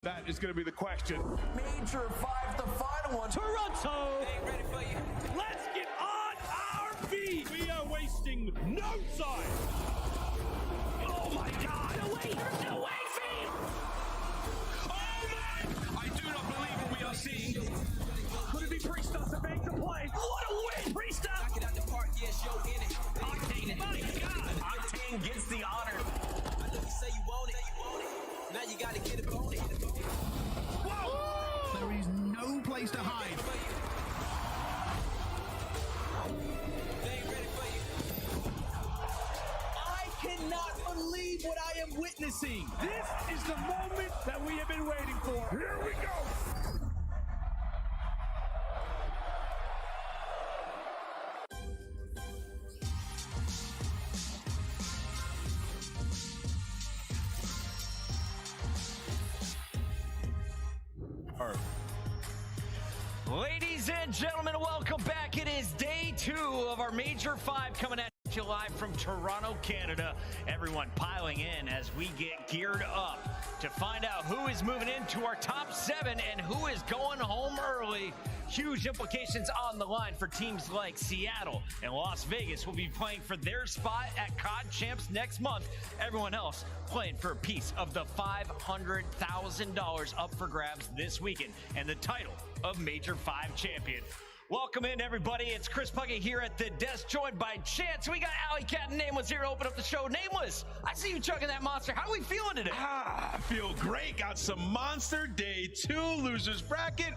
That is going to be the question. Major 5, the final one. Toronto! Ain't ready for you. Let's get on our feet! We are wasting no time! Oh my god! No way! No way, team! Oh man! I do not believe what we are seeing. Could it be Priestess that makes the play? What a win! Priestess! Knock it out the park, yes, yo, in it. Octane, my god! Octane gets the honor. I know you say you want it. Now you gotta get it on it. There is no place to hide. I cannot believe what I am witnessing. This is the moment that we have been waiting for. Here we go. Ladies and gentlemen, welcome back. It is day 2 of our Major 5 coming at you live from Toronto, Canada. Everyone piling in as we get geared up to find out who is moving into our top 7 and who is going home early. Huge implications on the line for teams like Seattle and Las Vegas will be playing for their spot at COD Champs next month. Everyone else playing for a piece of the $500,000 up for grabs this weekend and the title of Major 5 champion. Welcome in, everybody. It's Chris Puckett here at the desk, joined by Chance. We got Alley Cat and Nameless here to open up the show. Nameless, I see you chugging that monster. How are we feeling today? I feel great. Got some monster day 2 losers bracket,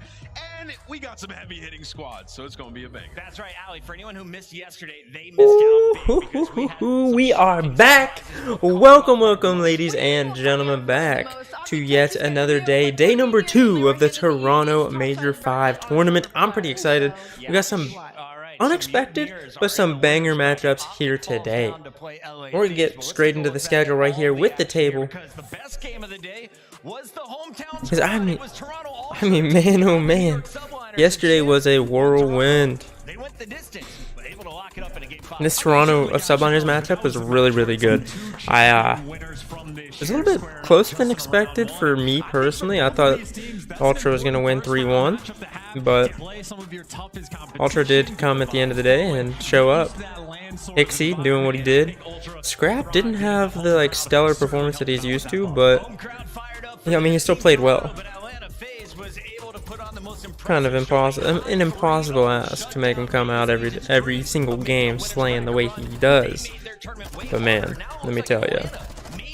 and we got some heavy hitting squads, so it's going to be a banger. That's right, Alley. For anyone who missed yesterday, they missed out big because we are back. Welcome, ladies and gentlemen, back to yet another day. Day number 2 of the Toronto Major 5 tournament. I'm pretty excited. We got some unexpected, but some banger matchups here today. We're going to get straight into the schedule right here with the table. Because I mean, man, oh man. Yesterday was a whirlwind. This Toronto Subliners matchup was really good. It was a little bit closer than expected for me personally. I thought Ultra was going to win 3-1, but Ultra did come at the end of the day and show up. Ixie doing what he did. Scrap didn't have the stellar performance that he's used to, but yeah, I mean, he still played well. Kind of an impossible ask to make him come out every single game slaying the way he does. But man, let me tell you,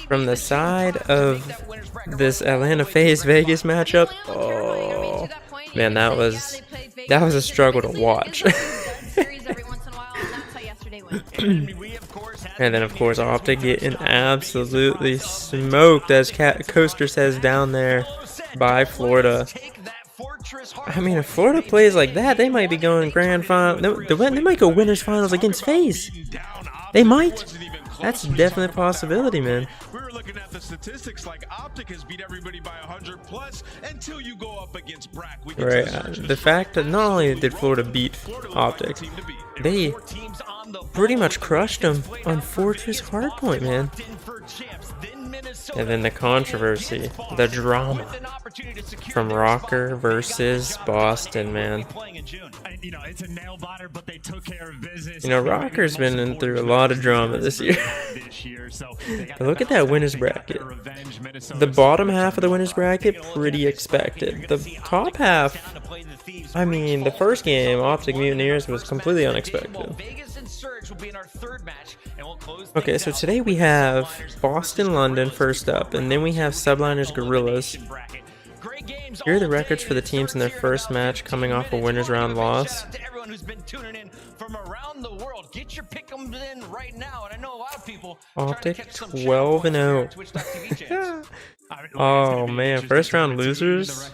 from the side of this Atlanta FaZe Vegas matchup, oh man, that was a struggle to watch. And then of course Optic getting absolutely smoked, as Coaster says, down there by Florida. I mean, if Florida plays like that, they might be going grand final. They might go winners finals against FaZe. They might. That's definitely a possibility, man. We were looking at the statistics, like Optic has beat everybody by 100 plus until you go up against Brack. Right. The fact that not only did Florida beat Optic, they pretty much crushed them on Fortress Hardpoint, man. And then the controversy, the drama from Rocker versus Boston, man. You know, Rocker's been through a lot of drama this year. But look at that winners bracket. The bottom half of the winners bracket, pretty expected. The top half, I mean, the first game, Optic Mutineers, was completely unexpected. Okay, so today we have Boston London first up, and then we have Subliners Gorillas. Here are the records for the teams in their first match coming off a winners round loss. Optic 12-0. Oh man, first round losers.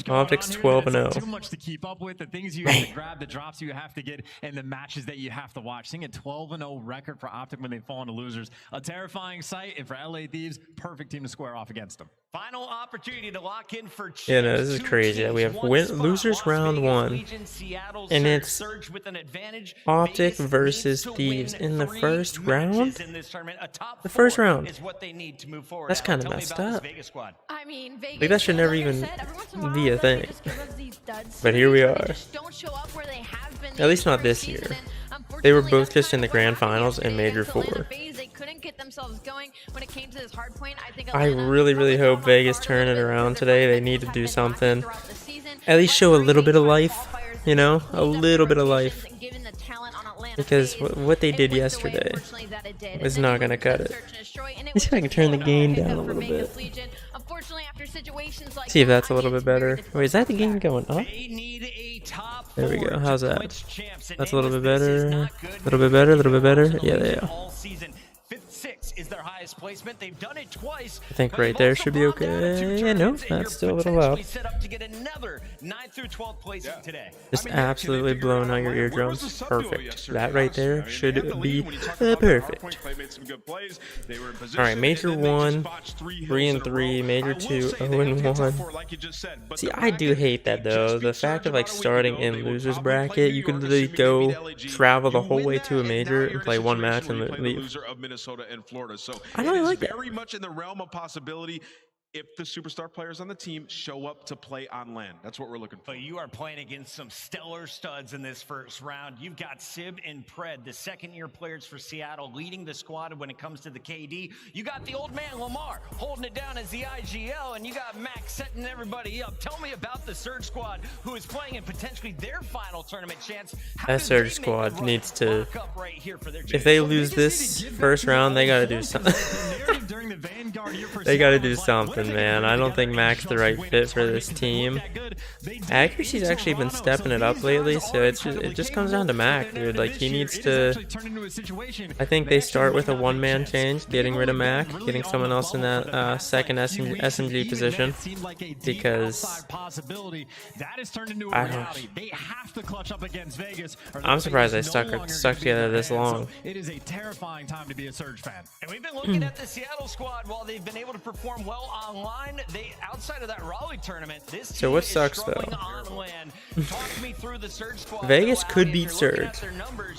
Optic's 12-0. Too much to keep up with. The things you have to grab, the drops you have to get, and the matches that you have to watch. Seeing a 12-0 record for Optic when they fall into losers, a terrifying sight. And for LA Thieves, perfect team to square off against them. Final opportunity to lock in for champs. Yeah, no, this is crazy. We have losers round 1, and it's Optic versus Thieves in the first round. The first round. That's kind of messed up. I mean, Vegas, Like, that should never even be a thing. But here we are. At least not this year. They were both just in the grand finals in Major 4. I really hope Vegas turn it around today. They need to do something. At least show a little bit of life, you know? A little bit of life. Because what they did yesterday was not going to cut it. Let's see if I can turn the gain down a little bit. See if that's a little bit better. Wait, is that the gain going up? There we go. How's that? That's a little bit better. A little bit better, a little bit better. Yeah, there you go. Is their highest placement. They've done it twice. I think right there should be okay. Yeah, no, that's still a little loud. Set up to get another 9th through 12th place today. Just absolutely blowing out your eardrums. Perfect. That right there should be perfect. Alright, Major 1, 3-3, Major 2, 0-1. See, I do hate that though. The fact of like starting in losers bracket, you could literally go travel the whole way to a major and play one match and leave. So I really like that. Very much in the realm of possibility if the superstar players on the team show up to play on LAN. That's what we're looking for. But you are playing against some stellar studs in this first round. You've got Sib and Pred, the second-year players for Seattle, leading the squad when it comes to the KD. You got the old man Lamar holding it down as the IGL, and you got Max setting everybody up. Tell me about the Surge squad, who is playing in potentially their final tournament chance. That Surge squad needs to, if they lose this first round, they gotta do something. They gotta do something, man. I don't think Mac's the right fit for this team. Accuracy's actually been stepping it up lately, so it just comes down to Mac, dude. Like, he needs to. I think they start with a one-man change, getting rid of Mac, getting someone else in that second SMG position, because I don't. I'm surprised they stuck together this long. It is a terrifying time to be a Surge fan. And we've been looking at the Seattle squad. While they've been able to perform well online, they outside of that Raleigh tournament, this team so what sucks though? Vegas could beat Surge,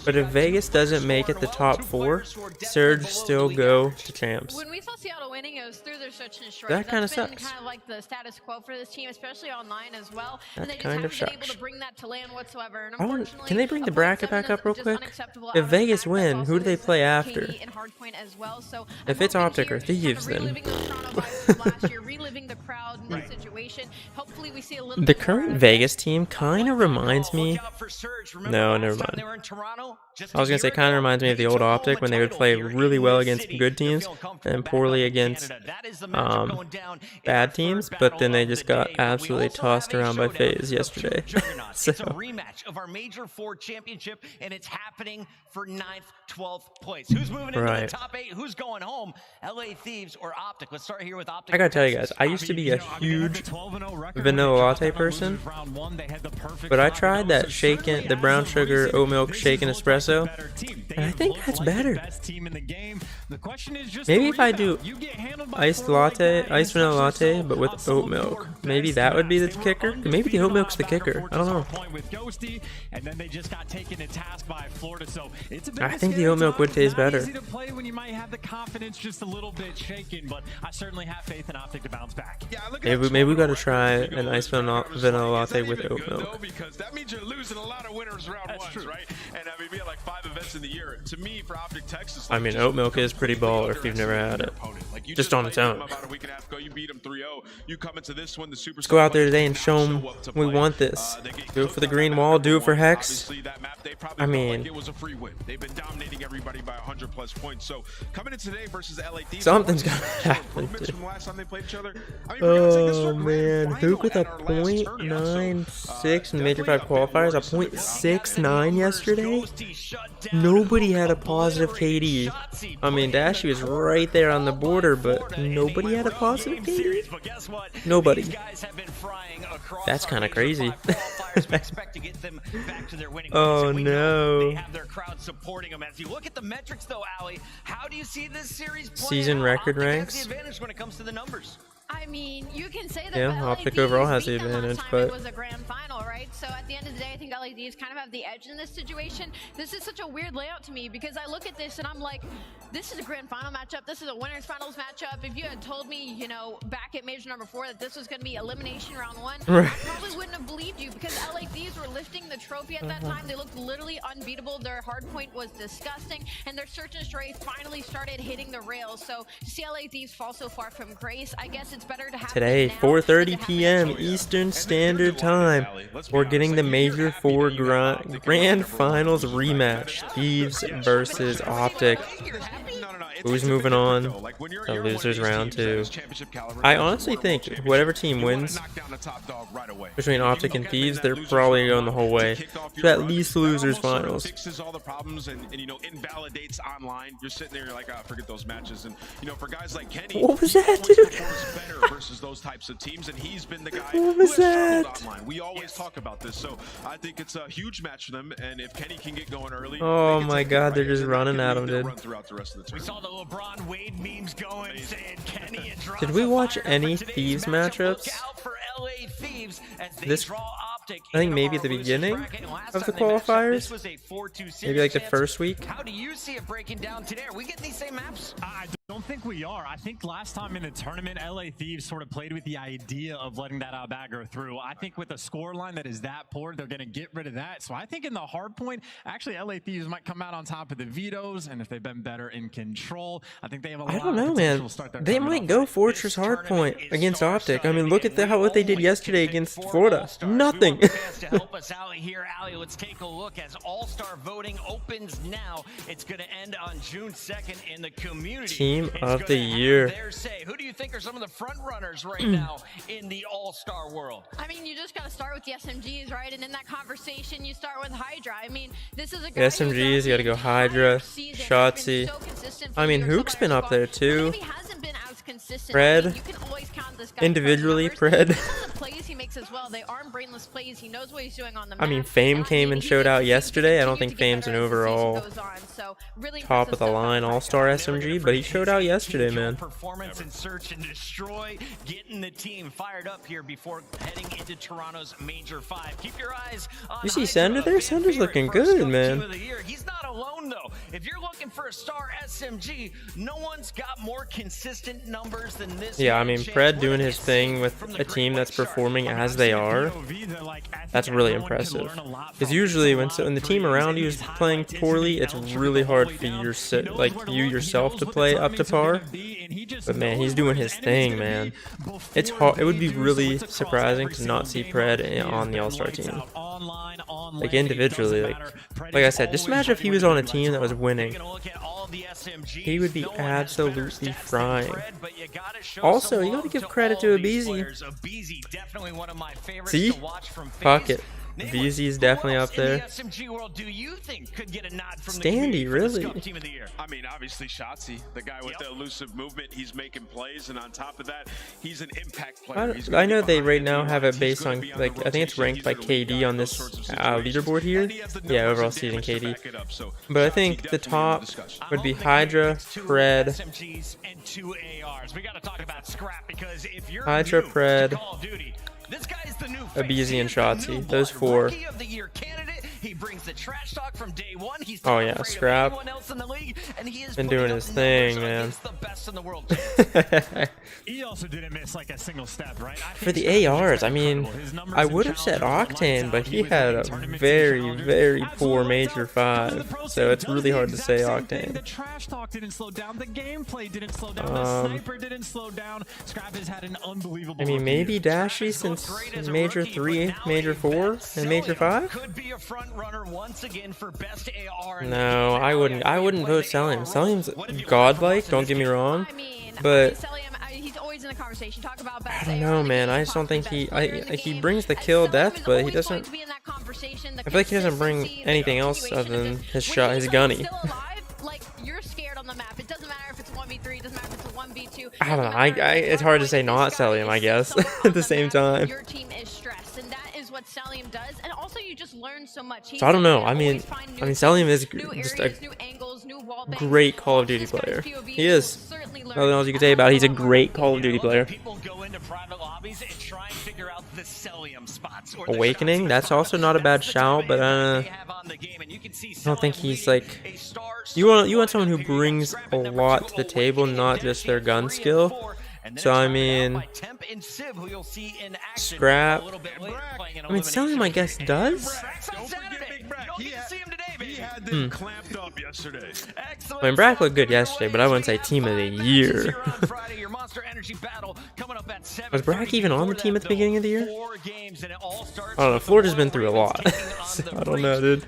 but if Vegas doesn't make it the top 4, Surge still go to champs. When we saw Seattle winning, it was through their search and destroy. That kind of That's sucks. been kind of like the status quo for this team, especially online as well. That and they just kind haven't of been able sucks. to bring that to LAN whatsoever. And Can they bring the bracket back up real quick? If Vegas win, who do they play after? If it's Optic or Thieves, then the current Vegas team kind of reminds me. No, never mind. I was gonna say kind of reminds me of the old Optic when they would play really well against good teams and poorly against bad teams, but then they just got absolutely tossed around by FaZe yesterday. So. It's a rematch of our Major 4 championship, and it's happening for 9th, 12th place. Who's moving into the top 8? Who's going home? LA Thieves or Optic? Let's start here with Optic. I gotta tell you guys, I used to be a huge vanilla latte person, but I tried that the brown sugar oat milk shaken espresso, and I think that's better. Maybe if I do iced vanilla latte, but with oat milk, maybe that would be the kicker. Maybe the oat milk's the kicker. I don't know. I think the oat milk would taste better. Maybe we gotta try an iced vanilla latte with oat milk. Because that means you're losing a lot of winners round ones, right? And I mean, we had like 5 events in the year. To me, for Optic Texas, I mean, oat milk is pretty baller if you've never had it. Just on its own. Let's go out there today and show them we want this. Do it for the green wall. Do it for Hex. I mean, it was a free win. They've been dominating everybody by 100+ points. So coming in today versus LA Thieves, something's gonna happen. From the last time they played each other. I mean, oh man, Hook with a .96 in the Major 5 qualifiers, a .69 yesterday. Nobody had a positive KD. I mean, Dashy was right there on the border, but nobody had a positive KD. Nobody. That's kind of crazy. Oh no. Season record ranks. I mean, you can say that. Yeah, Optic overall has the advantage, but it was a grand final, right? So at the end of the day, I think LADs kind of have the edge in this situation. This is such a weird layout to me because I look at this and I'm like, this is a grand final matchup. This is a winners finals matchup. If you had told me, you know, back at Major number 4 that this was going to be elimination round 1, right. I probably wouldn't have believed you because LADs were lifting the trophy at that time. They looked literally unbeatable. Their hard point was disgusting, and their search and destroy finally started hitting the rails. So to see LADs fall so far from grace, I guess it's better to have today, 4:30 p.m. Eastern Standard Time. We're getting the Major 4 Grand Finals rematch. Thieves versus Optic. Who's moving on? The losers round 2. I honestly think whatever team wins between Optic and Thieves, they're probably going the whole way to at least losers finals. Fixes all the problems and you know, invalidates online. You're sitting there, you're like, oh, forget those matches. And you know, for guys like Kenny, what was that, dude? Better versus those types of teams, and he's been the guy what was that? Online. We always talk about this, so I think it's a huge match for them. And if Kenny can get going early, oh my God, they're just running at him, dude. We saw the LeBron Wade memes going, saying Kenny and did we watch any Thieves matchups? This, I think maybe at the beginning of the qualifiers, maybe like the first week. How do you see it breaking down today? Are we getting these same maps? I don't think we are. I think last time in the tournament, LA Thieves sort of played with the idea of letting that outback go through. I think with a score line that is that poor, they're going to get rid of that. So I think in the hard point, actually LA Thieves might come out on top of the vetoes, and if they've been better in control, I think they have a lot of potential to start their they might go Fortress hardpoint against Optic. I mean, look at what they did yesterday against Florida. Nothing. To help us out here, Ali, let's take a look as All-Star voting opens now. It's going to end on June 2nd in the community. Team of the year. Who do you think are some of the front runners right now in the All-Star world? I mean, you just got to start with the SMGs, right? And in that conversation, you start with Hydra. I mean, this is a guy SMGs, you got to go Hydra, Shotzi. I mean, Hook's been up there too. Pred, individually, Pred. I mean, Fame came and showed out yesterday. I don't think Fame's an overall top of the line all-star SMG, but he showed out yesterday, man. Performance and search and destroy, getting the team fired up here before heading into Toronto's Major 5. Keep your eyes on. You see Sender there? Sender's looking good, man. He's not alone though. If you're looking for a star SMG, no one's got more consistent numbers than this. Yeah, I mean, Pred doing his thing with a team that's performing as they are, that's really impressive. Because usually when the team around you is playing poorly, it's really hard for you yourself to play up to par. But man, he's doing his thing, man. It's hard. It would be really surprising to not see Pred on the All-Star team. Like individually, like I said, just imagine if he was on a team that was winning. He would be absolutely frying. Also, you gotta give credit to Abizi. See? Fuck it. VZ is definitely up there. Standy, really? I mean, obviously Shotzi, the guy with the elusive movement, he's making plays, and on top of that, he's an impact player. I know they right now have it based on, like, I think it's ranked by KD on this leaderboard here. Yeah, overall season KD. But I think the top would be Hydra, Pred, Hydra, Pred, Abizi, and Shotzi. Those 4. Oh yeah, Scrap. Been doing his thing, man. He also didn't miss like a single step, right? For the ARs, I mean, I would have said Octane, but he had a very, very poor Major 5, so it's really hard to say Octane. The trash talk didn't slow down. The gameplay didn't slow down. The sniper didn't slow down. Scrap has had an unbelievable. I mean, maybe Dashy since Major 3, Major 4, and Major 5. Could be a front runner once again for best AR. No, I wouldn't vote Selim. Selim's godlike, don't get me wrong, but I don't know, man. I just don't think he brings the kill death, but he doesn't. I feel like he doesn't bring anything else other than his shot, his gunny. I don't know. It's hard to say not Selim, I guess, at the same time. What Selim does, and also you just learn so much. So I don't know. I mean, Selim is just a great Call of Duty player. He is. definitely learned. Nothing else you can say about it. He's a great Call of Duty player. People go into private lobbies and try and figure out the Cellium spots. Or the Awakening, shots that's also not a bad shout, but I don't think he's like, you want someone who brings a lot to the table, not just their gun skill. So I mean, Scrap. I mean, Cellium I guess does. I mean, Brack looked good yesterday, but I wouldn't say team of the year. Was Brack even on the team at the beginning of the year? I don't know. Florida's been through a lot. So I don't know, dude.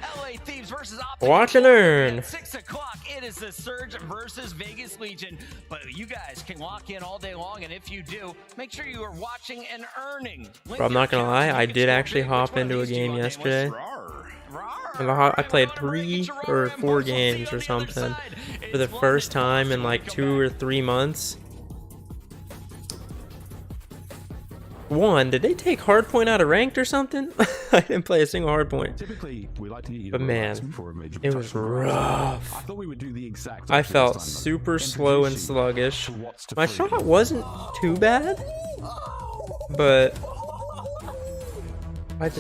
Watch and learn. 6 o'clock, it is the Surge versus Vegas Legion. But you guys can lock in all day long, and if you do, make sure you are watching and earning. Bro, I'm not gonna lie, I did actually hop into a game yesterday. I played 3 or 4 games or something for the first time in like 2 or 3 months. One, did they take hardpoint out of ranked or something? I didn't play a single hardpoint. But man, it was rough. I felt super slow and sluggish. My shot wasn't too bad, but I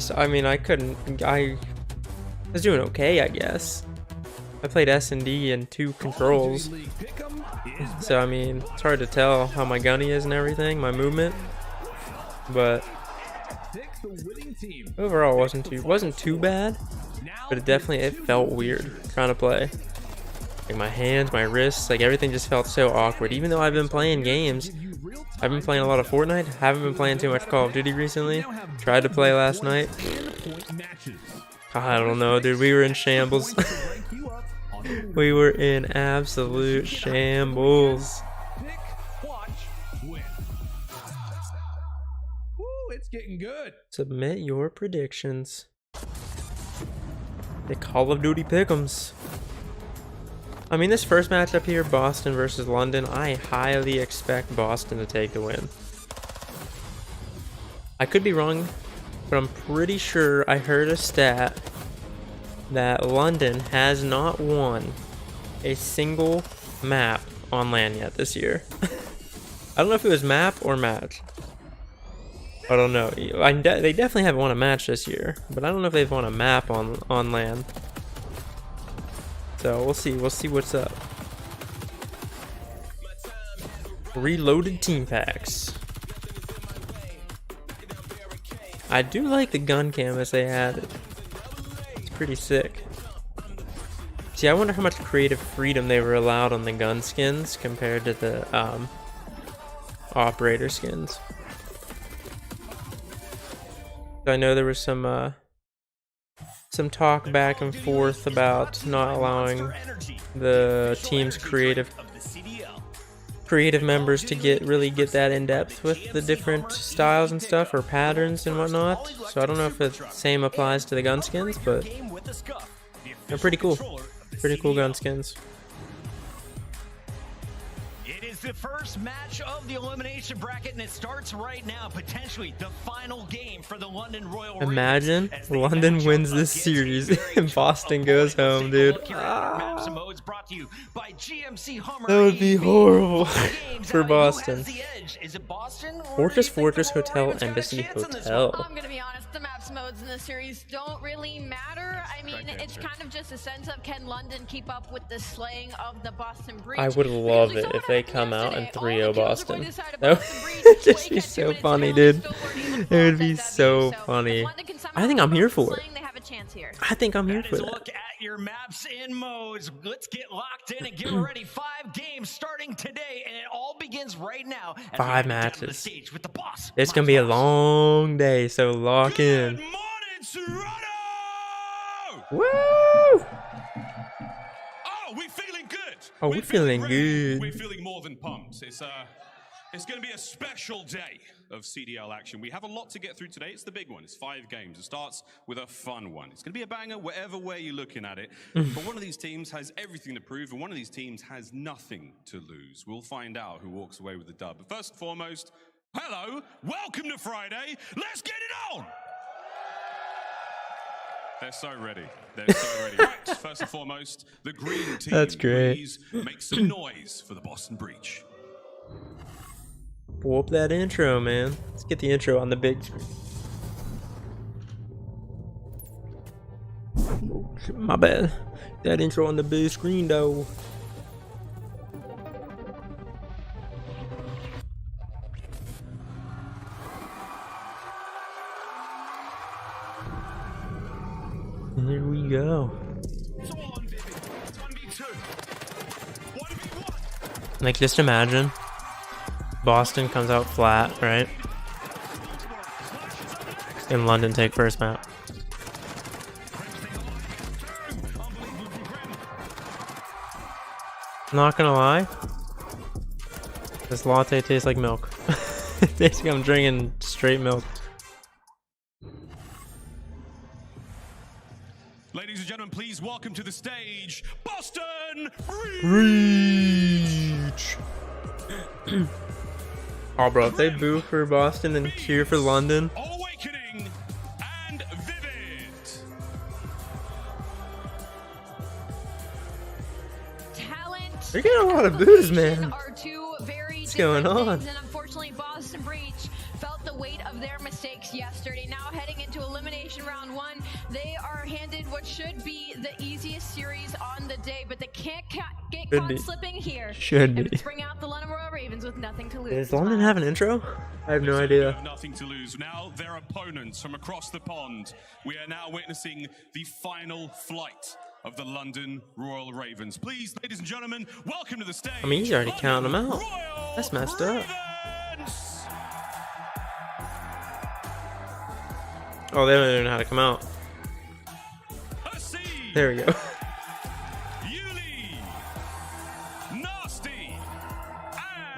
was doing okay, I guess. I played S&D and 2 controls. So I mean, it's hard to tell how my gunny is and everything, my movement. But overall wasn't too bad, but it felt weird trying to play. Like my hands, my wrists, like everything just felt so awkward. Even though I've been playing games, I've been playing a lot of Fortnite, haven't been playing too much Call of Duty recently. Tried to play last night. I don't know, dude, we were in shambles. We were in absolute shambles. It's getting good. Submit your predictions. The Call of Duty pick'ems. I mean, this first matchup here, Boston versus London, I highly expect Boston to take the win. I could be wrong, but I'm pretty sure I heard a stat that London has not won a single map on LAN yet this year. I don't know if it was map or match. I don't know. They definitely haven't won a match this year, but I don't know if they've won a map on LAN. So we'll see. We'll see what's up. Reloaded team packs. I do like the gun canvas they added. It's pretty sick. See, I wonder how much creative freedom they were allowed on the gun skins compared to the operator skins. I know there was some talk back and forth about not allowing the team's creative members to really get that in depth with the different styles and stuff or patterns and whatnot. So I don't know if the same applies to the gun skins, but they're pretty cool. Pretty cool gun skins. The first match of the elimination bracket, and it starts right now. Potentially the final game for the London Royal. Imagine London wins this series and Boston goes home, dude. That would be horrible for Boston. Fortress Hotel Embassy Hotel. I'm gonna be honest, the maps modes in this series don't really matter. I mean, it's kind of just a sense of, can London keep up with the slaying of the Boston Breach? I would love it if they come out and 3-0 Boston. That would just be so funny, dude. It would be so funny. I think I'm here for it. I think I'm here for that. Look at your maps in modes. Let's get locked in and get ready. 5 games starting today, and it all begins right now. 5 matches. It's gonna be a long day, so lock in. Good morning, Toronto! Woo! Oh, we're feeling good. Oh, we're feeling good. We're feeling more than pumped. It's going to be a special day of CDL action. We have a lot to get through today. It's the big one. It's 5 games. It starts with a fun one. It's going to be a banger whatever way you're looking at it. But one of these teams has everything to prove, and one of these teams has nothing to lose. We'll find out who walks away with the dub. But first and foremost, hello, welcome to Friday. Let's get it on. They're so ready. They're so ready. Right, first and foremost, the green team. That's great. Please make some noise for the Boston Breach. Pull up that intro, man. Let's get the intro on the big screen. Oh, shit, my bad. That intro on the big screen, though. Here we go. Like, just imagine Boston comes out flat, right? And London take first map. Not gonna lie, this latte tastes like milk. It tastes like I'm drinking straight milk. Ladies and gentlemen, please welcome to the stage, Boston Reach. Oh, bro, if they boo for Boston and cheer for London. Awakening and Vivid. Talent. They're getting a lot of boos, man. Are two very What's going on? things, and unfortunately, Boston Breach felt the weight of their mistakes yesterday. Now heading into elimination round 1, they are handed what should be the easiest series on the day, but they can't get caught slipping here. Should be. And bring out the London Royal Ravens with nothing to lose. Does London have an intro? I have no idea. Nothing to lose. Now their opponents from across the pond. We are now witnessing the final flight of the London Royal Ravens. Please, ladies and gentlemen, welcome to the stage. I mean, he's already counting them out. Royal That's messed up. Ravens. Oh, they don't even know how to come out. There we go. Yuli, Nasty,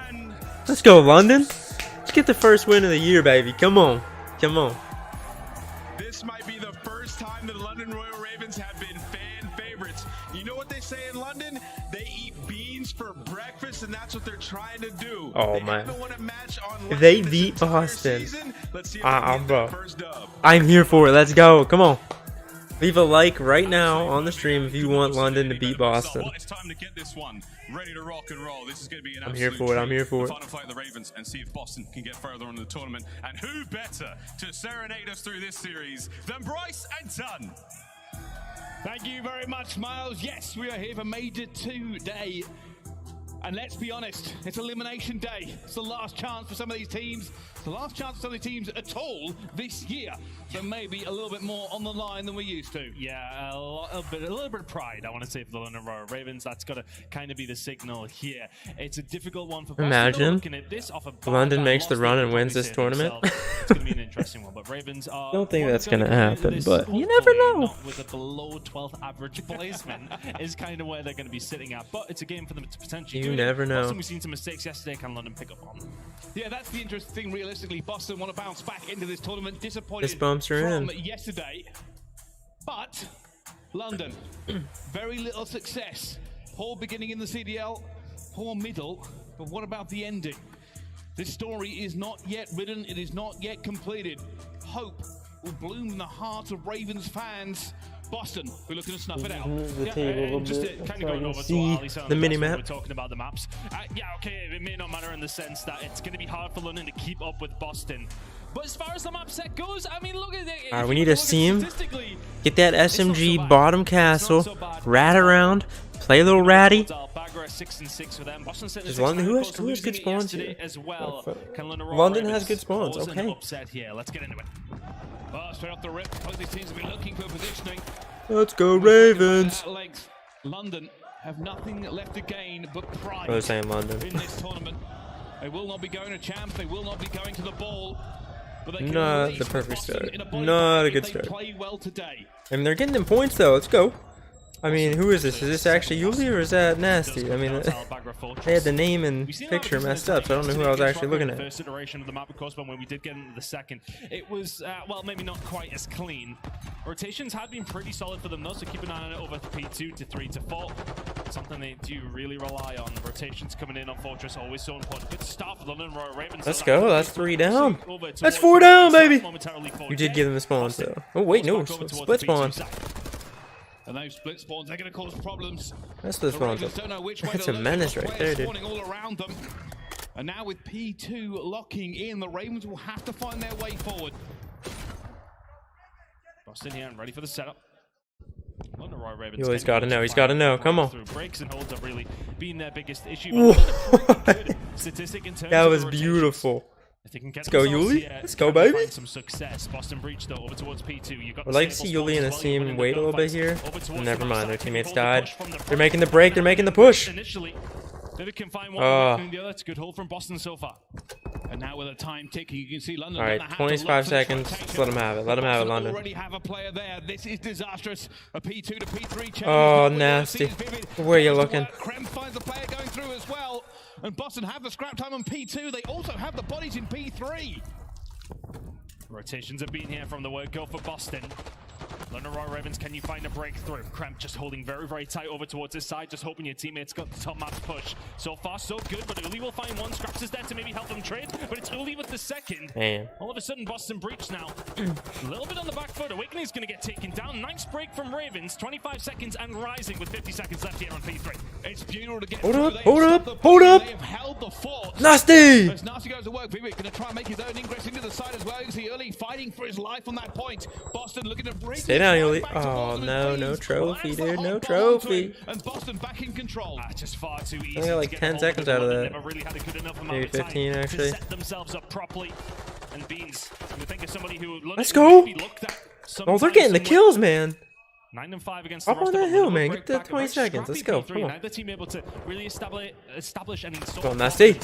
and Let's go, London. Let's get the first win of the year, baby. Come on. Come on. This might be the first time the London Royal Ravens have been fan favorites. You know what they say in London? They eat beans for breakfast, and that's what they're trying to do. Oh, they man. haven't won a match on If they London beat this entire Boston, season. Let's see if they can get bro. that first dub. I'm here for it. Let's go. Come on. Leave a like right now on the stream if you want London to beat Boston. It's time to get this one ready to rock and roll. This is going to be an I'm here absolute for it. I'm treat. here for it. The final fight of the Ravens, and see if Boston can get further on in the tournament. And who better to serenade us through this series than Bryce and Dunn? Thank you very much, Miles. Yes, we are here for Major 2 Day. And let's be honest, it's elimination day. It's the last chance for some of these teams. It's the last chance for some of these teams at all this year. So maybe a little bit more on the line than we used to. Yeah, a little bit of pride, I want to say, for the London Royal Ravens. That's got to kind of be the signal here. It's a difficult one for Boston. Imagine Looking at this off a London makes the run and wins this tournament. It's going to be an interesting one. But Ravens are... Don't think that's going to happen, but you never know. With a below 12th average placement is kind of where they're going to be sitting at. But it's a game for them to potentially You never know. Boston, we've seen some mistakes yesterday. Can London pick up on them? Yeah, that's the interesting thing. Realistically, Boston want to bounce back into this tournament. Disappointed Fist bumps are from in. yesterday. But London, very little success. Poor beginning in the CDL, poor middle. But what about the ending? This story is not yet written. It is not yet completed. Hope will bloom in the hearts of Ravens fans. Boston, we're looking to snuff it out. The table a Just bit kind so of I going can over to see Ali the mini when map. we're talking about the maps. Yeah, okay, it may not matter in the sense that it's going to be hard for London to keep up with Boston. But as far as the map set goes, I mean, look at it. Alright, we need to see him. Get that SMG bottom castle, rat around, play a little ratty. Is London, who has good spawns here? As well. London has good spawns, okay. Upset here. Let's get into it. Well, straight off the rip, both these teams have been looking for positioning. Let's go Ravens. London have nothing left to gain but pride I was saying London. in this tournament. They will not be going to champs. They will not be going to the ball. But they can Not release the perfect Boston start. in a body Not bag a if good they start. Play well today. I mean, they're getting them points though. Let's go. I mean, who is this? Is this actually Yuli or is that Nasty? I mean, they had the name and picture messed up, so I don't know who I was actually looking at. The first iteration of the map, of course, but when we did get into the second, it was, well, maybe not quite as clean. Rotations had been pretty solid for them, though, so keep an eye on it over P2 to 3 to 4. Something they do really rely on. Rotations coming in on Fortress, always so important. Good start for the London Royal Ravens. Let's go. That's 3 down. That's 4 down, baby. You did give them the spawns, though. Oh, wait, no. Split spawn. And those split spawns, they're going to cause problems. That's the spawns. Ravens don't know which way That's to a look. menace right there, dude. Spawning all around them. And now with P2 locking in, the Ravens will have to find their way forward. Boston here and ready for the setup. He always got to know. He's got to know. Come on. Breaks and holds have really been their biggest issue. That was beautiful. Let's go, Yuli. Let's go, baby. Some success. Boston breach though over towards P2. I'd like to see Yuli and his team wait a little bit here. Never mind, their teammates died. They're making the break. They're making the push. Initially, Vivid can find one, the other. It's a good hold from Boston so far. And now with a time ticking, you can see London. All right, 25 seconds. Just let him have it. Let him have it, London. Already have a player there. This is disastrous. A P2 to P3 change. Oh, nasty. Where are you looking? Krem finds the player going through as well. And Boston have the scrap time on P2. They also have the bodies in P3. Rotations have been here from the word go for Boston. London Royal Ravens, can you find a breakthrough? Cramp just holding very, very tight over towards his side, just hoping your teammates got the top match push. So far, so good, but Uli will find one. Scraps is there to maybe help them trade, but it's Uli with the second. Damn. All of a sudden, Boston breach now. A little bit on the back foot. Awakening's going to get taken down. Nice break from Ravens. 25 seconds and rising with 50 seconds left here on P3. It's beautiful to get Hold through. up, hold up, hold up. They have held the fort. Nasty! As Nasty goes to work, Vivek going to try and make his own ingress into the side as well. You can see Uli fighting for his life on that point. Boston looking to bring. Stay down, Yuli. Oh no, no trophy, dude, no trophy. And Boston back in control. Just far too easy. I got like 10 seconds out of that. Never really had a good enough amount Maybe of time 15 actually. to set themselves up properly. And Beans, you think of somebody who Let's go. Oh, they're sometime getting the somewhere. kills, man. 9 and 5 against Up the on that hill, man. Get the 20 seconds. Let's go. Come on. Neither team able to really establish and install. Come on, Nasty.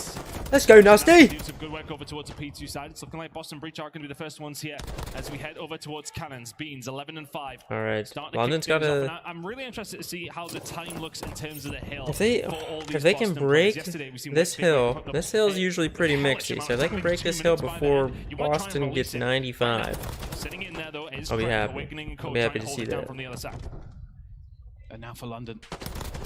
Let's go, Nasty. Do some good work over towards the P2 side. It's looking like Boston Breach are going to be the first ones here as we head over towards Cannons. Beans 11 and 5. All right. Starting to London's kick got things a. off. I'm really interested to see how the time looks in terms of the hill. If they can Boston break players. Yesterday, we've seen this West Bay hill, put the this hill's big usually pretty hellish mixy. amount So if of they can time, break 2 this hill minutes by before then. You want to try and Boston gets release it. 95, Sitting in there though is I'll be Cramp, happy. Awakening and I'll Co be happy trying to hold see it down that. from the other side. And now for London.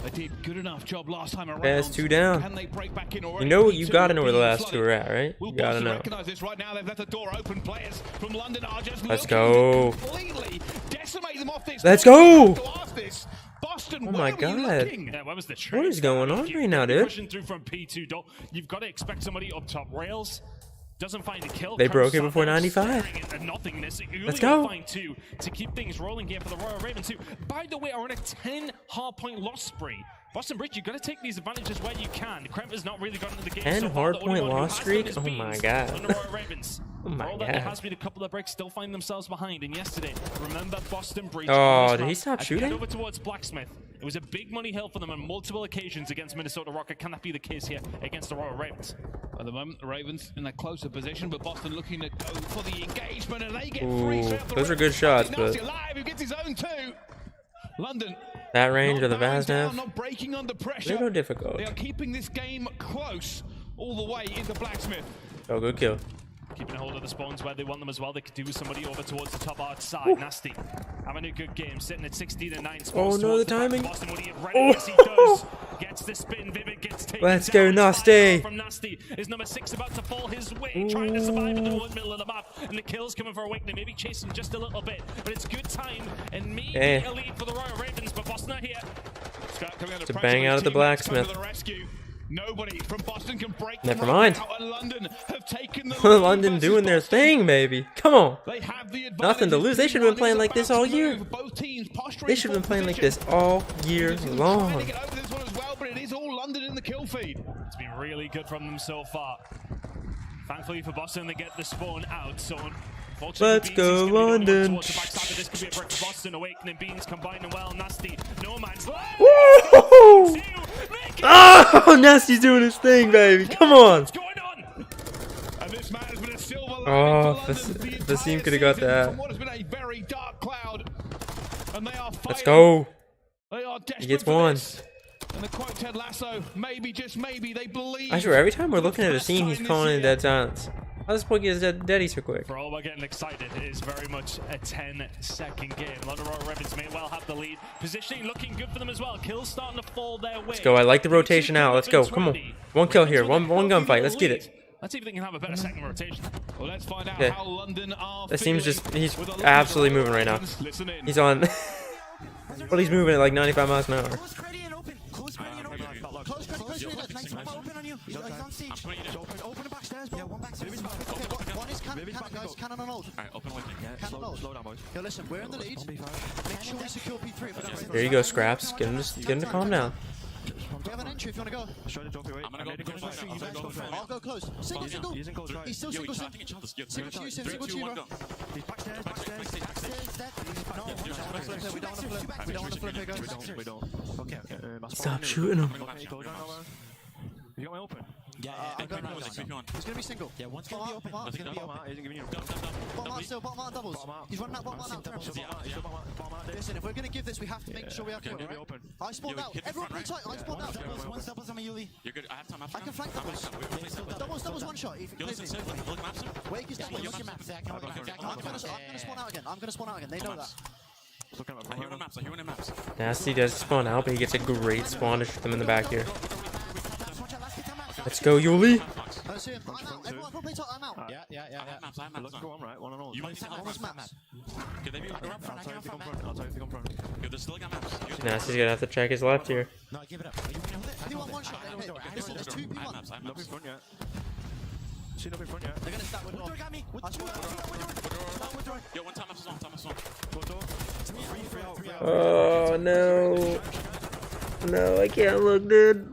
They did good enough job last time around. That's 2 down. Can they break back in You already? know, you P2 gotta know where the being last 2 are at, right? Will You gotta Boston know. recognize this right now? They've left the door open. Players from London are just Let's looking go. to completely decimate them off this. Let's board. go. To ask this. Boston, Oh where my were you God. looking? Yeah, where was the What is going on right now, dude? Pushing through from P2, you've got to expect somebody up top rails. Doesn't find a kill. They broke it before 95. Let's go. Find 2 to keep things rolling here for the Royal Ravens, who, by the way, are on a 10 hardpoint loss spree. Boston Bridge, you've got to take these advantages where you can. Kremp has not really gotten into the game. 10 so far. The only hardpoint one who loss has streak? done is Oh Beans my God. on the Royal Ravens. Oh my All that there God. has been a couple of breaks, still find themselves behind. And yesterday, remember Boston Bridge. Oh, did he stop Head shooting? over towards Blacksmith. It was a big money hill for them on multiple occasions against Minnesota Rocket. Can that be the case here against the Royal Ravens? At the moment, the Ravens in a closer position, but Boston looking to go for the engagement, and they get Ooh, 3 straight off the those are rip. good shots, Nasty but- alive, who gets his own 2. London. That range or the not bowing down, Vaznev, not breaking under pressure. little difficult. They are keeping this game close all the way into Blacksmith. Oh, good kill. Keeping a hold of the spawns where they want them as well. They could do with somebody over towards the top outside. Nasty. Having a good game, sitting at 16 and 9. Oh no, the back. timing. Boston, would he have read it? Yes, he does. Gets the spin. Vivid gets taken Let's down. go, Nasty. From Nasty. Is number 6 about to fall his way? Trying to survive in the middle of the map. And the kills coming for Awakening. Maybe chasing just a little bit. But it's good time. And maybe a lead for the Royal Ravens. But Boston are here. It's a bang out of the Blacksmith. Nobody from Boston can break. Never mind. London have taken the London doing their thing, baby. Come on. They have the Nothing to lose. They should have been playing like this all year. Both teams They should have been playing like this all year long. Trying to get over this one as well, but it is all London in the kill feed. It's been really good from them so far. Thankfully for Boston, they get the spawn out. So Let's go, London. This could be a break for Boston. Awakening Beans combining well. Nasty. No man's land. Woo! Oh, Nasty's doing his thing, baby. Come on. What's going on? And this man has been a silver lining Oh, for London the the team entire could have got season that. from what has been a very dark cloud. And they are fighting. Let's go. They are desperate He gets for one. this. And the quote Ted Lasso, maybe, just maybe, they believe. I swear, every time we're looking at a scene, he's calling in dead silence. How does this boy get dead so quick? For all we're getting excited, it is very much a 10-second game. London Royal Ravens may well have the lead. Positioning looking good for them as well. Kills starting to fall their way. Let's go. I like the rotation out. Let's go. Come on. One kill here. One gunfight. Let's get it. Let's see if they can have a better second rotation. Well, let's find out Okay. how London are That seems feeling just, he's with a look absolutely at the moving right now. Ravens. Listen in. He's on, well, he's moving at like 95 miles an hour. Close ready and open. Close ready and open. Close ready, nice open on you. I don't see. Yeah, one back. Okay, one is cannon, guys. Cannon on hold. Alright, open awakening. Cannon on hold. Slow down, boys. Yo, listen, we're in the lead. Make sure we secure P3. There you go, Scraps. Get him to calm down. We have an entry if you want to go. Show the trophy, wait. I'm gonna go close. I'll go close. Single. He's in close, right. He's still single. I think each other's good. Single to you, single to you, bro. He's backstairs, backstairs. We don't want to flip. We don't want to flip here, guys. We don't. Okay. Stop shooting him. You got my open? Yeah, I'm going close. He's gonna be single. Yeah, one's gonna be open. He's gonna be open. He isn't giving you Bottom out still, bottom out doubles. He's running out, bottom out now. Listen, if we're gonna give this, we have to make sure we have to open. I spawned out. Everyone play tight. I spawned out. Doubles on me, Yuli. You're good. I have time. I can flank doubles. Doubles one shot. Wake is down. I'm gonna spawn out again. They know that. I hear one maps. Nasty does spawn out, but he gets a great spawn to shoot them in the back here. Let's go, Yuli. I see him. I'm out. Everyone play tight. I'm out. Yeah. I have maps. Let's go on, right? One on all. You might see maps. Could they be I'll tell you if you come front. I'll tell you if you come front. Yo, there's still got maps. Nasty's gonna have to check his left here. No, give it up. Anyone one shot. Listen, there's 2 P1. Not in front yet. See, not in front yet. They're gonna stack with door. Got me. Yo, one time maps is on. Go door. 3 out. Oh no. No, I can't look, dude.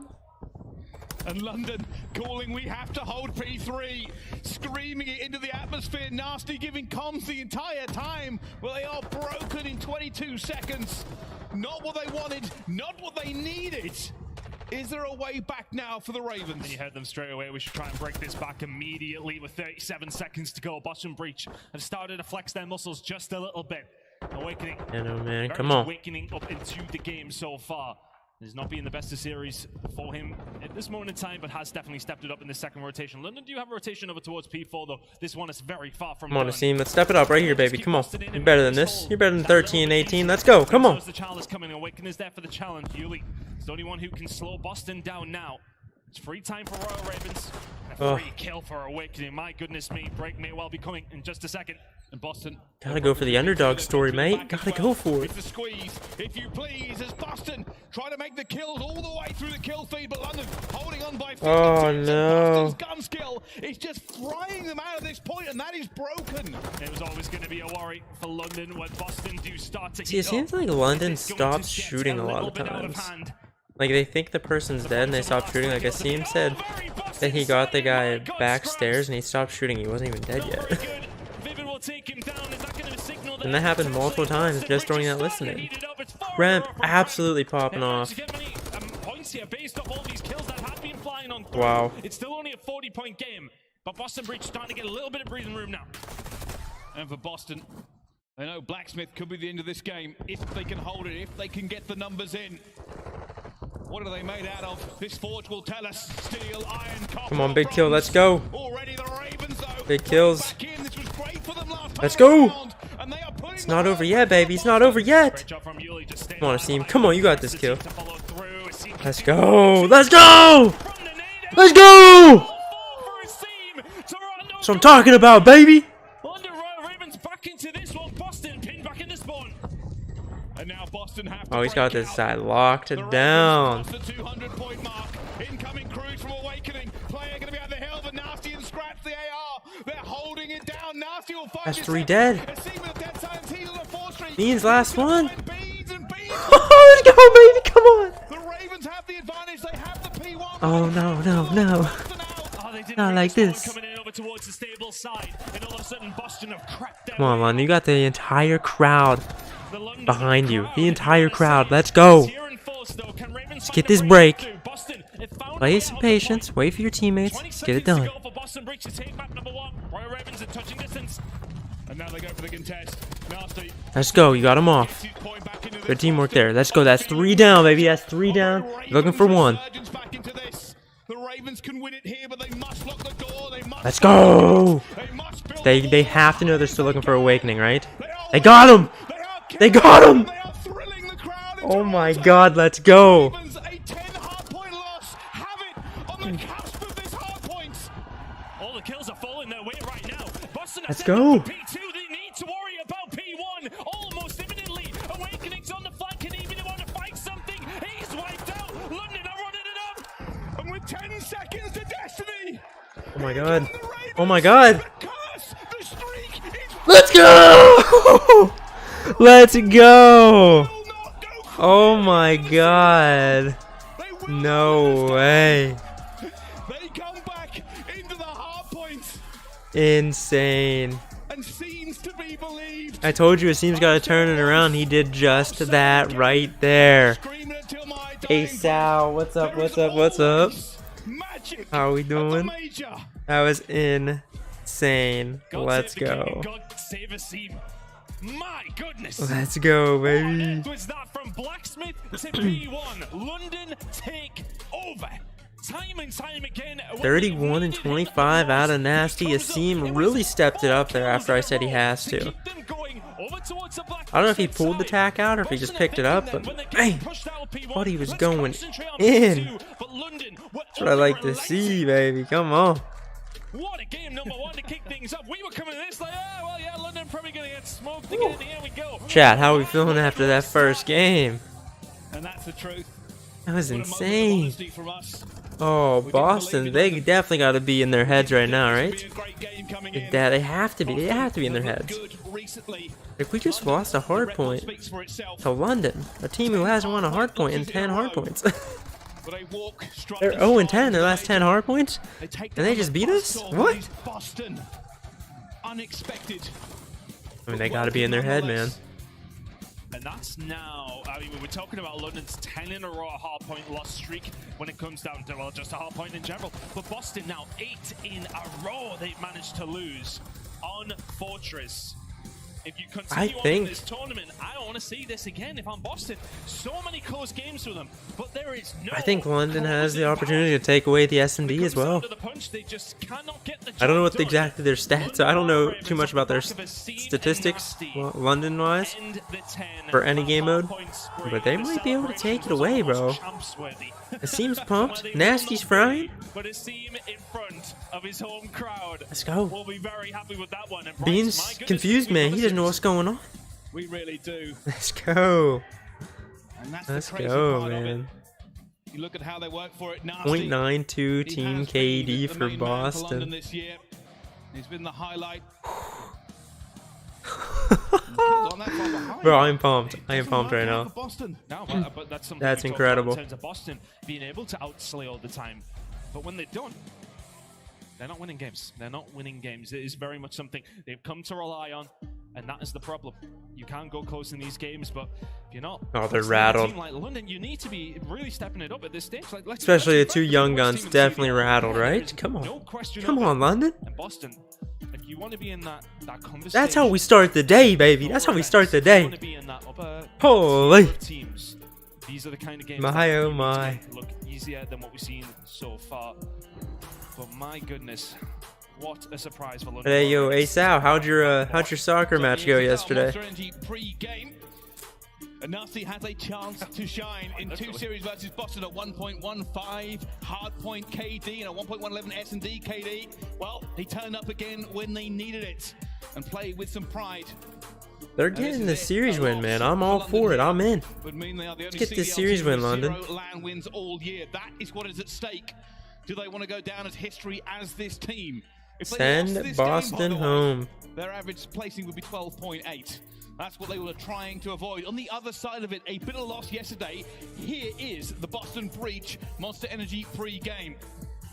And London calling, we have to hold P3, screaming it into the atmosphere. Nasty giving comms the entire time. Well, they are broken in 22 seconds. Not what they wanted, not what they needed. Is there a way back now for the Ravens? And you heard them straight away. We should try and break this back immediately with 37 seconds to go. Bottom breach have started to flex their muscles just a little bit. Awakening. I know, man. Very Come much on. Awakening up into the game so far. It's not been the best of series for him at this moment in time, but has definitely stepped it up in the second rotation. London do have a rotation over towards P4, though. This one is very far from Come on, done. Asim. Let's step it up right here, baby. Come on. You're better than this. You're better than 13, 18. Let's go. Come on. The challenge is coming. Awaken is there for the challenge. Yuli is the only one who can slow Boston down now. It's free time for Royal Ravens. A free kill for Awakening. My goodness me. Break may well be coming in just a second. And Boston. Gotta go for the underdog story, mate. Gotta go for it. It's a squeeze, if you please, as Boston try to make the kills all the way through the kill feed, but London holding on by 52. Oh, no. Boston's gun skill is just frying them out at this point, and that is broken. It was always going to be a worry for London when Boston do start to See, it seems like London stops shooting a lot of times. Like, they think the person's dead and they stop shooting. Like Asim said that he got the guy backstairs and he stopped shooting. He wasn't even dead yet. And that happened multiple times just during that listening. Ramp absolutely popping off. Wow. It's still only a 40-point game, but Boston Breach starting to get a little bit of breathing room now. And for Boston, they know Blacksmith could be the end of this game if they can hold it, if they can get the numbers in. What are they made out of? This forge will tell us. Steel, iron, copper. Come on, big kill. Let's go. Already the Ravens, though, big kills. this was great for them last Let's go. round, and they are putting It's not over yet, baby. It's not over yet. Come on, Asim. Come on, you got this kill. Let's go. Let's go. Let's go. That's what I'm talking about, baby. Ravens back into this one. Boston pinned back in the spawn. And now Boston have to Oh, he's got break this out. side locked The Ravens down. past the 200-point mark. Incoming cruise from Awakening. Player going to be out the hill, but Nasty and Scratch the AR. They're holding it down. Nasty will find That's his 3 second. dead. A seam of dead silence. He's on a 4-streak. Beans last one. Beans and Beans. Oh, let's go, baby. Come on. The Ravens have the advantage. They have the P1. Oh, no, no, no. Not like this. Coming in over towards the stable side, and all of a sudden Boston have cracked their Come on, way. London. You got the entire crowd The London behind you. crowd The is entire on crowd. side. Let's go. Here in force, though. Can Ravens Let's find get a this break. breakthrough? Boston, it found a Play way some out the patience. point. Wait for your teammates. 20 Get it seconds to done. go for Boston Breach to take map number 1. Royal Ravens in touching distance. And now they go for the contest. Nasty. Let's go. You got him off. Gets his point back into Good this. teamwork there. Let's go. That's 3 down, baby. That's 3 down. Looking for 1. Resurgence back into this. The Ravens can win it here, but they must lock the door. They must. Let's go. They must build They the wall. have to know they're still looking for Awakening, right? are They got him. They are They killing got them. him. They are thrilling the crowd in Oh my Toronto. God. Let's go. Ravens, a 10 hardpoint loss. Have it on the cusp of this hardpoint. All the kills are falling their way right now. Boston Let's has go. P2. They need to worry about P1 almost imminently. Awakening's on the flank, and even if they want to fight something, he's wiped out. London are running it up. And with 10 seconds to destiny. Oh my god. Oh my god. Let's go! Let's go! Oh my god. No way. They come back into the hard points. Insane. And seems to be believed. I told you Asim's got to turn it around. He did just that right there. Hey Sal, what's up? What's up? What's up? How are we doing? That was insane. Let's go. My goodness. Let's go, baby. Was that from Blacksmith to P1? London take over. Time and time again. 31 and 25 out of Nasty. Asim really stepped it up there after I said he has to. I don't know if he pulled the tack out or if he just picked it up, but man, thought he was going in. That's what I like to see, baby. Come on. What a game number one to kick things up. We were coming to this like, oh, well, yeah, London probably going to get smoked again. Here we go. Chat, how are we feeling after that first game? And that's the truth. That was insane. Oh, Boston, they definitely got to be in their heads right now, right? They have to be. They have to be in their heads. If we just lost a hard point to London, a team who hasn't won a hard point in 10 hard points. They're 0-10 in their last 10 hard points, and they just beat us? What? Unexpected. I mean, they got to be in their head, man. And that's now, I mean, we were talking about London's 10 in a row hard point loss streak when it comes down to, well, just a hard point in general. But Boston now 8 in a row they've managed to lose on Fortress. If you continue on in this tournament, I want to see this again if I'm Boston. So many close games for them, but there is no... I think London has the opportunity to take away the S&D as well. I don't know what exactly their stats are. I don't know too much about their statistics, London-wise, for any game mode, but they might be able to take it away, bro. Asim's pumped. Nasty's frying. But Asim in front of his home crowd. Let's go. We'll be very happy with that one. And Bean's confused, man. He doesn't know what's going on. We really do. Let's go. And that's Let's the crazy go, part man. Of it. You look at how they work for it. Nasty. 0.92 Team KD for Boston. This year. He's been the highlight. Bro, I'm pumped. I am pumped right now. No, but that's incredible. In terms of Boston being able to outslay all the time, but when they don't, they're not winning games. They're not winning games. It is very much something they've come to rely on, and that is the problem. You can't go close in these games, but if you're not, oh, they're rattled. A team like London, you need to be really stepping it up at this stage. Especially the two young guns, definitely rattled, right? Come on, come on, London. And Boston. You want to be in that conversation. That's how we start the day, baby. That's how we start the day. Holy. These are the kind of games my oh my. Look easier than what we've seen so far. But my goodness, what a surprise for London. Hey yo, hey Sal, how'd your soccer match go yesterday? And Nasty has a chance to shine in 2 series versus Boston at 1.15 hard point KD and a 1.111 S&D KD. Well, he turned up again when they needed it and played with some pride. They're getting the series win, man. I'm all for it. I'm in. Let's get this series win, London. LAN wins all year. That is what is at stake. Do they want to go down as history as this team? Send Boston home. Their average placing would be 12.8. That's what they were trying to avoid. On the other side of it, a bitter loss yesterday. Here is the Boston Breach Monster Energy pre-game.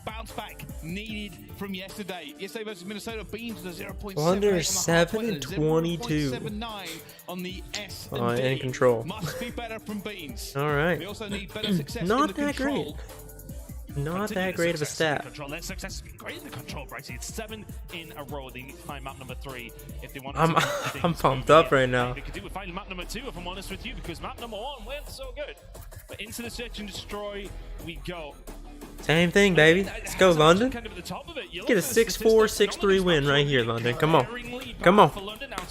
Bounce back needed from yesterday. Yesterday versus Minnesota, Beans was a 0.7 Under on 7-22 on the S in control. Must be better from Beans. All right. We also need better success Not in the that control. great. Not that great of a stat. Their success has been great in the control, Bryce. It's 7 in a row. They need to find map number 3 if they want to. I'm pumped up right now. They could do with finding map number 2, if I'm honest with you, because map number 1 went so good. But into the search and destroy we go. Same thing, baby. Let's go, London. Get a 6-4, 6-3 win right here, London. Come on. Come on.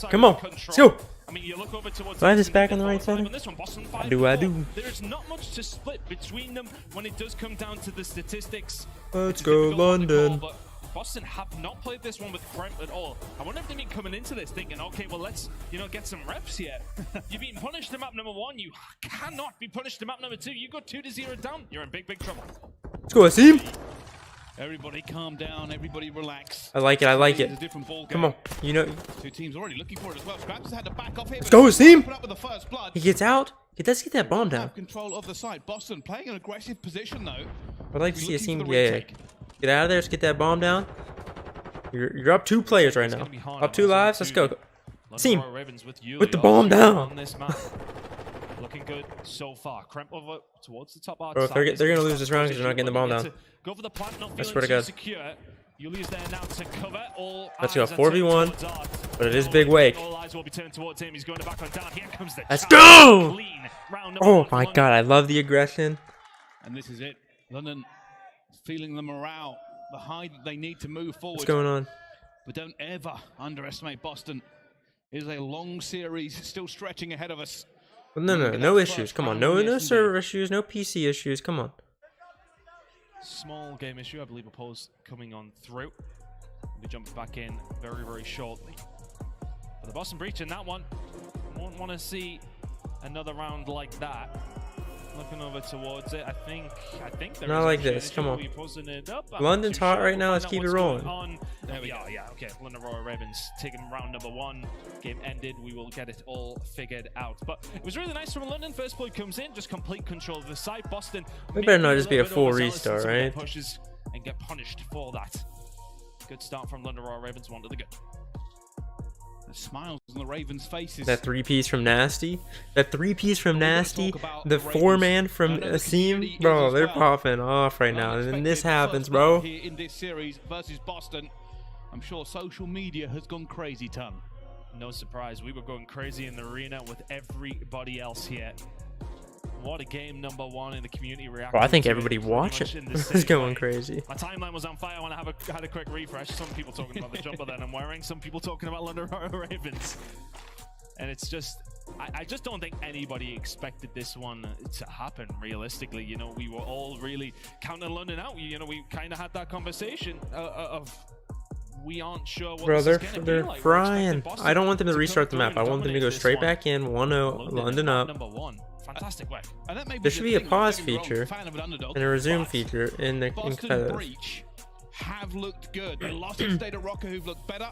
Come on. Let's go. Do I have this back on the right side? I do. There's not much to split between them when it does come down to the statistics. Let's go, London. But Boston have not played this one with Kremp at all. I wonder if they've been coming into this thinking, okay, well, let's, get some reps here. You've been punished in map number 1. You cannot be punished in map number 2. You go 2-0 down. You're in big, big trouble. Let's go, Asim. Everybody calm down, everybody relax. I like it. I like It's it. a different ball Come game. on. You know. Two teams already looking for it as well. Scraps has had to back off here. Let's go, Asim. Put up with the first blood. He gets out. Let's get that bomb down. Have control of the side. Boston playing an aggressive position though. I'd like to see Looking Asim. for the Yeah. retake. Get out of there. Let's get that bomb down. You're up 2 players right now. Up 2 lives. Let's go. Asim. With the bomb down. On this map. Looking good so far. Cramp over towards the top Bro, if they're gonna lose this round because they're not getting the bomb down. Go for the plant, not I swear to feeling God. too secure. Yuli's there now to cover. All Let's go, eyes are 4v1, turned towards Art. but it is big wake. All eyes will be turned towards him. He's going to back on down. Here comes the Let's challenge. go! Clean. Round number Oh one for my London. God, I love the aggression. And this is it. London feeling the morale, the high that they need to move forward. What's going on? But don't ever underestimate Boston. It is a long series still stretching ahead of us. No issues. Come on, no server issues, no PC issues. Come on. Small game issue. I believe a pause coming on through. We'll be jumping back in very shortly. But the Boston breach in that one. Won't want to see another round like that. Looking over towards it, I think there Not is like an this, issue. come on. We'll be pausing it up. I'm London's not too hot sure. right We'll now, find let's out keep it what's rolling. going on. There we are, yeah, okay. London Royal Ravens taking round number 1. Game ended. We will get it all figured out. But it was really nice from London. First play comes in, just complete control of the side. Boston. We better not maybe just be a little bit full overzealous in restart, some of their right? Pushes and get punished for that. Good start from London Royal Ravens. 1 to the good. The smiles on the Ravens' faces. That 3-piece from Nasty. That 3-piece from Nasty. The 4-man from Asim. Bro, they're popping off right now. And then this happens, bro. Here in this series versus Boston, I'm sure social media has gone crazy, Ton. No surprise, we were going crazy in the arena with everybody else here. What a game number 1 in the community reaction. Bro, I think everybody watching is going crazy. My timeline was on fire when I had a quick refresh. Some people talking about the jumper that I'm wearing, some people talking about London Royal Ravens. And it's just, I just don't think anybody expected this one to happen realistically. You know, we were all really counting London out. You know, we kind of had that conversation of we aren't sure what Bro, this is gonna be they're like. We're frying. expecting Boston I don't want them to come restart the through map. and I want them to dominate go this straight one. back in, 1-0, London up. Number 1. Fantastic work. And that may be There the should be a thing, pause don't get me wrong, feature fan of an underdog, and a resume but feature in the Boston competitive. Breach have looked good. They lost to State of Rocker, who've looked better.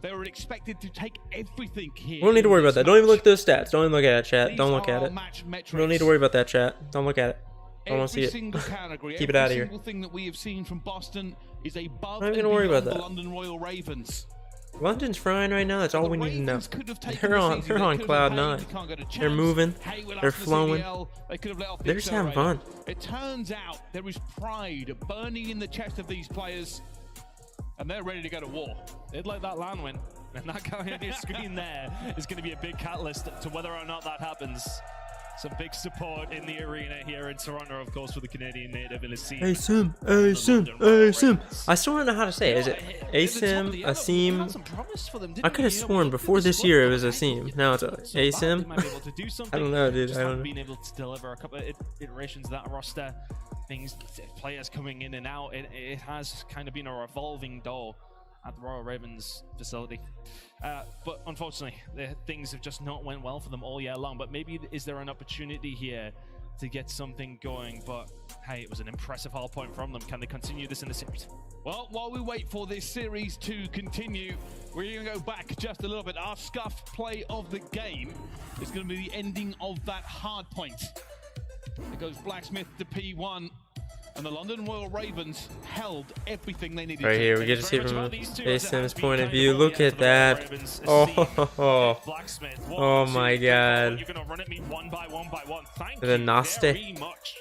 They were expected to take everything here. We don't need to worry about that. Don't even look at those stats. Don't even look at it, chat. These Don't look are at our it. match We metrics. don't need to worry about that, chat. Don't look at it. I don't want to see Every it. single category, Keep it every out of here. single thing that we have seen from Boston is above I'm not and gonna worry beyond about the that. London Royal Ravens. London's frying right now. That's all The we need to know. Ravens could have taken They're this on. easy. They're They on could have cloud said, hey, 9. we can't go to They're Champs. moving. Hey, we're They're after the flowing. CDL. They could have let off the They're just having accelerator. fun. It turns out there is pride burning in the chest of these players, and they're ready to go to war. They'd like that LAN win. And that guy on your screen there is going to be a big catalyst to whether or not that happens. Some big support in the arena here in Toronto, of course, for the Canadian native in the scene. Asim, Asim, Asim. I still don't know how to say it. Is it Asim, Asim? I could have sworn before this year it was Asim. Now it's Asim. I don't know, dude. I don't know. Being able to deliver a couple of iterations of that roster, things, players coming in and out, it has kind of been a revolving door at the Royal Ravens facility. But unfortunately, things have just not went well for them all year long. But maybe is there an opportunity here to get something going? But hey, it was an impressive hard point from them. Can they continue this in the series? Well, while we wait for this series to continue, we're going to go back just a little bit. Our scuff play of the game is going to be the ending of that hard point. It goes Blacksmith to P1. And the London Royal Ravens held everything they needed. Right here, we get to see from Asim's point of view. Look at that. Oh my God. You're going to run at me one by one by one. Thank The you nasty. very much.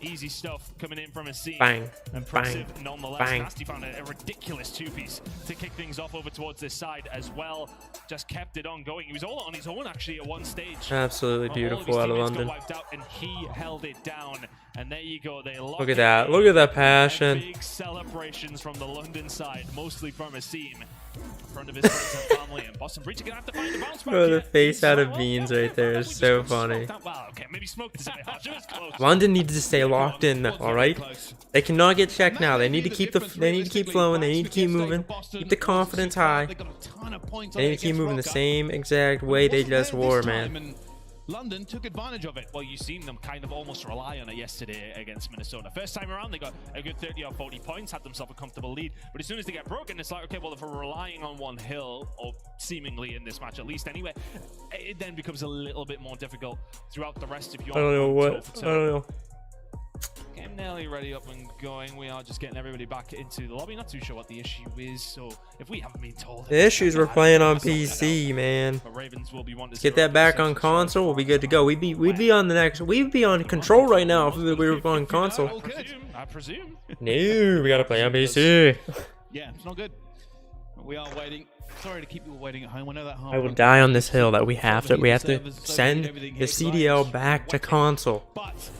Easy stuff coming in from a scene. Bang, Impressive bang, nonetheless. bang. Nasty found a ridiculous 2-piece to kick things off over towards this side as well. Just kept it on going. He was all on his own actually at one stage. Absolutely beautiful out of London. Wiped out and he held it down. And there you go. They lock Look at it that. in. Look at that passion. Big celebrations from the London side, mostly from Asim. In front of his friends and family, and Boston Breach are gonna have to find a bounce back. Bro, the here. face out of Beans right there is so funny. Wow, okay, maybe smoked is a bit harsh. It was close. London needs to stay locked in, all right? They cannot get checked now. They need to keep They need to keep flowing. They need to keep moving. Keep the confidence high. They need to keep moving the same exact way they just were, man. London took advantage of it. Well, you've seen them kind of almost rely on it yesterday against Minnesota. First time around, they got a good 30 or 40 points, had themselves a comfortable lead. But as soon as they get broken, it's like, okay, well, if we're relying on one hill, or seemingly in this match at least anyway, it then becomes a little bit more difficult throughout the rest of your I don't know what. I don't know. Game nearly ready up and going. We are just getting everybody back into the lobby. Not too sure what the issue is. So if we haven't been told, The issues we're playing on PC, man. But Ravens will be one to Get that back on console. We'll be good to go. We'd be on the next. We'd be on control right now if we were on console. I presume. No, we gotta play on PC. Yeah, it's not good. We are waiting. Sorry to keep you waiting at home. I know that. I will die on this hill that we have to send the CDL back to console. But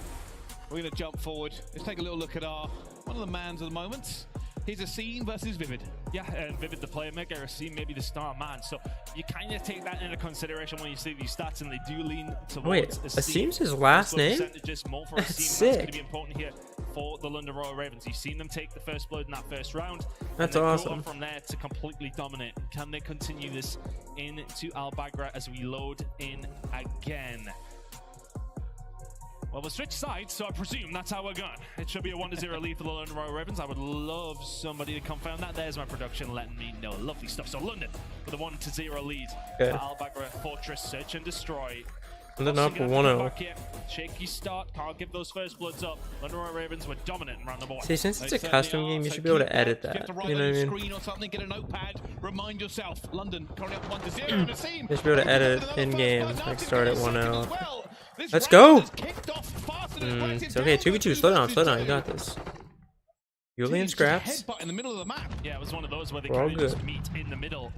we're going to jump forward. Let's take a little look at one of the mans of the moment. Here's Asim versus Vivid. Yeah, and Vivid the playmaker, Asim maybe the star man. So you kind of take that into consideration when you see these stats, and they do lean towards Wait, Asim's his last name? More for That's Asim. sick. That's going to be important here for the London Royal Ravens. You've seen them take the first blood in that first round. That's and awesome. Go on from there to completely dominate. Can they continue this into Al Bagra as we load in again? Well, we'll switch sides, so I presume that's how we're going. It should be a 1-0 lead for the London Royal Ravens. I would love somebody to confirm that. There's my production letting me know. Lovely stuff. So London with a 1-0 lead. Good. Al Bagra Fortress, search and destroy. London up 1-0. Shaky start, can't give those first bloods up. London Royal Ravens were dominant around number one. See, since it's a custom game, you should be able to edit that. You know what I mean? Screen or something, get a notepad, remind yourself. London currently up 1-0 and Asim. You should be able to edit in game, like start at 1-0. Let's go! It's okay, 2v2, slow down, you got this. Julian scraps. In the middle of the map. Yeah, it was one of those where they We're all kind of just good. meet in the middle.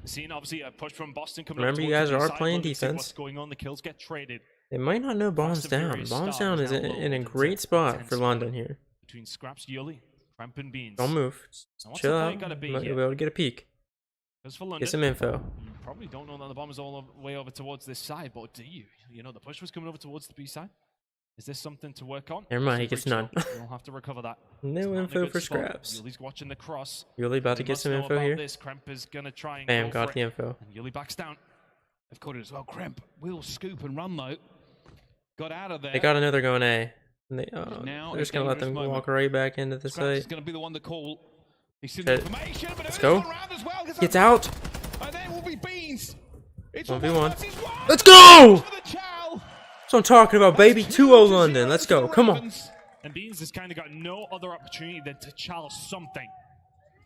Seeing obviously a push from Boston coming Remember, up you guys towards the are side, playing but let's see defense. What's going on? The kills get traded. They might not know bombs down. Bombs down is in a great spot for London here. Between Scraps, Yuli, Cramp and Beans. Don't move. Just what's chill the play out. gotta be You'll here? be able to get a peek. Because for London, Get some info. you probably don't know that the bomb is all the way over towards this side, but do you? You know the push was coming over towards the B side. Is this something to work on? Never mind, he gets none. We'll have to recover that. No info for Scraps. Yuli's watching the cross. Yuli about to get some info here. This. Cramp is gonna try and Bam, go got for the it. info. And Yuli backs down. They've caught it as well. Cramp will scoop and run though. Got out of there. They got another going A. And they, Now they're just gonna let them dangerous walk right back into the Scraps is site. going to be the one to call. He's seen Shit. the information, but Let's there go. is one round as well, Gets out. And there will be Beans. It's 1v1. versus one. Let's go! For the Chow. That's what I'm talking about, baby. 2-0 London. Let's go. Come on. And Beans has kind of got no other opportunity than to challenge something.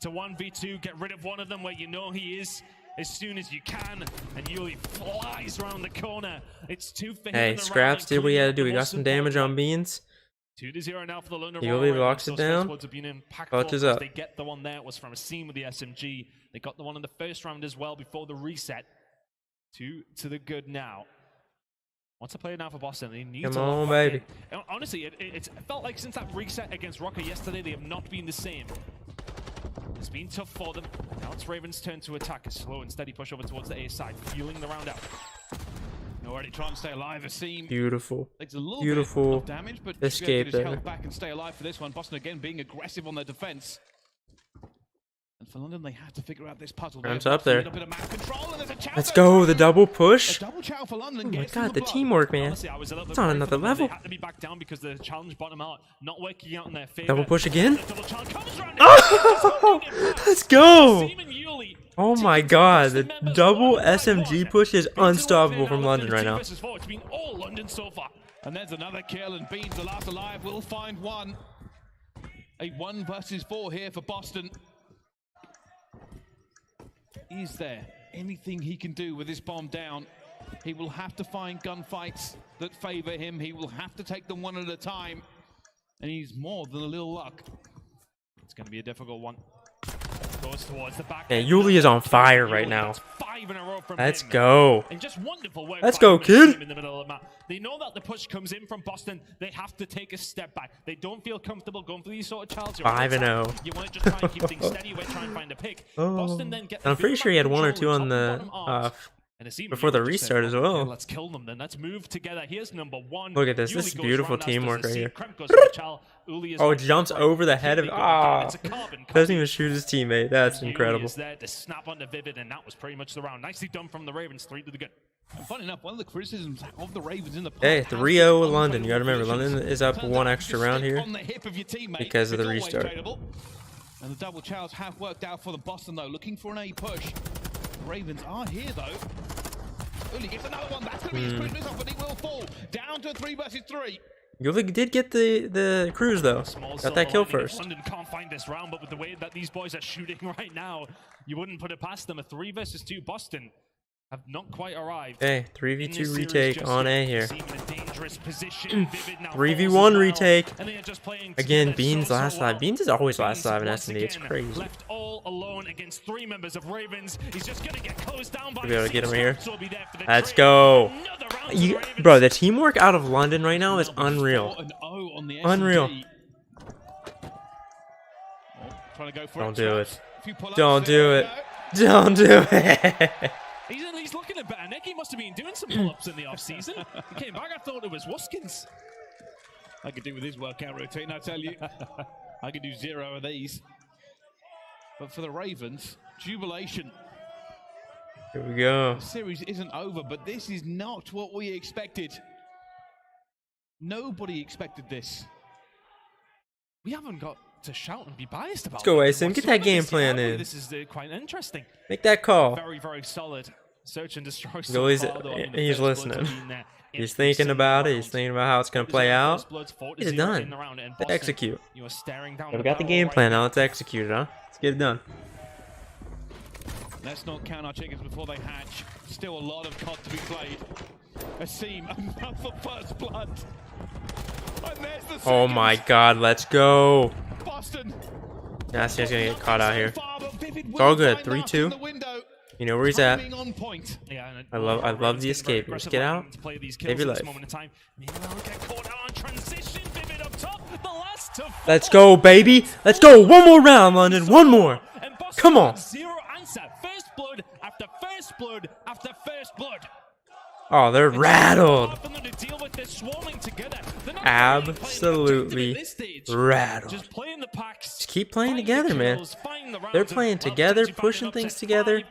To 1v2, get rid of one of them where you know he is as soon as you can. And Yuli flies around the corner. It's 2 for him. Hey, in the Scraps round, did what he had to do. including He the got most some damage on important Beans. 2-0 now for the London Yuli Royal Ravens. locks it Those down. first ones have been impactful. Clutches As up. They get the one there. It was from Asim with the SMG. They got the one in the first round as well before the reset. 2 to the good now. What's the play now for Boston? They need Come to lock on, back baby. in. And honestly, it felt like since that reset against Rocker yesterday, they have not been the same. It's been tough for them. Now it's Ravens' turn to attack. A slow and steady push over towards the A side, fueling the round out. Already trying to stay alive. Asim Beautiful. takes a little Beautiful bit of damage, but escape get his there. health back and stay alive for this one. Boston again being aggressive on their defense. And for London, they have to figure out this puzzle. Ram's up there. A bit of map control, and there's a Chow Let's there. go. The double push. A double Chow for London. Oh my gets them god, the block. teamwork, man. Honestly, I was a little bit It's on worried another for them. level. They had to be back down because the challenge bottom out, not working out in their favor. Double push again? The double challenge comes around. Oh, let's go. Asim and Yuli Oh my god, the double SMG push is unstoppable from London right now. It's been all London so far. And there's another kill, and Beans, the last alive, will find one. A 1 versus 4 here for Boston. Is there anything he can do with this bomb down? He will have to find gunfights that favor him. He will have to take them one at a time. And he's more than a little luck. It's going to be a difficult one. Goes towards the back. Yeah, Yuli is on fire right now. That's 5 in a row from Let's him. go. And just wonderful work. Let's by go, him with the kid. team in the middle of the map. They know that the push comes in from Boston. They have to take a step back. They don't feel comfortable going for these sort of challenges. 5-0. You want to just try and keep things steady. You want to try and find a pick. Boston then get the I'm pretty bit sure he had back 1 or control 2 on top the and bottom arms. And Asim before the Yuli just restart said, as well. "Okay, let's kill them then. Let's move together. Here's number 1. Look at this. Yuli This is goes beautiful round, as does teamwork right Asim. here. Cramp goes for the chal. Uli is Oh, on it jumps right. over the head of. Completely Ah, it's a carbon doesn't copy. even shoot his teammate. That's Yuli incredible. is there to snap onto Vivid, and that was pretty much the round. Nicely done from the Ravens. 3 to the good. And funny enough, one of the criticisms of the Ravens in the Hey, 3-0 with London. You gotta remember, London is up one extra round here because of the restart. And the double chows have worked out for the Boston though, looking for an A push. The Ravens are here though. Only gets another one. That's going to be his Christmas off, but he will fall down to a 3 versus 3. You did get the cruise though. Got that kill first. London can't find this round, but with the way that these boys are shooting right now, you wouldn't put it past them. A 3 versus 2 Boston have not quite arrived. Hey, 3v2 retake on A here. 3v1 retake. Again, Beans last live. Beans is always last live in S&D. It's crazy. Left all alone against 3 members of Ravens. He's just gonna get closed down by we'll be able to get him here. Let's go. Bro, the teamwork out of London right now is unreal. Unreal. Don't do it. Don't do it. Don't do it. He's looking at better. Nicky must have been doing some pull-ups in the off-season. He came back, I thought it was Wuskins. I could do with his workout routine, I tell you. I could do 0 of these. But for the Ravens, jubilation. Here we go. The series isn't over, but this is not what we expected. Nobody expected this. We haven't got to shout and be biased about Let's go, Asim. Get that game plan in. This is quite interesting. Make that call. Very, very solid. Search and destroy. He's listening. He's thinking about it. He's thinking about how it's going to play out. It's done. Let's execute. We got the game plan. Now let's execute it, huh? Let's get it done. Let's not count our chickens before they hatch. Still a lot of COD to be played. Asim, another first blood. And there's the oh my god, let's go. Boston. Nasty's gonna get caught out here. It's all good. 3-2. You know where he's at. I love the escape. Just get out. Save your life. Let's go, baby. Let's go. One more round, London. One more. Come on. Zero answer. First blood after first blood after first blood. Oh, they're rattled. Absolutely rattled. Just keep playing together, man. They're playing together, pushing things together.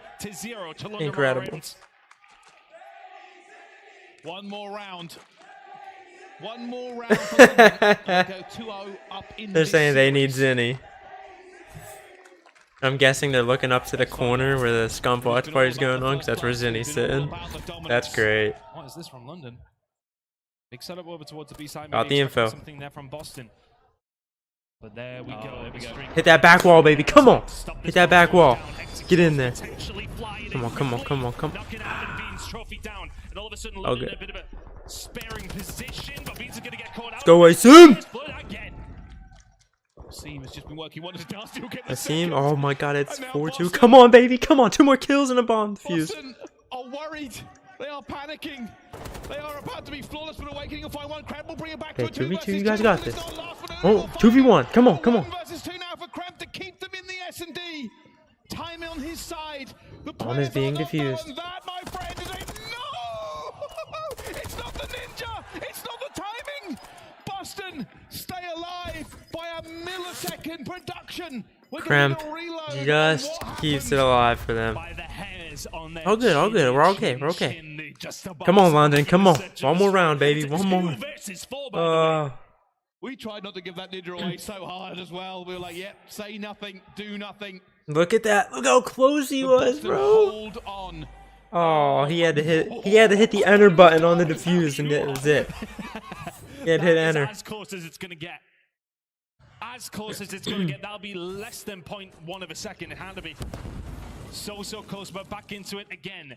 Incredible. One more round. One more round. For them. Go 2-0 up in they're saying they need Zinni. I'm guessing they're looking up to the corner where the Scump Watch Party is going on, because that's where Zinni's sitting. That's great. What is this from London? Big setup over towards the B side. Got the info. Something there from Boston. But there we go. Hit that back wall, baby. Come on. Hit that back wall. Get in there. Come on, come on, come on, come on. Okay. Let's go, Asim. Asim has just been working wonders. Asim, oh my god, it's 4-2. Come on, baby, come on. 2 more kills and a bomb defuse. Boston are worried. They are panicking. They are about to be flawless, but Awakening will find one. Kremp will bring it back to a 2v2. You guys got this. Oh, 2v1. Come on, come on. 1 versus 2 now for Kremp to keep them in the S&D. Time on his side. The bomb is being defused. That, my friend, is a no! It's not the ninja. It's not the timing. Boston stay alive by a millisecond production. Kremp just keeps it alive for them. All good, all good. We're okay, we're okay. Come on, London, come on. One more round, baby, one more. We tried not to give that ninja away so hard as well. We were like, yep, say nothing, do nothing. Look at that. Look how close he was, bro. Hold on. Oh, he had to hit the enter button on the defuse, and that was it. He had to hit enter. As close as it's going to get. As close as it's going to get. That'll be less than 0.1 of a second. It had to be so close, but back into it again.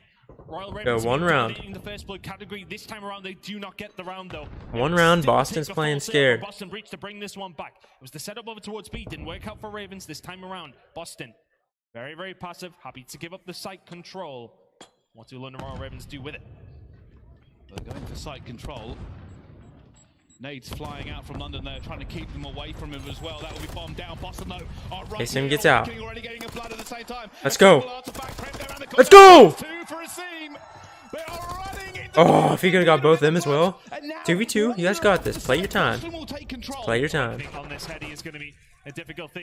Royal Ravens one round. In the first blood category. This time around, they do not get the round, though. One round, Boston's playing scared. Boston reached to bring this one back. It was the setup over towards B. Didn't work out for Ravens this time around. Boston, very, very passive. Happy to give up the site control. What do London Royal Ravens do with it? They're going for site control. Nades flying out from London there, trying to keep them away from him as well. That will be bombed down. Boston, though, are right. Asim gets out. Let's go. Let's go. Oh, if he could have got both of them as well. 2v2, you guys got this. Play your time. Play your time. Let's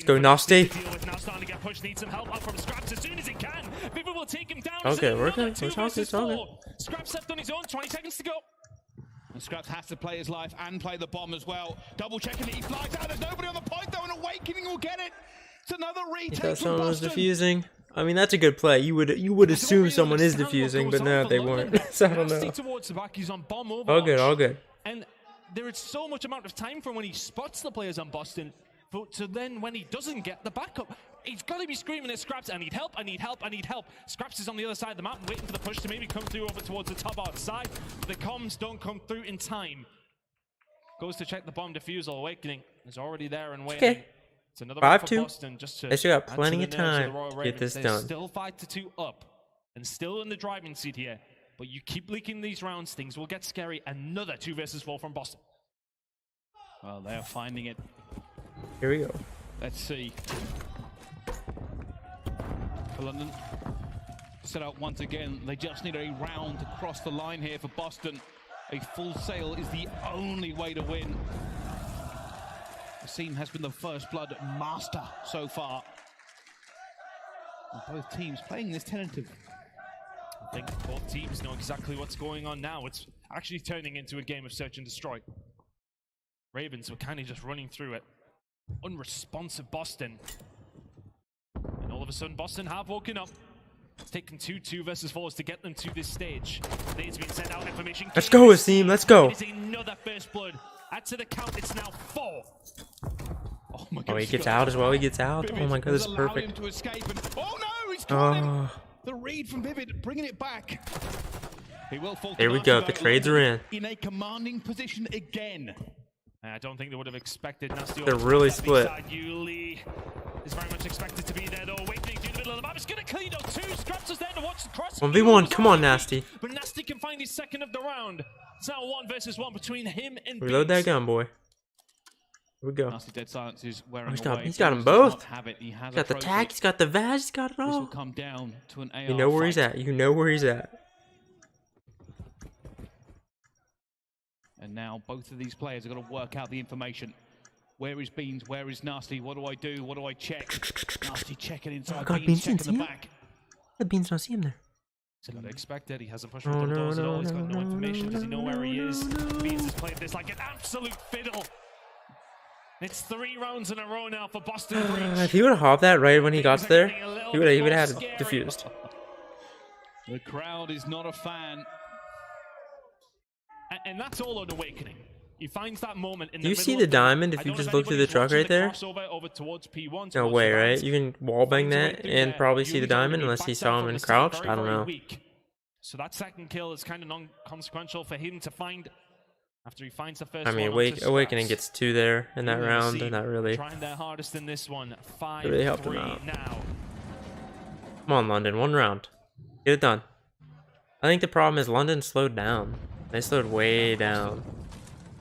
go, Nasty. Okay, we're good. It's all good. Scraps left on his own, 20 seconds to go. And Scraps has to play his life and play the bomb as well. Double checking that he flies out. There's nobody on the point though, and Awakening will get it. It's another retake. He thought someone was defusing. I mean, that's a good play. You would assume someone is defusing, but no, they weren't. So I don't know. Towards the back, he's on bomb over. All good, all good. And there is so much amount of time from when he spots the players on Boston, but to then when he doesn't get the backup, he's got to be screaming at Scraps, I need help, I need help, I need help. Scraps is on the other side of the map, waiting for the push to maybe come through over towards the top outside, but the comms don't come through in time. Goes to check the bomb defusal. Awakening is already there and waiting. Okay. It's another 5-2. They still got plenty of time to get this done. Still 5-2 up, and still in the driving seat here. But you keep leaking these rounds, things will get scary. Another 2 versus 4 from Boston. Well, they are finding it. Here we go. Let's see. For London, set out once again. They just need a round to cross the line here for Boston. A full sale is the only way to win. Asim has been the first blood master so far. And both teams playing this tentative. I think both teams know exactly what's going on now. It's actually turning into a game of search and destroy. Ravens were kind of just running through it. Unresponsive Boston. And all of a sudden, Boston have woken up. It's taken 2 versus 4s to get them to this stage. They've been sent out information. Let's go, Asim. Let's go. It is another first blood. Add to the count, it's now 4. Oh my God! Oh, he gets out as well. He gets out. Oh my God, this is perfect. To escape and, oh no, he's caught him. The read from Vivid, bringing it back. He will fall. There we go. The trades are in. In a commanding position again. I don't think they would have expected Nasty. They're really split. Yuli is very much expected to be there though. Awakening through the middle of the map. It's going to clean up 2. Scraps is there to watch the cross. 1v1. Come on, Nasty. But Nasty can find his second of the round. It's now 1 versus 1 between him and Reload that gun, boy. Here we go. Nasty Dead Silence is wearing he's got them both. He has got the tack, he's got the Vaz, he's got it all. This will come down to an AR you know where he's at. You know where he's at. And now both of these players are going to work out the information. Where is Beans? Where is Nasty? What do I do? What do I check? Nasty checking inside. Oh, Beans checking the back. The Beans don't see him there. He's got to expect it. He hasn't pushed through the doors at all. He's got no information. Does he know where he is? Beans has played this like an absolute fiddle. It's 3 rounds in a row now for Boston Breach. If he would have hopped that right when he got there, he would have had it diffused. The crowd is not a fan. And that's all on Awakening. He finds that moment in the Do you see the diamond if you just look through the truck right there? No way, right? You can wallbang that and probably see the diamond unless he saw him in crouched. I don't know. So that second kill is kind of non-consequential for him to find after he finds the first. I mean, Awakening gets 2 there in that round, and that really trying their hardest in this one. 5-3 really helped him out. Now. Come on, London, 1 round. Get it done. I think the problem is London slowed down. They slowed way down.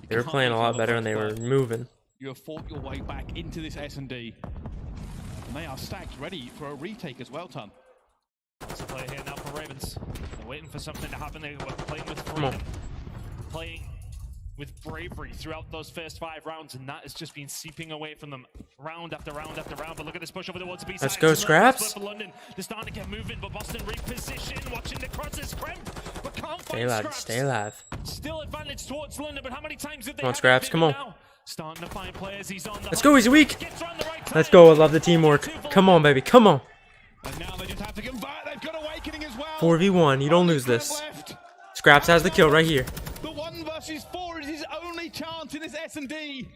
They were playing a lot better and they were moving. You have fought your way back into this S&D. And they are stacked, ready for a retake as well, Ton. It's a play here now for Ravens. They're waiting for something to happen. They were playing with freedom. Playing with bravery throughout those first 5 rounds, and that has just been seeping away from them round after round after round. But look at this push over towards the B side. Let's go, Scraps. London, they're starting to get moving, but Boston reposition, watching the crosses crimp, but can't stay alive, Scraps. Stay alive. Still advantage towards London, but how many times did they come on, Scraps, come on. Now? Starting to find players. He's on the Let's go, he's weak. Let's go, I love the teamwork. Come on, baby, come on. And now they just have to convert. They've got Awakening as well. 4v1, you don't lose this. Scraps has the kill right here. The 1 versus 4 is his only chance in this S&D.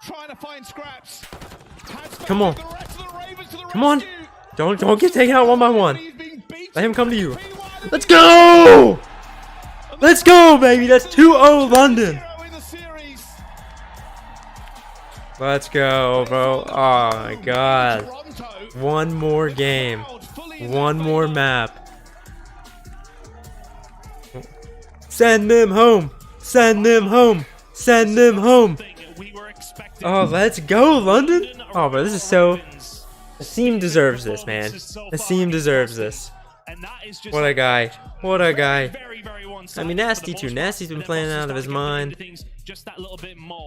Trying to find Scraps. Come on. Come on. Don't get taken out 1 by 1. Let him come to you. Let's go! Let's go, baby. That's 2-0 London. Let's go, bro. Oh my God. 1 more game. 1 more map. Send them home. Send them home. Send them home. Oh, let's go, London. Oh, bro, this is so... Asim deserves this, man. Asim deserves this. And that is just What a guy. What a guy. very, very I mean, Nasty too. Nasty's been playing out of his mind.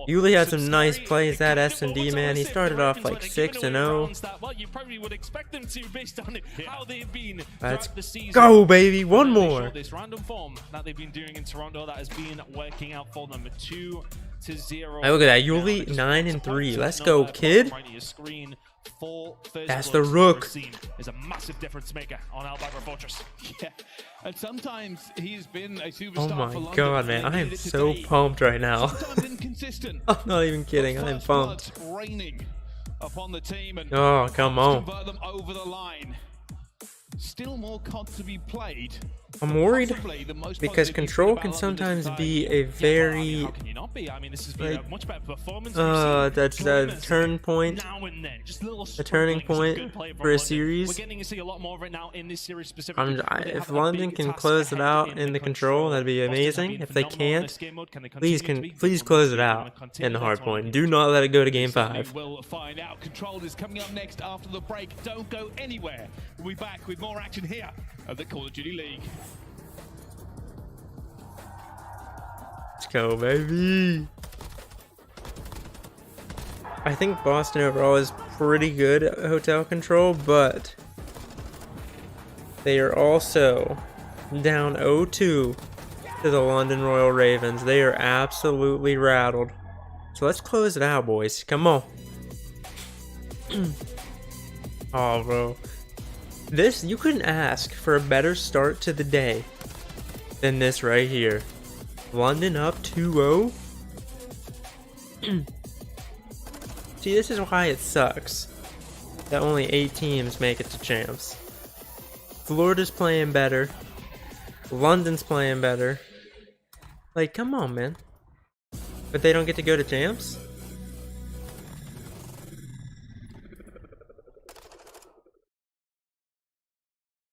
Yuli had some nice plays. That S&D, man. He started off like 6-0. Well, you probably would expect them to based on how they've been Let's throughout the season. go, baby. One more. This random form that they've been doing in Toronto that has been working out for them. 2-0. Hey, look at that. Yuli 9-3. Let's go, kid. That's the rook. Is a massive difference maker on Albagra Fortress. Yeah, and sometimes he's been a superstar. Oh for my London, god, man. I am so pumped right now. Sometimes inconsistent. I'm not even kidding. I am First pumped. blood raining upon the team and Oh, come on. convert them over the line. Still more COD to be played. I'm worried Possibly the most because positive control about can London sometimes this be time. a very How can you not be? I mean, this has been like, a much better performance. that's a turn point, Now and then, just little a turning sprinklings of point good play from for a London. series. We're getting to see a lot more of it now in this series specifically. If London can close it out in the control, that'd be amazing. If they can't, please close it out in the hard point. Do not let it go to game 5. We'll find out. Control is coming up next after the break. Don't go anywhere. We'll be back with more action here at the Call of Duty League. Let's go, baby. I think Boston overall is pretty good at hotel control, but they are also down 0-2 to the London Royal Ravens. They are absolutely rattled. So let's close it out, boys. Come on. Oh, bro. This, you couldn't ask for a better start to the day than this right here. London up 2-0. See, this is why it sucks that only 8 teams make it to champs. Florida's playing better. London's playing better. Like, come on, man. But they don't get to go to champs?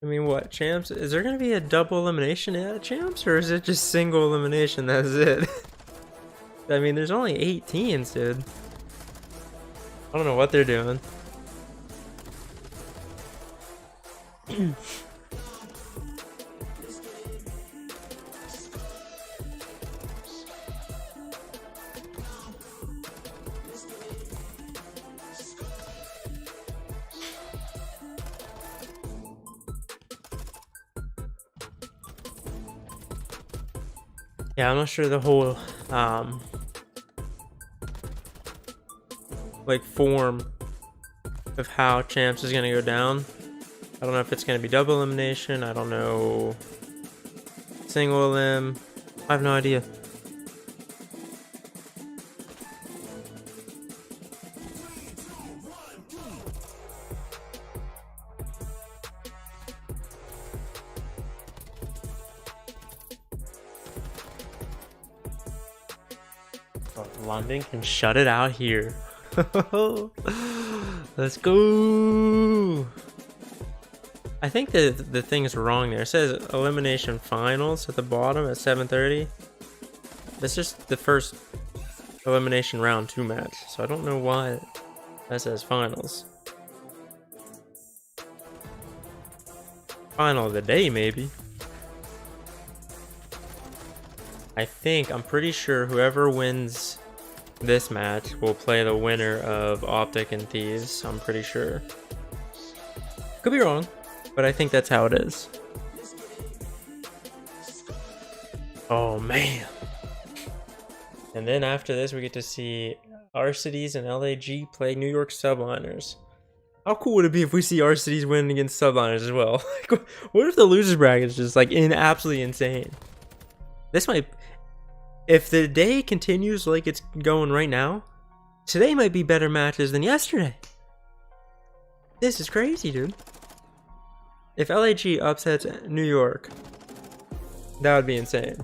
I mean, what, champs? Is there gonna be a double elimination at champs, or is it just single elimination? That's it. I mean, there's only 8 teams, dude. I don't know what they're doing. Yeah, I'm not sure the whole like form of how champs is gonna go down. I don't know if it's gonna be double elimination. I don't know, single elim. I have no idea. London can shut it out here. Let's go. I think the thing is wrong there. It says elimination finals at the bottom at 7:30. That's just the first elimination round 2 match. So I don't know why that says finals. Final of the day, maybe. I'm pretty sure whoever wins this match will play the winner of Optic and Thieves. I'm pretty sure. Could be wrong, but I think that's how it is. Oh man. And then after this, we get to see Arcities and LAG play New York Subliners. How cool would it be if we see Arcities win against Subliners as well? What if the losers bracket is just like absolutely insane? This might, if the day continues like it's going right now, today might be better matches than yesterday. This is crazy, dude. If LAG upsets New York, that would be insane.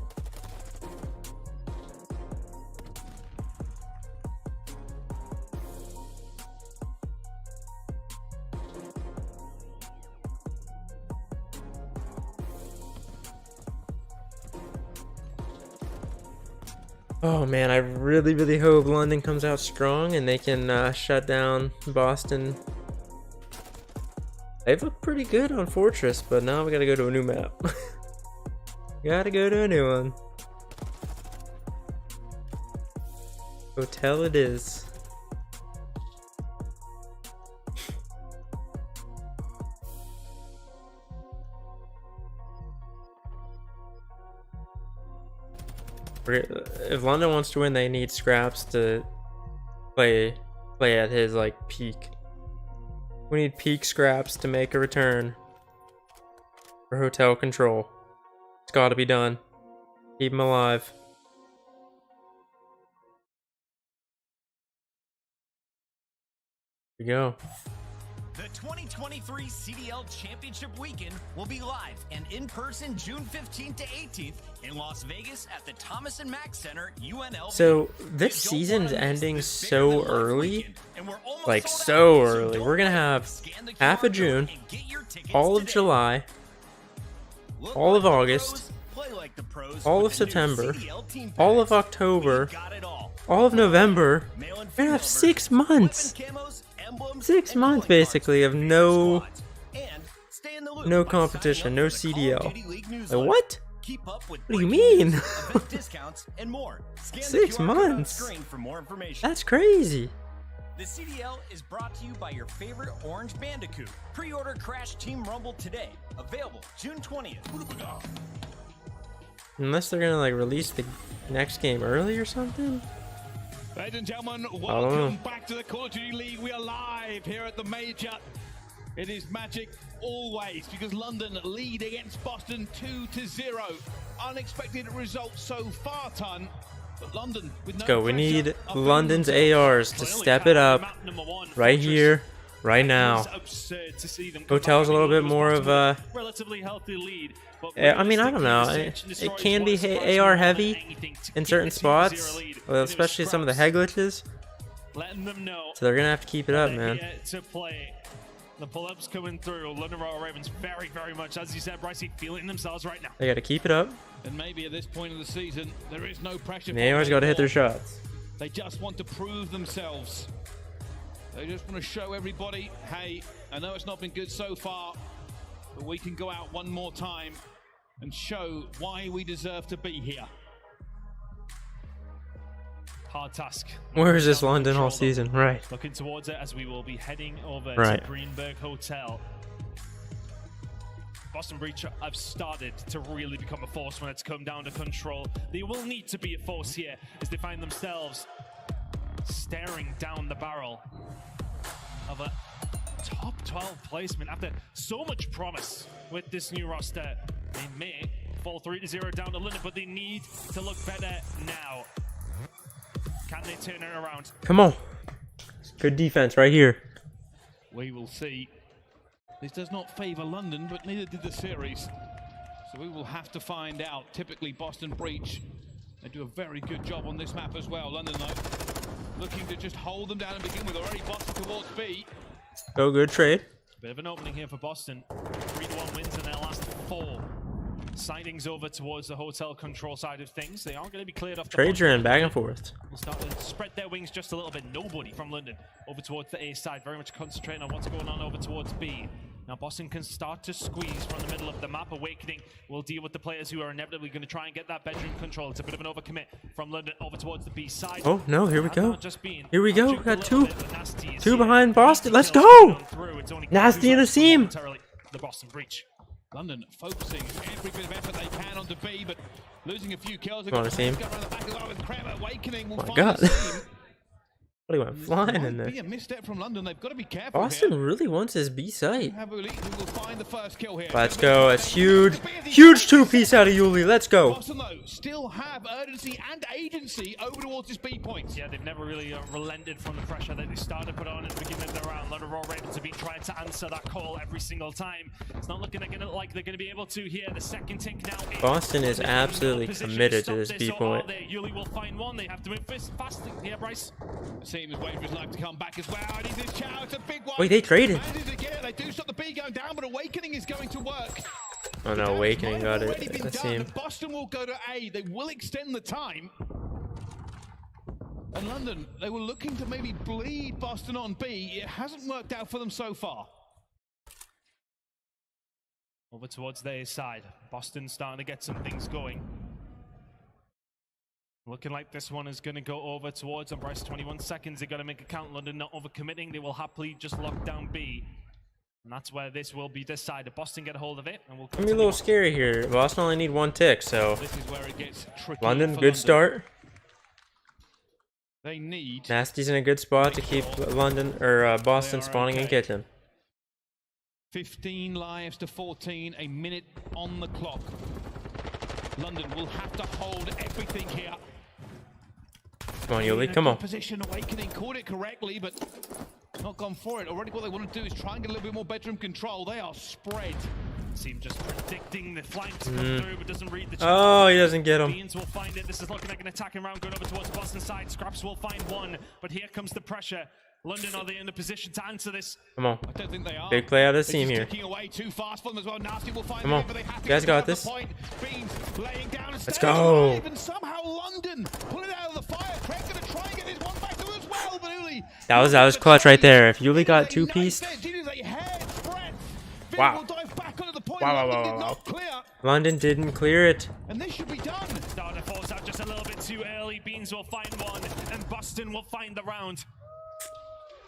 Oh man, I really hope London comes out strong and they can shut down Boston They've looked pretty good on Fortress, but now we gotta go to a new map. Gotta go to a new one. Hotel it is. If London wants to win, they need Scraps to play at his like peak. We need peak Scraps to make a return for Hotel Control. It's got to be done. Keep him alive. Here we go. The 2023 CDL Championship Weekend will be live and in person June 15th to 18th in Las Vegas at the Thomas & Mack Center, UNLV. So this season's ending so early, like so early. We're gonna have half of June, all of July, all of August, all of September, all of October, all of November. We're gonna have 6 months. 6 months basically of no competition, no CDL. Like, what? What do you mean? 6 months? That's crazy. The CDL is brought to you by your favorite Orange Bandicoot. Pre-order Crash Team Rumble today. Available June 20th. Unless they're gonna like release the next game early or something. Ladies and gentlemen, welcome back to the Call of Duty League. We are live here at the Major. It is magic always because London lead against Boston 2-0. Unexpected results so far, Ton. But London with Let's go. We need London's ARs to step it up right here, right now. Hotel's a little bit more of a relatively healthy lead. I mean, I don't know. It can be AR heavy in certain spots, especially some of the head glitches. So they're gonna have to keep it up, man. The pull-ups coming through. London Royal Ravens very, very much, as you said, Brycey, feeling themselves right now. They got to keep it up. And maybe at this point of the season, there is no pressure. And they always got to hit their shots. They just want to prove themselves. They just want to show everybody, hey, I know it's not been good so far, but we can go out one more time and show why we deserve to be here. Hard task. Where is this London all season? Right. Looking towards it as we will be heading over to Greenberg Hotel. Boston Breach have started to really become a force when it's come down to control. They will need to be a force here as they find themselves staring down the barrel of a top 12 placement after so much promise with this new roster. They may fall 3-0 down to London, but they need to look better now. Can they turn it around? Come on. Good defense right here. We will see. This does not favor London, but neither did the series. So we will have to find out. Typically, Boston Breach, they do a very good job on this map as well. London, though, looking to just hold them down and begin with. Already Boston towards B. Go, good trade. Bit of an opening here for Boston. 3-1 wins in their last 4. Sightings over towards the hotel control side of things. They aren't going to be cleared off. Trades are in back and forth. We'll start to spread their wings just a little bit. Nobody from London over towards the A side. Very much concentrating on what's going on over towards B. Now Boston can start to squeeze from the middle of the map. Awakening will deal with the players who are inevitably going to try and get that bedroom control. It's a bit of an overcommit from London over towards the B side. Oh no, here we go. Here we go. We got two behind Boston. Let's go. Nasty in the seam. The Boston Breach. London focusing every bit of effort they can onto B, but losing a few kills. On the team. Awakening will oh my god. What, he went flying in there. Be a misstep from London. They've got to be careful. Boston here. really wants his B site. Will find the first kill here. Let's go. It's huge. Huge two-piece out of Yuli. Let's go. Boston, though, still have urgency and agency over towards this B point. Yeah, they've never really relented from the pressure that they started to put on at the beginning of the round. London Royal Ravens have been trying to answer that call every single time. It's not looking like they're going to be able to here. The second tick now. Boston is absolutely committed to this B point. Yuli will find one. They have to move fast here, Bryce. Seems waiting for his life to come back as well. And he's this chow. It's a big one. Wait, they traded. They do stop the B going down, but Awakening is going to work. Oh no, Awakening got it. Let's see him. Boston will go to A. They will extend the time. And London, they were looking to maybe bleed Boston on B. It hasn't worked out for them so far. over towards their side. Boston starting to get some things going. Looking like this one is going to go over towards them. Bryce, 21 seconds. They got to make a count. London not overcommitting. They will happily just lock down B. And that's where this will be decided. Boston get a hold of it. And we'll It's gonna be a little scary here. Boston only need 1 tick, so This is where it gets tricky London, for good London. start. They need Nasty's in a good spot to keep London or Boston spawning in kitchen. 15 lives to 14, a minute on the clock. London will have to hold everything here. Come on, Yuli, come on. Position Awakening caught it correctly, but not gone for it. Already what they want to do is try and get a little bit more bedroom control. They are spread. Team just predicting the flanks come through, but doesn't read the Oh, he doesn't get him. Beans will find it. This is looking like an attacking round going over towards Boston side. Scraps will find one, but here comes the pressure. London, are they in a position to answer this? Come on. I don't think they are. Big play out of the team here. Away too fast for them as well. Nasty will find Come on. it, but they have to You guys got this. Beans laying down Let's go. and somehow London pull it out of the fire. Craig's going to try and get his one back through as well, but Uli, That was clutch right there. If Yuli got 2-piece. Wow. Wow. London didn't clear it. And this should be done. Starting to force out just a little bit too early. Beans will find one, and Boston will find the round.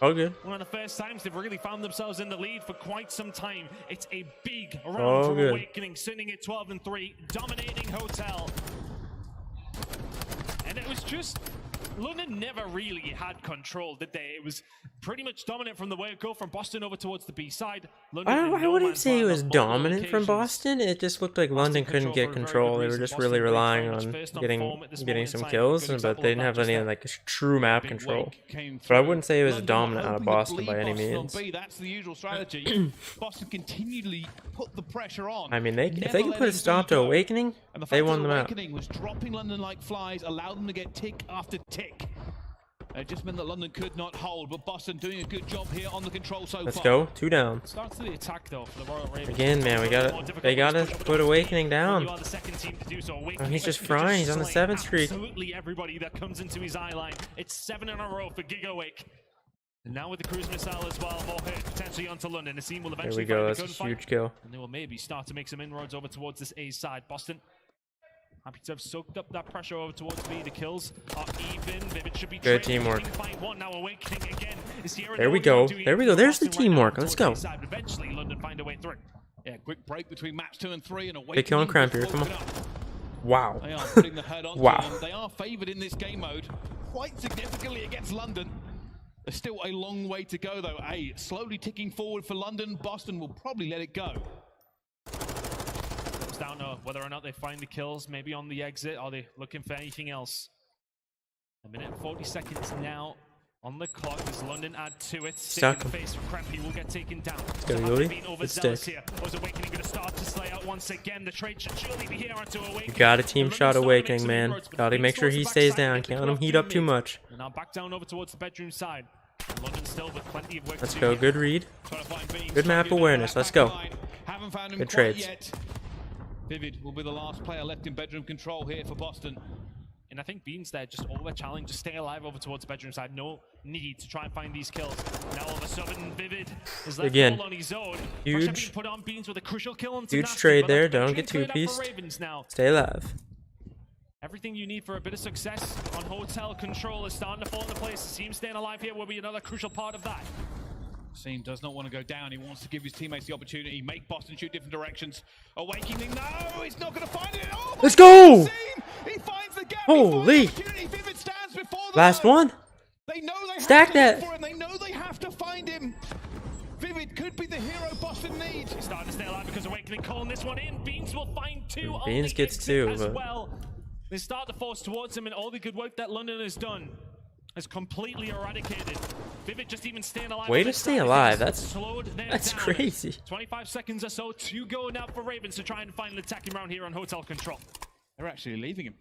Oh, good. One of the first times they've really found themselves in the lead for quite some time. It's a big round Oh, for good. Awakening, sitting at 12-3, dominating Hotel. And it was just, London never really had control, did they? It was pretty much dominant from the word go from Boston over towards the B side. I wouldn't say it was dominant from Boston. It just looked like London couldn't get control. They were just really relying on getting some kills, but they didn't have any like true map control. But I wouldn't say it was dominant out of Boston by any means. That's the usual strategy. Boston continually put the pressure on. I mean, if they could put a stop to Awakening, they won the map. Awakening was dropping London like flies, allowed them to get tick after tick. It just meant that London could not hold, but Boston doing a good job here on the control so far. Let's go, 2 down. Starts the attack though for the Royal Ravens. Again, man, they gotta put Awakening down. You are the second team to do so. Oh, he's just frying. He's on the 7th streak. Absolutely everybody that comes into his eye line. It's 7 in a row for Gigawake. And now with the cruise missile as well, more hit potentially onto London. The team will There eventually we go. find That's the a huge kill. and they will maybe start to make some inroads over towards this A side. Boston happy to have soaked up that pressure over towards B. The kills are even. Vivid should be Good trailing. teamwork. Find one. Now Awakening again is here. There we go. There we go. There's the teamwork. Let's go. Eventually, London find a way through. Yeah, quick break between maps 2 and 3 and Awakening. Big kill on Cramp here. Come on. Wow. They are putting the head on Wow. them. They are favored in this game mode quite significantly against London. There's still a long way to go though. Slowly ticking forward for London. Boston will probably let it go. Comes down to whether or not they find the kills, maybe on the exit. Are they looking for anything else? A minute and 40 seconds now on the clock. Does London add to it? Stuck him. Face from Crampy will get taken down. Go, Yuli. Good stick. Here. Was Awakening going to start to slay out once again? The trade should surely be here onto Awakening. You got a team shot Awakening, man. Gotta make sure he stays down. Can't let him heat up too much. And now back down over towards the bedroom side. London still with plenty of work Let's to go. do. Good read. Good map awareness. Let's go. Haven't found him Good quite trades. yet. Vivid will be the last player left in bedroom control here for Boston. And I think Beans there, just all the challenge, just stay alive over towards the bedroom side. No need to try and find these kills. Now all of a sudden, Vivid is left Again, all on his own. huge- Pressure being put on Beans with a crucial kill onto Huge Nasty, trade but there. that's Don't eventually get cleared up for two-pieced. Ravens now. Stay alive. Everything you need for a bit of success on Hotel control is starting to fall into place. The team staying alive here will be another crucial part of that. Seam does not want to go down. He wants to give his teammates the opportunity, make Boston shoot different directions. Awakening, no, he's not going to find it. Oh, Let's go! Seam! He finds the gap. Holy! He finds the opportunity. Vivid stands before them. Last one. They know they Stack have to that. look for him. They know they have to find him. Vivid could be the hero Boston needs. He's starting to stay alive because Awakening calling this one in. Beans will find 2 on Beans the gets exit 2, as but- well. They start to force towards him, and all the good work that London has done is completely eradicated. Vivid just even staying alive. Way on to this stay side alive. has That's slowed them down. crazy. 25 seconds or so to go now for Ravens to try and find an attacking round here on Hotel control. They're actually leaving him.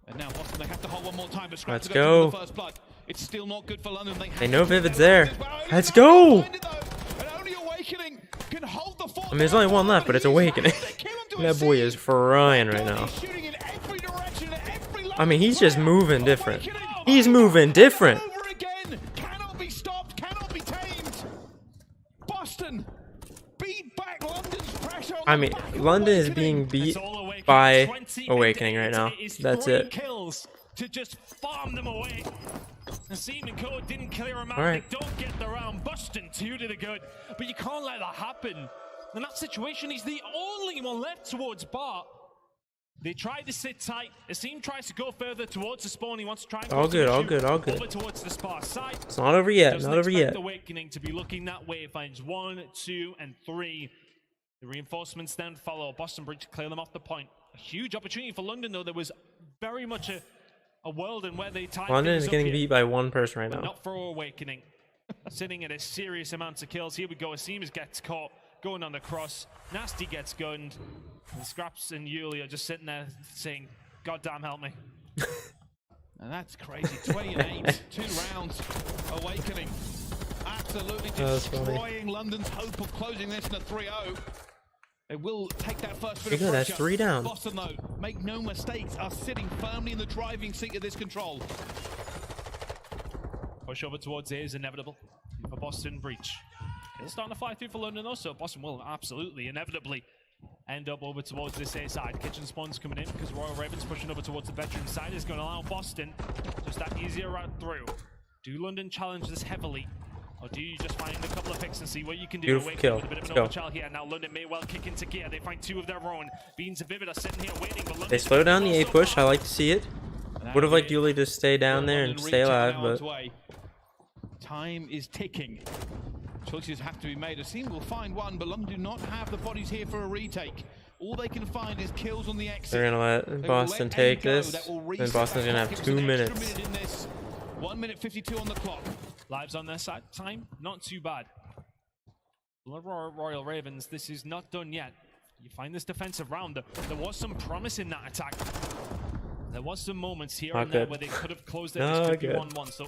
And now Boston, they have to hold one more time. But Let's to go. The first blood. It's still not good for London. They know Vivid's there. Let's go! I mean, there's only one left, but it's Awakening. That boy is frying right now. I mean, he's just moving different. He's moving different. Over again. Cannot be stopped. Cannot be tamed. Boston beat back London's I mean, London is being beat by Awakening right now. That's it. Kills to just farm them away. Nassim and Co didn't clear him out. All right. They don't get the round. Busting 2 to the good. But you can't let that happen. In that situation, he's the only one left towards Bart. They tried to sit tight. Nassim tries to go further towards the spawn. He wants to try and all good, all good, all over good. towards the Spar side. It's not over yet, Doesn't not over expect yet. Awakening to be looking that way. Finds 1, 2, and 3. The reinforcements then follow. Boston Bridge to clear them off the point. A huge opportunity for London, though. There was very much a world in where they tied London things is up getting here, beat by 1 person right but now. not for Awakening. Sitting at a serious amount of kills. Here we go. Aseems gets caught going on the cross. Nasty gets gunned. And Scraps and Yuli are just sitting there saying, God damn, help me. And that's crazy. 20 and 8, 2 rounds. Awakening absolutely destroying London's hope of closing this in a 3-0. They will take that first bit of pressure. That's 3 down. Boston, though, make no mistakes, are sitting firmly in the driving seat of this control. Push over towards A is inevitable for Boston Breach. It's starting to fly through for London, though, so Boston will absolutely, inevitably end up over towards this A side. Kitchen Spawn's coming in because Royal Ravens pushing over towards the bedroom side is going to allow Boston just that easier route through. Do London challenge this heavily, or do you just find a couple of picks and see what you can do? Beautiful kill. With a bit of an overchild here. Now London may well kick into gear. They find 2 of their own. Beans and Vivid are sitting here waiting, but London, They slow down the A push. I like to see it. Would have liked Yuli to stay down there and stay alive, but time is ticking. Choices have to be made. Aseem will find one, but London do not have the bodies here for a retake. All they can find is kills on the exit. they're gonna let Boston take this, and Boston's gonna have 2 minutes. 1 minute 52 on the clock. Lives on their side. Time, not too bad. Royal Ravens, this is not done yet. You find this defensive round. There was some promise in that attack. There was some moments here and there where they could have closed it. This could be 1-1, so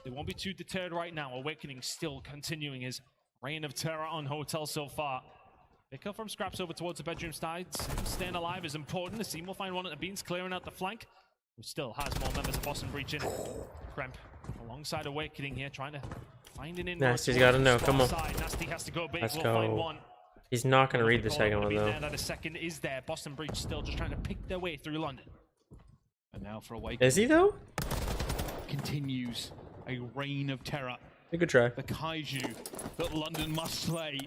they won't be too deterred right now. Awakening still continuing his reign of terror on Hotel so far. Pick up from Scraps over towards the bedroom sides. Staying alive is important. The team will find one at the Beans, clearing out the flank, who still has more members of Boston breaching. Kremp alongside Awakening here, trying to find an in. Nasty's got to know. Come on. Nasty has to go big. Let's We'll go. find one. He's not going to read the second one, though. The second is there. Boston Breach still just trying to pick their way through London. And now for Awakening. Is he, though? Continues a reign of terror. A good try. The kaiju that London must slay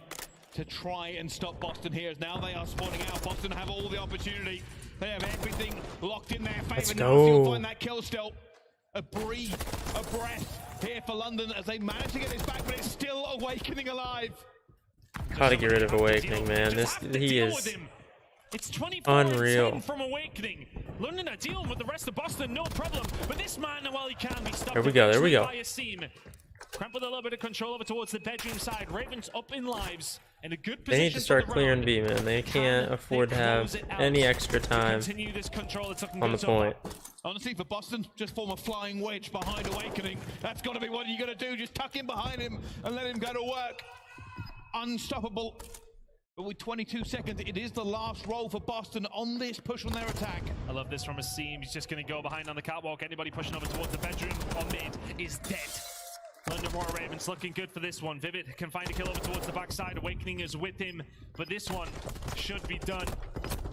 to try and stop Boston here. As now they are spawning out. Boston have all the opportunity. They have everything locked in their favor. Let's Now go. you'll find that kill still. A breath, a breath here for London as they manage to get this back, but it's still Awakening alive. Gotta get rid of Awakening, man. He is it's 24 unreal. From Awakening. London are dealing with the rest of Boston, no problem. But this man, while he can be stopped, there we go, there we go. by Aseem. Kremp with a little bit of control over towards the bedroom side. Ravens up in lives. In a good position. They need to start clearing B, man. They can't afford to have any extra time on the point. Honestly, for Boston, just form a flying wedge behind Awakening. That's got to be what you got to do. Just tuck him behind him and let him go to work. Unstoppable. But with 22 seconds, it is the last roll for Boston on this push on their attack. I love this from Aseem. He's just going to go behind on the catwalk. Anybody pushing over towards the bedroom or mid is dead. London Royal Ravens looking good for this one. Vivid can find a kill over towards the backside. Awakening is with him, but this one should be done.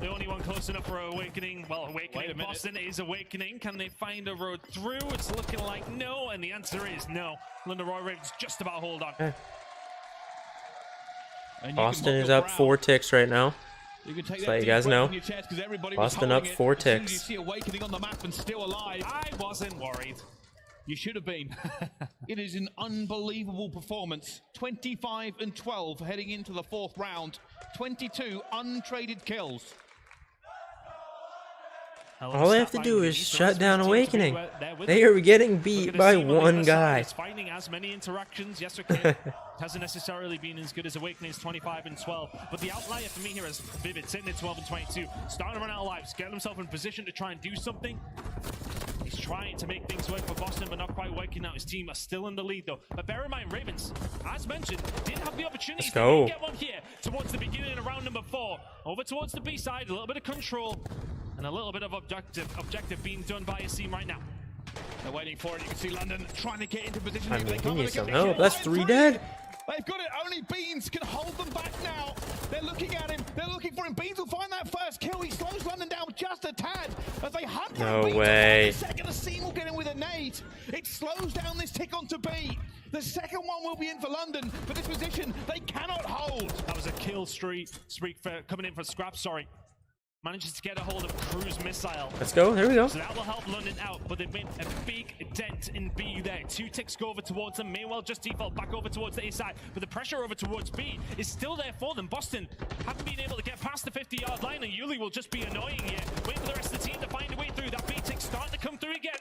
The only one close enough for Awakening. Well, Awakening. Boston is Awakening. Can they find a road through? It's looking like no, and the answer is no. London Royal Ravens just about hold on. Boston is up 4 ticks right now. Just let you guys know. Boston up 4 ticks. You see Awakening on the map and still alive. I wasn't worried. You should have been. It is an unbelievable performance. 25 and 12 heading into the 4th round. 22 untraded kills. All they have to do is shut down Awakening. They are getting beat by one guy. Finding as many interactions. Yes, okay. Hasn't necessarily been as good as Awakening's 25 and 12. But the outlier for me here is Vivid, sitting at 12 and 22. Starting to run out of lives, getting himself in position to try and do something. He's trying to make things work for Boston, but not quite working out. His team are still in the lead, though. But bear in mind, Ravens, as mentioned, did have the opportunity to get one here towards the beginning of round number 4. Over towards the B side, a little bit of control, and a little bit of objective being done by Aseem right now. They're waiting for it. You can see London trying to get into position. I mean, he needs some help. That's 3 dead. They've got it. Only Beans can hold them back now. They're looking at him. They're looking for him. Beans will find that first kill. He slows London down just a tad as they hunt for him. No way. Second, Asim will get him with a nade. It slows down this tick onto B. The second one will be in for London, but this position they cannot hold. That was a kill streak coming in for Scrap, sorry. Manages to get a hold of Cruise Missile. Let's go. Here we go. So that will help London out, but they've made a big dent in B there. 2 ticks go over towards them. May well just default back over towards the A side, but the pressure over towards B is still there for them. Boston haven't been able to get past the 50-yard line, and Yuli will just be annoying here. Wait for the rest of the team to find a way through. That B tick starting to come through again.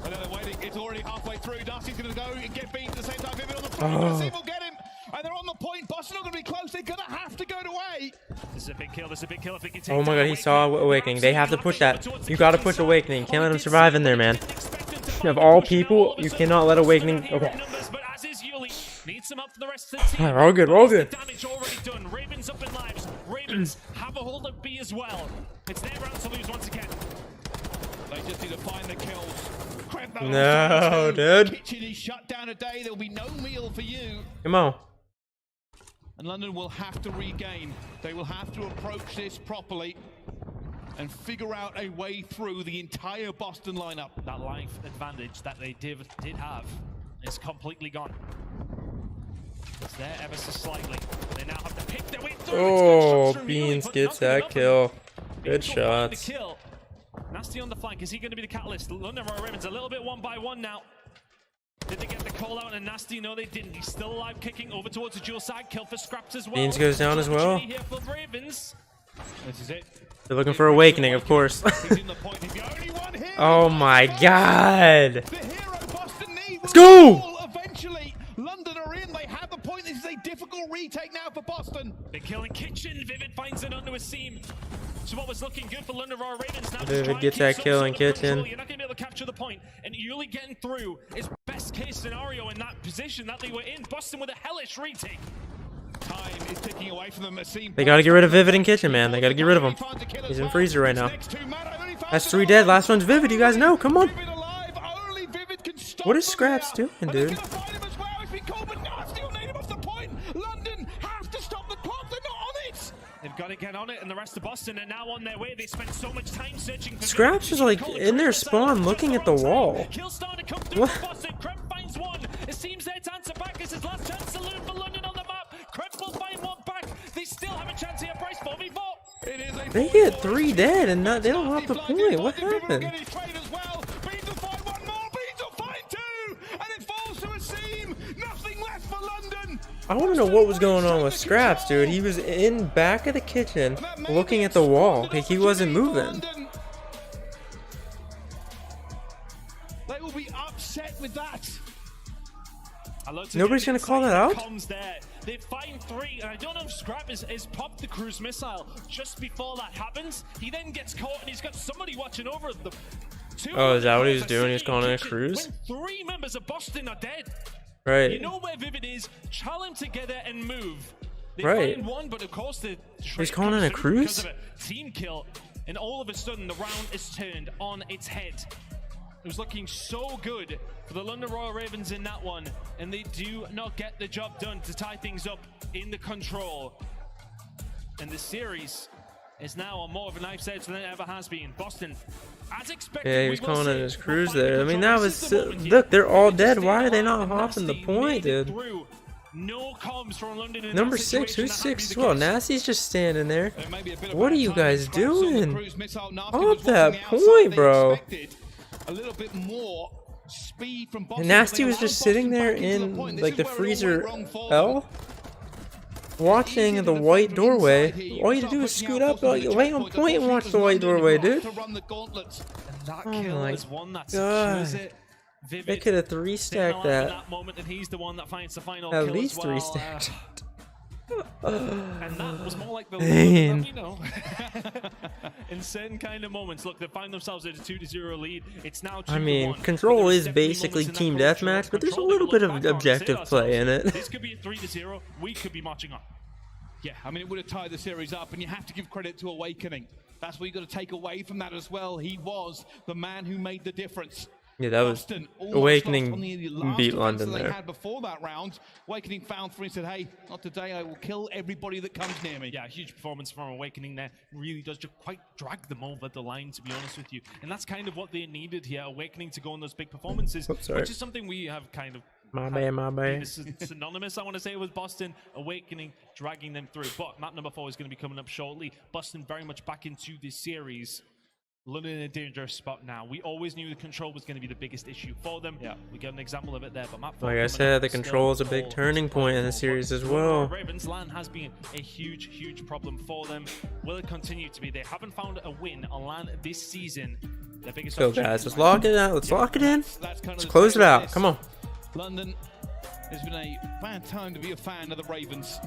And then they're waiting. It's already halfway through. Darcy's going to go and get beat at the same time. Vivid on the front. Asim will get him. And they're on the point. Boston are going to be close. They're going to have to go to A. This is a big kill. This is a big kill if they can take. Oh my god, he saw Awakening. They have to push that. You gotta push Awakening. Can't let him survive in there, man. Of all people, you cannot let Awakening. Okay. But as is Yuli, needs some help for the rest of the team. Alright, we're all good, we're all good. Damage already done. Ravens up in lives. Ravens have a hold of B as well. It's their round to lose once again. They just need to find the kills. No, dude. Kitchen is shut down today. There'll be no meal for you. Come on. And London will have to regain. They will have to approach this properly and figure out a way through the entire Boston lineup. That life advantage that they did have is completely gone. It's there ever so slightly. They now have to pick their way through. Oh, Beans gets that kill. Good shots. Kill. Nasty on the flank. Is he going to be the catalyst? London Royal Ravens a little bit 1-by-1 now. Did they get the call out and Nasty? No, they didn't. He's still alive, kicking over towards the dual side. Kill for Scraps as well. Beans goes down as well. Here for Ravens. This is it. They're looking for Awakening, of course. Oh my god. Let's go! Eventually, London are in. They have the point. This is a difficult retake now for Boston. Big kill in Kitchen. Vivid finds it onto a seam. So what was looking good for London Royal Ravens now Vivid gets that kill in Kitchen. You're not going to be able to capture the point. And Yuli getting through is best case scenario in that position that they were in. Boston with a hellish retake. Time is ticking away from them. They gotta get rid of Vivid and Kitchen, man. They gotta get rid of him. He's in freezer right now. That's 3 dead. Last one's Vivid. You guys know. Come on. What is Scraps doing, dude? They've got to get on it, and the rest of Boston are now on their way. They spent so much time searching for Scraps is like in their spawn looking at the wall. Kill starting to come through for Boston. Kremp finds one. It seems their time to back. It's his last chance to loot for London on the map. Kremp will find one back. They still have a chance here. Price 4v4. They get 3 dead and not, they don't have the point. What happened? I want to know what was going on with Scraps, dude. He was in back of the kitchen looking at the wall. Like he wasn't moving. They will be upset with that. Nobody's going to call that out? They find 3, and I don't know if Scrap is popped the cruise missile just before that happens. He then gets caught, and he's got somebody watching over them. Oh, is that what he was doing? He's calling it a cruise? When 3 members of Boston are dead. Right. You know where Vivid is. Challenge him together and move. They right. find one, but of course the he's calling it a cruise. Because of a team kill, and all of a sudden the round is turned on its head. It was looking so good for the London Royal Ravens in that one, and they do not get the job done to tie things up in the control. And the series is now on more of a knife's edge than it ever has been. Boston, as expected. Yeah, he was calling it his cruise there. I mean, that was look, they're all dead. Why are they not hopping the point, dude? No comms from London in Number 6, who's 6 as well? Nasty's just standing there. What are you guys doing? Off that point, bro. A little bit more speed from And Nasty was just sitting there in like the freezer L, watching the white doorway. All you do is scoot up, lay on point, and watch the white doorway, dude. Oh my god. They could have 3-stacked that. At least 3-stacked. And that was more like the you know. In certain kind of moments, look, they find themselves at a 2-0 lead. It's now 2-1. I mean, Control is basically team deathmatch, but there's a little bit of objective play in it. This could be a 3-0. We could be marching on. Yeah, I mean, it would have tied the series up, and you have to give credit to Awakening. That's what you got to take away from that as well. He was the man who made the difference. Yeah, that was Boston almost Awakening lost on the last beat defense London that they there. had before that round. Awakening found three and said, hey, not today, I will kill everybody that comes near me. Yeah, huge performance from Awakening there. Really does just quite drag them over the line, to be honest with you. And that's kind of what they needed here, Awakening to go on those big performances, sorry. which is something we have kind of My bad. This is synonymous, I want to say, with Boston. Awakening, dragging them through. But map number 4 is going to be coming up shortly. Boston very much back into this series. London in a dangerous spot now. We always knew the control was going to be the biggest issue for them. Yeah, we got an example of it there. But map 4 Like I said, the control is a big turning point in the series as well. Ravens LAN has been a huge problem for them. Will it continue to be? They haven't found a win on LAN this season. Their biggest So guys, let's lock it out. Let's lock it in. Let's close it out. Come on. London, it's been a bad time to be a fan of the Ravens.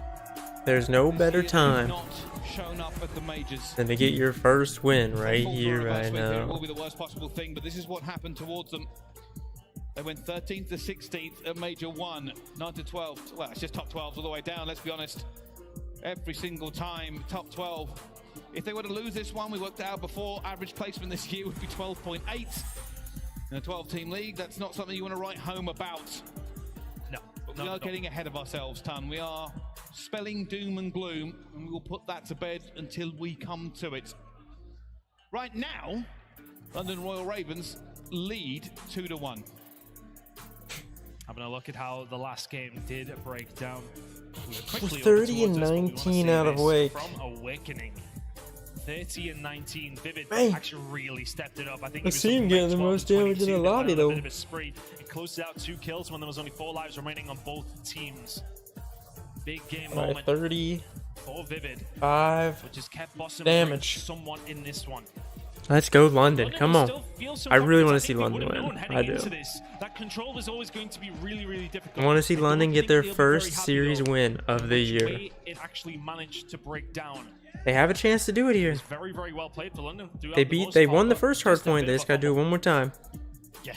There's no better time Not shown up at the majors. than to get your first win right here, right It now. will be the worst possible thing, but this is what happened towards them. They went 13th to 16th at Major 1, 9 to 12. Well, it's just top 12s all the way down, let's be honest. Every single time, top 12. If they were to lose this one, we worked out before, average placement this year would be 12.8. In a 12-team league, that's not something you want to write home about. No. But we are getting ahead of ourselves, Ton. We are spelling doom and gloom, and we will put that to bed until we come to it. Right now, London Royal Ravens lead 2-1. Having a look at how the last game did break down. Quickly 30 and 19 out of Wake. From Awakening. 30 and 19. Vivid Man. actually really stepped it up. I think I see him getting the most damage in the lobby though. Bit of a spree. It closed out 2 kills when there was only 4 lives remaining on both teams. Big game All right, moment 30, for Vivid, 5 which has kept Boston damage. somewhat in this one. Let's go London. Come on. Still feels so I really confident. want to I see think we London would've win. known heading I do. into this, that control was always going to be really difficult. I want to see don't London get think their they'll be first very happy, series though, win of the which year. way it actually managed to break down. They have a chance to do it here. It's very well played for London. They won the first hard point. They just got to do it one more time. Yeah,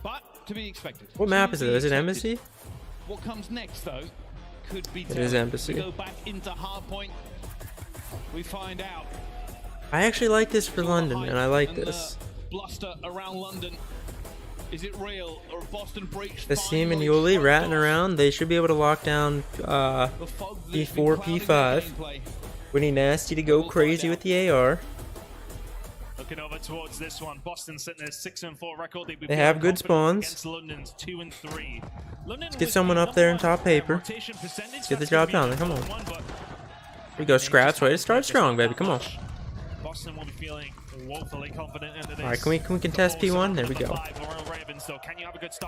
but to be expected. What map is it? Is it Embassy? What comes next, though, could be It is Embassy. We go back into hardpoint. We find out. I actually like this for London, and I like this. Bluster around London. Is it real, or Boston breached? The Seam and Yuli ratting around. They should be able to lock down P4, P5. We need Nasty to go crazy with the AR. Looking over towards this one, Boston sitting at a 6-4 record. They have good spawns. Against London's 2-3. Let's get someone up there in top paper. Let's get the job done. Come on. Here we go, Scraps. Way to start strong, baby. Come on. Boston will be feeling woefully confident into this. All right, can we contest P1? There we go.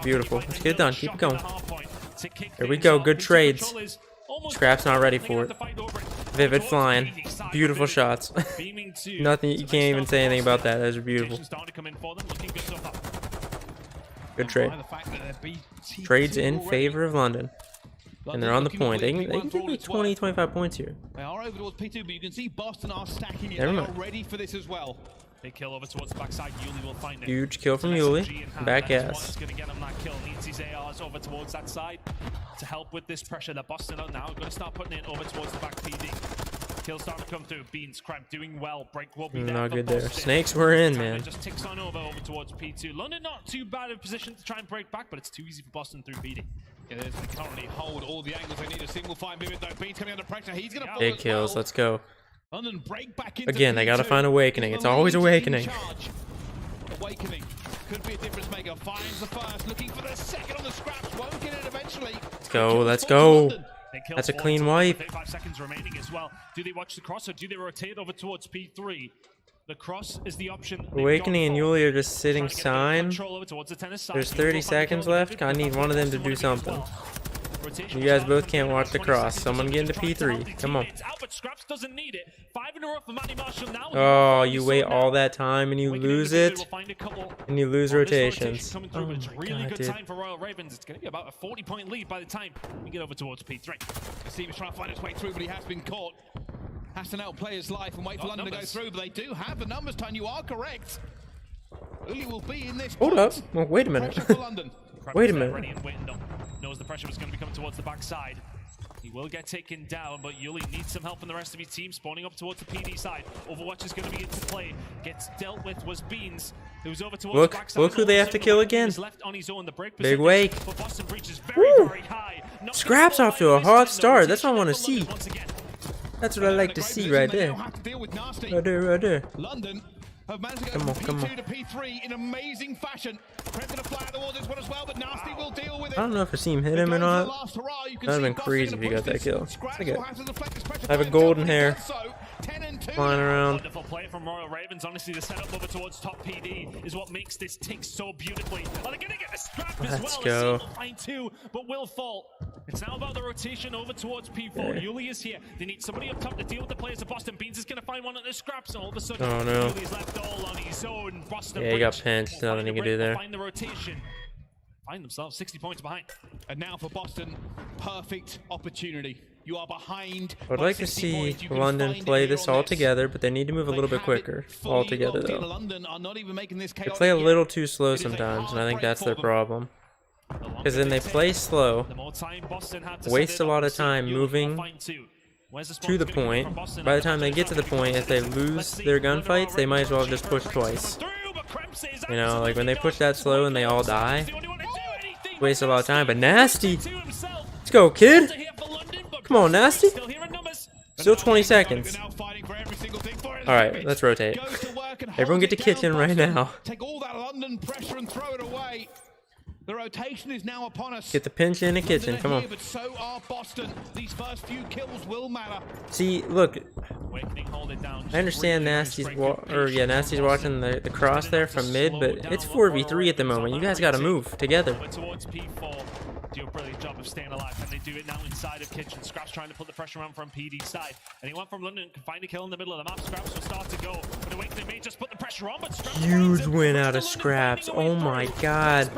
Beautiful. Let's get it done. Keep it going. There we go. Good trades. Scrap's not ready for it. Vivid flying. Beautiful shots. Nothing. You can't even say anything about that. Those are beautiful. Good trade. Trades in favor of London. And they're on the point. They can give me 20, 25 points here. They are over towards P2, but you can see Boston are stacking it. Never They mind. are ready for this as well. Big kill over towards the backside. Yuli will find it. Huge kill from Yuli. Back ass. Going to get him that kill. Needs his ARs over towards that side to help with this pressure that Boston are now going to start putting it over towards the back PD. Kill starting to come through. Beans, Cramp doing well. Break will be there. Not for good there. Boston. Snakes were in, man. Just ticks on over towards P2. London not too bad in position to try and break back, but it's too easy for Boston through PD. Yeah, they currently hold all the angles they need. A single find Vivid though. Beans coming under pressure. He's going to fall Big as kills. well. Let's go. London break back into Again, they got to P2. find Awakening. It's always Awakening. Awakening could be a difference maker. Finds the first, looking for the second on the Scraps. Won't get it eventually. Let's go. Let's go. They kill That's a four clean total wipe. with 5 seconds remaining as well. Do they watch the cross or do they rotate over towards P3? The cross is the option. Awakening and Yuli are just sitting sign. There's There's 30 seconds left. I need one of them to do something. You guys both can't watch the cross. Someone get into P3. Come on. Scraps doesn't need it. 5 in a row for Manny Marshall now. Oh, you wait all that time and you lose it. And you lose rotations. Coming Oh through, but it's my really God, good dude. time for Royal Ravens. It's going to be about a 40-point lead by the time we get over towards P3. Steve is trying to find his way through, but he has been caught. Has to now play his life and wait for London to go through, but they do have the numbers, Ton. You are correct. Uli will be in this. Hold up. Well, wait a minute. Pressure for London. Wait a minute. Ready and waiting, though. Knows the pressure was going to be coming towards the backside. He will get taken down, but Yuli needs some help from the rest of his team. Spawning up towards the PD side. Overwatch is going to be into play. Gets dealt with was Beans. Who's over towards look who they have to kill again. Left on his own. The break Big wake. but Boston Breach is very, very high. Scraps off to a hot start. That's what I want to see. That's what I like to see right there. Right there. London have managed to go Come on, from come P2 on. to P3 in amazing fashion. Prep to the flat towards this one as well, but Nasty will deal with it. I don't know if I see him hit him or not. That would have been crazy if he got that kill. I have a golden hair flying around. Wonderful play from Royal Ravens. Honestly, the setup over towards top PD is what makes this tick so beautifully. Well, they're gonna get the scrap as well. Let's go. Will find two, but will fall. It's now about the rotation over towards P4. Okay. Yuli is here. They need somebody up top to deal with the players of Boston. Beans is gonna find one at the scraps, and all of a sudden, Oh, no. Yuli's left all on his own. Boston Yeah, he got Breach pinched. will Nothing he find could the do break, there. Find the rotation. Find themselves 60 points behind. And now for Boston, perfect opportunity. You are behind. I would like to see London play this all together, but they need to move a little bit quicker all together, though. London are not even making this They play a little too slow sometimes, and I think that's their problem. Because then they play slow, waste a lot of time moving to the point. By the time they get to the point, if they lose their gunfights, they might as well just push twice. You know, like when they push that slow and they all die, waste a lot of time. But Nasty, let's go, kid. Come on, Nasty. Still 20 seconds. Alright, let's rotate. Everyone get to kitchen right now. Take all that London pressure and throw it away. The rotation is now upon us. Get the pinch in the kitchen, come on. But so are Boston. These first few kills will matter. See, look, I understand Nasty's Nasty's watching the cross there from mid, but it's 4v3 at the moment. You guys gotta move together. Towards P4, do a brilliant job of staying alive, and they do it now inside of kitchen. Scraps trying to put the pressure on from PD side, and he went from London, can find a kill in the middle of the map. Scraps will start to go, but Awakening may just put the pressure on, but Scraps Huge win out of Scraps. Oh my god.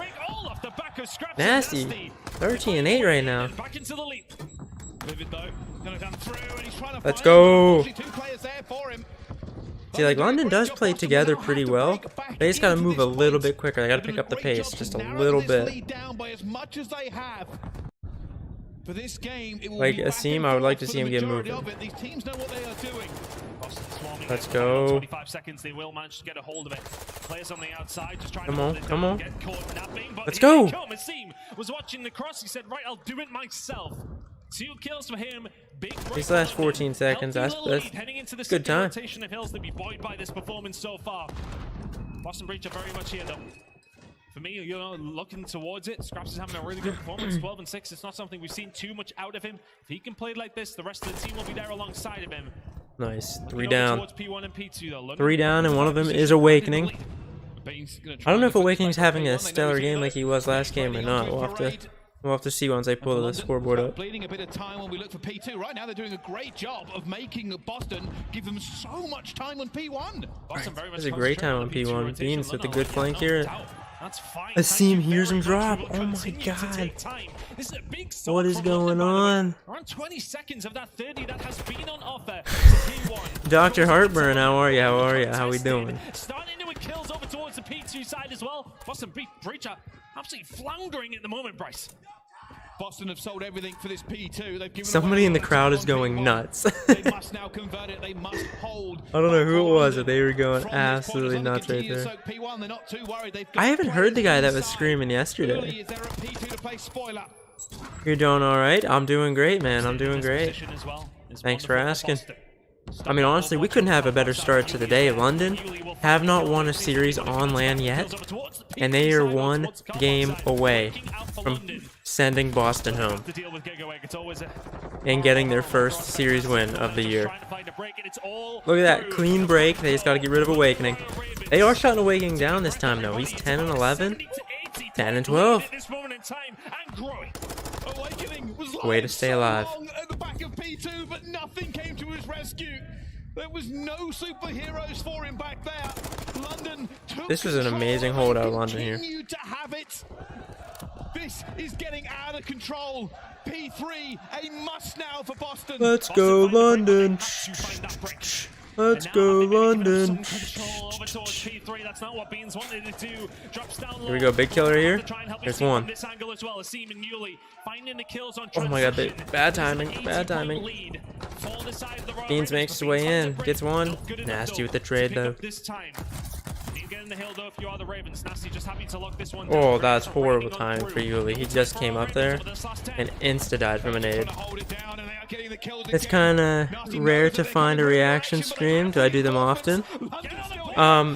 Nasty. 13-8 right now. Back into the lead. Let's go. See, like, London does play together pretty well. They just gotta move a little bit quicker. They gotta pick up the pace just a little bit. Like Asim, I would like to see him get moving. Let's go. 25 seconds, they will manage to get a hold of it. Players on the outside just trying Come to on, hold it come down, on. get caught napping, but Let's here go. they come. Asim was watching the cross. He said, right, I'll do it myself. 2 kills for him. Big break These for last London. 14 seconds, Healthy that's little lead heading into the good second time. rotation of Hills. They'll be buoyed by this performance so far. Boston Breach are very much here though. For me, you know, looking towards it, Scraps is having a really good performance. 12-6. It's not something we've seen too much out of him. If he can play like this, the rest of the team will be there alongside of him. Nice. 3 Looking down. over towards P1 and P2, though. 3 down, and one of them is Awakening. I don't know if Awakening's having a stellar game like he was last game or not. We'll have to see once I pull the scoreboard up. Bleeding a bit of time when we look for P2. Right now, they're doing a great job of making Boston give them so much time on P1. This is a great time on P1. Beans with a good flank here. That's fine. Asim hears him drop. Oh my god. What is going on? Around 20 seconds of that 30 that has been on offer to P1. Dr. Heartburn, how are you? How are you? How we doing? Starting to with kills over towards the P2 side as well. Boston Breach are absolutely floundering at the moment, Bryce. Boston have sold everything for this P2. They've given Somebody in the crowd is going nuts. They must now convert it. They must hold. I don't know who it was, but they were going absolutely nuts right there. I haven't heard the guy that was screaming yesterday. You're doing alright? I'm doing great, man. I'm doing great. Thanks for asking. I mean, honestly, we couldn't have a better start to the day. London have not won a series on LAN yet, and they are 1 game away from sending Boston home and getting their first series win of the year. Look at that clean break. They just got to get rid of Awakening. They are shutting Awakening down this time, though. He's 10 and 11, 10 and 12. Way to stay alive. At the back of P2, but nothing came to his rescue. There was no superheroes for him back there. London took This was an amazing holdout, London here. To have it. This is getting out of control. P3, a must now for Boston. Let's go, London. Let's go, London. Here we go, big killer here. There's one. Oh my god, bad timing, bad timing. Beans makes his way in, gets one. Nasty with the trade though. Oh, that's horrible timing for Yuli. He just came up there and insta-died from a nade. It's kind of rare to find a reaction stream. Do I do them often?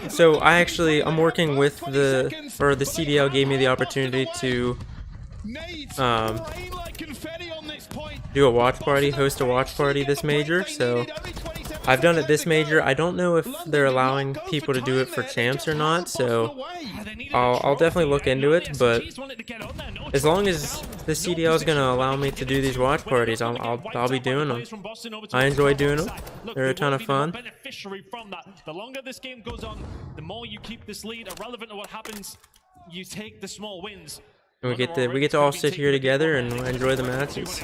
So I'm working with the CDL gave me the opportunity to do a watch party, host a watch party this major. So I've done it this major. I don't know if they're allowing people to do it for champs or not, so I'll definitely look into it. But as long as the CDL is gonna allow me to do these watch parties, I'll be doing them. I enjoy doing them. They're a ton of fun. The longer this game goes on, the more you keep this lead. Irrelevant to what happens, you take the small wins. And we get to all sit here together and enjoy the matches.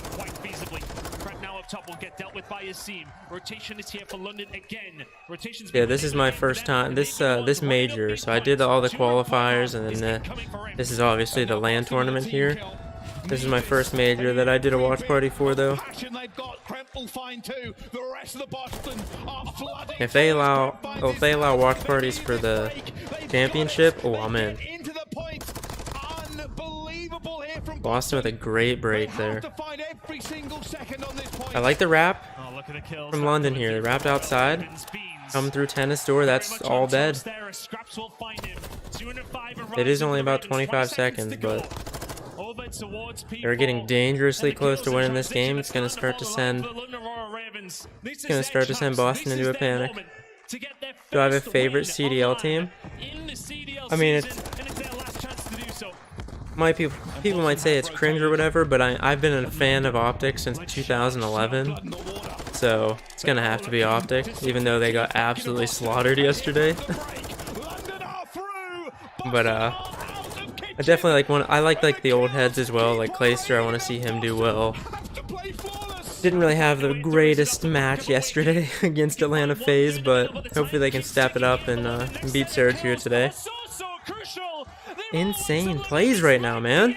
Will get dealt with by his team. Rotation is here for London again. Yeah, this is my first time. This major, so I did all the qualifiers, and then this is obviously the LAN tournament here. This is my first major that I did a watch party for, though. If they allow watch parties for the championship, oh, I'm in. Boston with a great break there. I like the wrap from London here. They wrapped outside. Come through tennis door. That's all dead. It is only about 25 seconds, but they're getting dangerously close to winning this game. It's gonna start to send Boston into a panic. Do I have a favorite CDL team? I mean, people might say it's cringe or whatever, but I've been a fan of Optic since 2011, so it's gonna have to be Optic, even though they got absolutely slaughtered yesterday. But I definitely like one. I like the old heads as well, like Clayster. I want to see him do well. Didn't really have the greatest match yesterday against Atlanta FaZe, but hopefully they can step it up and beat Sergio today. Insane plays right now, man.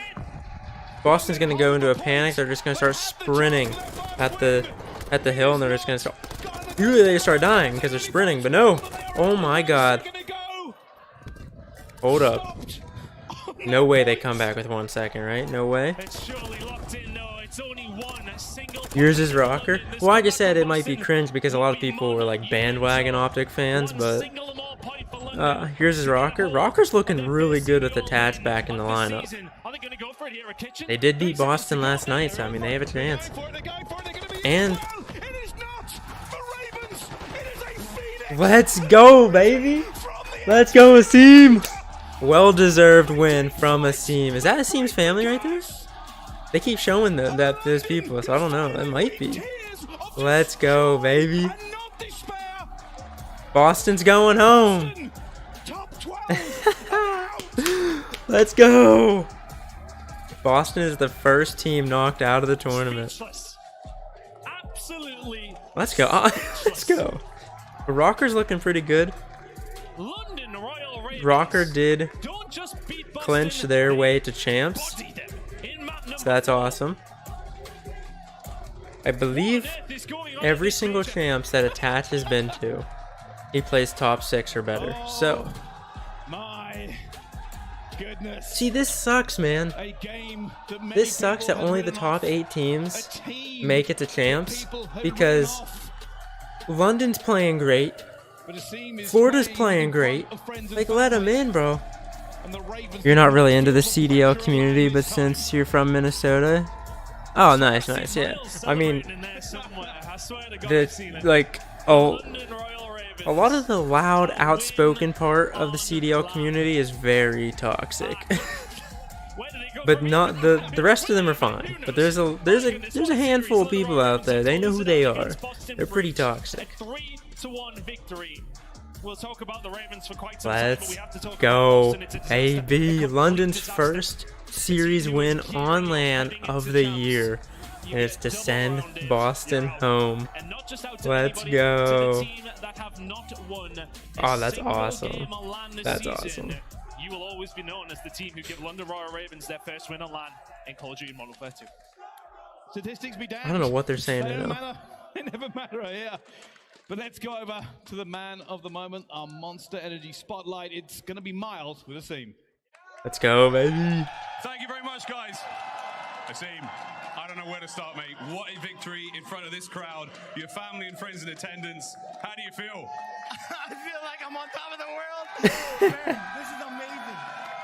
Boston's gonna go into a panic. They're just gonna start sprinting at the hill, and they're just gonna start. Usually they start dying because they're sprinting, but no. Oh my god. Hold up. No way they come back with 1 second, right? No way. Yours is Rocker. Well, I just said it might be cringe because a lot of people were like bandwagon Optic fans, but yours is Rocker. Rocker's looking really good with Attach back in the lineup. They did beat Boston last night, so I mean they have a chance. And let's go, baby! Let's go, Asim! Well-deserved win from Asim. Is that Asim's family right there? They keep showing that there's people, so I don't know. It might be. Let's go, baby. Boston's going home. Let's go. Boston is the first team knocked out of the tournament. Let's go. Let's go. Rocker's looking pretty good. Rocker did clinch their way to champs, so that's awesome. I believe every single champs that Attach has been to, he plays top 6 or better. So, see, this sucks, man. This sucks that only the top 8 teams make it to champs, because London's playing great. Florida's playing great. Like, let them in, bro. You're not really into the CDL community, but since you're from Minnesota. Oh, nice, nice, yeah. I mean, a lot of the loud, outspoken part of the CDL community is very toxic. But not the rest of them are fine. But there's a handful of people out there. They know who they are. They're pretty toxic. We'll talk about the Ravens for quite some time, but Let's we have to talk go, about Boston. It's a disaster. AB. London's Disaster. first series win on LAN of the year. And it's to send Boston home. Let's go. Oh, that's awesome. That's awesome. You will always be known as the team who give London Royal Ravens their first win on LAN in Call of Duty Modern Warfare 2. Statistics be damned. I don't know what they're saying They right don't now. matter. They never matter here. But let's go over to the man of the moment, our Monster Energy Spotlight. It's going to be Miles with a theme. Let's go, baby. Thank you very much, guys. Asim, I don't know where to start, mate. What a victory in front of this crowd. Your family and friends in attendance. How do you feel? I feel like I'm on top of the world. Man, this is amazing.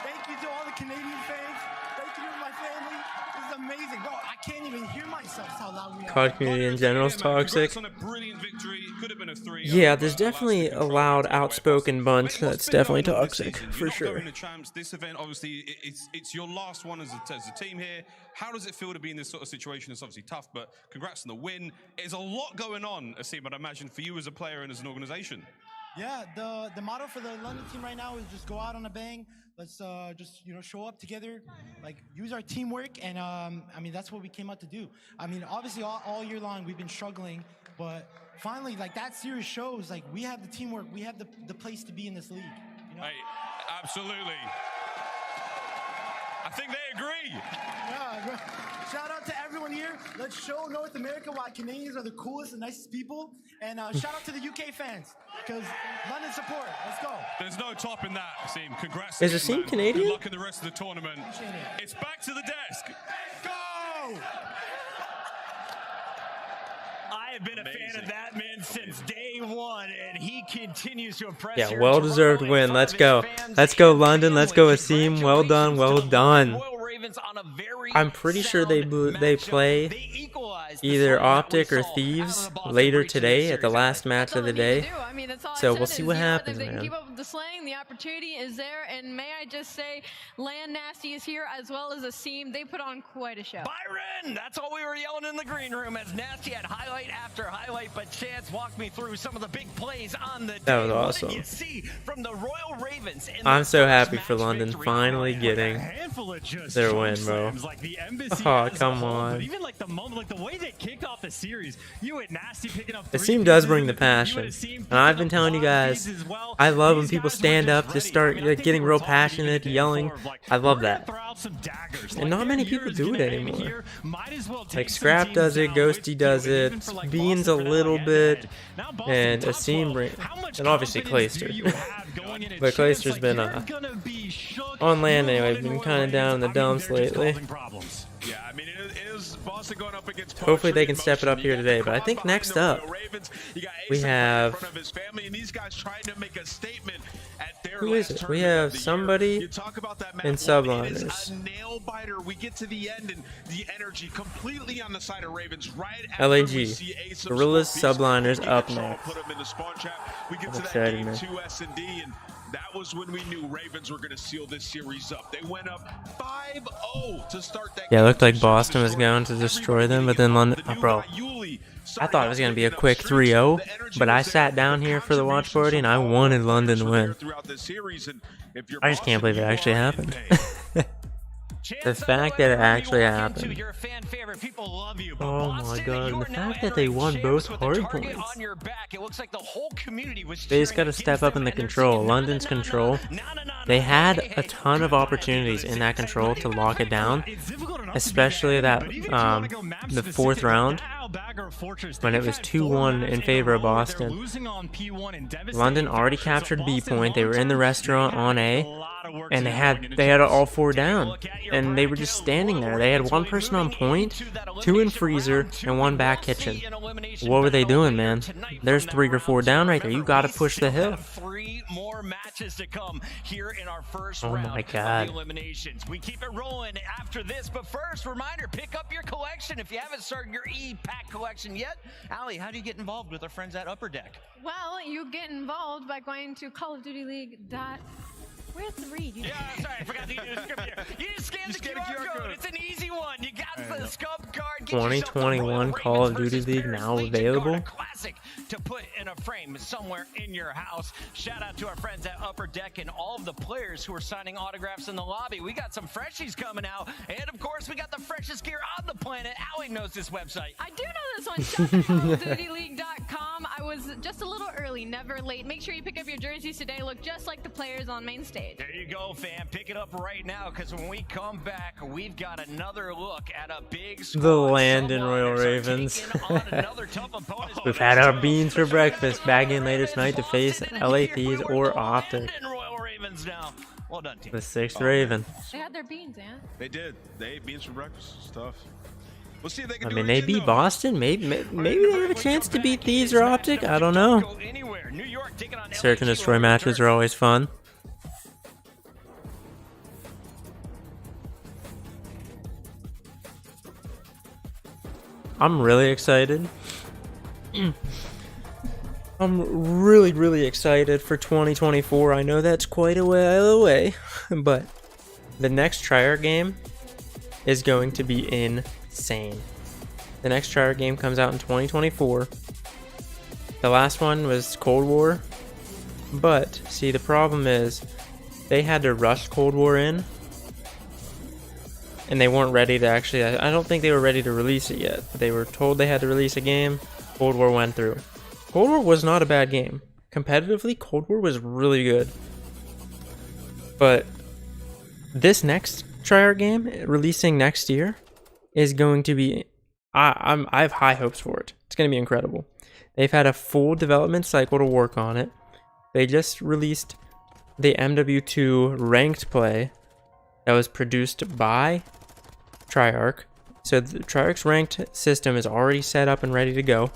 Thank you to all the Canadian fans. Thank you to my family. This is amazing. Bro, I can't even hear myself how loud we are. COD community in general is toxic. Congrats on a brilliant victory. Could have been a 3. Yeah, there's definitely a loud, outspoken bunch that's definitely toxic, for sure. You're not going to Champs. This event, obviously, it's your last one as a team here. How does it feel to be in this sort of situation? It's obviously tough, but congrats on the win. There's a lot going on, Asim, I'd imagine, for you as a player and as an organization. Yeah, the motto for the London team right now is just go out on a bang. Let's just show up together, like use our teamwork, and I mean that's what we came out to do. I mean obviously all year long we've been struggling, but finally like that series shows like we have the teamwork, we have the place to be in this league. You know? Hey, absolutely. I think they agree. Yeah, shout out to everyone here. Let's show North America why Canadians are the coolest and nicest people. And shout out to the UK fans, because London support. Let's go. There's no topping that, Asim. Congrats. Is again, Asim man. Canadian? Good luck in the rest of the tournament. It's back to the desk. Let's go! I have been a fan of that man since day one, and he continues to impress. Yeah, well-deserved win. Let's go. Let's go, London. Let's go, Asim. Well done. Well done. I'm pretty sure they play either Optic or Thieves later today at the last match of the day. So we'll see what happens, man. Keep up with the slaying. The opportunity is there, and may I just say, Land Nasty is here as well as Asim. They put on quite a show. Byron, that's all we were yelling in the green room as Nasty had highlight after highlight. But Chance walked me through some of the big plays on the day. That was What awesome. did you see from the Royal Ravens? I'm so happy for London finally getting their win, bro. Oh, come on. But even like the moment, like the way they kicked off the series, you had Nasty picking up. The team does bring the passion, and I've been telling you guys, I love when people stand up, just start like, getting real passionate, yelling. I love that. And not many people do it anymore. Like Scrap does it, Ghosty does it, Beans a little bit, and Asim and obviously Clayster. But Clayster's been on land anyway, been kind of down in the dumps lately. Yeah, I mean, it is Boston going up against Hopefully they can step it up here today, but I think next up we have, who is it? We have somebody in subliners. Nail biter. We get to the end and the energy completely on the side of Ravens right LAG, Gorillas subliners up next. Put them in the spawn trap. We get to that Exciting, game man. 2 S&D, and that was when we knew Ravens were going to seal this series up. They went up 5-0 to start that Yeah, it game. looked like Boston was going to destroy them, but then London, bro, I thought it was going to be a quick 3-0, but I sat down here for the watch party and I wanted London to win. I just can't believe it actually happened. The fact that it actually happened. Oh my god, and the fact that they won both hard points. They just got to step up in the control. London's control, they had a ton of opportunities in that control to lock it down, especially that the fourth round when it was 2-1 in favor of Boston. London already captured B point. They were in the restaurant on A, and they had all 4 down, and they were just standing there. They had 1 person on point, 2 in freezer, and 1 back kitchen. What were they doing, man? There's 3 or 4 down right there. You got to push the hill. 3 more matches to come here in our first Oh round my of god. the eliminations. We keep it rolling after this, but first, reminder, pick up your collection if you haven't started your E-Pack collection yet. Allie, how do you get involved with our friends at Upper Deck? Well, you get involved by going to callofdutyleague.com. Where's the read? Yeah, sorry, I forgot to do the script here. You just scan the QR code. It's an easy one. You got the scub card. 2021 Call of Duty League now available. Classic to put in a frame somewhere in your house. Shout out to our friends at Upper Deck and all of the players who are signing autographs in the lobby. We got some freshies coming out, and of course, we got the freshest gear on the planet. Allie knows this website. I do know this one. Shop at CallOfDutyLeague.com. I was just a little early, never late. Make sure you pick up your jerseys today. Look just like the players on main stage. There you go, fam. Pick it up right now, because when we come back, we've got another look at a big squad. The Landon Royal Ravens. We've had our beans for breakfast. Back in later tonight to face LA Thieves or Optic. Royal Ravens now. Well done, team. The 6th Raven. They had their beans, yeah. They did. They ate beans for breakfast. It's tough. We'll see if they can I do mean, it they again, beat though. Boston. Maybe they have a chance to beat Thieves or Optic. I don't know. Search and destroy matches are always fun. I'm really excited. I'm really excited for 2024. I know that's quite a while away, but the next Triarch game is going to be insane. The next Triarch game comes out in 2024. The last one was Cold War, but see, the problem is they had to rush Cold War in, and they weren't ready to actually. I don't think they were ready to release it yet. They were told they had to release a game. Cold War went through. Cold War was not a bad game. Competitively, Cold War was really good. But this next Triarch game, releasing next year, is going to be... I have high hopes for it. It's going to be incredible. They've had a full development cycle to work on it. They just released the MW2 ranked play that was produced by Triarch. So the Triarch's ranked system is already set up and ready to go.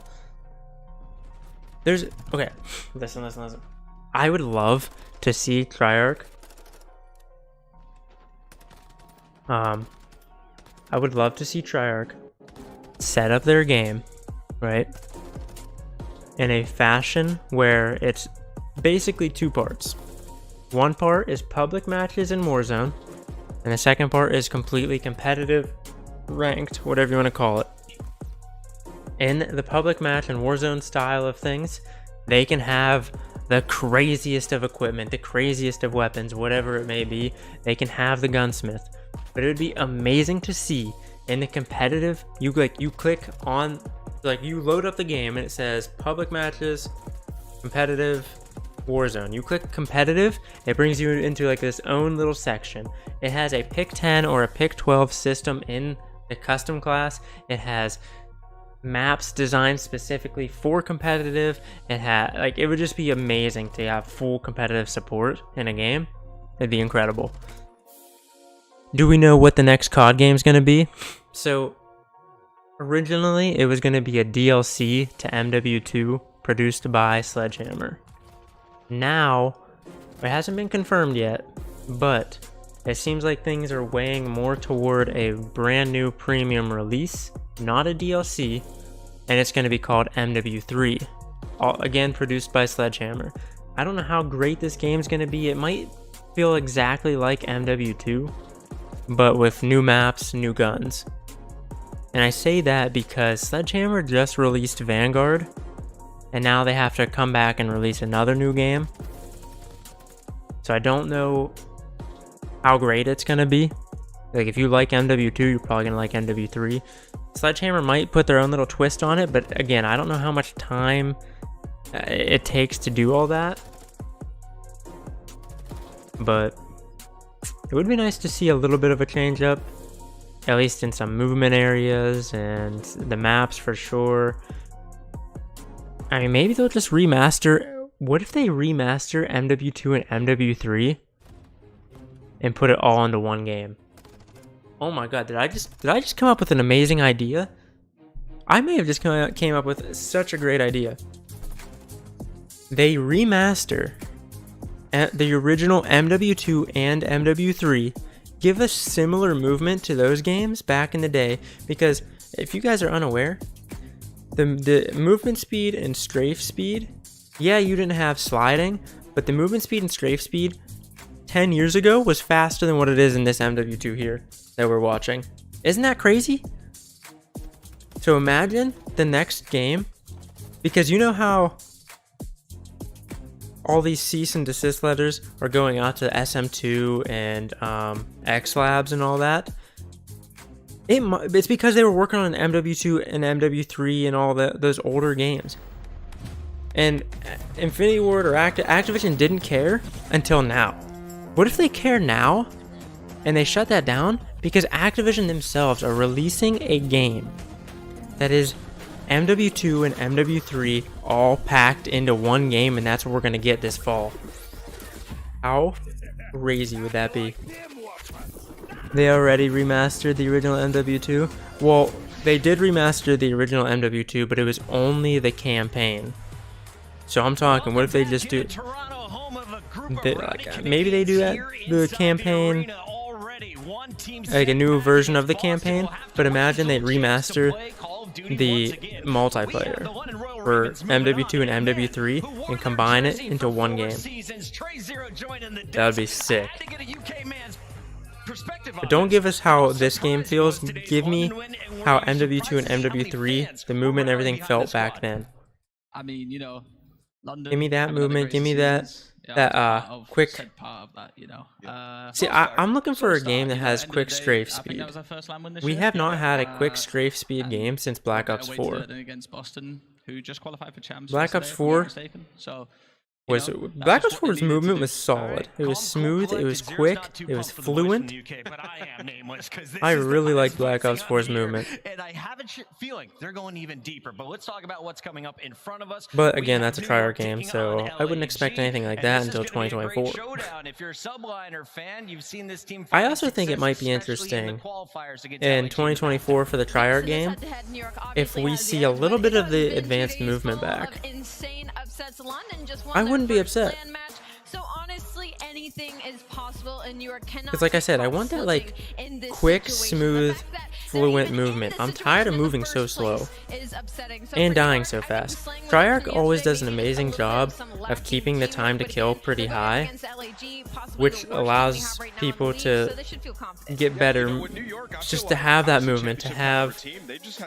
Okay, listen. I would love to see Triarch. I would love to see Triarch set up their game, right, in a fashion where it's basically two parts. One part is public matches in Warzone, and the second part is completely competitive, ranked, whatever you want to call it. In the public match and Warzone style of things, they can have the craziest of equipment, the craziest of weapons, whatever it may be. They can have the gunsmith. But it would be amazing to see in the competitive, you click on, like, you load up the game and it says public matches, competitive, Warzone. You click competitive, it brings you into like this own little section. It has a pick 10 or a pick 12 system in the custom class. It has maps designed specifically for competitive. It would just be amazing to have full competitive support in a game. It'd be incredible. Do we know what the next COD game is going to be? So originally it was going to be a DLC to MW2 produced by Sledgehammer. Now it hasn't been confirmed yet, but it seems like things are weighing more toward a brand new premium release, not a DLC, and it's going to be called MW3, again produced by Sledgehammer. I don't know how great this game's going to be. It might feel exactly like MW2, but with new maps, new guns. And I say that because Sledgehammer just released Vanguard, and now they have to come back and release another new game. So I don't know how great it's going to be. Like, if you like MW2, you're probably going to like MW3. Sledgehammer might put their own little twist on it, but again, I don't know how much time it takes to do all that. But it would be nice to see a little bit of a change up, at least in some movement areas and the maps for sure. I mean, maybe they'll just remaster. What if they remaster MW2 and MW3 and put it all into one game? Oh my god, did I just come up with an amazing idea? I may have just came up with such a great idea. They remaster the original MW2 and MW3, give us similar movement to those games back in the day, because if you guys are unaware, the movement speed and strafe speed, yeah, you didn't have sliding, but the movement speed and strafe speed 10 years ago was faster than what it is in this MW2 here that we're watching. Isn't that crazy? So imagine the next game, because you know how all these cease and desist letters are going out to SM2 and X Labs and all that. It's because they were working on MW2 and MW3 and all those older games. And Infinity Ward or Activision didn't care until now. What if they care now and they shut that down? Because Activision themselves are releasing a game that is MW2 and MW3 all packed into one game, and that's what we're going to get this fall. How crazy would that be? They already remastered the original MW2? Well, they did remaster the original MW2, but it was only the campaign. So I'm talking, what if they just do... maybe they do that, the campaign, like a new version of the campaign, but imagine they remaster the multiplayer for MW2 and MW3 and combine it into one game. That would be sick. But don't give us how this game feels, give me how MW2 and MW3, the movement and everything felt back then. I mean, you know, London, give me that movement, give me that quick. See, I'm looking for a game that has quick strafe speed. We have not had a quick strafe speed game since Black Ops 4. Black Ops 4 Black Ops 4's movement was solid. It was smooth, it was quick, it was fluent. I really like Black Ops 4's movement. And I have a feeling they're going even deeper, but let's talk about what's coming up in front of us. But again, that's a Treyarch game, so I wouldn't expect anything like that until 2024. I also think it might be interesting in 2024 for the Treyarch game if we see a little bit of the advanced movement back. I wouldn't be upset. So honestly, anything is possible, and you cannot. Because like I said, I want that like quick, smooth, fluent movement. I'm tired of moving so slow and dying so fast. Treyarch always does an amazing job of keeping the time to kill pretty high, which allows people to get better, just to have that movement, to have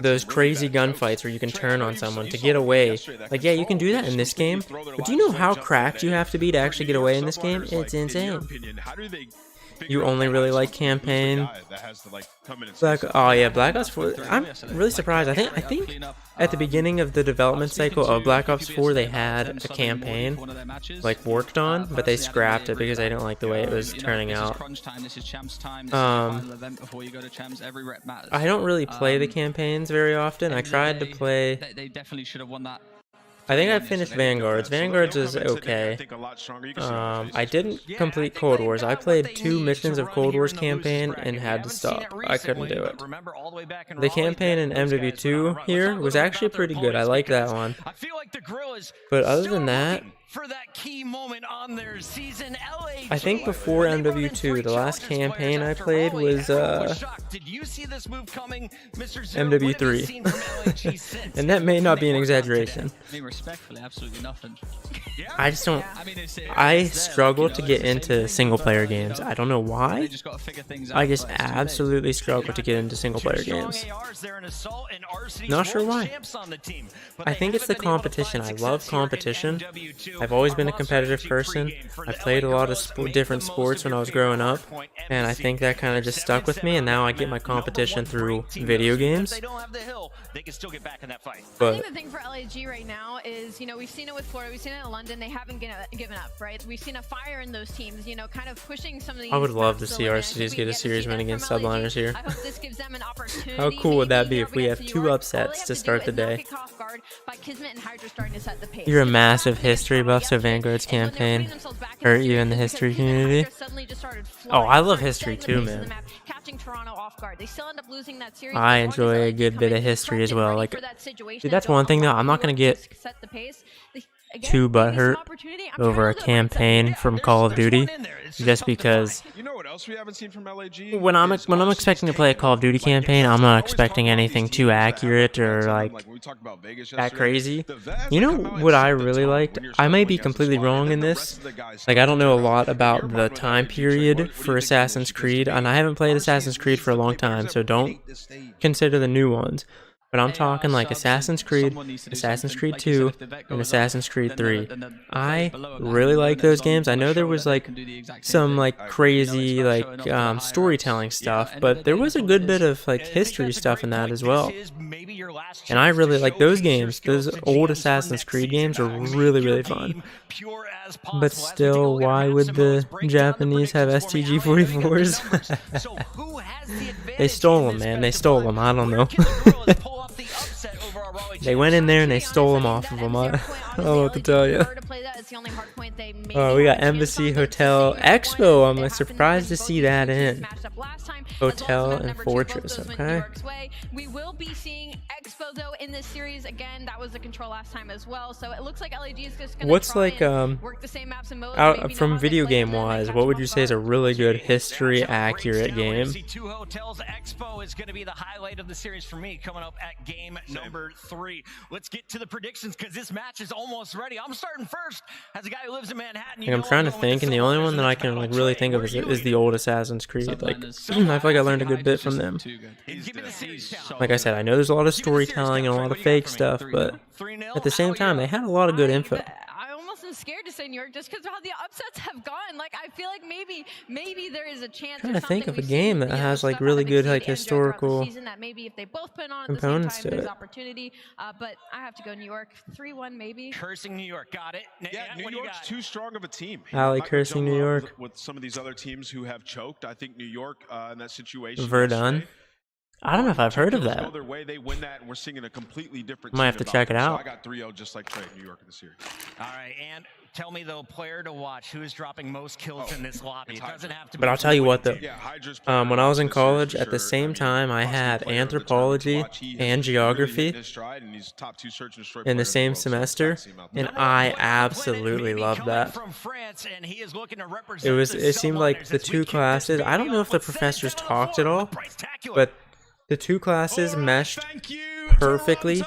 those crazy gunfights where you can turn on someone to get away. Like, yeah, you can do that in this game, but do you know how cracked you have to be to actually get away in this game? It's insane. You only really like campaign. Oh yeah, Black Ops 4. I'm really surprised. I think at the beginning of the development cycle of Black Ops 4, they had a campaign like worked on, but they scrapped it because they didn't like the way it was turning out. I don't really play the campaigns very often. I tried to play. I think I finished Vanguards. Vanguards is okay. I didn't complete Cold Wars. I played 2 missions of Cold Wars campaign and had to stop. I couldn't do it. The campaign in MW2 here was actually pretty good. I like that one. But other than that, I think before MW2, the last campaign I played was MW3. And that may not be an exaggeration. I just don't... I struggle to get into single-player games. I don't know why. I just absolutely struggle to get into single-player games. Not sure why. I think it's the competition. I love competition. I've always been a competitive person. I played a lot of different sports when I was growing up, and I think that kind of just stuck with me, and now I get my competition through video games. But I think the thing for LAG right now is, you know, we've seen it with Florida, we've seen it in London, they haven't given up, right? We've seen a fire in those teams, you know, kind of pushing some of these. I would love to see our cities get a series win against Subliners here. I hope this gives them an opportunity. How cool would that be if we have 2 upsets to start the day? You're a massive history buff, so Vanguard's campaign, or even the history community. Oh, I love history too, man. I enjoy a good bit of history as well. Like, dude, that's one thing though. I'm not gonna get too butthurt over a campaign from Call of Duty just because else we haven't seen from LAG? When I'm expecting to play a Call of Duty campaign, I'm not expecting anything too accurate or like that crazy. You know what I really liked? I may be completely wrong in this. Like, I don't know a lot about the time period for Assassin's Creed, and I haven't played Assassin's Creed for a long time, so don't consider the new ones. But I'm talking like Assassin's Creed, Assassin's Creed 2, and Assassin's Creed 3. I really like those games. I know there was like some like crazy like storytelling stuff, but there was a good bit of like history stuff in that as well. And I really like those games. Those old Assassin's Creed games are really, really fun. But still, why would the Japanese have STG 44s? They stole them, man. They stole them. I don't know. They went in there and they stole them off of them. I don't know what to tell you. Oh, we got Embassy, Hotel, Expo. I'm surprised to see that in. Hotel and Fortress, okay. We will be seeing Expo though in this series again. That was the control last time as well. So it looks like LAG is just gonna what's like work the same maps and modes, out from video game wise, what would you say is a really good history accurate game? Two Hotels Expo is going to be the highlight of the series for me coming up at game number 3. Let's get to the predictions because this match is almost ready. I'm starting first as a guy who lives in Manhattan. Like, I'm trying to think, and the only one that I can like really think of is the old Assassin's Creed. Like, I feel like I learned a good bit from them. Like I said, I know there's a lot of storytelling and a lot of fake stuff, but at the same time, they had a lot of good info. I almost am scared to say New York just because of how the upsets have gone. Like, I feel like maybe there is a chance. I'm trying to think of a game that has like really good like historical that maybe if they both put on components at the same time, to there's it. Opportunity. But I have to go New York 3-1 maybe. Cursing New York, got it. Yeah, New York's too strong of a team. Ali cursing New York with some of these other teams who have choked. I think New York in that situation. Verdun. I don't know if I've heard of that. Their way, they win that, and we're seeing a completely different. Might have to check it out. So I got 3-0 just like Trey, New York in the series. All right, and tell me though, player to watch who is dropping most kills in this lobby. It doesn't have to. But I'll tell you what though. Yeah, when I was in college, at the same time, I had anthropology and geography in the same semester, and I absolutely loved that. It seemed like the two classes. I don't know if the professors talked at all, but the two classes meshed perfectly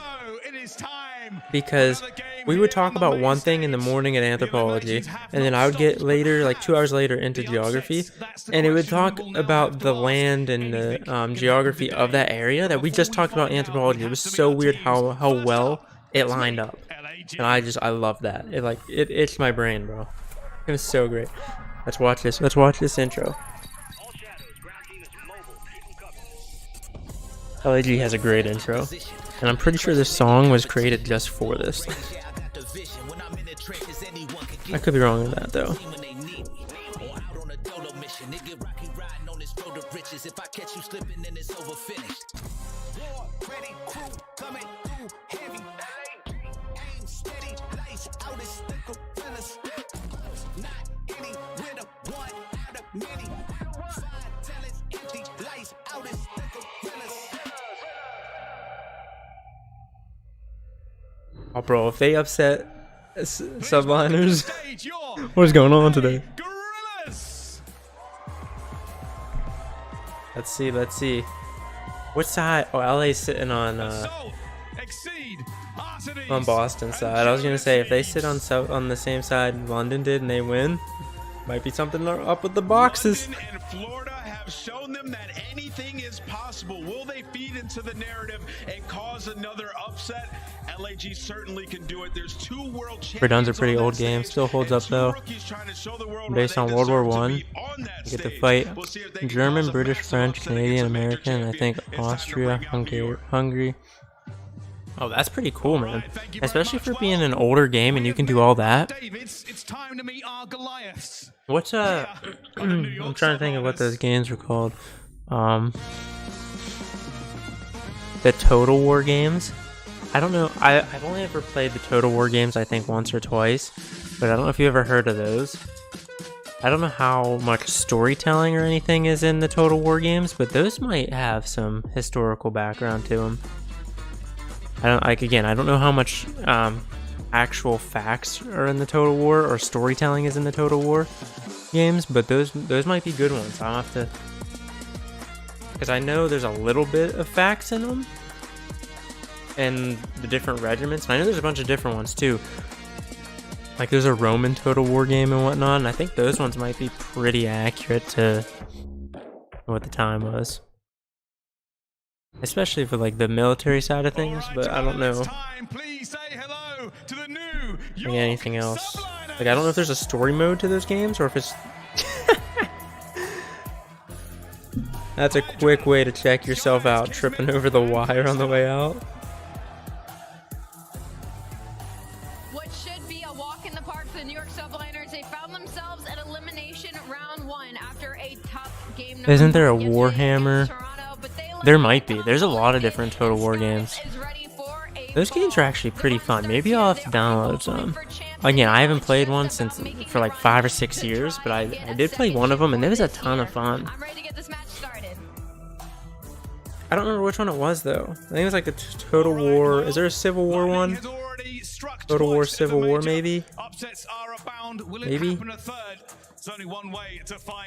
because we would talk about one thing in the morning at anthropology, and then I would get later, like 2 hours later, into geography, and it would talk about the land and the geography of that area that we just talked about anthropology. It was so weird how well it lined up, and I love that. It itched my brain, bro. It was so great. Let's watch this. Let's watch this intro. LAG has a great intro, and I'm pretty sure this song was created just for this. I could be wrong with that though. Oh, bro, if they upset subliners, what is going on today? Let's see. What side? Oh, LA's sitting on Boston side. I was gonna say if they sit on the same side London did and they win, might be something up with the boxes. London and Florida have shown them that anything is possible. Will they feed into the narrative and cause another upset? LAG certainly can do it. There's 2 world champions. Verdun's a pretty old game, still holds up though. Based on World War I, you get to fight German, British, French, Canadian, American, and I think Austria, Hungary. Oh, that's pretty cool, man. Especially for being an older game and you can do all that. What's I'm trying to think of what those games were called. The Total War games. I don't know. I've only ever played the Total War games, I think once or twice, but I don't know if you ever heard of those. I don't know how much storytelling or anything is in the Total War games, but those might have some historical background to them. I don't know how much actual facts are in the Total War or storytelling is in the Total War, games, but those might be good ones. I'll have to, because I know there's a little bit of facts in them, and the different regiments. And I know there's a bunch of different ones too. Like there's a Roman Total War game and whatnot, and I think those ones might be pretty accurate to what the time was. Especially for like the military side of things, but I don't know like anything else. Like I don't know if there's a story mode to those games or if it's That's a quick way to check yourself out, tripping over the wire on the way out. What should be a walk in the park for the New York Subliners, they found themselves at elimination round 1 after a tough game. Isn't there a Warhammer? There might be. There's a lot of different Total War games. Those games are actually pretty fun. Maybe I'll have to download some. Again, I haven't played one since for like 5 or 6 years, but I did play one of them, and it was a ton of fun. I don't remember which one it was though. I think it was like the Total War. Is there a Civil War one? Total War, Civil War, maybe? Maybe?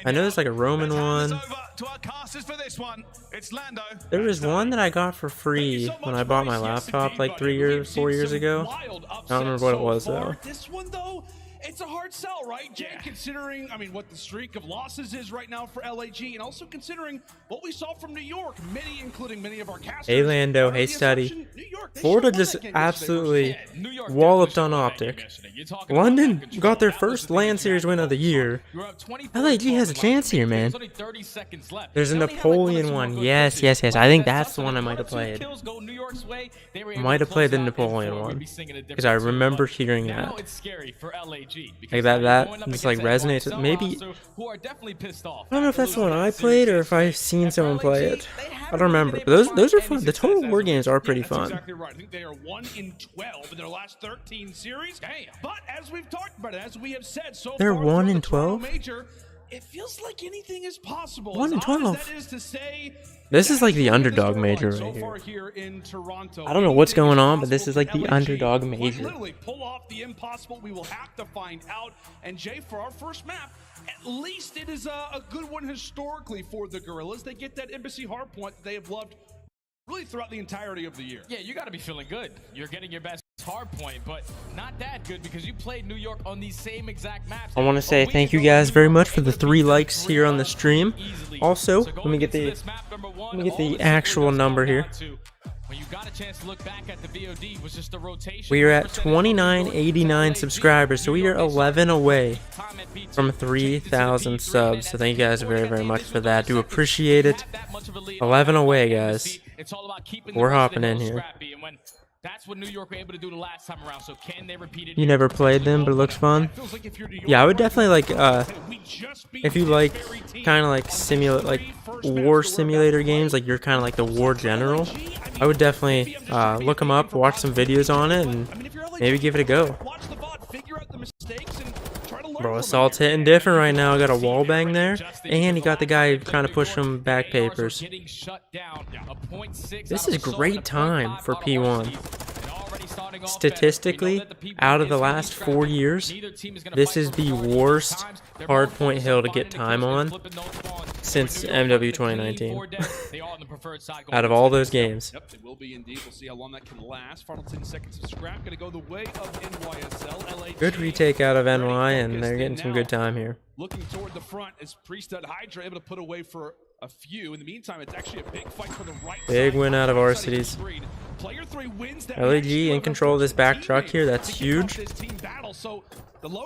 I know there's like a Roman one. There was one that I got for free when I bought my laptop like 4 years ago. I don't remember what it was though. This one though, it's a hard sell, right, Jay? Considering, I mean, what the streak of losses is right now for LAG, and also considering what we saw from New York, including many of our casters. Hey Lando, hey Study. Florida just absolutely walloped on Optic. London got their first LAN series win of the year. LAG has a chance here, man. There's a Napoleon one. Yes. I think that's the one I might have played. I might have played the Napoleon one because I remember hearing that. Like that just like resonates with maybe. I don't know if that's the one I played or if I've seen someone play it. I don't remember. But those are fun. The Total War games are pretty fun. Exactly right. I think they are 1-12 in their last 13 series. But as we've talked about it, as we have said so they're far, 1-12. It feels like anything is possible. 1-12. This is like the underdog major right here. I don't know what's going on, but this is like the underdog major. Literally pull off the impossible. We will have to find out. And Jay, for our first map, at least it is a good one historically for the Gorillas. They get that Embassy hardpoint that they have loved really throughout the entirety of the year. Yeah, you got to be feeling good. You're getting your best hard point, but not that good because you played New York on these same exact maps. I want to say thank you guys very much for the 3 likes here on the stream. Also, let me get the actual number here. When you got a chance to look back at the VOD, was just a rotation. We are at 2989 subscribers, so we are 11 away from 3,000 subs. So thank you guys very, very much for that. Do appreciate it. 11 away, guys. We're hopping in here. That's what New York were able to do the last time around. So can they repeat it? You never played them, but it looks fun. Yeah, I would definitely like if you like kind of like war simulator games, like you're kind of like the war general. I would definitely look them up, watch some videos on it, and maybe give it a go. Bro, Assault's hitting different right now. I got a wall bang there, and he got the guy trying to push him back papers. This is great time for P1. Statistically, out of the last 4 years, this is the worst hardpoint hill to get time on since MW 2019. Out of all those games. Yep, it will be indeed. We'll see how long that can last. Final 10 seconds of scrap. Going to go the way of NYSL. LA good retake out of NY, and they're getting some good time here. Looking toward the front is Priesthood Hydra able to put away for a few. In the meantime, it's actually a big fight for the right big side. Win out of our cities. LAG in control of this back truck here. That's huge.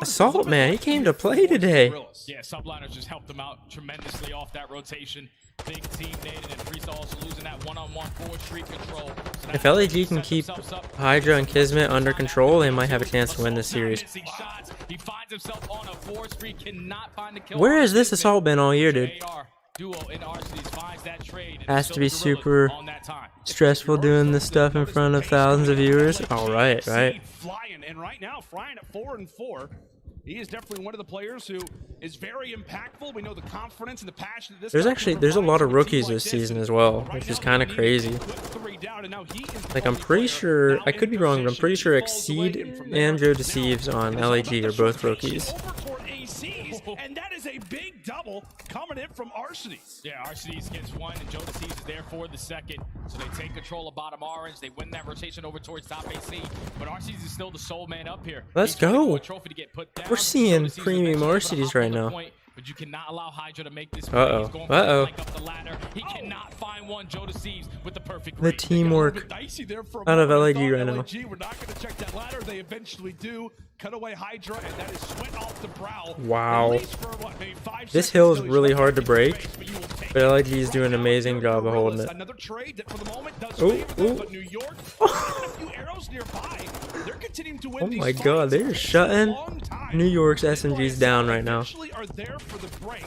Assault, man, he came to play today. Yeah, Subliners just helped them out tremendously off that rotation. Big team Naden and Freestyle also losing that one-on-one forward street control. So if LAG can keep Hydra and Kismet under control, they might have a chance to win this series. He finds himself on a forward street, cannot find the kill. Where has this Assault been all year, dude? Has to be super stressful doing this stuff in front of thousands of viewers. All right. Flying, and right now, flying at 4-4. He is definitely one of the players who is very impactful. We know the confidence and the passion. There's a lot of rookies this season as well, which is kind of crazy. Like I'm pretty sure, I could be wrong, but I'm pretty sure Exceed and Joe Deceives on LAG are both rookies. And that is a double coming in from Arcades. Yeah, Arcades gets one, and Jodeci is there for the second. So they take control of bottom orange. They win that rotation over towards top AC. But Arcades is still the sole man up here. Let's go. A trophy to get put down. We're seeing Jodeci's premium eventually Arcades right now. point, but you cannot allow Hydra to make this. Uh-oh. Uh-oh. Up the ladder. He cannot find one. Jodeci with the perfect The teamwork out of LAG right now. LAG, we're not going to check that ladder. They eventually do. Cut away Hydra, and that is sweat off the brow. Wow. For, what, maybe 5 This seconds hill is until really he's hard to break, but you will take but LAG is doing an amazing job of holding it. Another trade that for the moment does Ooh, favor them, ooh. but New York, a few arrows nearby, they're continuing to win Oh these my fights god, they're for a shutting long time. New York's SMGs down right now. Eventually are there for the break.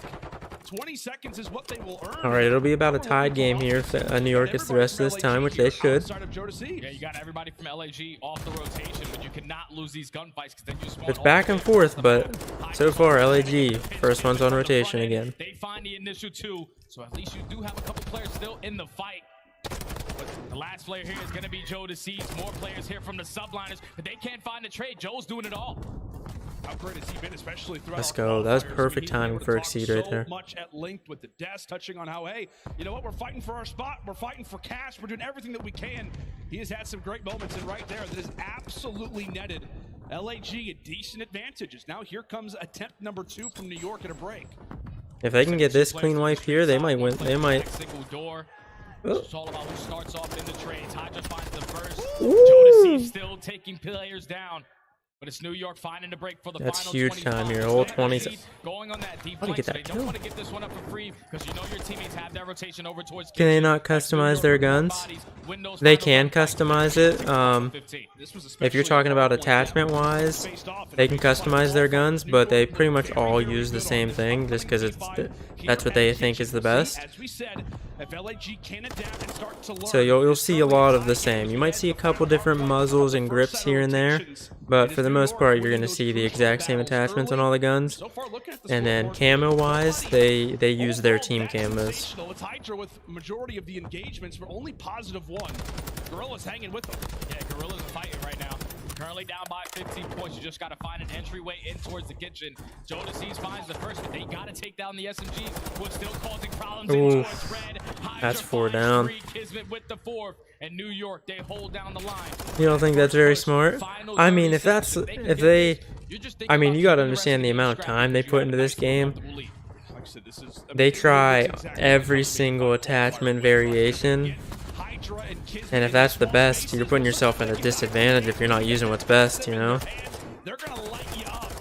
20 seconds is what they will earn. Alright, it'll be about a tied game here if New York gets the rest of this time, which they should. Yeah, you got everybody from LAG off the rotation, but you cannot lose these gunfights because then you spawn. It's back and forth, but so far, LAG, first one's on rotation again. They find the initial two, so at least you do have a couple players still in the fight. But the last player here is going to be Jodeci. More players here from the subliners, but they can't find the trade. Joe's doing it all. How great has he been, especially throughout Let's go. That was perfect timing for Exceed right there. So much at length with the desk, touching on how, hey, you know what? We're fighting for our spot. We're fighting for cash. We're doing everything that we can. He has had some great moments, and right there, that is absolutely netted LAG a decent advantages. Now here comes attempt number 2 from New York at a break. If they can get this clean wipe here, they might win. They might. It's all about who starts off in the trades. Hydra finds the first. Jodeci still taking players down. But it's New York finding the break for the That's final huge 25. time here. Whole 20. Going on that deep How do you flank, get so that they don't kill? want to get this one up for free because you know your teammates have that rotation over towards. Can they not customize their guns? They can customize it. If you're talking about attachment wise, they can customize their guns, but they pretty much all use the same thing just because that's what they think is the best. So you'll see a lot of the same. You might see a couple different muzzles and grips here and there, but for the most part, you're going to see the exact same attachments on all the guns. And then camo wise, they use their team camos. It's Hydra with majority of the engagements, but only +1. Gorilla's hanging with them. Yeah, Gorilla's fighting right now. Currently down by 15 points. You just got to find an entryway in towards the kitchen. Jodeci finds the first, but they got to take down the SMG, who's still causing problems in towards red. That's 4 down. Kismet with the 4th, and New York, they hold down the line. You don't think that's very smart? I mean, if they, I mean, you got to understand the amount of time they put into this game. They try every single attachment variation. And if that's the best, you're putting yourself at a disadvantage if you're not using what's best, you know? They're going to light you up.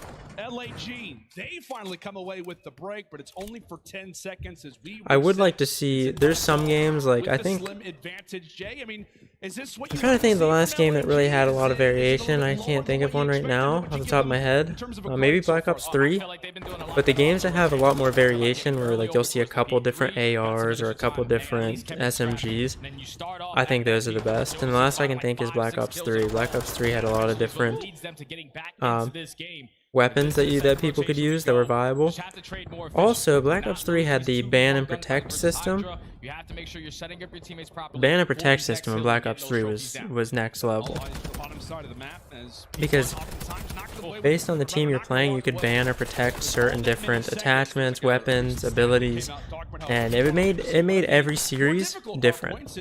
LAG, they finally come away with the break, but it's only for 10 seconds as we I would like to see, there's some games, like, I think, slim advantage. Jay, I mean, is this what I'm trying to think of the last game that really had a lot of variation. I can't think of one right now off the top of my head. Maybe Black Ops 3. But the games that have a lot more variation, where like you'll see a couple different ARs or a couple different SMGs, I think those are the best. And the last I can think is Black Ops 3. Black Ops 3 had a lot of different weapons that people could use that were viable. Also, Black Ops 3 had the ban and protect system. Ban and protect system in Black Ops 3 was next level. Because based on the team you're playing, you could ban or protect certain different attachments, weapons, abilities, and it made every series different.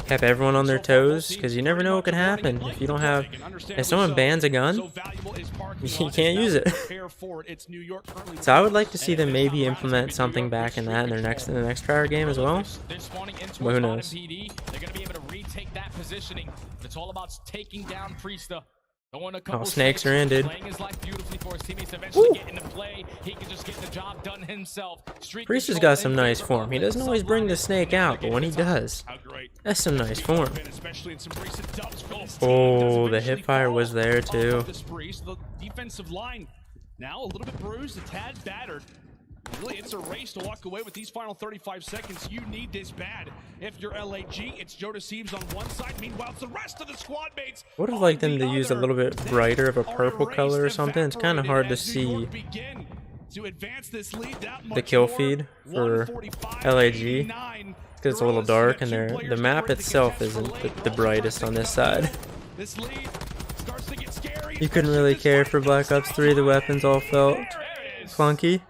Kept everyone on their toes, because you never know what could happen if you don't have. If someone bans a gun, you can't use it. So I would like to see them maybe implement something back in that in the next prior game as well. But who knows? They're going to be able to retake that positioning. It's all about taking down Priesta. Oh, snakes are ended. Playing his life beautifully for his teammates to eventually get into play. He can just get the job done himself. Priesta's got some nice form. He doesn't always bring the snake out, but when he does, that's some nice form. Oh, the hipfire was there too. The defensive line now a little bit bruised, a tad battered. Really, it's a race to walk away with these final 35 seconds. You need this bad. If you're LAG, it's Jodeci on one side. Meanwhile, it's the rest of the squad mates. Would have liked them to use a little bit brighter of a purple color or something. It's kind of hard to see the kill feed for LAG because it's a little dark, and the map itself isn't the brightest on this side. You couldn't really care for Black Ops 3. The weapons all felt clunky.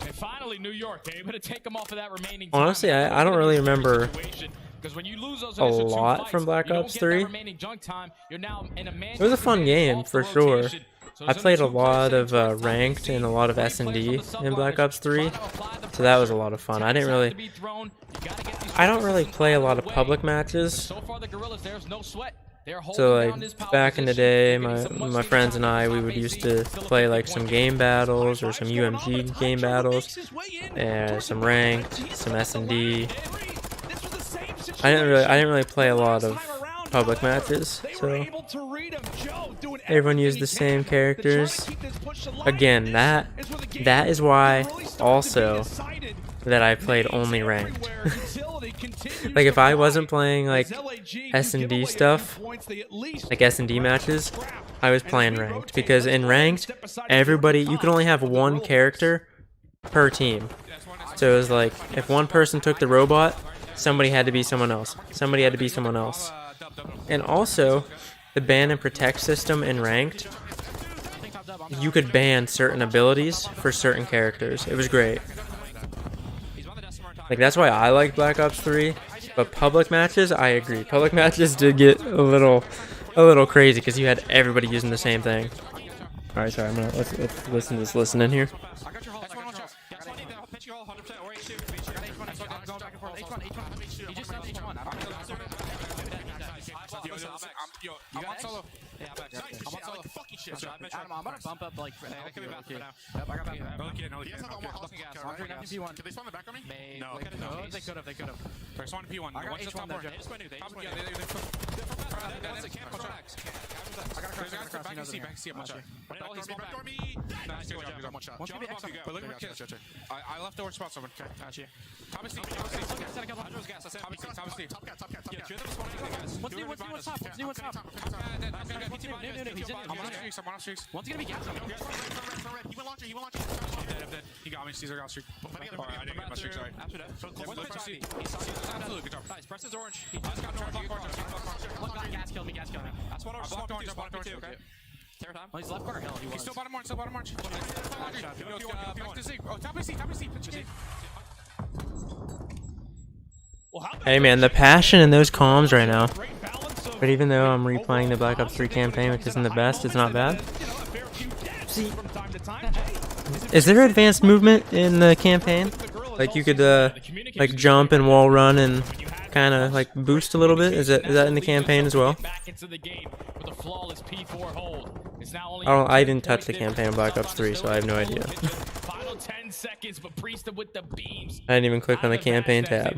And finally, New York, they're able to take them off of that remaining Honestly, I don't really remember when you lose those a lot from Black Ops 3. It was a fun game for sure. I played a lot of ranked and a lot of S&D in Black Ops 3, so that was a lot of fun. I don't really play a lot of public matches. So like back in the day, my friends and I, we would used to play like some game battles or some UMG game battles, and some ranked, some S&D. I didn't really play a lot of public matches, so everyone used the same characters. Again, that is why also that I played only ranked. Like if I wasn't playing like S&D stuff, like S&D matches, I was playing ranked, because in ranked, everybody, you could only have one character per team. So it was like if one person took the robot, somebody had to be someone else. Somebody had to be someone else. And also, the ban and protect system in ranked, you could ban certain abilities for certain characters. It was great. Like that's why I like Black Ops 3. But public matches, I agree. Public matches did get a little crazy because you had everybody using the same thing. All right, sorry. Let's listen to this listening here. I'm on solo. Yeah, I'm on solo. Fucking shit. I'm about to bump up like. I could be back for now. Yep, I got back. Could they spawn the back on me? No. They could have. They're spawning P1. I got H1 there. They just went new. They can't push X. I got a cross. Back and see. Watch out. He's backdoor me. Nice. One shot. But look at Kiss. I left over spot someone. Okay. Got you. Top is C. Top cat. Yeah, two of them spawning. What's new? I'm on streaks. One's gonna be gas. He went launcher. Dead. He got me. Caesar got streak. I didn't get my streak, sorry. After that. Absolutely, good job. Nice. Press is orange. He just got orange. One guy gas killed me. That's what I was blocked orange, okay. Terror time. He's left corner hill. He's still bottom orange. Back to Z. Oh, top of C. Hey man, the passion in those comms right now. But even though I'm replaying the Black Ops 3 campaign, which isn't the best, it's not bad. See, is there advanced movement in the campaign? Like you could like jump and wall run and kind of like boost a little bit? Is that in the campaign as well? I didn't touch the campaign in Black Ops 3, so I have no idea. I didn't even click on the campaign tab.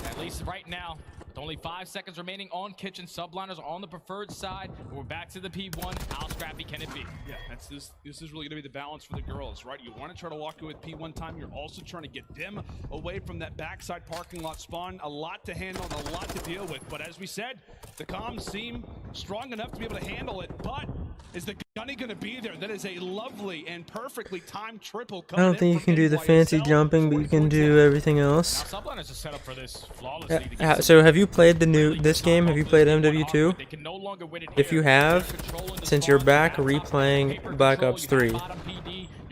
At least right now, with only 5 seconds remaining on kitchen, subliners are on the preferred side. We're back to the P1. How scrappy can it be? Yeah, this is really going to be the balance for the girls, right? You want to try to walk away with P1 time. You're also trying to get them away from that backside parking lot spawn. A lot to handle and a lot to deal with. But as we said, the comms seem strong enough to be able to handle it. But is the gunny going to be there? That is a lovely and perfectly timed triple. I don't think you can do the fancy jumping, but you can do everything else. Subliners are set up for this flawlessly. So have you played this game? Have you played MW2? If you have, since you're back replaying Black Ops 3,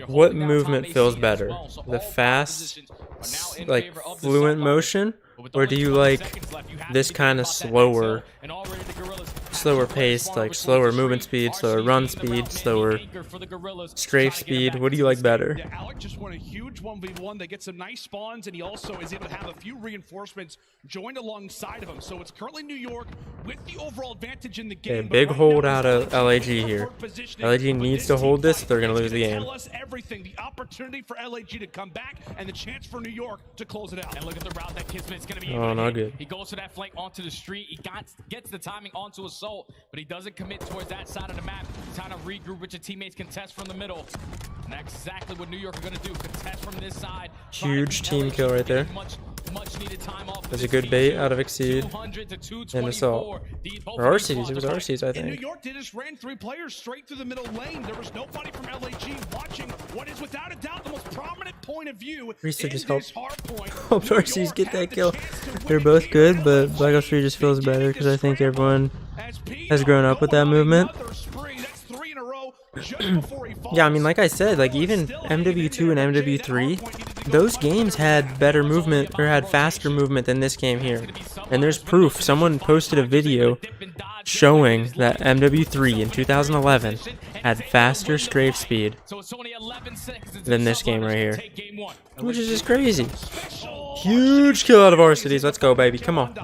what movement feels better? The fast, like fluent motion, or do you like this kind of slower paced, like slower movement speed, slower run speed, slower strafe speed? What do you like better? Yeah, Alec just won a huge 1v1. They get some nice spawns, and he also is able to have a few reinforcements joined alongside of him. So it's currently New York with the overall advantage in the game. Okay, big hold out of LAG here. LAG needs to hold this if they're going to lose the game. Tell us everything. The opportunity for LAG to come back and the chance for New York to close it out. And look at the route that Kismet's going to be. Oh, not good. He goes to that flank onto the street. He gets the timing onto assault, but he doesn't commit towards that side of the map. Trying to regroup with your teammates, contest from the middle. And that's exactly what New York are going to do. Contest from this side. Huge team kill right there. There's a good bait out of Exceed and Assault. Or RCs, it was RCs, I think. New York did just ran 3 players straight through the middle lane. There was nobody from LAG watching what is without a doubt the most prominent point of view. Reese just helped RCs get that kill. They're both good, but Black Ops 3 just feels better because I think everyone has grown up with that movement. Just before he Yeah, I mean, like I said, like even MW2 and MW3, those games had better movement or had faster movement than this game here. And there's proof. Someone posted a video showing that MW3 in 2011 had faster strafe speed than this game right here, which is just crazy. Huge kill out of Varsities. Let's go, baby. Come on.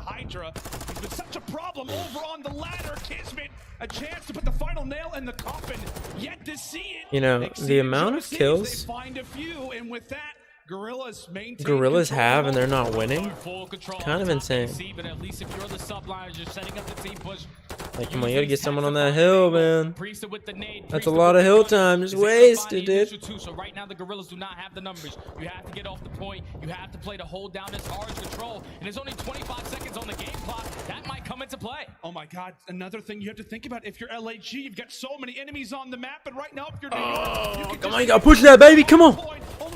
Such a problem over on the ladder. Kismet, a chance to put the final nail in the coffin. Yet to see it. You know, the amount of kills find a few, and with that, Gorillas have and they're not winning, kind of insane. Like, come on, you gotta get someone on that hill, man. That's a lot of hill time just wasted, dude. So right now the Gorillas do not have the numbers. You have to get off the point. You have to play to hold down this orange control. And there's only 25 seconds on the game clock. That might come into play. Oh my God! Another thing you have to think about: if you're LAG, you've got so many enemies on the map, and right now if you're New York, come on, you gotta push that, baby. Come on.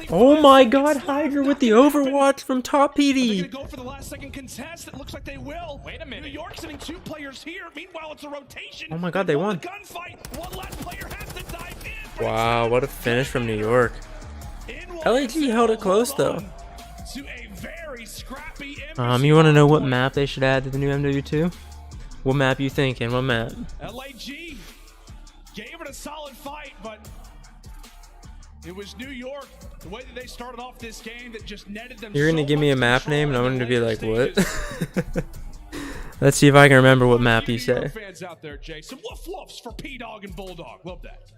Oh my God, Hydra with the Overwatch from top PD. Go for the last second contest. It looks like they will. Wait a minute. New York sending 2 players here. Meanwhile, it's a rotation. Oh my God, they won. Gunfight. One last player has to dive in. Wow, what a finish from New York. LAG held it close though. To a very scrappy you want to know what map they should add to the new MW2? What map you thinking? What map? LAG gave it a solid fight, but it was New York. The way that they started off this game that just netted them. You're gonna give me a map name and I'm gonna be like, what? Let's see if I can remember what map you say. Fans out there, Jay. Some woof woofs for P-Dog and Bulldog. Love that.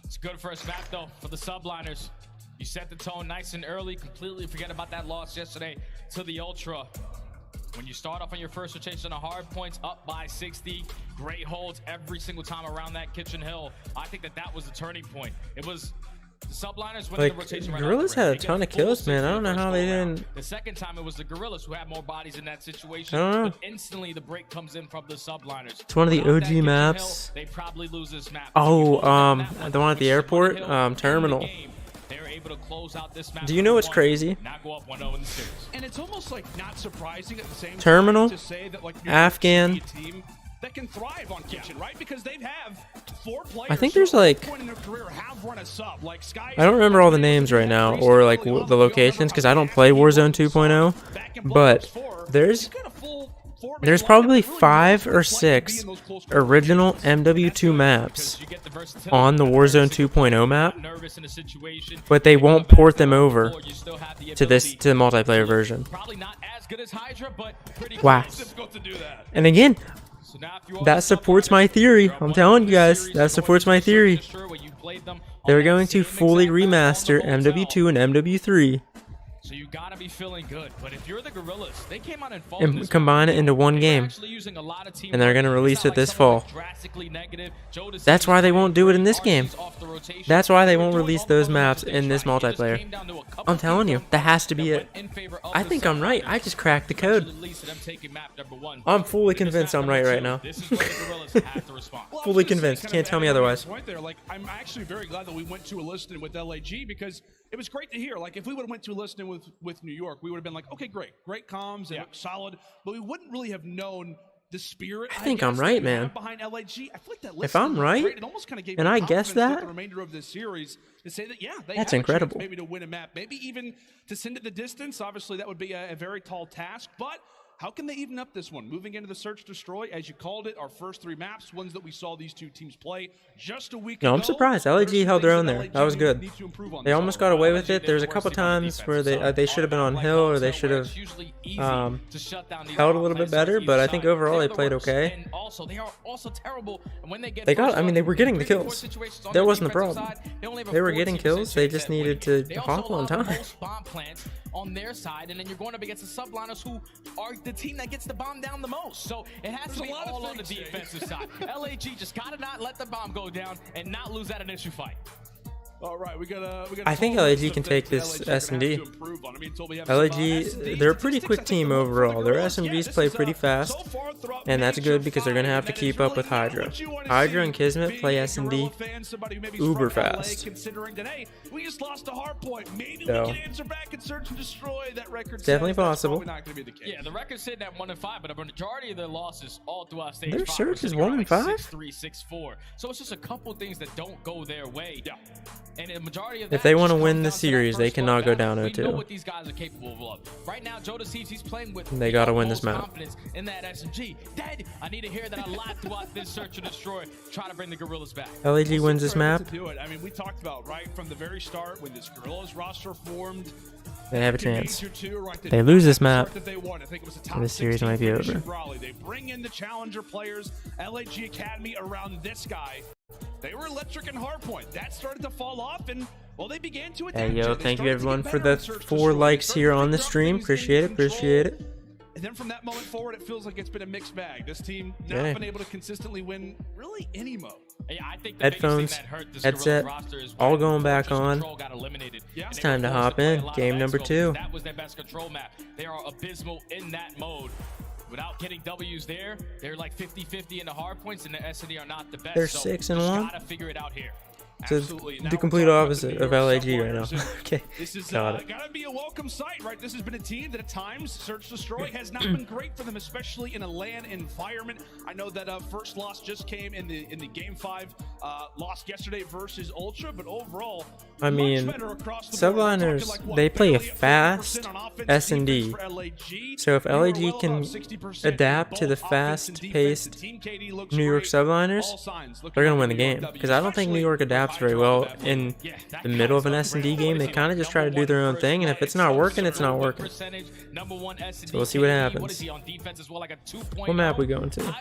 It's a good first map though for the subliners. You set the tone nice and early. Completely forget about that loss yesterday to the Ultra. When you start off on your first rotation on hard points, up by 60, great holds every single time around that kitchen hill. I think that was the turning point. It was the subliners winning the rotation. Gorillas had a ton of kills, man. I don't know how they didn't. The second time it was the Gorillas who had more bodies in that situation. I don't know. But instantly the break comes in from the subliners. It's one of the OG maps. They probably lose this map. Oh, the one at the airport, Terminal. To close out this map. Do you know what's crazy? And it's almost like not surprising at the same Terminal, time to say that like Afghan. Team that can thrive on kitchen, right? Because they have 4 players. I think there's like, in their career have run a sub. Like Sky, I don't remember all the names right now or like the locations because I don't play Warzone 2.0, but there's probably 5 or 6 original MW2 maps on the Warzone 2.0 map, but they won't port them over to the multiplayer version. Wow. And again, that supports my theory. I'm telling you guys, that supports my theory. They're going to fully remaster MW2 and MW3. So you gotta be feeling good, but if you're the Gorillas, they came out and combine it into one game, and they're gonna release it this fall. That's why they won't do it in this game. That's why they won't release those maps in this multiplayer. I'm telling you, that has to be it. I think I'm right. I just cracked the code. I'm fully convinced I'm right now. Fully convinced. Can't tell me otherwise. Like, I'm actually very glad that we went to a listening with LAG because it was great to hear. Like, if we would have went to a listening with New York, we would have been like, okay, great comms and solid, but we wouldn't really have known the spirit. I think I'm right, man. Behind LAG, I feel like that if I'm right, it almost kind of gave and I guess that, the remainder of this series to say that they that's have incredible. A chance maybe to win a map, maybe even to send it the distance. Obviously, that would be a very tall task, but. How can they even up this one? Moving into the Search Destroy, as you called it, our first 3 maps, ones that we saw these 2 teams play just a week ago. No, I'm surprised. LAG held their own there. That was good. They almost got away with it. There's a couple times where they should have been on hill or they should have held a little bit better, but I think overall they played okay. They got, I mean, they were getting the kills. That wasn't the problem. They were getting kills. They just needed to hop on time. On their side, and then you're going up against the subliners who are the team that gets the bomb down the most. So it has to be all on the defensive side. LAG just gotta not let the bomb go down and not lose that initial fight. All right, we got I think LAG can take this S&D. LAG, they're a pretty quick team overall. Their SMGs play pretty fast, and that's good because they're going to have to keep up with Hydra. Hydra and Kismet play S&D uber fast. We just lost a hard point. Maybe So, we can answer back and search and destroy. That record. it's definitely possible. Not going to be the case. Yeah, the record's sitting at 1-5, but a majority of their losses all throughout stage Their 5 search were is sitting around 1-5? 6-3, 6-4. So it's just a couple things that don't go their way. Yeah. And the majority of If that they want to just win comes the down to that series, they first cannot go slowdown. down We know 0-2. what these guys are capable of. Right now, Joe Deceives, he's playing with They gotta win this utmost map. confidence in that SMG. Dead. I need to hear that a lot throughout this search and destroy. Try to bring the Gorillas back. LAG wins this map. To do it. I mean, we talked about right from the very start when this Gorillas roster formed. They have a chance. Major 2, right, They lose this map, that they won. I think it was a top this series 16 might be finish over. in Raleigh. They bring in the challenger players, LAG Academy around this guy. They were electric and hardpoint. That started to fall off, and well, they began to adapt. Hey, yo, They thank you started to everyone get for better the on search 4 destroy. likes Started here to on the drop stream. things, Appreciate it, gain control. appreciate it. And then from that moment forward, it feels like it's been a mixed bag. This team not Okay. been able to consistently win really any mode. Yeah, I think the Headphones, biggest thing that hurt this headset, Gorillas roster is all when going back Fortress on. Control got eliminated. Yeah. And It's they were time to forced hop play in. a lot Game of number Expo. 2. That was their best control map. They are abysmal in that mode. Without getting W's there, they're like 50-50 in the hard points, and the S&D are not the best. They're so 6-1. Gotta figure it out here. So Absolutely. Now the we're complete talking about opposite the of New York LAG right now. Subliners. Okay, This is got it. gotta be a welcome sight, right? This has been a team that at times Search Destroy has not been great for them, especially in a LAN environment. I know that first loss just came in the game 5, lost yesterday versus Ultra, but overall, I mean, much better across the board. We're Subliners, talking like, what, they play a barely 50% fast on offense and S&D. defense for LAG. So if They were LAG well can above 60% adapt to in the both offense and defense. fast-paced The Team KD looks New York great. Subliners, All signs looking they're going to like win the New York game. W, Because I don't think New York especially adapts with very Hydra well on that in one. the middle of an S&D game. They kind of just try to do their own thing, and if it's not working, it's not working. So we'll see what happens. What map we going to?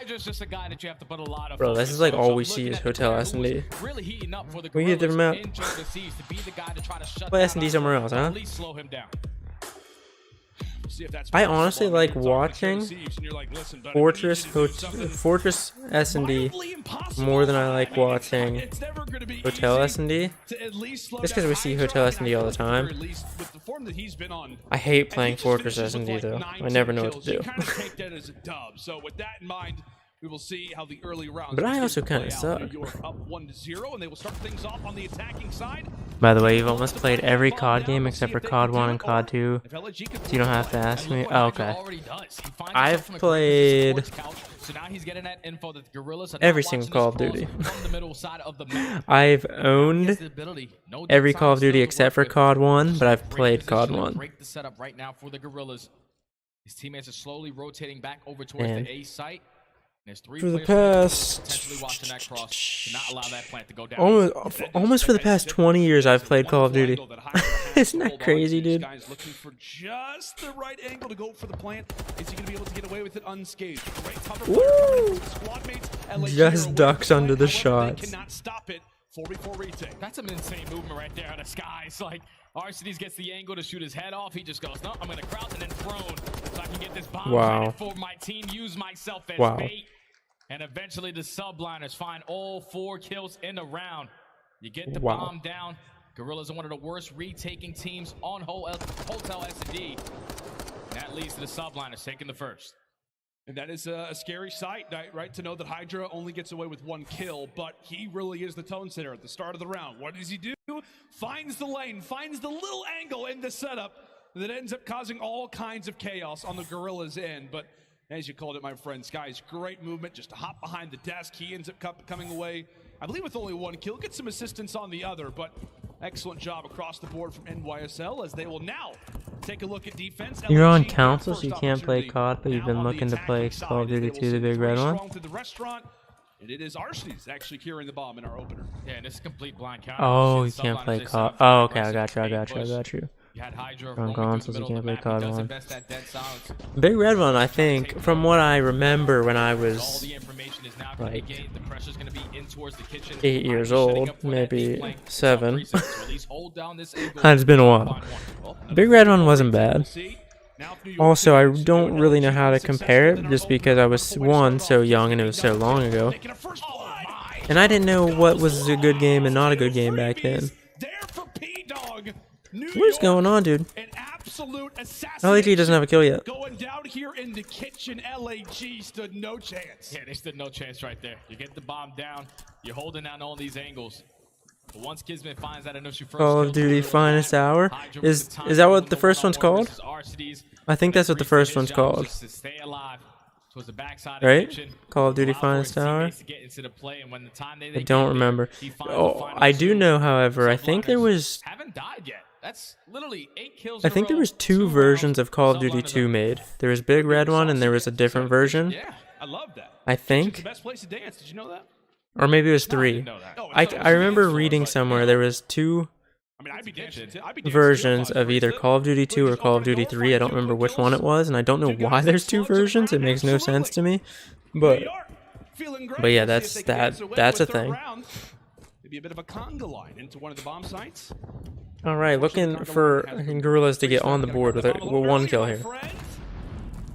Bro, this is like all we see is Hotel S&D. We get different map. Play S&D somewhere else, huh? I honestly like watching Fortress S&D more than I like watching Hotel S&D. Just because we see Hotel S&D all the time. I hate playing Fortress S&D though. I never know what to do. So with that in mind, we will see how the early rounds. But I also kind of suck. New York up 1-0, and they will start things off on the attacking side. By the way, you've almost played every COD game except for COD 1 and COD 2. So you don't have to ask me. Oh, okay. I've played every single Call of Duty. I've owned every Call of Duty except for COD 1, but I've played COD 1. Break the setup right now for the Gorillas. His teammates are slowly rotating back over towards Man. the A site. There's 3 For the players past, potentially watching that cross to not allow that plant to go down. almost for the past 20 years, I've played Call of Duty. Isn't that crazy, dude? Guys looking for just the right angle to go for the plant. Is he going to be able to get away with it unscathed? Great cover fire coming from his squad mates. LAG Just are ducks away from under the the plant. However, they shots. cannot stop it. 4v4 retake. That's an insane movement right there in the sky. It's like Arcades gets the angle to shoot his head off. He just goes, no, I'm going to crouch and then prone so I can get this bomb Wow. for my team. Use myself as Wow. bait. And eventually the Subliners find all 4 kills in the round. You get the Wow. bomb down. Gorillas are one of the worst retaking teams on Hotel S&D. That leads to the Subliners taking the first. And that is a scary sight, right? To know that Hydra only gets away with 1 kill, but he really is the tone setter at the start of the round. What does he do? Finds the lane, finds the little angle in the setup that ends up causing all kinds of chaos on the Gorillas' end. But as you called it, my friend, Sky's great movement just to hop behind the desk. He ends up coming away, I believe, with only 1 kill. Get some assistance on the other, but excellent job across the board from NYSL as they will now take a look at defense. You're on LAG council, so first you can't play opportunity. COD, but you've Now been on the looking to play attacking Call of side, Duty they 2, the will big sit red very one. strong through the restaurant, and it is Arcades actually carrying the bomb in our opener. Yeah, and this is complete blind counter. Oh, See you the can't Subliners, play they set COD. up Oh, for okay, I aggressive got you, I bait got you, I push. got you. You had Hydra On roaming through the consoles, you middle of can't the play map. He COD does 1. it best at dead silence. Big red one, I think, from what I remember when I All was the information is now going to like be gained. The pressure's going to be in towards the kitchen. 8 years Hydra setting old, up for that maybe deep flank. 7. 3 seconds to release, hold down this angle. It's been a while. Find one. Well, Big red one wasn't bad. Also, I don't really know how to compare it just because I was, 1, so young and it was so long ago. And I didn't know what was a good game and not a good game back then. What is going on, dude? An absolute LAG doesn't have a kill yet. Going down here in the kitchen, LAG stood no chance. Yeah, they stood no chance right there. You get the bomb down, you're holding down all these angles. But once Kismet finds that initial first Call of Duty Finest Hour. Is that what the first one's called? I think that's what the first one's called. Right? Call of Duty Finest Hour? I don't remember. Oh, I do know, however, I think there was... Haven't died yet. That's literally 8 kills. I think there was 2 versions of Call of Duty 2 made. There was Big Red one and there was a different version. Yeah, I love that. I think. It's the best place to dance. Did you know that? Or maybe it was 3. I remember reading somewhere there was 2 versions of either Call of Duty 2 or Call of Duty 3. I don't remember which one it was, and I don't know why there's 2 versions. It makes no sense to me. But yeah, that's a thing. Maybe a bit of a conga line into one of the bomb sites. All right, looking for Gorillas to get on the board with 1 kill here.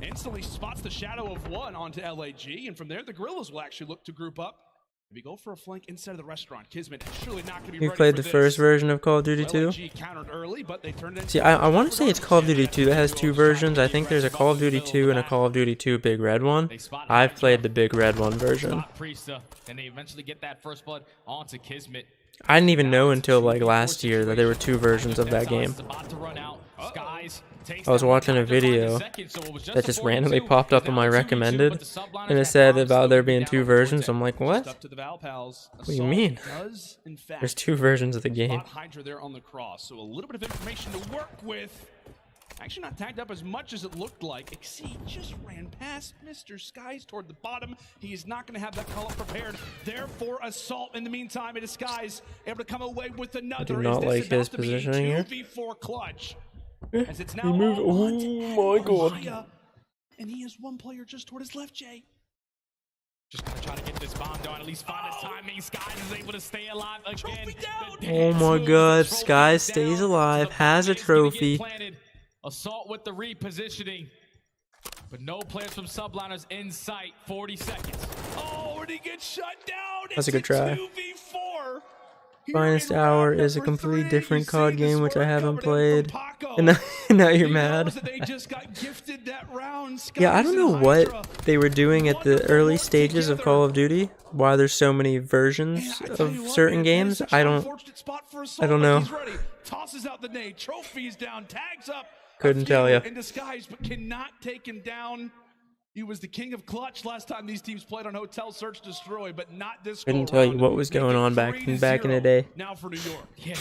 Instantly spots the shadow of 1 onto LAG, and from there the Gorillas will actually look to group up. Maybe go for a flank inside of the restaurant. Kismet surely not going to be You ready played for the first version of Call of Duty 2? Early, but they turned it See, I want to say it's Call of Duty 2 that has 2 versions. I think there's a Call of Duty 2 and a Call of Duty 2 Big Red one. I've played the Big Red one version. And they eventually get that first blood onto Kismet. I didn't even know until like last year that there were 2 versions of that game. I was watching a video that just randomly popped up on my recommended, and it said about there being 2 versions. I'm like, what? What do you mean? There's 2 versions of the game. Hydra there on the cross, so a little bit of information to work with. Actually not tagged up as much as it looked like. Exceed just ran past Mr. Skies toward the bottom. He is not going to have that call up prepared. Therefore, Assault in the meantime, it is Skies able to come away with another. I do not like his positioning here. 2v4 clutch. As it's He now moved. Oh my god. And he has 1 player just toward his left, Jay. Just gonna try to get this bomb down, at least find a timing. Skies is able to stay alive again. Oh my god, Skies stays alive, has a trophy. Assault with the repositioning. But no players from Subliners in sight. 40 seconds. Oh, and he gets shut down. That's a good try. 2v4. Finest Hour is a completely different COD game which I haven't played. And now you're mad. Yeah, I don't know what they were doing at the early stages of Call of Duty. Why there's so many versions of certain games. I don't know. Tosses out the nade, trophies down, tags up. Couldn't tell you. In disguise, but cannot take him down. He was the king of clutch last time these teams played on Hotel Search Destroy, but not this. Couldn't tell you what was going on back in the day. Now for New York. Yeah,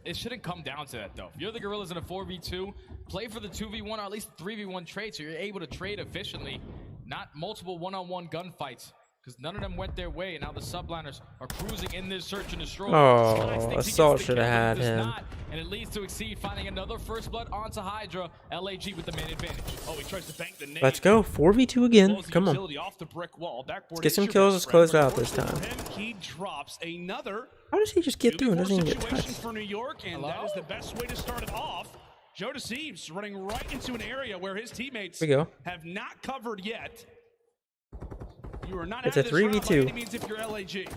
it shouldn't come down to that though. If you're the Gorillas in a 4v2, play for the 2v1 or at least 3v1 trade, so you're able to trade efficiently, not multiple one-on-one gunfights. Because none of them went their way, and now the Subliners are cruising in this search and destroy. Oh, Assault should have had him. And it leads to Exceed finding another first blood onto Hydra. LAG with the main advantage. Oh, he tries to bank the nade. Let's go. 4v2 again. Come on. Let's get some kills. Let's close out this time. He drops another. How does he just get through and doesn't even get touched? For New York, and that is the best way to start it off. Joe Deceives running right into an area where his teammates have not covered yet. You are not it's a 3v2. If you're LAG.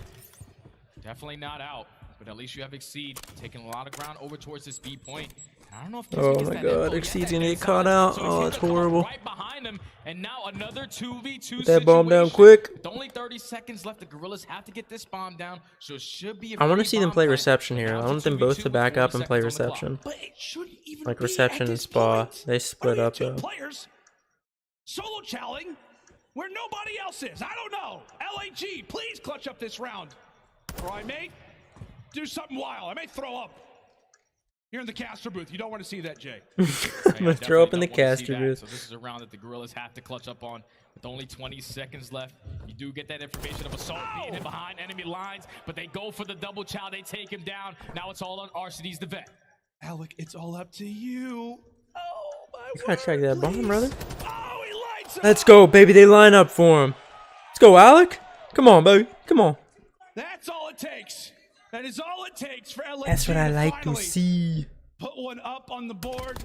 Definitely not out, but at least you have Exceed taking a lot of ground over towards this B point. I don't know if oh my god, Exceed's gonna get caught out. Oh, it's horrible. Right behind him, and now another 2v2 Get that bomb down quick. With only 30 seconds left, the Gorillas have to get this bomb down, so it should be. I want to see them play reception here. I want them both to back up and play reception. Like reception and spa, they split up though. Solo challenging where nobody else is. I don't know. LAG, please clutch up this round. Or I may do something wild. I may throw up. Here in the caster booth. You don't want to see that, Jay. I'm going to throw up in the caster booth. So this is a round that the Gorillas have to clutch up on. With only 20 seconds left, you do get that information of Assault being hit behind enemy lines, but they go for the double chow. They take him down. Now it's all on RCD's the vet. Alec, it's all up to you. Oh, my You gotta check that bomb, brother. Oh, he lights Let's go, baby. They line up for him. Let's go, Alec. Come on, baby. Come on. That's all it takes. That is all it takes for LA. That's what I like to see. Put one up on the board.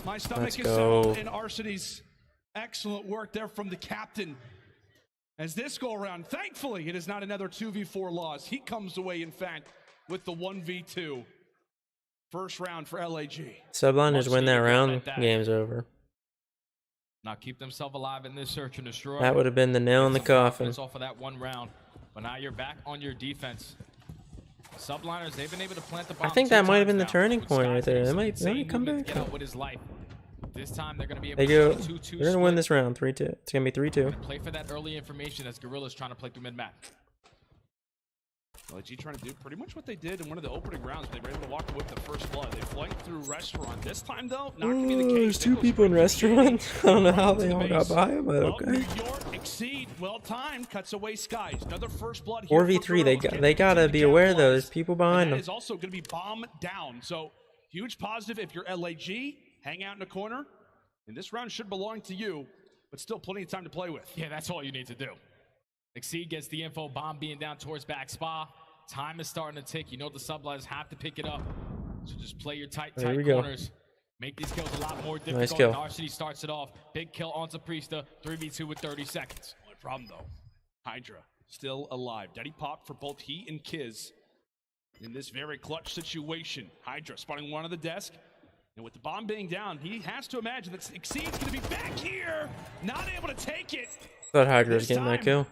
My stomach Let's is go. settled in Arcidy's excellent work there from the captain. As this go around, thankfully, it is not another 2v4 loss. He comes away, in fact, with the 1v2. First round for LAG. Subliners win that round, game's over. Now keep themselves alive in this search and destroy. That would have been the nail in the coffin. Off of that one round, but now you're back on your defense. Subliners, they've been able to plant the bomb. I think that might have been the turning point right there. They might come back. With his life. This time they're going to be able They to go. 2-2 They're gonna win this round 3-2. It's gonna be 3-2. Play for that early information as Guerrillas trying to play through mid-map. LAG trying to do pretty much what they did in one of the opening rounds. They were able to walk away with the first blood. They flanked through restaurant. This time, though, not going to be the case. There's 2 people in restaurant. I don't know how they all got by, but okay. New York exceed. Well timed. Cuts away skies. Another first blood. 4v3. They gotta be aware though. There's people behind them. Is also going to be bomb down. So huge positive if you're LAG. Hang out in the corner. And this round should belong to you, but still plenty of time to play with. Yeah, that's all you need to do. Exceed gets the info. Bomb being down towards back spa. Time is starting to tick. You know the subliners have to pick it up. So just play your tight corners. Make these kills a lot more difficult. Nice kill. RCD starts it off. Big kill onto Priesta. 3v2 with 30 seconds. Only problem though, Hydra still alive. Daddy pop for both he and Kiz in this very clutch situation. Hydra spotting one on the desk. And with the bomb being down, he has to imagine that Exceed's going to be back here. Not able to take it. Thought Hydra was getting that kill.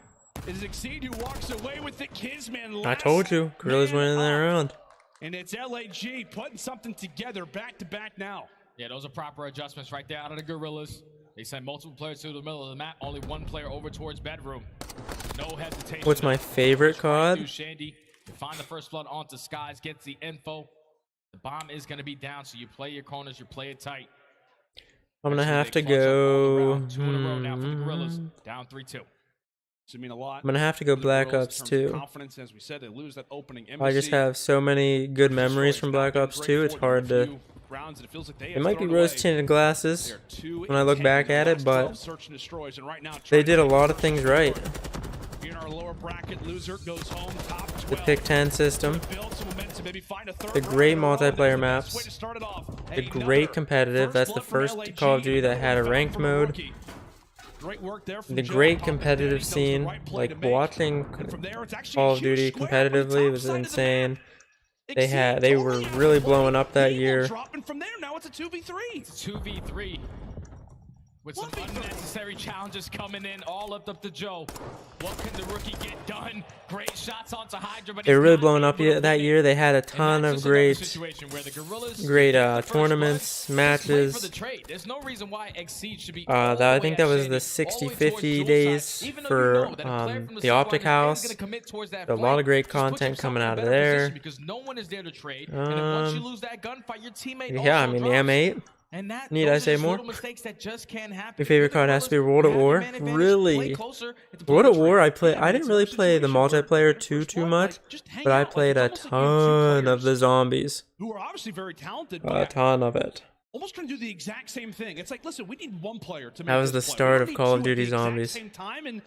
It is Exceed who walks away with the Kizman. I told you, Guerrillas winning that round. And it's LAG putting something together back to back now. Yeah, those are proper adjustments right there out of the Guerrillas. They send multiple players to the middle of the map, only one player over towards bedroom. No hesitation. What's my favorite COD? Shandy, find the first blood onto Skies, gets the info. The bomb is going to be down, so you play your corners, you play it tight. I'm gonna have to go. 2 in a row now for the Guerrillas, down 3-2. I mean a lot. I'm gonna have to go Black Ops 2. Confidence, as we said, they lose that opening I just have so many good memories from Black Ops 2. It's hard to. It might be rose-tinted glasses when I look back at it, but they did a lot of things right. In our lower bracket, loser goes home, top 12. The pick 10 system, the great multiplayer maps, the great competitive. That's the first Call of Duty that had a ranked mode. The great competitive scene, like watching Call of Duty competitively was insane. They were really blowing up that year. Dropping from there, now it's a 2v3. It's a 2v3. With some unnecessary challenges coming in, all up to Joe. What can the rookie get done? Great shots onto Hydra, but they were really blowing up that year. They had a ton of great tournaments, matches. There's no reason why Exceed should be I think that was the 60-50 days for the Optic House. A lot of great content coming out of there. Because no one is there to trade. And once you lose that gunfight, your teammate yeah, I mean the M8. Need I say more? Your favorite card has to be World at War. Really? World at War, I didn't really play the multiplayer too much, but I played a ton of the zombies. Who are obviously very talented. A ton of it. Almost trying to do the exact same thing. It's like, listen, we need one player to make that was the start of Call of Duty Zombies. Same time, and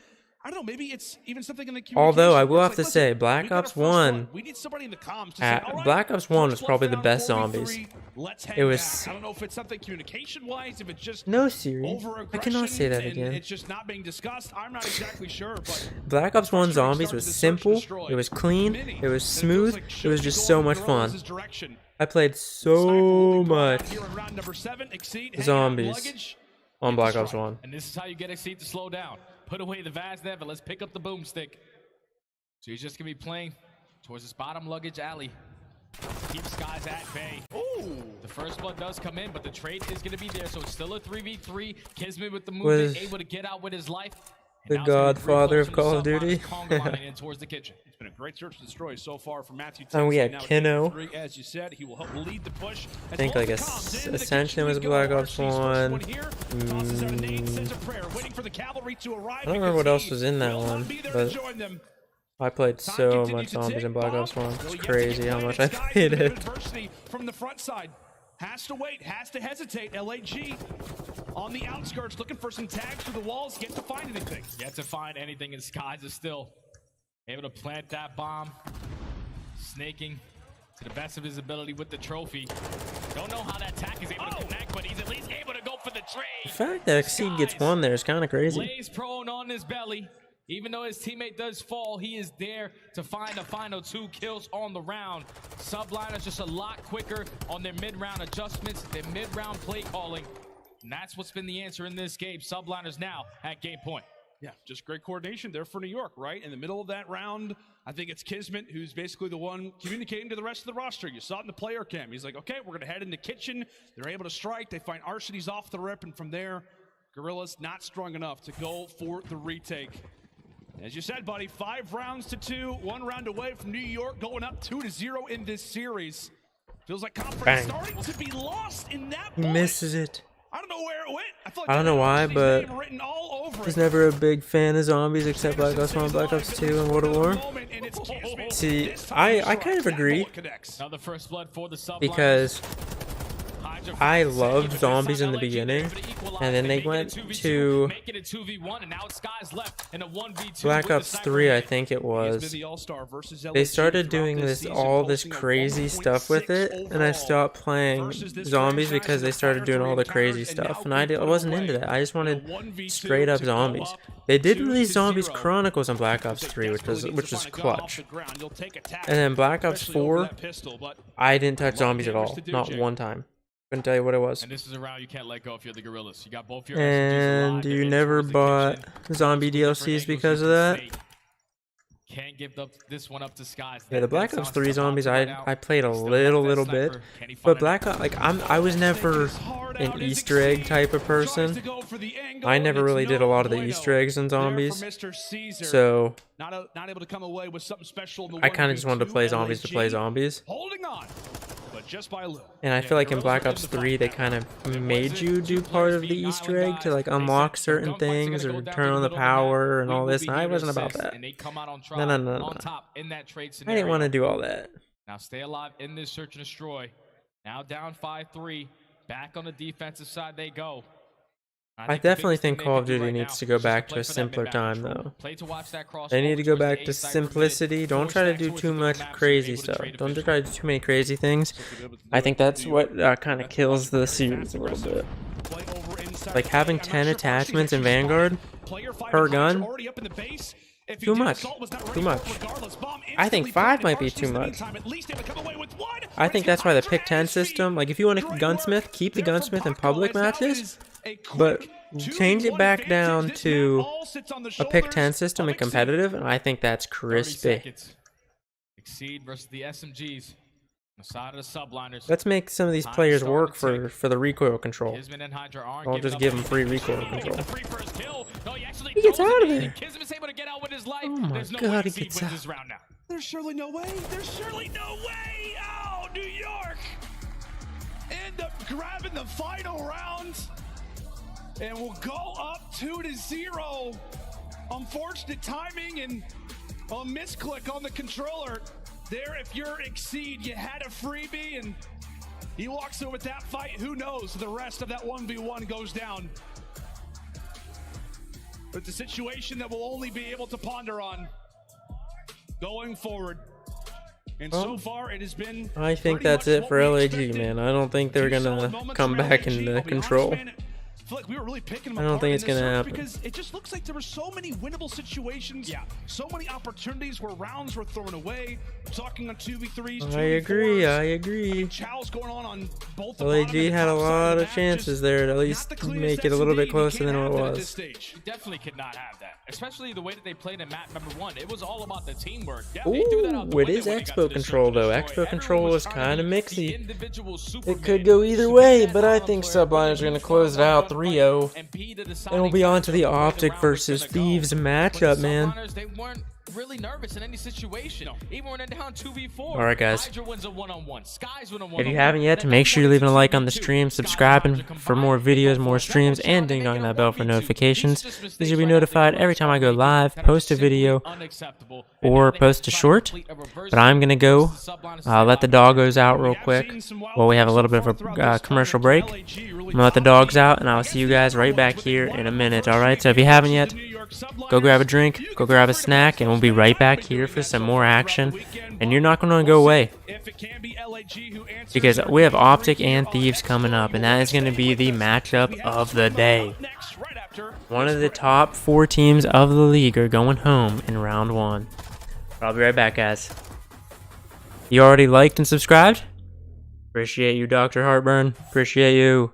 I don't know, maybe it's even something in the community. Although I will have to say, Black Ops 1. We need somebody in the comms to say, all right, Black Ops 1 was probably the best zombies. It was. I don't know if it's something communication-wise, if it's just no serious. I cannot say that again. It's just not being discussed. I'm not exactly sure, but Black Ops 1 Zombies was simple. It was clean. It was smooth. It was just so much fun. I played so much zombies on Black Ops 1. And this is how you get Exceed to slow down. Put away the Vaznev and let's pick up the boomstick. So he's just going to be playing towards this bottom luggage alley. Keep Skies at bay. Ooh. The first blood does come in, but the trade is going to be there. So it's still a 3v3. Kismet with the movement, able to get out with his life. The godfather of Call of Duty. Towards the kitchen. It's been a great search to destroy so far from Matthew. And we had Kino. As you said, he will help lead the push. I think like Ascension was Black Ops 1. I don't remember what else was in that one, but I played so much zombies in Black Ops 1. It's crazy how much I played it. From the front side. Has to wait, has to hesitate. LAG on the outskirts looking for some tags through the walls. Yet to find anything. Yet to find anything, and Skies is still able to plant that bomb. Snaking to the best of his ability with the trophy. Don't know how that tack is able to connect, but he's at least able to go for the trade. The fact that Exceed gets one there is kind of crazy. Lays prone on his belly. Even though his teammate does fall, he is there to find the final 2 kills on the round. Subliners just a lot quicker on their mid-round adjustments, their mid-round play calling. And that's what's been the answer in this game. Subliners now at game point. Yeah, just great coordination there for New York, right? In the middle of that round, I think it's Kismet who's basically the one communicating to the rest of the roster. You saw it in the player cam. He's like, okay, we're going to head into kitchen. They're able to strike. They find Arcitys off the rip, and from there, Gorillas not strong enough to go for the retake. As you said, buddy, 5 rounds to 2, 1 round away from New York, going up 2-0 in this series. Feels like confidence starting to be lost in that He misses it. I don't know where it went. I don't know why, but I was never a big fan of zombies except Black Ops 1, Black Ops 2, and World at War. See, I kind of agree because I loved zombies in the beginning, and then they went to Black Ops 3, I think it was. They started doing all this crazy stuff with it, and I stopped playing zombies because they started doing all the crazy stuff, and I wasn't into that. I just wanted straight up zombies. They did release Zombies Chronicles in Black Ops 3, which was clutch. And then Black Ops 4, I didn't touch zombies at all, not one time. Couldn't tell you what it was. And this is a round you can't let go if you're the Gorillas. You got both your and you never bought zombie DLCs because of that? Can't give this one up to Skies. Yeah, the Black Ops 3 zombies I played a little bit, but Black Ops, like I was never an Easter egg type of person. I never really did a lot of the Easter eggs in zombies, so I kind of just wanted to play zombies to play zombies. And I feel like in Black Ops 3 they kind of made you do part of the Easter egg to like unlock certain things or turn on the power and all this, and I wasn't about that. No. I didn't want to do all that. Now stay alive in this search and destroy. Now down 5-3. Back on the defensive side they go. I definitely think Call of Duty needs to go back to a simpler time, though. They need to go back to simplicity. Don't try to do too much crazy stuff. Don't try to do too many crazy things. I think that's what kind of kills the series a little bit. Like having 10 attachments in Vanguard per gun. Too much. Too much. I think 5 might be too much. I think that's why the pick 10 system, like if you want a gunsmith, keep the gunsmith in public matches. But change it back down to a pick 10 system in competitive, and I think that's crispy. Exceed versus the SMGs. The side of the subliners. Let's make some of these players work for the recoil control. I'll just give them free recoil control. He gets out of there. Oh my god, he gets out. There's surely no way. There's surely no way. Oh, New York end up grabbing the final round. And we'll go up 2-0. Unfortunate timing and a misclick on the controller. There, if you're Exceed, you had a freebie and he walks through with that fight. Who knows? The rest of that 1v1 goes down. But it's a situation that we'll only be able to ponder on going forward. And so far, it has been. I think that's it for LAG, man. I don't think they're gonna come back into control. I feel like we were really picking them I don't think it's going to happen. Because it just looks like there were so many winnable situations. Yeah. So many opportunities where rounds were thrown away. Talking on 2v3s. I agree. Chow's going on both the LAG had a lot of chances there to at least make it a little bit closer than what it was. You definitely could not have that. Especially the way that they played in map number 1. It was all about the teamwork. Ooh, it is Expo control though. Expo control is kind of mixy. It could go either way, but I think Subliners are going to close it out 3-0. And we'll be on to the Optic versus Thieves matchup, man. They weren't really nervous in any situation. Even when they're down 2v4. Alright guys, if you haven't yet, make sure you're leaving a like on the stream, subscribing for more videos, more streams, and ding dong that bell for notifications. Because you'll be notified every time I go live, post a video, or post a short. But I'm going to go let the doggos out real quick while we have a little bit of a commercial break. I'm going to let the dogs out, and I'll see you guys right back here in a minute, alright? So if you haven't yet, go grab a drink, go grab a snack, and we'll be right back here for some more action. And you're not going to go away, because we have Optic and Thieves coming up, and that is going to be the matchup of the day. One of the top 4 teams of the league are going home in round 1. I'll be right back, guys. You already liked and subscribed? Appreciate you, Dr. Heartburn. Appreciate you.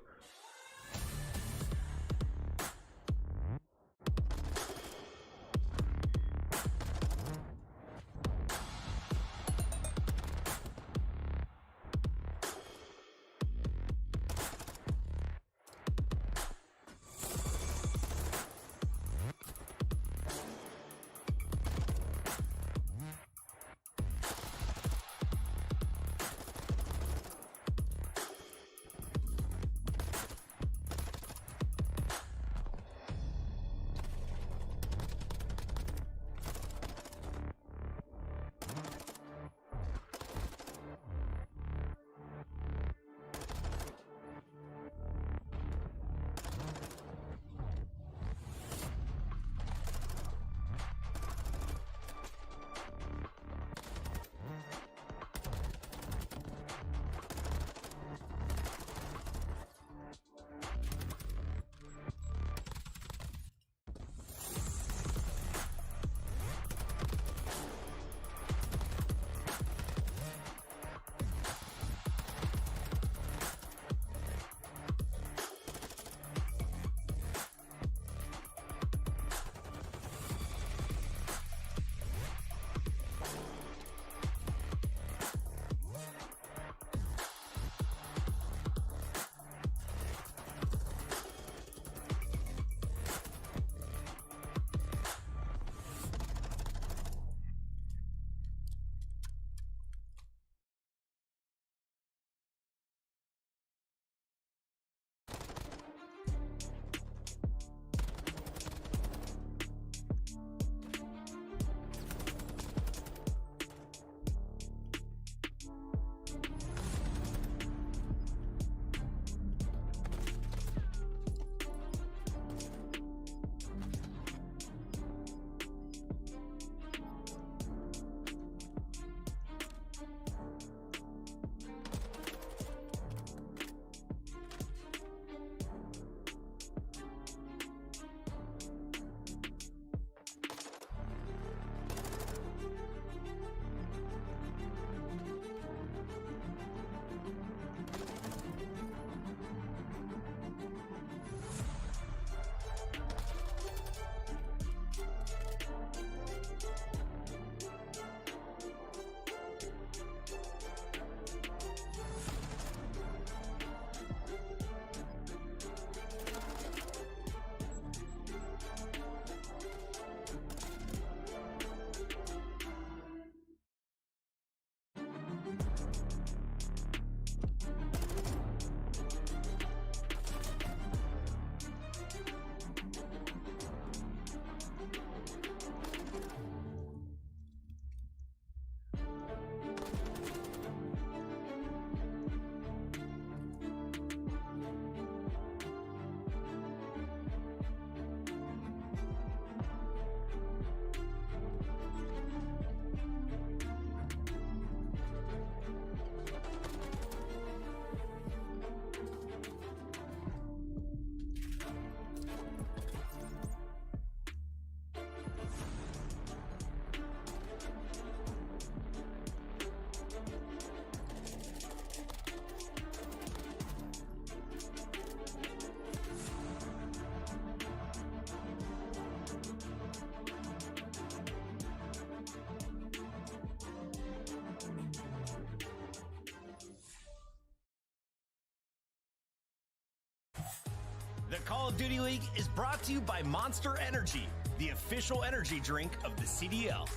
The Call of Duty League is brought to you by Monster Energy, the official energy drink of the CDL.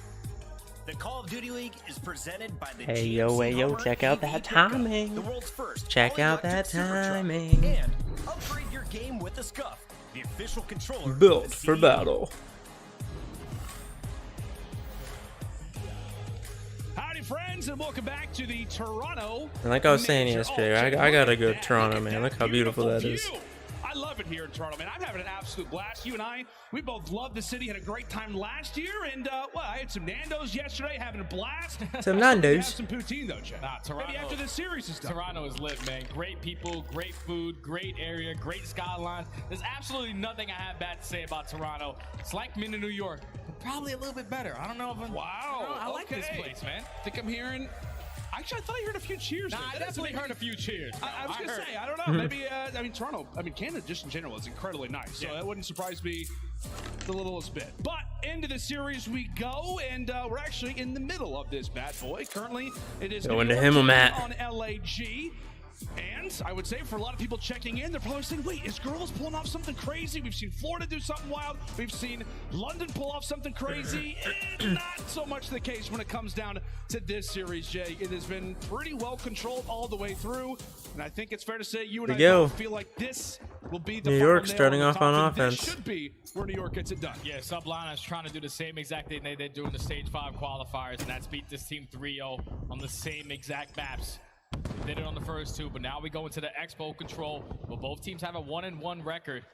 The Call of Duty League is presented by the Hey yo, check out that timing. the world's first Check out that timing. And upgrade your game with the Scuff, the official controller Built of the for CDL. battle. Howdy, friends, and welcome back to the Toronto. And like I was saying Major yesterday, I got a good Toronto, man. Look how beautiful that is. I love it here in Toronto, man. I'm having an absolute blast. You and I, we both love the city. Had a great time last year, and well, I had some Nando's yesterday, having a blast. Some Nando's. Some poutine though, Chad. Nah, Toronto, maybe after this series is done. Toronto is lit, man. Great people, great food, great area, great skylines. There's absolutely nothing I have bad to say about Toronto. It's like me in New York, but probably a little bit better. I don't know if I'm. Wow. I like this place, man. I think I'm hearing. Actually, I thought I heard a few cheers. Nah, I definitely heard a few cheers. I was gonna say, I don't know. Maybe I mean Toronto. I mean Canada just in general is incredibly nice, so that wouldn't surprise me the littlest bit. But into the series we go, and we're actually in the middle of this bad boy. Currently, it is Going to him, Matt. on LAG. And I would say for a lot of people checking in, they're probably saying, wait, is Girls pulling off something crazy? We've seen Florida do something wild. We've seen London pull off something crazy. Not so much the case when it comes down to this series, Jay. It has been pretty well controlled all the way through. And I think it's fair to say you and I both feel like this will be the New York starting off on offense. This should be where New York gets it done. Yeah, Sublime is trying to do the same exact thing they did doing the Stage 5 qualifiers, and that's beat this team 3-0 on the same exact maps. They did it on the first two, but now we go into the Expo control. Well, both teams have a 1-1 record.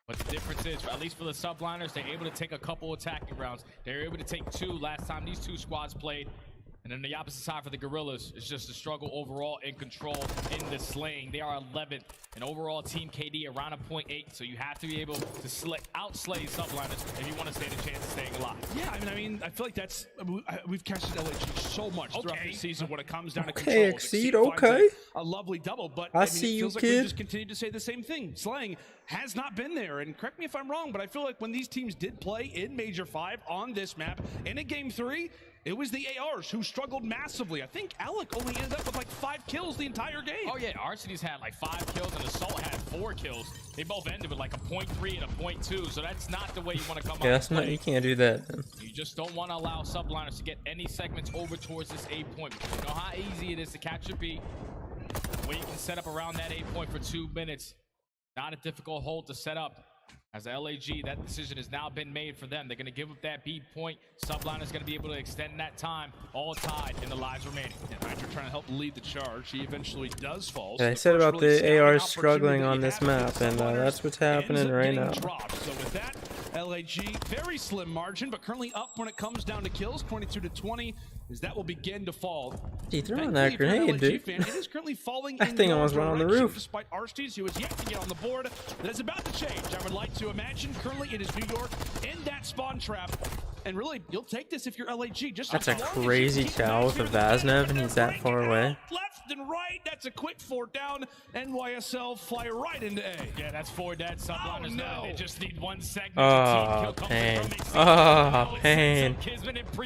But the difference is, at least for the Subliners, they're able to take a couple attacking rounds. They're able to take 2 last time these 2 squads played. And then the opposite side for the Gorillas is just a struggle overall in control in the slaying. They are 11th, and overall team KD around a 0.8, so you have to be able to outslay Subliners if you want to stand a chance of staying alive. Yeah, I mean, I feel like that's we've cashed LAG so much throughout the season when it comes down to Okay, control. Exceed, okay. A lovely double, but I mean, see it feels you, like kid. we just continue to say the same thing. Slaying has not been there, and correct me if I'm wrong, but I feel like when these teams did play in Major 5 on this map in a Game 3, it was the ARs who struggled massively. I think Alec only ended up with like 5 kills the entire game. Oh yeah, Arctics had like 5 kills and Assault had 4 kills. They both ended with like a 0.3 and a 0.2, so that's not the way you want to come Yeah, out. that's not. You can't do that. Then. You just don't want to allow Subliners to get any segments over towards this A point. You know how easy it is to catch a B. Where you can set up around that A point for 2 minutes. Not a difficult hold to set up. As the LAG, that decision has now been made for them. They're going to give up that B point. Subliner is going to be able to extend that time. All tied in the lives remaining. And Nitro trying to help lead the charge. He eventually does fall. Yeah, I said about the ARs struggling on this map, and that's what's happening right now. So with that, LAG, very slim margin, but currently up when it comes down to kills, 22-20, as that will begin to fall. He threw on that grenade, dude. Fan, it is currently falling That thing almost went on the roof. Despite Arctics, who is yet to get on the board. That is about to change, I would like to imagine. Currently, it is New York in that spawn trap. And really, you'll take this if you're LAG. Just That's a crazy chow with the Vaznev, and he's that far away. Left and right, that's a quick 4 down. NYSL fly right into A. Yeah, that's 4 dead. Subliners now. They just need 1 segment. Oh, pain. Oh, pain.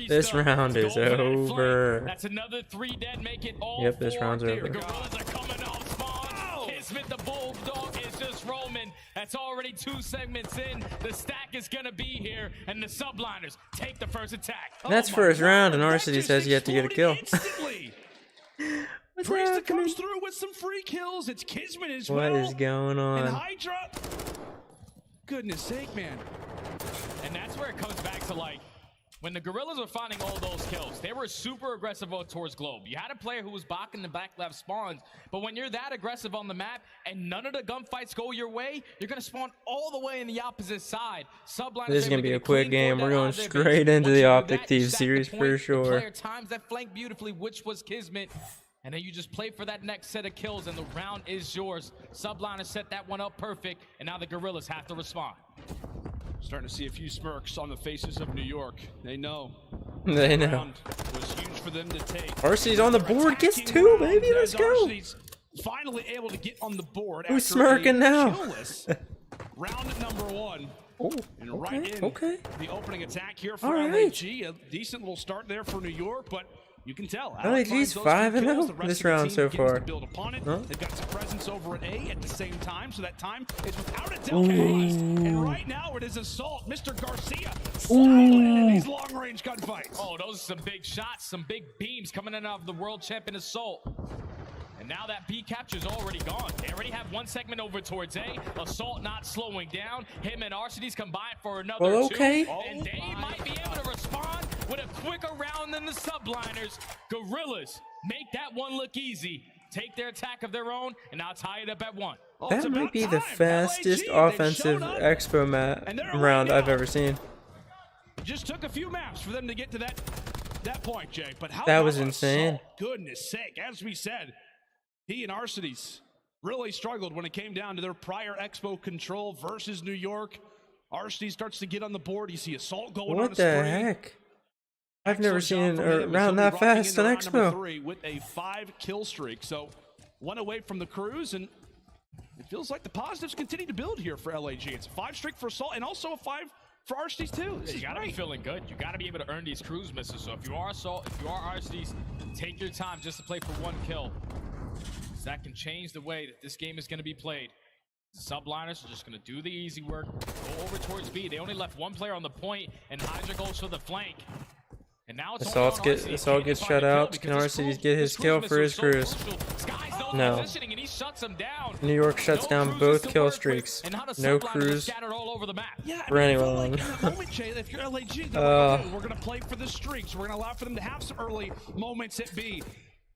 This round is over. That's another 3 dead. Make it all. Yep, this round's over. The Gorillas are coming off spawn. Kismet the Bulldog is just roaming. That's already 2 segments in. The stack is gonna be here, and the Subliners take the first attack. That's first round, and Arcity says you have to get a kill. What's Priest happening? comes through with some free kills. It's Kismet as well. What is going And on? Hydra. Goodness sake, man. And that's where it comes back to, like, when the Gorillas were finding all those kills, they were super aggressive towards Globe. You had a player who was blocking the back left spawns, but when you're that aggressive on the map and none of the gunfights go your way, you're going to spawn all the way in the opposite side. Subliners This is going to be a quick game. We're going straight into the Optic Thieves series for sure. Player times that flank beautifully, which was Kismet. And then you just play for that next set of kills, and the round is yours. Subliners set that one up perfect, and now the Gorillas have to respond. Starting to see a few smirks on the faces of New York. They know. They know. Round was huge for them to take. Arcee's on the board, gets 2, baby. Let's go. Arcee's finally able to get on the board. Who's after smirking a now? killless round number 1. Oh, and okay, right in okay. the opening attack here for All LAG. right. A decent little start there for New York, but you can tell. LAG's 5-0 this round so far. Huh? They've got some presence over at A at the same time, so that time is without a doubt. And right now it is Assault. Mr. Garcia in these long-range gunfights. Oh, those are some big shots, some big beams coming in out of the world champion Assault. And now that B capture's already gone. They already have 1 segment over towards A. Assault not slowing down. Him and Arcity's combined for another 2. And they might be able to respond with a quicker round than the Subliners. Gorillas make that one look easy. take their attack of their own, and now tie it up at 1. That might be the fastest offensive expo round I've ever seen. Just took a few maps for them to get to that point, Jay. But how that was about insane. Assault? Goodness sake, as we said, he and Arcides really struggled when it came down to their prior expo control versus New York. Arcides starts to get on the board. You see Assault going on a What the heck? I've never seen a round that rocking fast on into round number expo. 3 with a 5-kill streak. So 1 away from the Cruise, and it feels like the positives continue to build here for LAG. It's a 5 streak for Assault and also a 5 for Arcides too. You gotta be feeling good. You gotta be able to earn these Cruise misses. So if you are Assault, if you are Arcides, take your time just to play for 1 kill. That can change the way that this game is going to be played. Subliners are just going to do the easy work, go over towards B. They only left 1 player on the point, and Hydra goes for the flank. And now it's Assault gets shut out. Can Arcides get his kill for his Cruise? No. And he shuts him down. New York shuts down both kill streaks. No Cruise for anyone. In that moment, Jay, if you're LAG, they're like, okay, we're going to play for the streaks. We're going to allow for them to have some early moments at B.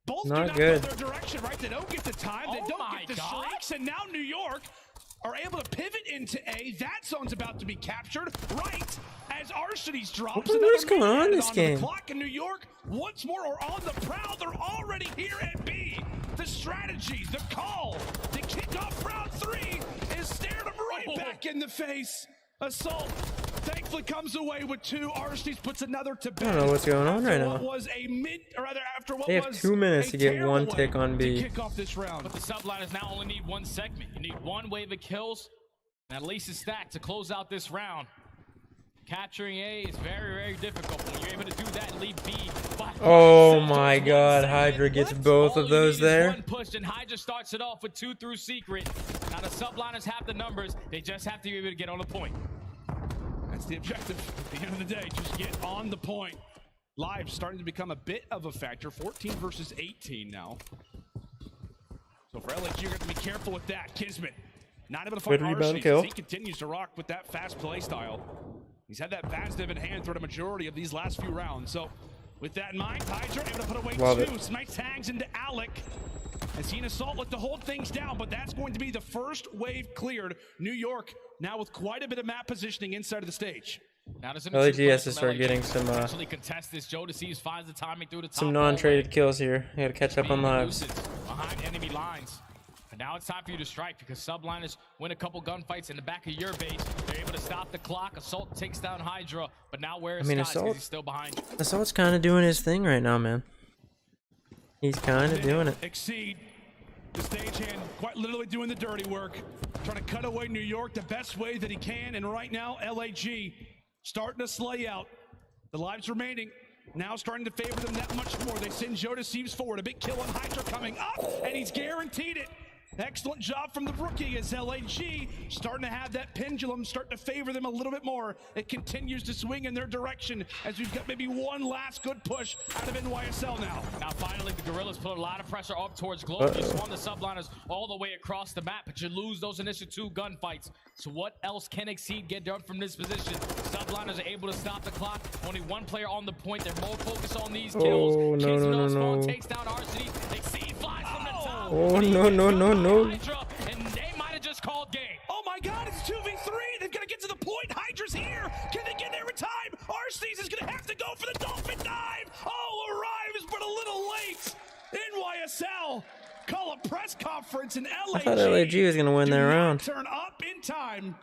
Both do not go their direction, right? They don't get the time. They don't get the streaks. And now New York are able to pivot into A. That zone's about to be captured right as Arcides drops. What is going on in this game? The clock in New York once more are on the prowl. They're already here at B. The strategy, the call to kick off round 3 is stared them right back in the face. Assault thankfully comes away with 2. Arcides puts another to bed. I don't know what's going on right now. They have 2 minutes to get 1 tick on B. Kick off this round. But the subliners now only need 1 segment. You need 1 wave of kills, and at least a stack to close out this round. Capturing A is very, very difficult. When you're able to do that and leave B. Oh my God, Hydra gets both of those there. 1 push, and Hydra starts it off with 2 through secret. Now the subliners have the numbers. They just have to be able to get on the point. That's the objective at the end of the day. Just get on the point. Live starting to become a bit of a factor. 14 versus 18 now. So for LAG, you're going to be careful with that. Kismet not able to find Arcides. He continues to rock with that fast play style. He's had that Vazdev in hand throughout a majority of these last few rounds. So with that in mind, Hydra able to put away 2. Some nice tags into Alec. As he and Assault look to hold things down, but that's going to be the first wave cleared. New York now with quite a bit of map positioning inside of the stage. Now LAG has to start getting some non-traded kills here. You gotta catch up on lives. Behind enemy lines. But now it's time for you to strike, because subliners win a couple gunfights in the back of your base. They're able to stop the clock. Assault takes down Hydra, but now where is Assault? He's still behind you. Assault's kind of doing his thing right now, man. He's kind of doing it. Exceed the stagehand, quite literally doing the dirty work, trying to cut away New York the best way that he can. And right now, LAG starting to slay out. The lives remaining now starting to favor them that much more. They send Joe Deceives forward. A big kill on Hydra coming up, and he's guaranteed it. Excellent job from the rookie as LAG starting to have that pendulum start to favor them a little bit more. It continues to swing in their direction as we've got maybe 1 last good push out of NYSL now. Now finally the Gorillas put a lot of pressure up towards Globe. You swung the subliners all the way across the map, but you lose those initial 2 gunfights. So what else can Exceed get done from this position? Subliners are able to stop the clock. Only 1 player on the point. They're more focused on these kills. Oh, no. Takes down Arcides. Exceed flies from the top. Oh, no. Hydra, and they might have just called game. Oh my God, it's 2v3. They've got to get to the point. Hydra's here. Can they get there in time? Arcides is going to have to go for the dolphin dive. Oh, arrives, but a little late. NYSL call a press conference in LAG. I thought LAG was going to win that round. Turn up in time.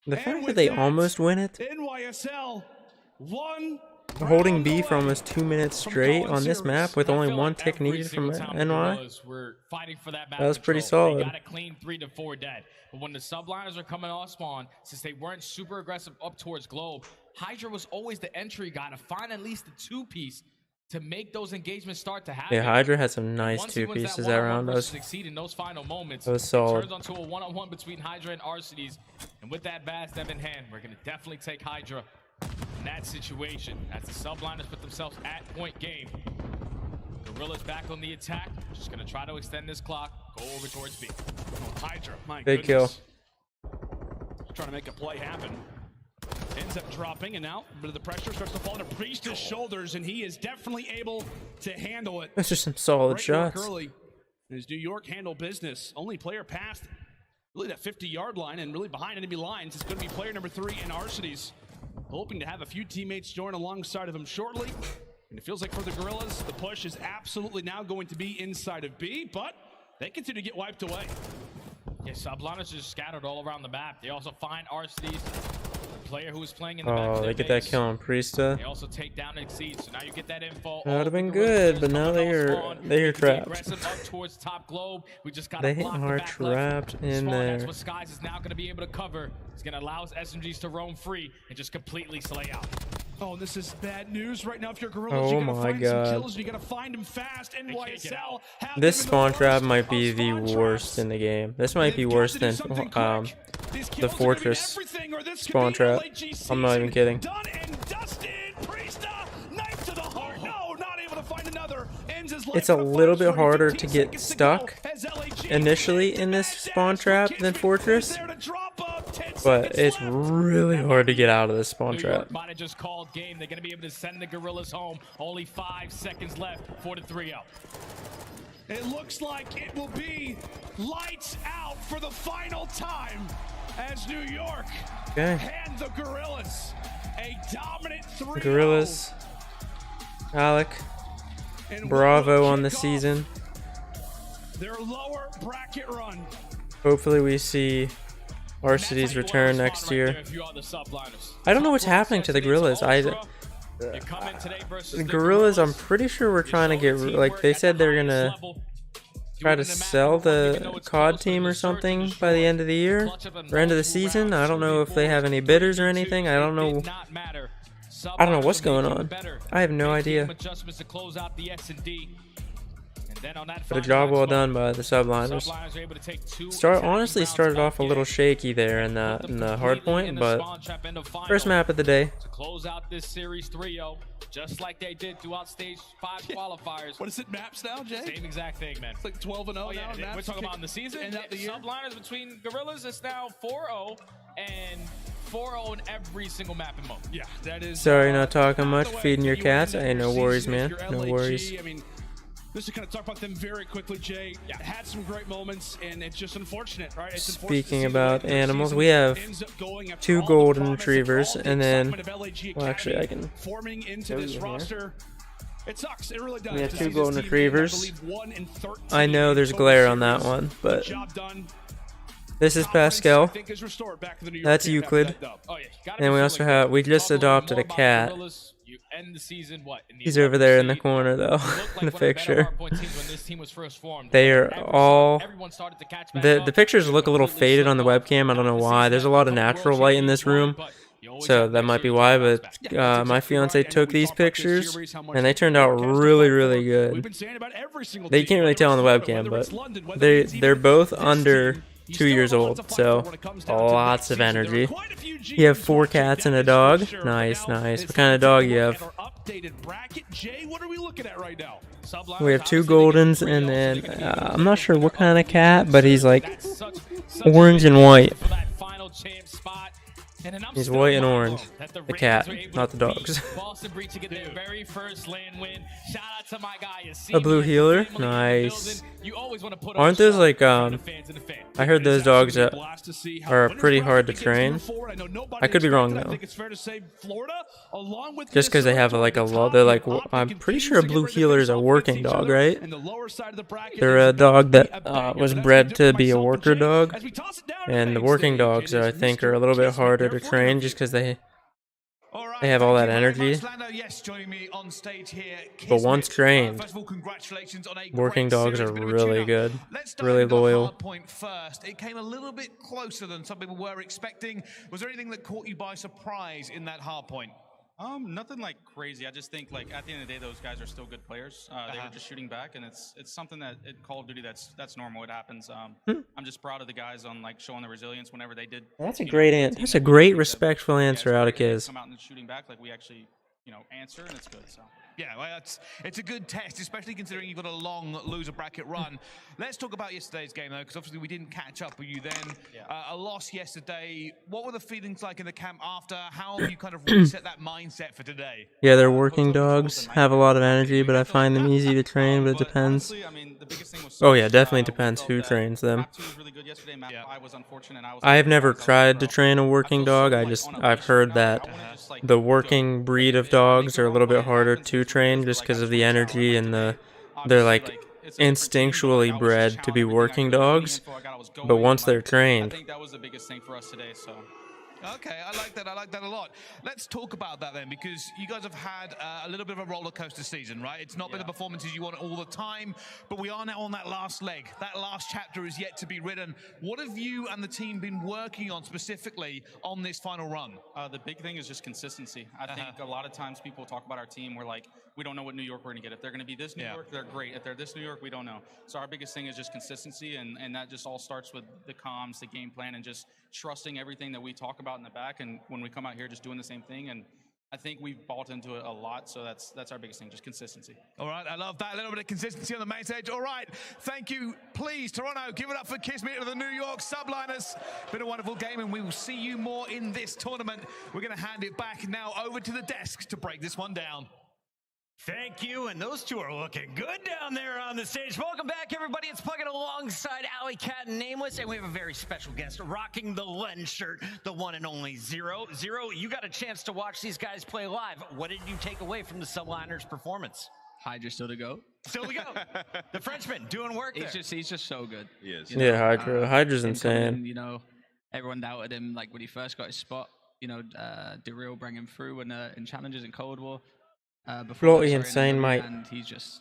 The fact that they almost win it. NYSL won. Holding B for almost 2 minutes straight on this map with only 1 tick needed from NY. We're fighting for that was pretty solid. They got a clean 3 to 4 dead. But when the subliners are coming off spawn, since they weren't super aggressive up towards Globe, Hydra was always the entry guy to find at least the 2-piece to make those engagements start to happen. Yeah, Hydra had some nice 2-pieces that round. That was solid. It turns onto a one-on-one between Hydra and Arcides. And with that Vazdev in hand, we're going to definitely take Hydra in that situation as the subliners put themselves at point game. Gorillas back on the attack, just gonna try to extend this clock, go over towards B. Hydra, my big goodness. Kill. Trying to make a play happen. Ends up dropping, and now a bit of the pressure starts to fall into Priest's shoulders, and he is definitely able to handle it. That's just some solid shots. Early. As New York handle business, only player past really that 50-yard line and really behind enemy lines is going to be player number 3 in Arcitys. Hoping to have a few teammates join alongside of him shortly. And it feels like for the Gorillas, the push is absolutely now going to be inside of B, but they continue to get wiped away. Yeah, Subliners just scattered all around the map. They also find Arcitys, the player who was playing in the back of they their get that base. kill on Priesta. They also take down Exceed, so now you get that info. That would have been good, but now they're trapped. Up towards top globe. We just got They are trapped in there. That's what Skies is now going to be able to cover. It's going to allow SMGs to roam free and just completely slay out. Oh, this is bad news right now. If you're Gorillas, you gotta find some kills. You gotta find them fast. NYSL. This spawn trap might be the worst in the game. This might be worse than the Fortress spawn trap. I'm not even kidding. It's a little bit harder to get stuck initially in this spawn trap than Fortress, but it's really hard to get out of this spawn trap. Might have just called game. They're going to be able to send the Gorillas home. Only 5 seconds left for the 3-0. It looks like it will be lights out for the final time as New York hand the Gorillas a dominant 3-0. Gorillas, Alec, Bravo on the season. Their lower bracket run. Hopefully we see Arcitys return next year. I don't know what's happening to the Gorillas. The Gorillas, I'm pretty sure we're trying to get, like, they said they're gonna try to sell the COD team or something by the end of the year or end of the season. I don't know if they have any bidders or anything. I don't know what's going on. I have no idea. But a job well done by the Subliners. Honestly started off a little shaky there in the hard point, but first map of the day. To close out this series 3-0, just like they did throughout stage 5 qualifiers. What is it, maps now, Jay? Same exact thing, man. It's like 12-0 now. We're talking about in the season. Subliners between Gorillas is now 4-0 and 4-0 in every single map in mode. Yeah, that is. Sorry, not talking much. Feeding your cats. Hey, no worries, man. No worries. I mean, just to kind of talk about them very quickly, Jay. Had some great moments, and it's just unfortunate, right? It's Speaking about animals, we have 2 golden retrievers, and then, well, actually, I can forming into this roster. It sucks. It really does. We have 2 golden retrievers. I know there's glare on that one, but this is Pascal. That's Euclid. And we also have, we just adopted a cat. He's over there in the corner, though, in the picture. They are all... The pictures look a little faded on the webcam. I don't know why. There's a lot of natural light in this room, so that might be why. But my fiance took these pictures, and they turned out really, really good. They can't really tell on the webcam, but they're both under 2 years old, so lots of energy. You have 4 cats and a dog. Nice, nice. What kind of dog you have? We have 2 Goldens, and then I'm not sure what kind of cat, but he's like orange and white. He's white and orange. The cat, not the dogs. A blue healer? Nice. Aren't those like, I heard those dogs are pretty hard to train. I could be wrong though. Just because they have like they're like, I'm pretty sure a blue healer is a working dog, right? They're a dog that was bred to be a worker dog. And the working dogs, I think, are a little bit harder to train just because they have all that energy. But once trained, working dogs are really good, really loyal. It came a little bit closer than some people were expecting. Was there anything that caught you by surprise in that hard point? Nothing like crazy. I just think like at the end of the day, those guys are still good players. They were just shooting back, and it's something that in Call of Duty that's normal. It happens. I'm just proud of the guys on like showing the resilience whenever they did. That's a great answer. That's a great respectful answer, out of Kiz. Come out and shooting back like we actually answer, and it's good. So. Yeah, well, it's a good test, especially considering you've got a long loser bracket run. Let's talk about yesterday's game, though, because obviously we didn't catch up with you then. A loss yesterday. What were the feelings like in the camp after? How have you kind of reset that mindset for today? Yeah, they're working dogs, have a lot of energy, but I find them easy to train, but it depends. Oh yeah, definitely depends who trains them. I have never tried to train a working dog. I've heard that the working breed of dogs are a little bit harder to train just because of the energy and they're like instinctually bred to be working dogs, but once they're trained. I think that was the biggest thing for us today. So. Okay, I like that a lot. Let's talk about that then, because you guys have had a little bit of a roller coaster season, right? It's not been the performances you want all the time, but we are now on that last leg. That last chapter is yet to be written. What have you and the team been working on specifically on this final run? The big thing is just consistency. I think a lot of times people talk about our team, we're like, we don't know what New York we're going to get. If they're going to be this New York, they're great. If they're this New York, we don't know. So our biggest thing is just consistency, and that just all starts with the comms, the game plan, and just trusting everything that we talk about in the back, and when we come out here just doing the same thing. And I think we've bought into it a lot, so that's our biggest thing, just consistency. All right, I love that. A little bit of consistency on the main stage. All right, thank you. Please, Toronto, give it up for Kismet to the New York Subliners. Been a wonderful game, and we will see you more in this tournament. We're going to hand it back now over to the desk to break this one down. Thank you, and those two are looking good down there on the stage. Welcome back, everybody. It's Plugging alongside Alley Cat and Nameless, and we have a very special guest rocking the Len shirt, the one and only Zero. Zero, you got a chance to watch these guys play live. What did you take away from the Subliners' performance? Hydra still to go. Still to go. The Frenchman doing work there. He's just so good. He is. You know, Yeah, Hydra's insane. Coming, you know, everyone doubted him like when he first got his spot. You know, DeReal bring him through in challenges in Cold War. Floaty insane, mate. And he's just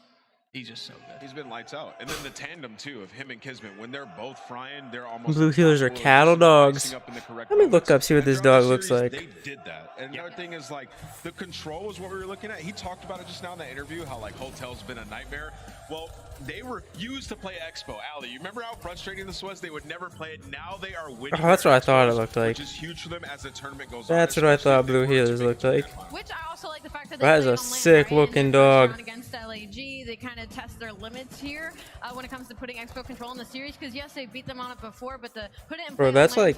so good. He's been lights out. And then the tandem, too, of him and Kismet. When they're both frying, they're almost... Blue healers are cattle dogs. Let me look up, see what this dog looks like. They did that. And another thing is, like, the control is what we were looking at. He talked about it just now in the interview, how, like, Hotel's been a nightmare. Well, they refused to play Expo. Ali, you remember how frustrating this was? They would never play it. Now they are winning. Oh, that's what I thought it looked like. Which is huge for them as the tournament goes on. That's what I thought Blue healers looked like. Which I also like the fact that that is a sick looking dog. Against LAG, they kind of test their limits here when it comes to putting Expo control in the series, because yes, they beat them on it before, but the put it in Bro, that's like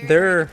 their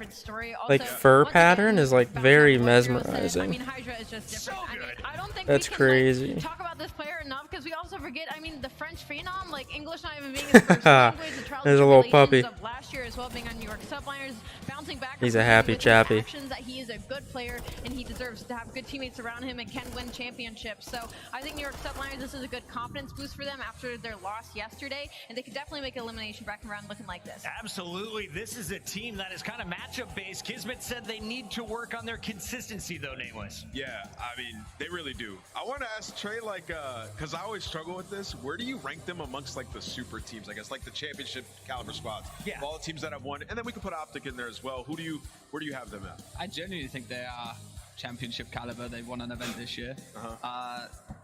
like fur pattern is like very mesmerizing. I mean, Hydra is just different. I don't think that's we can, crazy. Like, talk about this player enough, because we also forget. I mean, the French phenom, like English not even being his first language. There's a little puppy. Of last year as well, being on New York Subliners, bouncing back. He's a happy chappy. That he is a good player and he deserves to have good teammates around him and can win championships. So I think New York Subliners, this is a good confidence boost for them after their loss yesterday, and they could definitely make an elimination bracket round looking like this. Absolutely. This is a team that is kind of matchup based. Kismet said they need to work on their consistency though, Nameless. Yeah, I mean, they really do. I want to ask Trey, like, because I always struggle with this, where do you rank them amongst like the super teams, I guess, like the championship caliber squads? Yeah. Of all the teams that have won, and then we can put Optic in there as well. Where do you have them at? I genuinely think they are championship caliber. They won an event this year.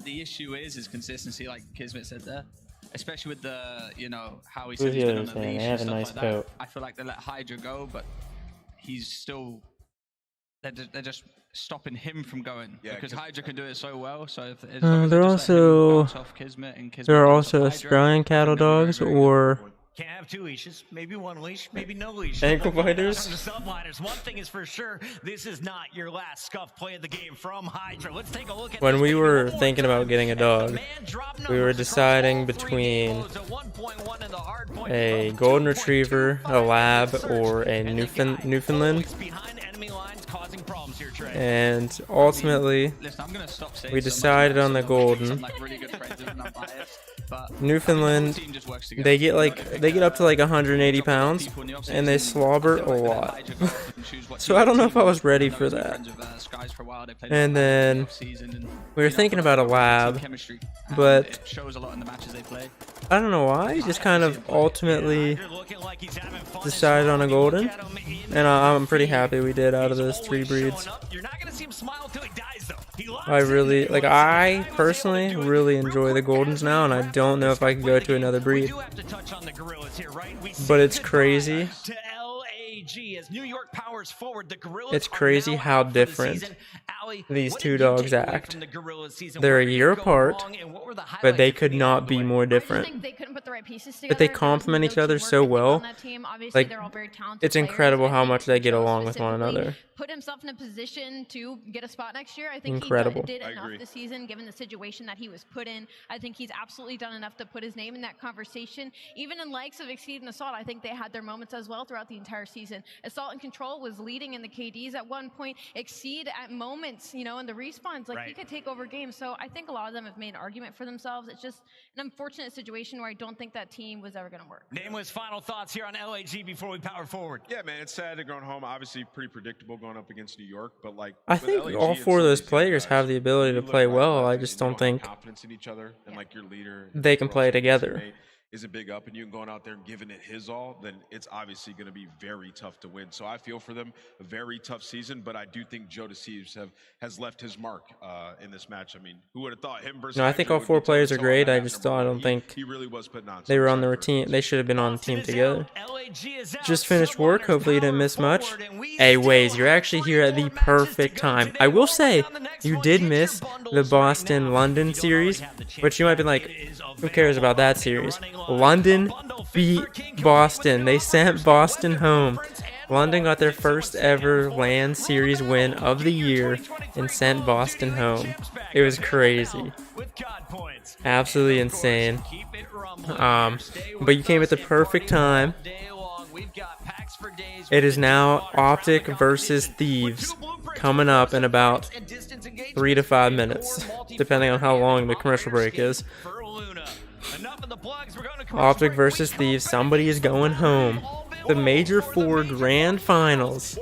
The issue is consistency, like Kismet said there, especially with the, you know, how he said he's been on the leash they have and a stuff nice like coat. that. I feel like they let Hydra go, but he's still, they're just stopping him from going, because Hydra can do it so well. So if they're also there are also Australian cattle dogs, or can't have two leashes, maybe one leash, maybe no leash. Ankle biters. The Subliners. One thing is for sure, this is not your last scuff play of the game from Hydra. Let's take a look at when we were thinking about getting a dog, we were deciding between a golden retriever, a lab, or a Newfoundland. And ultimately, we decided on the golden. Newfoundland, they get up to like 180 pounds, and they slobber a lot. So I don't know if I was ready for that. And then we were thinking about a lab, but I don't know why. Just kind of ultimately decided on a golden, and I'm pretty happy we did out of those 3 breeds. I personally really enjoy the Goldens now, and I don't know if I can go to another breed. But it's crazy LAG as New York powers forward. The Gorillas It's crazy how different these two dogs act. They're a year apart, but they could not be more different. I think they couldn't put the right pieces together. But they complement each other so well. Like, they're all very talented it's players. incredible I how think much they get Joe along with one specifically another. Put himself in a position to get a spot next year. I think Incredible. he did I enough agree. this season, given the situation that he was put in. I think he's absolutely done enough to put his name in that conversation. Even in likes of Exceed and Assault, I think they had their moments as well throughout the entire season. Assault and Control was leading in the KDs at one point. Exceed at moments, you know, in the respawns, like he could take over games. So I think a lot of them have made an argument for themselves. It's just an unfortunate situation where I don't think that team was ever going to work. Nameless, final thoughts here on LAG before we power forward. Yeah, man, it's sad to going home. Obviously, pretty predictable going up against New York, but like I with think LAG all and four of some those these players guys, have the ability to you look play right well. now I and just you don't have think confidence in each other, and like your leader, they can your play teammate together. Is a big up, and you going out there and giving it his all, then it's obviously going to be very tough to win. So I feel for them, a very tough season, but I do think Joe Deceives has left his mark in this match. I mean, who would have thought him versus No, I think Hector all would four be players are tough great. to I tell just on that I number don't one. think He really was putting on they some were on the effort. team. They should have been on the team together. Just finished work. Hopefully you didn't miss much. Hey, Waze, you're actually here at the perfect time. I will say, you did miss the Boston-London series, but you might be like, who cares about that series? London beat Boston. They sent Boston home. London got their first ever LAN series win of the year and sent Boston home. It was crazy. Absolutely insane. But you came at the perfect time. It is now Optic versus Thieves coming up in about 3 to 5 minutes, depending on how long the commercial break is. Optic versus Thieves. Somebody is going home. The Major 4 Grand Finals.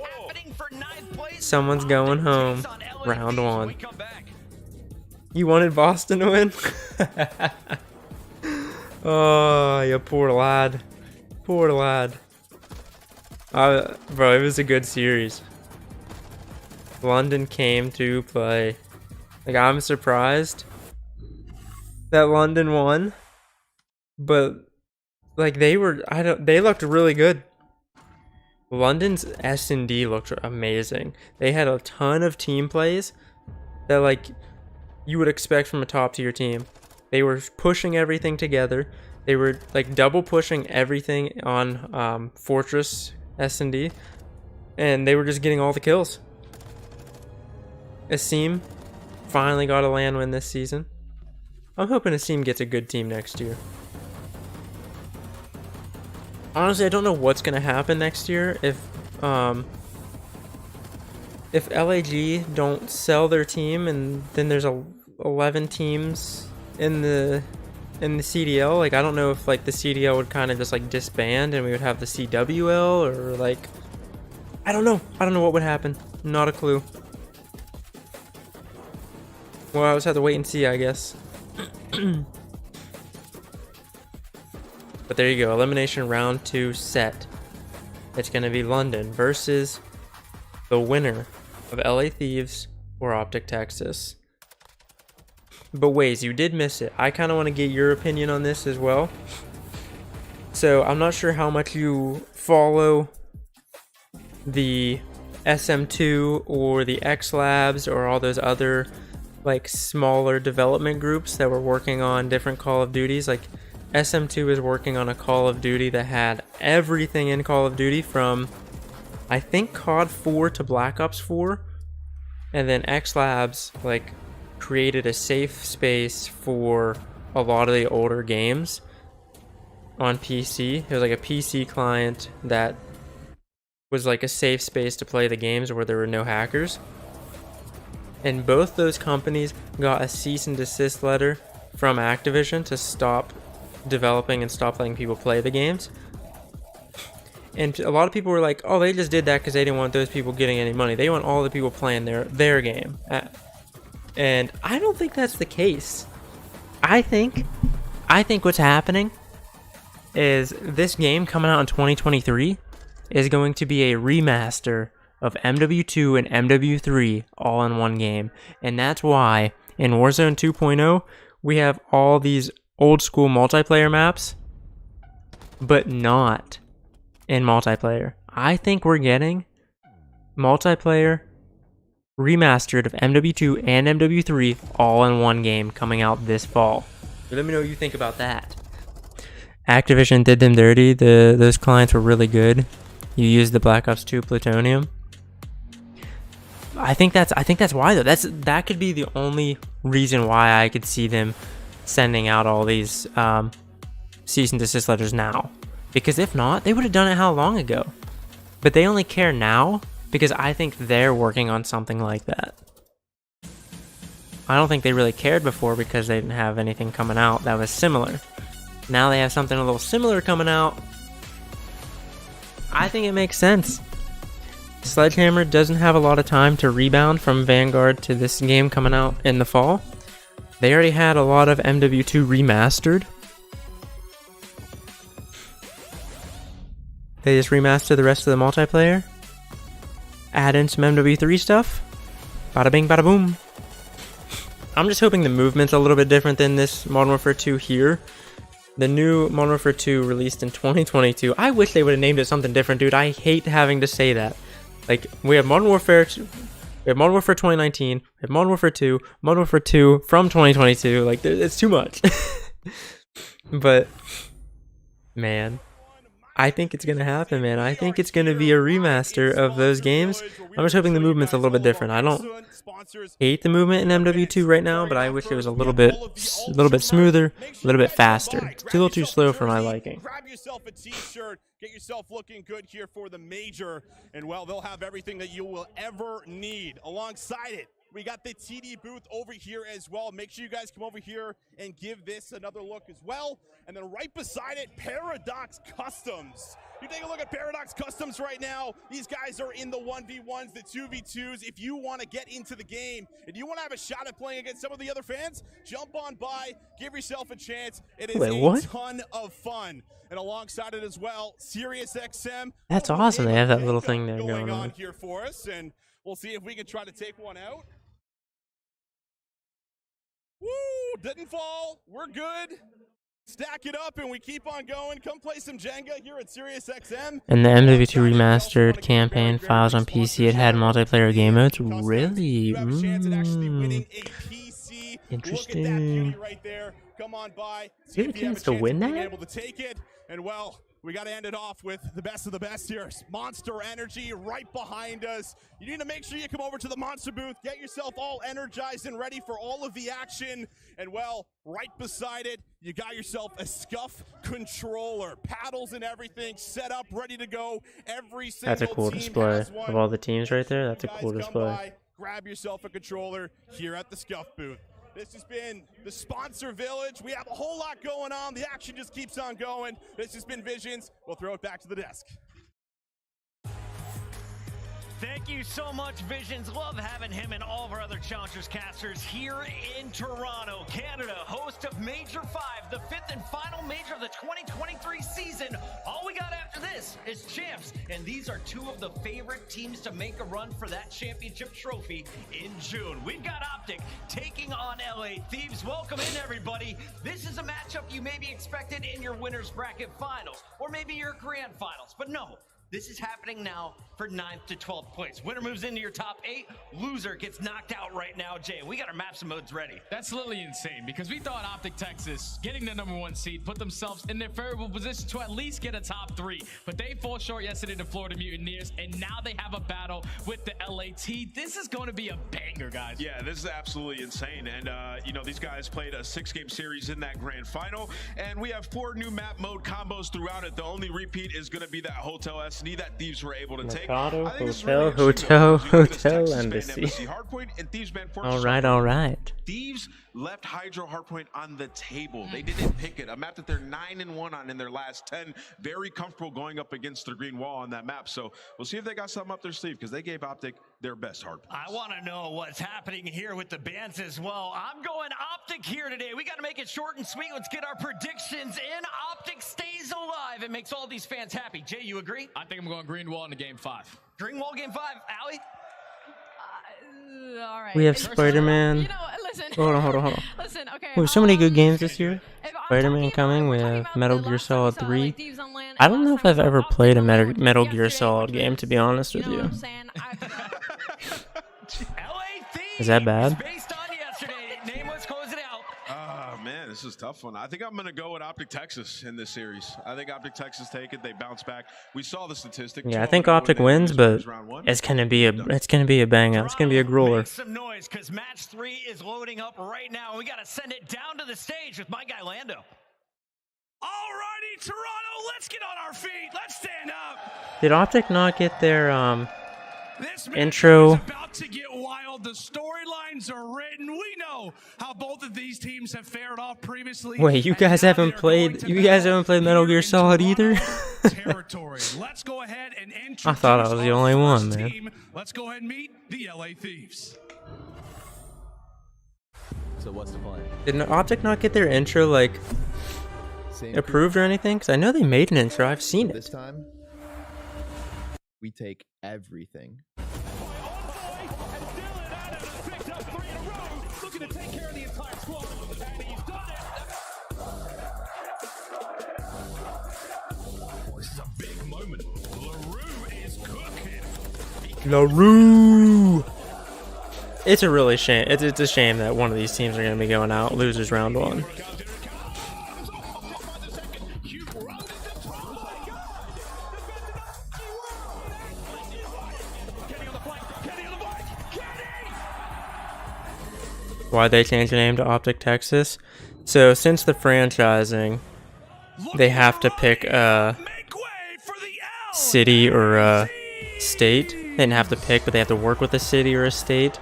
Someone's going home. Round 1. You wanted Boston to win? Oh, you poor lad. Poor lad. Bro, it was a good series. London came to play. Like, I'm surprised that London won. But like they looked really good. London's S&D looked amazing. They had a ton of team plays that like you would expect from a top tier team. They were pushing everything together. They were like double pushing everything on Fortress S&D, and they were just getting all the kills. Asim finally got a LAN win this season. I'm hoping Asim gets a good team next year. Honestly, I don't know what's gonna happen next year if LAG don't sell their team, and then there's 11 teams in the CDL. Like, I don't know if like the CDL would kind of just like disband and we would have the CWL, or like I don't know what would happen. Not a clue. Well, I just have to wait and see, I guess. But there you go, elimination round 2 set. It's going to be London versus the winner of LA Thieves or Optic Texas. But Waze, you did miss it. I kind of want to get your opinion on this as well. So I'm not sure how much you follow the SM2 or the X Labs or all those other like smaller development groups that were working on different Call of Duties. Like, SM2 is working on a Call of Duty that had everything in Call of Duty from, I think, COD 4 to Black Ops 4. And then X Labs, like, created a safe space for a lot of the older games on PC. It was like a PC client that was like a safe space to play the games where there were no hackers. And both those companies got a cease and desist letter from Activision to stop developing and stop letting people play the games. And a lot of people were like, oh, they just did that because they didn't want those people getting any money. They want all the people playing their game. And I don't think that's the case. I think what's happening is this game coming out in 2023 is going to be a remaster of MW2 and MW3 all in one game. And that's why in Warzone 2.0 we have all these old school multiplayer maps, but not in multiplayer. I think we're getting multiplayer remastered of MW2 and MW3 all in one game coming out this fall. Let me know what you think about that. Activision did them dirty. Those clients were really good. You used the Black Ops 2 plutonium. I think that's why though. That could be the only reason why I could see them sending out all these cease and desist letters now. Because if not, they would have done it how long ago? But they only care now because I think they're working on something like that. I don't think they really cared before because they didn't have anything coming out that was similar. Now they have something a little similar coming out. I think it makes sense. Sledgehammer doesn't have a lot of time to rebound from Vanguard to this game coming out in the fall. They already had a lot of MW2 remastered. They just remastered the rest of the multiplayer. Add in some MW3 stuff. Bada bing, bada boom. I'm just hoping the movement's a little bit different than this Modern Warfare 2 here. The new Modern Warfare 2 released in 2022. I wish they would have named it something different, dude. I hate having to say that. Like, we have Modern Warfare 2019, we have Modern Warfare 2, Modern Warfare 2 from 2022. Like, it's too much. But, man, I think it's going to happen, man. I think it's going to be a remaster of those games. I'm just hoping the movement's a little bit different. I don't hate the movement in MW2 right now, but I wish it was a little bit smoother, a little bit faster. It's a little too slow for my liking. Grab yourself a t-shirt, get yourself looking good here for the Major, and well, they'll have everything that you will ever need. Alongside it, we got the TD booth over here as well. Make sure you guys come over here and give this another look as well. And then right beside it, Paradox Customs. You take a look at Paradox Customs right now. These guys are in the 1v1s, the 2v2s. If you want to get into the game and you want to have a shot at playing against some of the other fans, jump on by, give yourself a chance. It is a ton of fun. And alongside it as well, SiriusXM. That's awesome. They have that little thing there going on here for us, and we'll see if we can try to take one out. Woo! Didn't fall. We're good. Stack it up and we keep on going. Come play some Jenga here at SiriusXM. And the MW2 remastered campaign files on PC. It had multiplayer game modes. Really? Interesting. Come on by. Do you have a chance to win that? Able to take it. And well, we got to end it off with the best of the best here. Monster Energy right behind us. You need to make sure you come over to the Monster booth, get yourself all energized and ready for all of the action. And well, right beside it, you got yourself a Scuff controller, paddles and everything set up, ready to go. Every single That's a cool display of all the teams right there. That's a cool display. Grab yourself a controller here at the Scuff booth. This has been the Sponsor Village. We have a whole lot going on. The action just keeps on going. This has been Visions. We'll throw it back to the desk. Thank you so much, Visions. Love having him and all of our other Challengers casters here in Toronto, Canada, host of Major 5, the 5th and final major of the 2023 season. All we got after this is Champs, and these are two of the favorite teams to make a run for that championship trophy in June. We've got Optic taking on LA Thieves. Welcome in, everybody. This is a matchup you may be expected in your winners bracket finals, or maybe your grand finals, but no. This is happening now for 9th to 12th place. Winner moves into your top 8. Loser gets knocked out right now, Jay. We got our maps and modes ready. That's literally insane because we thought Optic Texas getting the #1 seed put themselves in their favorable position to at least get a top 3. But they fall short yesterday to Florida Mutineers, and now they have a battle with the LAT. This is going to be a banger, guys. Yeah, this is absolutely insane. And, you know, these guys played a 6-game series in that grand final, and we have 4 new map mode combos throughout it. The only repeat is going to be that Hotel S&E that Thieves were able to take. Hotel Embassy. All right. Thieves left Hydro Hardpoint on the table. They didn't pick it. A map that they're 9-1 on in their last 10. Very comfortable going up against the green wall on that map. So we'll see if they got something up their sleeve because they gave Optic their best hardpoint. I want to know what's happening here with the bans as well. I'm going Optic here today. We got to make it short and sweet. Let's get our predictions in. Optic stays alive. It makes all these fans happy. Jay, you agree? I think I'm going green wall into game 5. Green wall game 5. Allie? All right. We have Spider-Man. You know, Hold on. Listen, okay. We have so many good games this year. Spider-Man coming. We have Metal Gear Solid 3. I don't know if I've ever played a Metal Gear Solid game, to be honest with you. Is that bad? Man, this is a tough one. I think I'm going to go with Optic Texas in this series. I think Optic Texas take it. They bounce back. We saw the statistic. Yeah, I think Optic wins, but it's gonna be a banger. It's gonna be a grueler. Make some noise, because match 3 is loading up right now. We got to send it down to the stage with my guy Lando. Alrighty, Toronto, let's get on our feet. Let's stand up. Did Optic not get their intro? About to get wild. The storylines are written. We know how both of these teams have fared off previously. Wait, you guys haven't played Metal Gear Solid either? Territory. Let's go ahead and introduce I thought I was the only one, man. team. Let's go ahead and meet the LA Thieves. So what's the plan? Did Optic not get their intro like approved or anything? Because I know they made an intro. I've seen it. This time, we take everything. Looking to take care of the entire squad, and he's done it. This is a big moment. LaRue is cooking. LaRue. It's a really shame. It's a shame that one of these teams are going to be going out losers round 1. Why'd they change the name to Optic Texas? So since the franchising, they have to pick a city or a state. They didn't have to pick, but they have to work with a city or a state.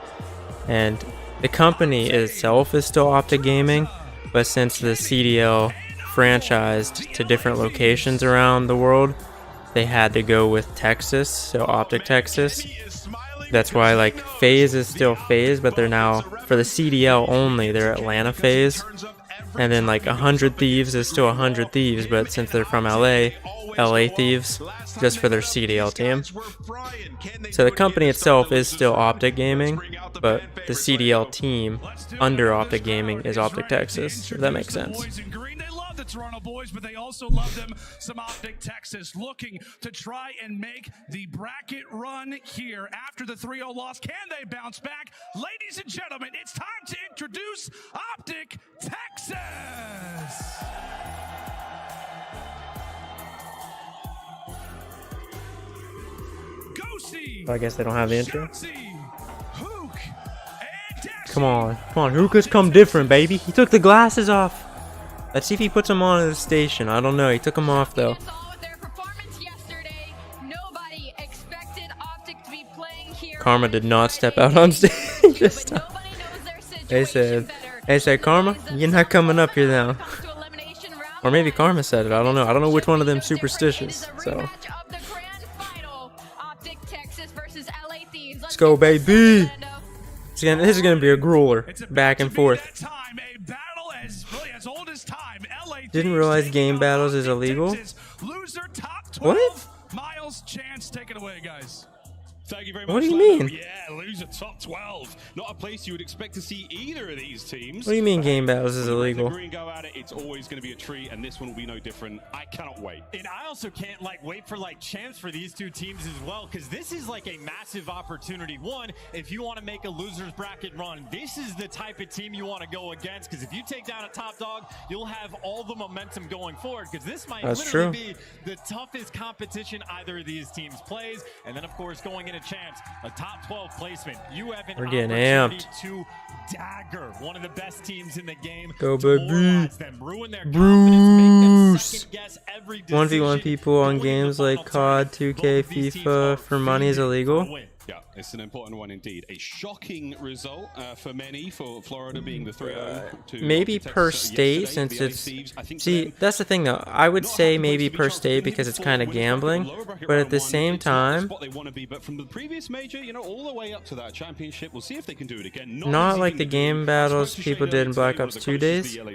And the company itself is still Optic Gaming, but since the CDL franchised to different locations around the world, they had to go with Texas, so Optic Texas. That's why, like, FaZe is still FaZe, but they're now, for the CDL only, they're Atlanta FaZe. And then, like, 100 Thieves is still 100 Thieves, but since they're from LA, LA Thieves, just for their CDL team. So the company itself is still Optic Gaming, but the CDL team under Optic Gaming is Optic Texas, if that makes sense. The Toronto boys, but they also love them some Optic Texas, looking to try and make the bracket run here after the 3-0 loss. Can they bounce back? Ladies and gentlemen, it's time to introduce Optic Texas. I guess they don't have the intro. Come on, Hookah's come different, baby. He took the glasses off. Let's see if he puts them on at the station. I don't know. He took them off though. Karma did not step out on stage this time. They said, Karma, you're not coming up here now. Or maybe Karma said it. I don't know. I don't know which one of them superstitious. So let's go, baby. This is gonna be a grueler, back and forth. Didn't realize game battles is illegal. What? Miles, Chance, take it away, guys. Thank you very much. What do you mean? Yeah, loser top 12. Not a place you would expect to see either of these teams. What do you mean game battles is illegal? Green go at it, it's always going to be a treat, and this one will be no different. I cannot wait. And I also can't wait for champs for these two teams as well, because this is a massive opportunity. One, if you want to make a losers bracket run, this is the type of team you want to go against, because if you take down a top dog, you'll have all the momentum going forward, because this might literally be the toughest competition either of these teams plays. And then of course going into champs, a top 12 placement, you have an opportunity to dagger one of the best teams in the game. Go baby. Bruce. 1v1 people on games like COD, 2K, FIFA for money is illegal. Yeah, it's an important one indeed. A shocking result for many, for Florida being the 3-0. Maybe per state, since it's... See, that's the thing though. I would say maybe per state because it's kind of gambling, but at the same time... But from the previous major, all the way up to that championship, we'll see if they can do it again. Not like the game battles people did in Black Ops 2 days. Well,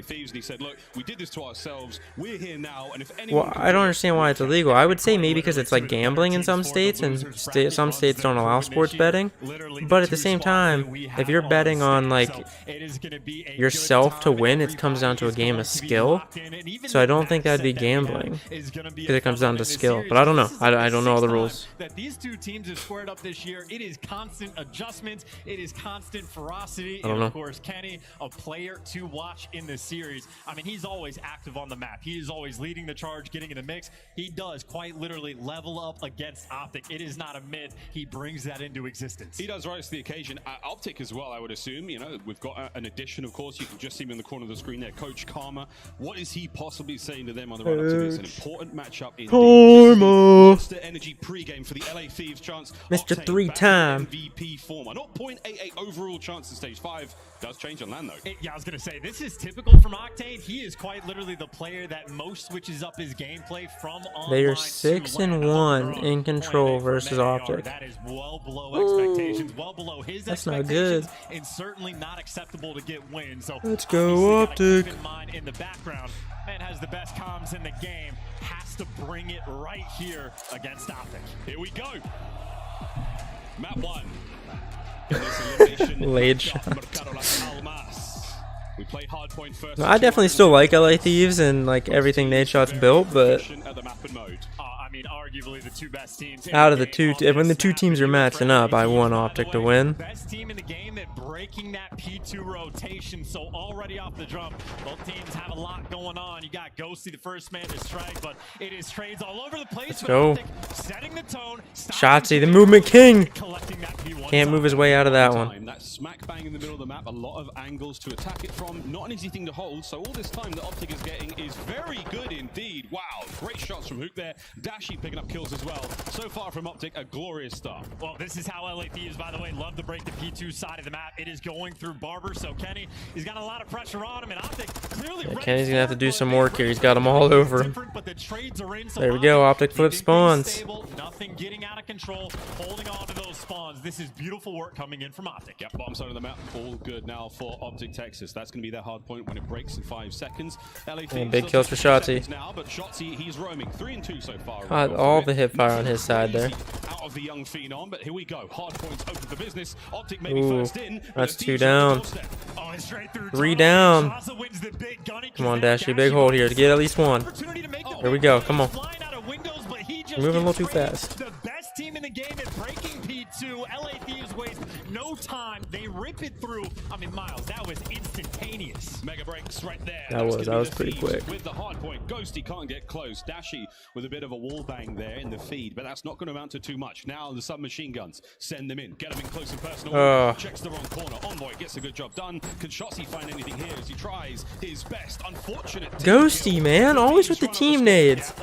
I don't understand why it's illegal. I would say maybe because it's like gambling in some states, and some states don't allow all sports betting, but at the same time, if you're betting on like yourself to win, it comes down to a game of skill. So I don't think that'd be gambling because it comes down to skill. But I don't know. I don't know all the rules. That these two teams have squared up this year. It is constant adjustments. It is constant ferocity. And of course, Kenny, a player to watch in this series. I mean, he's always active on the map. He is always leading the charge, getting in the mix. He does quite literally level up against Optic. It is not a myth. He brings that into existence. He does rise to the occasion. Optic as well, I would assume. You know, we've got an addition, of course. You can just see him in the corner of the screen there. Coach Karma. What is he possibly saying to them on the run up to this? An important matchup in Monster Energy pregame for the LA Thieves chance. Mr. 3-time MVP former. Not 0.88 overall chance in stage 5. Does change on land though. Yeah, I was going to say, this is typical from Octane. He is quite literally the player that most switches up his gameplay from online. They are 6-1 in control versus Optic. That is well below expectations, well below his That's not expectations, good. and certainly not acceptable to get wins. So let's go Optic. Keep in mind in the background, man has the best comms in the game, has to bring it right here against Optic. Here we go. Map 1. Laid shot. We play hard point first. No, I definitely still like LA Thieves and like everything Nadeshot's built, but I mean, arguably the two best teams. out of the two, when the two teams are matching up, I want Optic to win. Best team in the game at breaking that P2 rotation. So already off the jump, both teams have a lot going on. You got Ghosty, the first man to strike, but it is trades all over the place. Let's go. Setting the tone. Shotzzy, the movement king. Can't move his way out of that one. That smack bang in the middle of the map, a lot of angles to attack it from. Not an easy thing to hold. So all this time that Optic is getting is very good indeed. Wow, great shots from Hook there. Dashy picking up kills as well. So far from Optic, a glorious start. Well, this is how LA Thieves, by the way, love to break the P2 side of the map. It is going through Barber, so Kenny, he's got a lot of pressure on him, and Optic clearly... Yeah, Kenny's gonna have to do some work here. He's got them all over him. There we go, Optic flip spawns. Nothing getting out of control, holding on to those spawns. This is beautiful work coming in from Optic. Yep, bottom side of the map, all good now for Optic Texas. That's going to be their hard point when it breaks in 5 seconds. LA Big kills for Shotzzy. Now, but Shotzzy, he's roaming 3-2 so far. God, all the hip fire on his side there. Out of the young phenom, but here we go. Hard points open for business. Optic maybe first in. That's 2 down. 3 down. Come on, Dashy, big hold here to get at least 1. Here we go. Come on. You're moving a little too fast. The best team in the game at breaking P2. LA Thieves waste no time. They rip it through. I mean, Miles, that was instantaneous. Mega breaks right there. That was pretty quick. With the hard point, Ghosty can't get close. Dashy with a bit of a wall bang there in the feed, but that's not going to amount to too much. Now the submachine guns, send them in, get them in close and personal. Checks the wrong corner. Envoy gets a good job done. Can Shotzzy find anything here as he tries his best? Unfortunate. Ghosty, man, always with the team nades.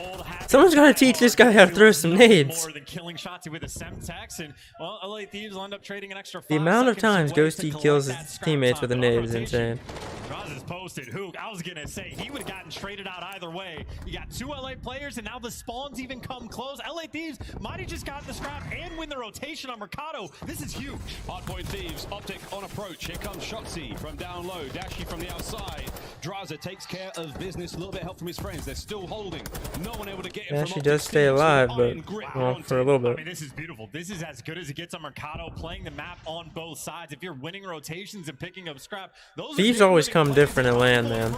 Someone's got to teach this guy how to throw some nades. More than killing Shotzzy with a Semtex, and well, LA Thieves will end up trading an extra 5 The amount of times seconds Ghosty kills his teammates with a nade is insane. Draws is posted. Hook, I was gonna say he would have gotten traded out either way. You got 2 LA players, and now the spawns even come close. LA Thieves might have just gotten the scrap and win the rotation on Mercado. This is huge. Hardpoint Thieves, Optic on approach. Here comes Shotzzy from down low. Dashy from the outside. Draza takes care of business. A little bit of help from his friends. They're still holding. No one able to get him. Yeah, she does stay alive, but well, for a little bit. I mean, this is beautiful. This is as good as it gets on Mercado, playing the map on both sides. If you're winning rotations and picking up scrap, those Thieves always come different at LAN, man.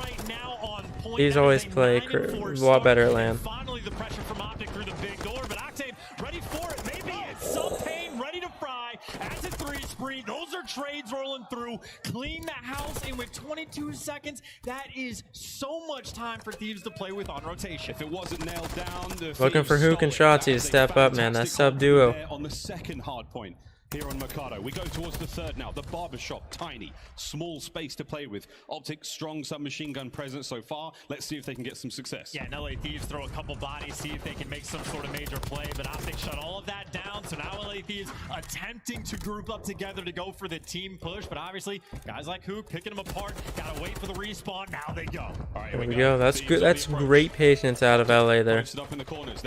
Thieves always play a lot better at LAN. Finally, the pressure from Optic through the big door, but Octane ready for it. Maybe it's some pain, ready to fry. As a 3 spree, those are trades rolling through. Clean the house in with 22 seconds. That is so much time for Thieves to play with on rotation. If it wasn't nailed down, Looking for Hook and Shotzzy to step up, man. That sub duo. On the second hard point. Here on Mercado, we go towards the third now. The barbershop, tiny, small space to play with. Optic, strong submachine gun presence so far. Let's see if they can get some success. Yeah, and LA Thieves throw a couple bodies, see if they can make some sort of major play, but Optic shut all of that down. So now LA Thieves attempting to group up together to go for the team push, but obviously guys like Hook picking them apart. Gotta wait for the respawn. Now they go. All right, there we go. That's good. That's great patience out of LA there.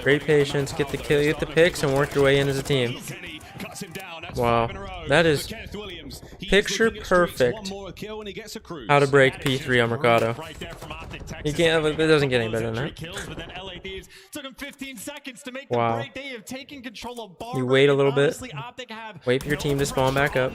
Great patience. Get the kill, get the picks, and work your way in as a team. Cuts him down. That's Wow, 5 in a row that for is Kenneth Williams. He's picture looking at streaks. perfect. One more kill and he gets a cruise. How to break P3 on Mercado. You can't. It doesn't get any better than that. Kills, but then LA Thieves took him 15 seconds to make Wow. the break. They have taken control of Barber. You wait a little bit. Honestly, Optic have Wait for your team to spawn back up.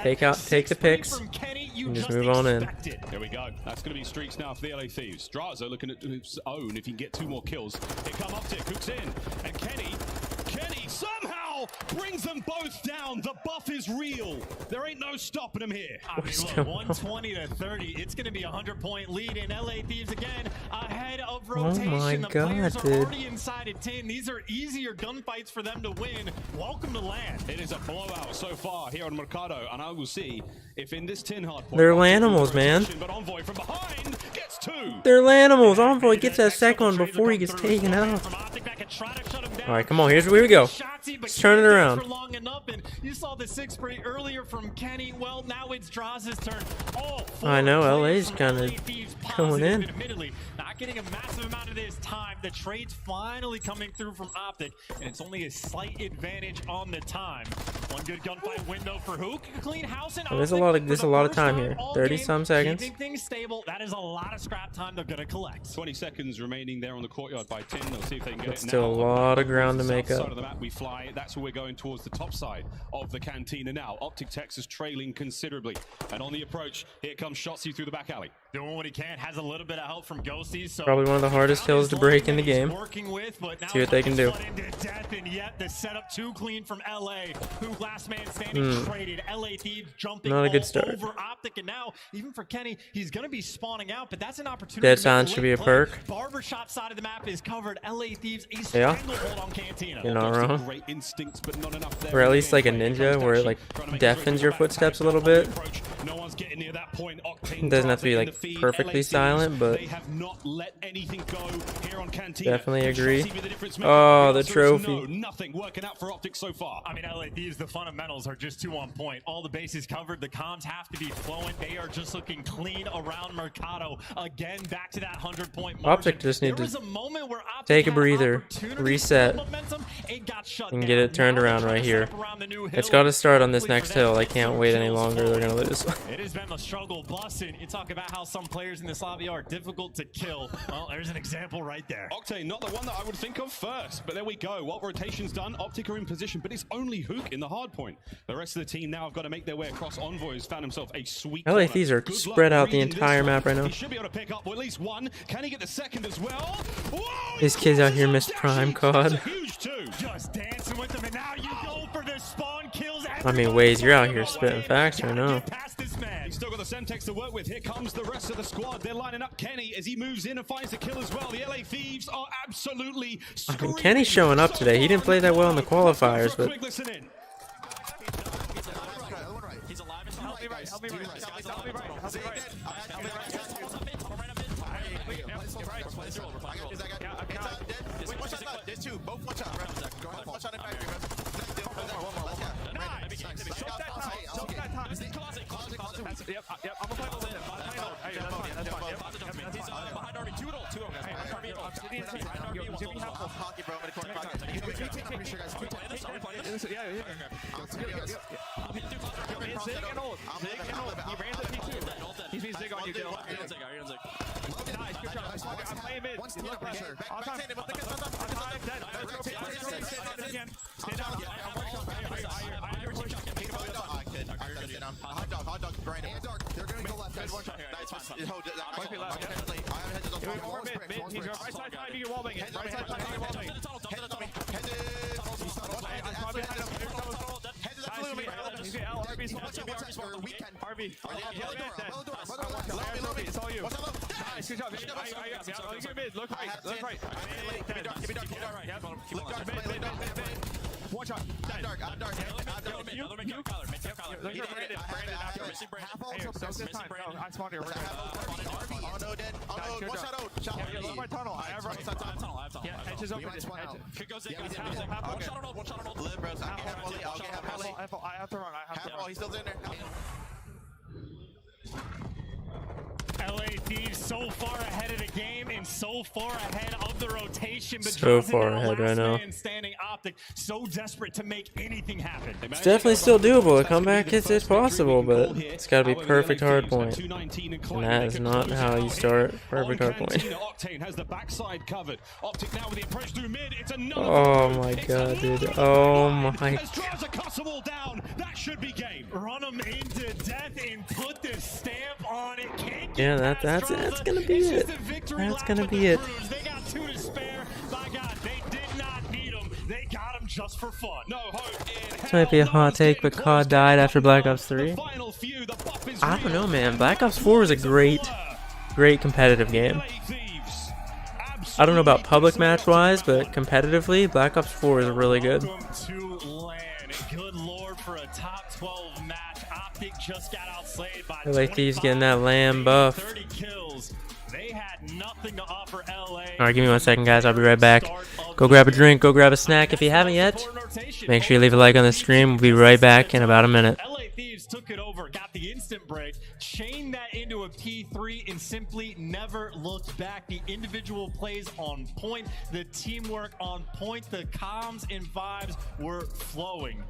Take the picks, and just move on in. There we go. That's going to be streaks now for the LA Thieves. Straza looking at his own. If he can get 2 more kills, here come Optic. Hooks in, and Kenny somehow brings them both down. The buff is real. There ain't no stopping him here. I mean, look, 120 to 30. It's going to be a 100-point lead, and LA Thieves again ahead of rotation. Oh my the God, players are dude. already inside at 10. These are easier gunfights for them to win. Welcome to LAN. It is a blowout so far here on Mercado, and I will see if in this tin hard point. They're Lanimals, man. But Envoy from behind gets 2. They're Lanimals. Envoy gets that second one before he gets taken out. All right, come on. Here we go. Let's turn it around. For long enough, and you saw the 6 spray earlier from Kenny. Well, now it's Draz's turn. I know LA's kind of going in. Admittedly, not getting a massive amount of this time. The trade's finally coming through from Optic, and it's only a slight advantage on the time. One good gunfight window for Hook. Clean house and There's a lot of time here. 30-some seconds. Keeping things stable. That is a lot of scrap time they're gonna collect. 20 seconds remaining there on the courtyard by 10. They'll see if they can get That's it still now. a lot of ground to South make side up. of the map we fly. That's where we're going towards the top side of the cantina now. Optic Texas trailing considerably. And on the approach, here comes Shotzi through the back alley. Doing what he can, has a little bit of help from Ghosties. So Probably one of the hardest hills to break in the game. See what they can do. Death, and yet the setup too clean from LA, who last man standing traded. LA Thieves jumping Not a good all start. over Optic, and now even for Kenny, he's going to be spawning out, but that's an opportunity. Dead to make silence a should be late a play. perk. Barbershop side of the map is covered. LA Thieves a Yeah. stranglehold on Cantina. You're not wrong. Great instincts, but not enough there. Or at least like a ninja where it like deafens your footsteps a little bit. No one's getting near that point. It doesn't have to be like perfectly silent, but they have not let anything go here on Cantina. definitely agree. Shotzi with the difference maker. Oh, the There is trophy. nothing working out for Optic so far. I mean, LA Thieves, the fundamentals are just too on point. All the bases covered. The comms have to be flowing. They are just looking clean around Mercado. Again, back to that 100-point margin. Optic just need There was to a moment where Optic take a had breather, opportunity, reset, momentum, it got shut and down. get it turned Now they're around trying right to here. set up around the new It's hill. got to start on this Hopefully next for them, hill. I get can't some wait any kills longer. They're forward. gonna lose. It has been a struggle busting. You talk about how some players in this lobby are difficult to kill. Well, there's an example right there. Octane, not the one that I would think of first, but there we go. What rotation's done, Optic are in position, but it's only Hook in the hard point. The rest of the team now have got to make their way across. Envoy has found himself a sweet LA corner. Thieves are Good luck spread out the reading this entire one. map right now. He should be able to pick up at least one. Can he get the second as well? Whoa, These kids out here missed prime COD. huge two. Just dancing with them, and now you go for the spawn kills. I mean, Waze, you're out here spitting facts right now. He's still got the Semtex to work with. Here comes the rest of the squad. They're lining up Kenny as he moves in and finds the kill as well. The LA Thieves are absolutely I mean, Kenny's showing up today. He didn't play that well in the qualifiers, but He's alive. Help me right. Help me right. Help me right. Help me right. There's two. Both one shot. One shot in factory. Yep. I'm gonna play that's fine. He's behind already. Two hockey, bro. Zig and ult. He ran the P2. He's being Zig on you, Dill. Nice, good shot. I'm playing mid. Look pressure. On time. On time. Dead. Again. Stay down. I have your push. Hot dog, grind him. They're gonna go left. Nice, fine. Hold it. I have hedges on top. He's right side, you get wall banging. Right side, you get wall banging. Hedges on me. It's all you. Nice, good job. Look right. One shot. I'm dark. I spawned here. Oh, dead. Oh, one shot out. Look my tunnel. I have right. Yeah, hedges open. Could go Zig. One shot on. Live, bros. I have to run. He's still in there. LA Thieves so far ahead of the game and so far ahead of the rotation. But So far ahead right now. Standing Optic, so desperate to make anything happen. It's definitely still doable. A comeback is possible, but it's got to be perfect hard point. And that is not how you start perfect hard point. Oh my god, dude. Oh my. Run them into death and put the stamp on it. Yeah, that's gonna be it. That's gonna be it. They got 2 to spare. By God, they did not need them. They got them just for fun. No hope. This might be a hot take, but COD died after Black Ops 3. I don't know, man. Black Ops 4 was a great competitive game. I don't know about public match-wise, but competitively, Black Ops 4 is really good. Good lord, for a top 12 match. Optic just got outplayed by LA Thieves getting that lamb buff. 30 kills. They had nothing to offer LA. Alright, give me 1 second, guys. I'll be right back. Go grab a drink, go grab a snack if you haven't yet. Make sure you leave a like on the stream. We'll be right back in about a minute. LA Thieves took it over, got the instant break, chained that into a P3, and simply never looked back. The individual plays on point, the teamwork on point, the comms and vibes were flowing.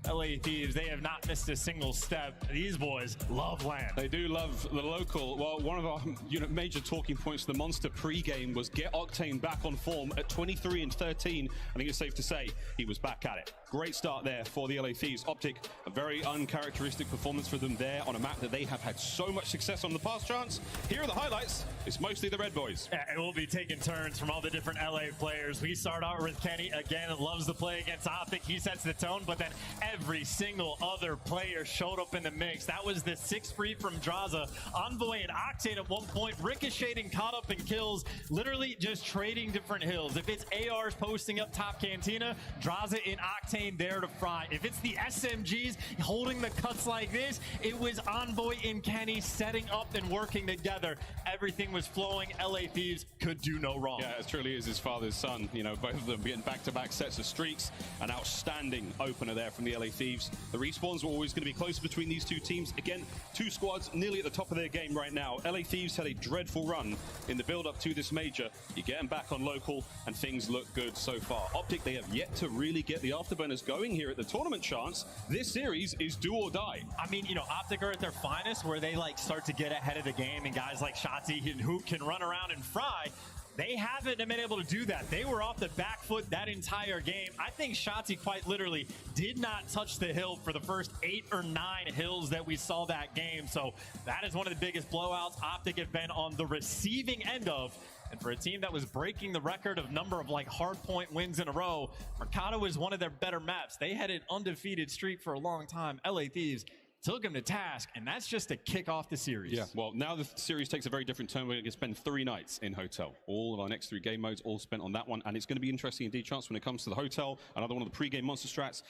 LA Thieves, they have not missed a single step. These boys love LAN. They do love the local. Well, one of our major talking points of the Monster pre-game was get Octane back on form at 23 and 13. I think it's safe to say he was back at it. Great start there for the LA Thieves. Optic, a very uncharacteristic performance for them there on a map that they have had so much success on the past chance. Here are the highlights. It's mostly the Red Boys. Yeah, it will be taking turns from all the different LA players. We start out with Kenny, again, loves to play against Optic. He sets the tone, but then every single other player showed up in the mix. That was the 6th free from Draza. Envoy and Octane at one point, ricocheting, caught up in kills, literally just trading different hills. If it's ARs posting up top Cantina, Draza and Octane there to fry. If it's the SMGs holding the cuts like this, it was Envoy and Kenny setting up and working together. Everything was flowing. LA Thieves could do no wrong. Yeah, it truly is his father's son. You know, both of them getting back-to-back sets of streaks. An outstanding opener there from the LA Thieves. The respawns were always going to be close between these two teams. Again, 2 squads nearly at the top of their game right now. LA Thieves had a dreadful run in the build-up to this major. You get them back on local, and things look good so far. Optic, they have yet to really get the afterburners going here at the tournament chance. This series is do or die. I mean, you know, Optic are at their finest, where they like start to get ahead of the game, and guys like Shotzi and Hoop can run around and fry. They haven't been able to do that. They were off the back foot that entire game. I think Shotzi quite literally did not touch the hill for the first 8 or 9 hills that we saw that game. So that is one of the biggest blowouts Optic have been on the receiving end of. And for a team that was breaking the record of number of like hardpoint wins in a row, Mercado is one of their better maps. They had an undefeated streak for a long time. LA Thieves took him to task, and that's just to kick off the series. Yeah, well, now the series takes a very different turn. We're going to spend 3 nights in Hotel. All of our next 3 game modes all spent on that one, and it's going to be interesting indeed, Chance, when it comes to the Hotel, another one of the pre-game monster strats.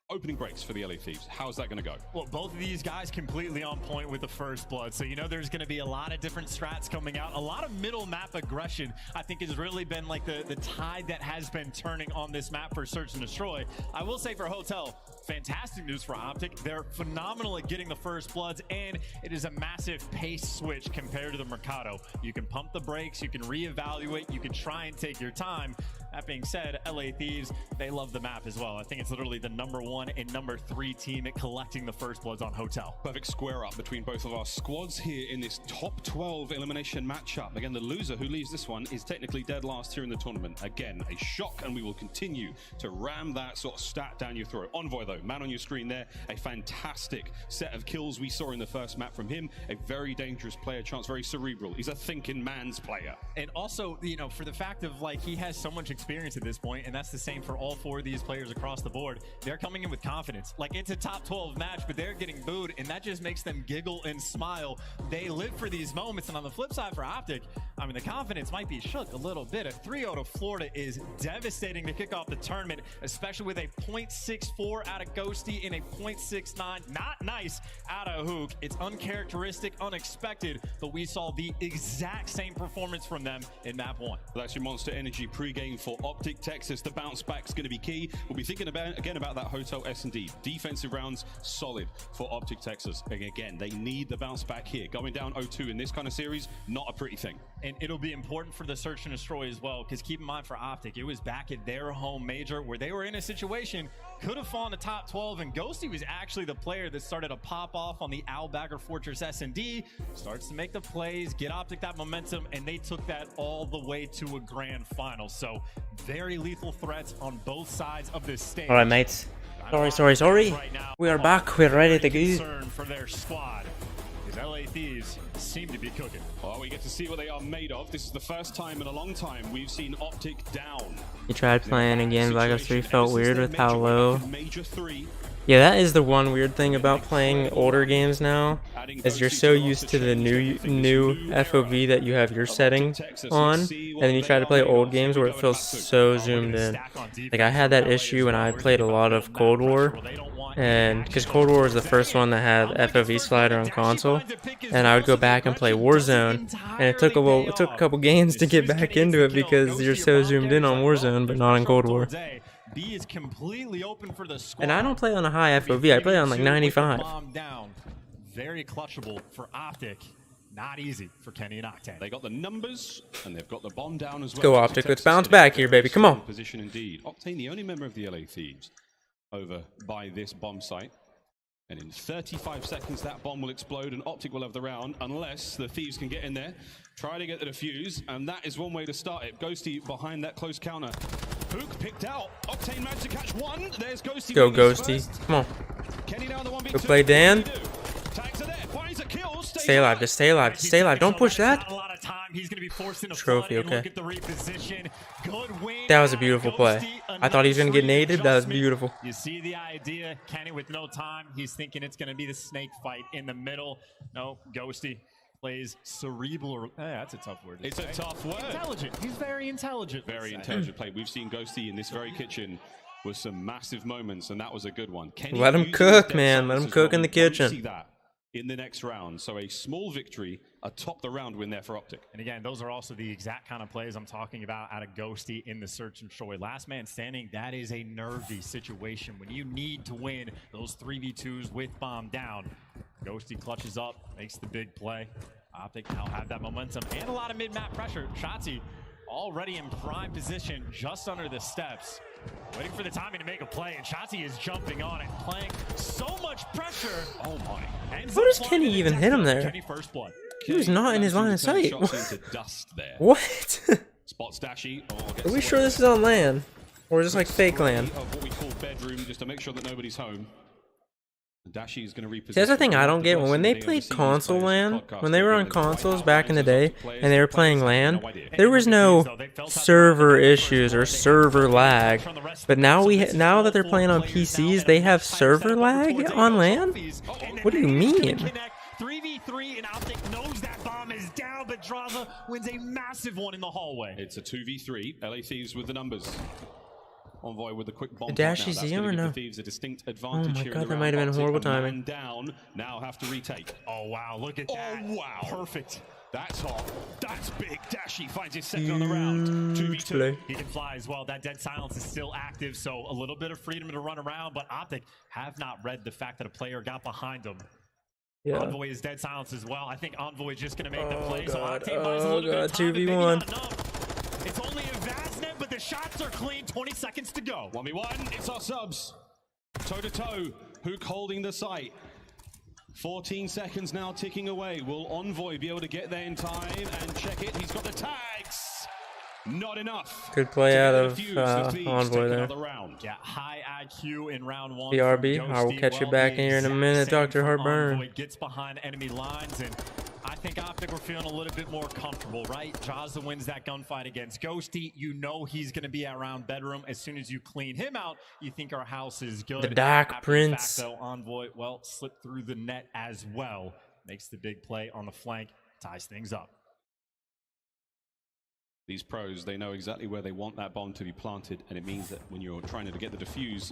Opening breaks for the LA Thieves. How's that going to go? Well, both of these guys completely on point with the first blood. So, you know, there's going to be a lot of different strats coming out. A lot of middle map aggression, I think, has really been like the tide that has been turning on this map for Search and Destroy. I will say for Hotel, fantastic news for Optic. They're phenomenal at getting the first bloods, and it is a massive pace switch compared to the Mercado. You can pump the brakes, you can reevaluate, you can try and take your time. That being said, LA Thieves, they love the map as well. I think it's literally the #1 and #3 team at collecting the first bloods on Hotel. Perfect square up between both of our squads here in this top 12 elimination matchup. Again, the loser who leaves this one is technically dead last here in the tournament. Again, a shock, and we will continue to ram that sort of stat down your throat. Envoy, though, man on your screen there, a fantastic set of kills we saw in the first map from him. A very dangerous player, Chance, very cerebral. He's a thinking man's player. And also, you know, for the fact of like he has so much experience at this point, and that's the same for all 4 of these players across the board. They're coming in with confidence. Like, it's a top 12 match, but they're getting booed, and that just makes them giggle and smile. They live for these moments. And on the flip side for Optic, I mean, the confidence might be shook a little bit. A 3-0 to Florida is devastating to kick off the tournament, especially with a .64 out of Ghosty and a .69, not nice, out of Hook. It's uncharacteristic, unexpected, but we saw the exact same performance from them in map 1. Well, that's your Monster Energy pregame for Optic Texas. The bounce back is going to be key. We'll be thinking again about that Hotel S&D. Defensive rounds, solid for Optic Texas. And again, they need the bounce back here. Going down 0-2 in this kind of series, not a pretty thing. And it'll be important for the search and destroy as well, because keep in mind for Optic, it was back at their home major where they were in a situation, could have fallen to top 12, and Ghosty was actually the player that started to pop off on the Owlbagger Fortress S&D, starts to make the plays, get Optic that momentum, and they took that all the way to a grand final. So very lethal threats on both sides of this stage. All right, mates. Sorry. We are back. We're ready to go. For their squad. LA Thieves seem to be cooking. Well, we get to see what they are made of. This is the first time in a long time we've seen Optic down. He tried playing again. Black Ops 3 felt weird with how low. Major 3. Yeah, that is the one weird thing about playing older games now, is you're so used to the new FOV that you have your setting on, and then you try to play old games where it feels so zoomed in. Like, I had that issue when I played a lot of Cold War, and because Cold War was the first one that had FOV slider on console, and I would go back and play Warzone, and it took a couple games to get back into it because you're so zoomed in on Warzone, but not on Cold War. B is completely open for the squad. And I don't play on a high FOV. I play on like 95. Very clutchable for Optic. Not easy for Kenny and Octane. They got the numbers and they've got the bomb down as well. Let's go, Optic. Let's bounce back here, baby. Come on. Position indeed. Octane, the only member of the LA Thieves over by this bomb site. And in 35 seconds, that bomb will explode and Optic will have the round unless the Thieves can get in there, try to get the defuse, and that is one way to start it. Ghosty behind that close counter. Hook picked out. Octane managed to catch one. There's Ghosty. Go, Ghosty. Come on. Kenny down the 1v2. Go play Dan. Tags are there. Finds a kill. Stay alive. Just stay alive. Just stay alive. Don't push that. He's going to be forced into Trophy, okay. look at the reposition. Good win. That was a beautiful play. I thought he was going to get naded. That was beautiful. You see the idea. Kenny with no time. He's thinking it's going to be the snake fight in the middle. No, Ghosty plays cerebral. That's a tough word. It's a tough word. Intelligent. He's very intelligent. Very intelligent play. We've seen Ghosty in this very kitchen with some massive moments, and that was a good one. Kenny, let him cook, man. Let him cook in the kitchen. See that in the next round. So a small victory, a top the round win there for Optic. And again, those are also the exact kind of plays I'm talking about out of Ghosty in the search and destroy. Last man standing, that is a nervy situation. When you need to win those 3v2s with bomb down, Ghosty clutches up, makes the big play. Optic now have that momentum and a lot of mid-map pressure. Shotzi already in prime position just under the steps. Waiting for the timing to make a play, and Shotzi is jumping on it, playing so much pressure. Oh my. How does Kenny even hit him there? Kenny first blood. He was not in his line of sight. What? Spots Dashy. Are we sure this is on LAN? Or is this like fake LAN? Of what we call bedroom, just to make sure that nobody's home. Dashy is going to reposition. That's the thing I don't get. When they played console LAN, when they were on consoles back in the day, and they were playing LAN, there was no server issues or server lag. But now now that they're playing on PCs, they have server lag on LAN? What do you mean? 3v3 and Optic knows that bomb is down, but Draza wins a massive one in the hallway. It's a 2v3. LA Thieves with the numbers. Envoy with a quick bomb. Did Dashy see him or no? Thieves a distinct advantage oh my god, that might have been horrible timing. Down, now have to retake. Oh wow, look at that. Oh wow. Perfect. That's hot. That's big. Dashy finds his second on the round. 2v2. He can fly as well. That dead silence is still active, so a little bit of freedom to run around, but Optic have not read the fact that a player got behind him. Yeah. Envoy is dead silence as well. I think Envoy is just going to make the play. So God. Octane buys a little bit of time, 2v1. It's only a Vaznet, but the shots are clean. 20 seconds to go. 1v1. It's our subs. Toe to toe. Hook holding the site. 14 seconds now ticking away. Will Envoy be able to get there in time and check it? He's got the tags. Not enough. Good play out of Envoy there. Yeah, high IQ in round one. BRB, I will catch you back in here in a minute, Dr. Heartburn. Envoy gets behind enemy lines, and I think Optic were feeling a little bit more comfortable, right? Jaza wins that gunfight against Ghosty. You know he's going to be around bedroom. As soon as you clean him out, you think our house is good. The Dark After Prince. The fact, though, Envoy, well, slipped through the net as well. Makes the big play on the flank, ties things up. These pros, they know exactly where they want that bomb to be planted, and it means that when you're trying to get the defuse,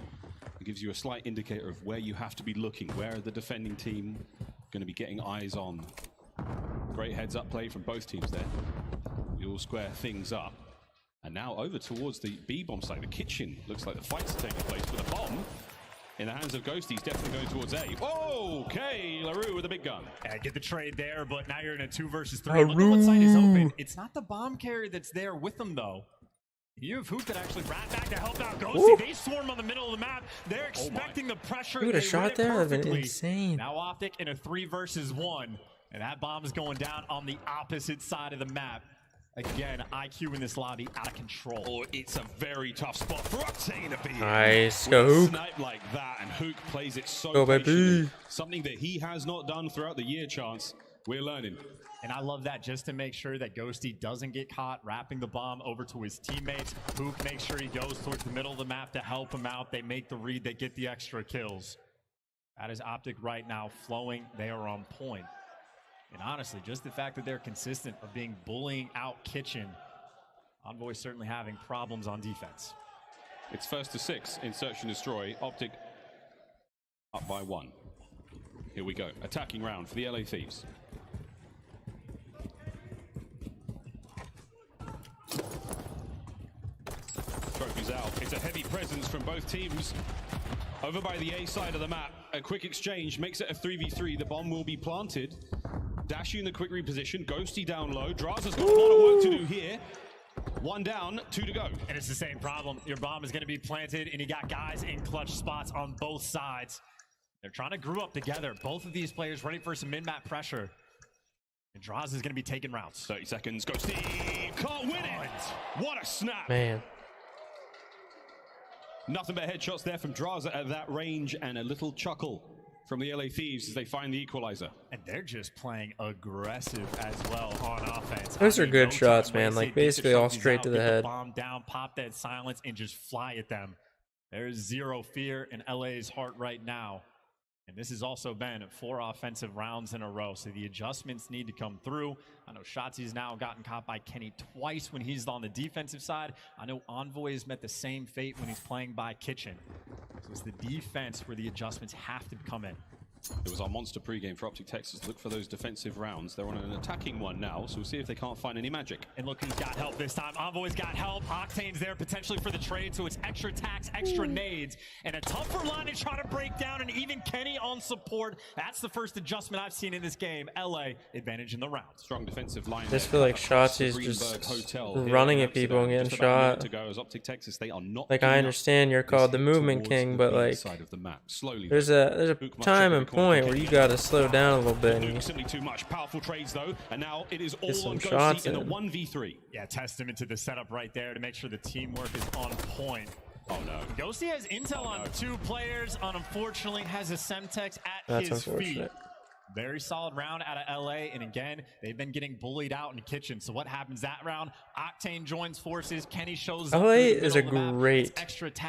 it gives you a slight indicator of where you have to be looking, where the defending team going to be getting eyes on. Great heads-up play from both teams there. We all square things up. And now over towards the B-bomb side, the kitchen. Looks like the fight's taking place, but the bomb in the hands of Ghosty is definitely going towards A. Okay, LaRue with a big gun. Yeah, get the trade there, but now you're in a 2 versus 3. Look at what side is open. It's not the bomb carrier that's there with them, though. You have Hook that actually ran back to help out Ghosty. Ooh. They swarm on the middle of the map. They're expecting the pressure. Dude, a They shot read it there would have been perfectly. insane. Now Optic in a 3 versus 1. And that bomb is going down on the opposite side of the map. Again, IQ in this lobby out of control. Oh, it's a very tough spot for Octane to be in. Nice. With Go a Hook. snipe like that, and Hook plays it so Go, baby. patiently. Something that he has not done throughout the year, Chance. We're learning. And I love that just to make sure that Ghosty doesn't get caught wrapping the bomb over to his teammates. Hook makes sure he goes towards the middle of the map to help him out. They make the read, they get the extra kills. That is Optic right now flowing. They are on point. And honestly, just the fact that they're consistent of being bullying out Kitchen, Envoy certainly having problems on defense. It's 1st to 6 in Search and Destroy. Optic up by 1. Here we go. Attacking round for the LA Thieves. Trophies out. It's a heavy presence from both teams. Over by the A side of the map. A quick exchange makes it a 3v3. The bomb will be planted. Dashy in the quick reposition. Ghosty down low. Draza's got a lot of work to do here. 1 down, 2 to go. And it's the same problem. Your bomb is going to be planted, and you got guys in clutch spots on both sides. They're trying to group up together. Both of these players ready for some mid-map pressure. And Draza is going to be taking rounds. 30 seconds. Ghosty can't win it. What a snap. Man. Nothing but headshots there from Draza at that range, and a little chuckle from the LA Thieves as they find the equalizer. And they're just playing aggressive as well on offense. Those are good no shots, time man. wasted. Like basically all Get straight to the head. Bomb down, pop that silence, and just fly at them. There's zero fear in LA's heart right now. And this has also been 4 offensive rounds in a row, so the adjustments need to come through. I know Shotzi's now gotten caught by Kenny twice when he's on the defensive side. I know Envoy has met the same fate when he's playing by Kitchen. So it's the defense where the adjustments have to come in. It was our monster pregame for Optic Texas. Look for those defensive rounds. They're on an attacking one now, so we'll see if they can't find any magic. And look who's got help this time. Envoy's got help. Octane's there potentially for the trade, so it's extra attacks, extra nades, and a tougher line to try to break down, and even Kenny on support. That's the first adjustment I've seen in this game. LA advantage in the round. Strong defensive line. I just feel like Shotzi's just running at people and getting shot. To go as Optic Texas, they are not Like I understand you're called the movement king, but like there's a time and point where you gotta slow down a little bit. And simply too much. Powerful trades though, and now it is all on shots Ghosty in a 1v3. Yeah, testament to the setup right there to make sure the teamwork is on point. Oh no. Ghosty has intel on 2 players, and unfortunately has a Semtex at That's his feet. unfortunate. Very solid round out of LA, and again, they've been getting bullied out in the kitchen. So what happens that round? Octane joins forces. Kenny shows up. LA is a great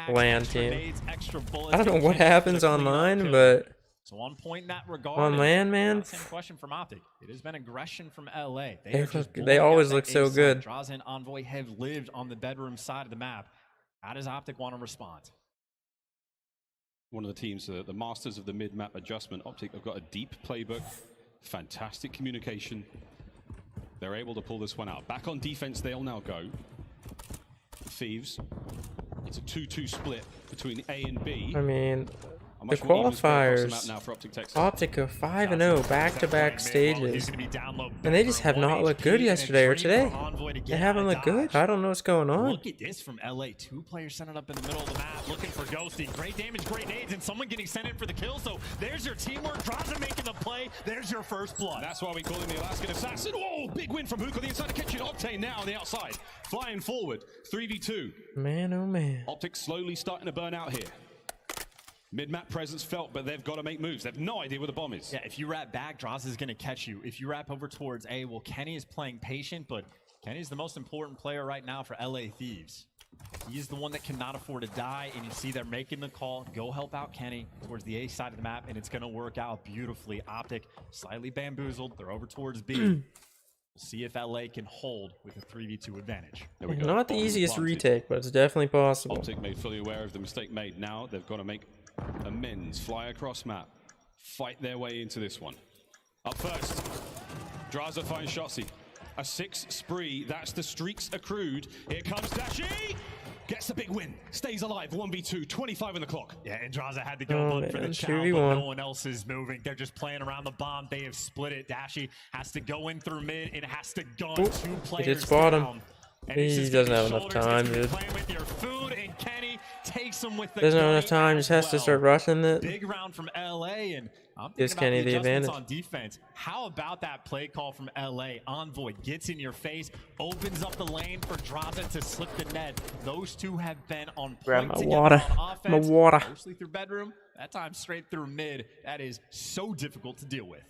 LAN team. Nades, extra bullets. I don't know what happens online, but so on point in that regard. on LAN, man. Same question from Optic. It has been aggression from LA. They always look so good. Draza and Envoy have lived on the bedroom side of the map. How does Optic want to respond? One of the teams, the masters of the mid-map adjustment. Optic have got a deep playbook, fantastic communication. They're able to pull this one out. Back on defense, they'll now go. Thieves. It's a 2-2 split between A and B. I mean, the qualifiers, Optic are 5-0 back-to-back stages, and they just have not looked good yesterday or today. They haven't looked good. I don't know what's going on. Look at this from LA. 2 players sent it up in the middle of the map, looking for Ghosty. Great damage, great nades, and someone getting sent in for the kill. So there's your teamwork. Draza making the play. There's your first blood. That's why we call him the Alaskan Assassin. Whoa, big win from Hook on the inside of the kitchen. Octane now on the outside, flying forward. 3v2. Man, oh man. Optic slowly starting to burn out here. Mid-map presence felt, but they've got to make moves. They have no idea where the bomb is. Yeah, if you wrap back, Draza is going to catch you. If you wrap over towards A, well, Kenny is playing patient, but Kenny's the most important player right now for LA Thieves. He's the one that cannot afford to die, and you see they're making the call. Go help out Kenny towards the A side of the map, and it's going to work out beautifully. Optic slightly bamboozled. They're over towards B. See if LA can hold with a 3v2 advantage. Not the easiest retake, but it's definitely possible. Optic made fully aware of the mistake made. Now they've got to make amends. Fly across map. Fight their way into this one. Up first, Draza finds Shotzi. A 6 spree. That's the streaks accrued. Here comes Dashi. Gets the big win. Stays alive. 1v2. 25 on the clock. Yeah, and Draza had to go for the chow, but no one else is moving. They're just playing around the bomb. They have split it. Dashi has to go in through mid and has to gun 2 players He did spot him. down. He doesn't have enough time, dude. With your food, and Kenny takes him with the Doesn't have enough time. Just has to start rushing it. Big round from LA, and I'm Gives thinking Kenny about the adjustments advantage. on defense. How about that play call from LA? Envoy gets in your face, opens up the lane for Draza to slip the net. Those two have been on Grab point my together water. on My offense. water. Mostly through bedroom. That time straight through mid. That is so difficult to deal with.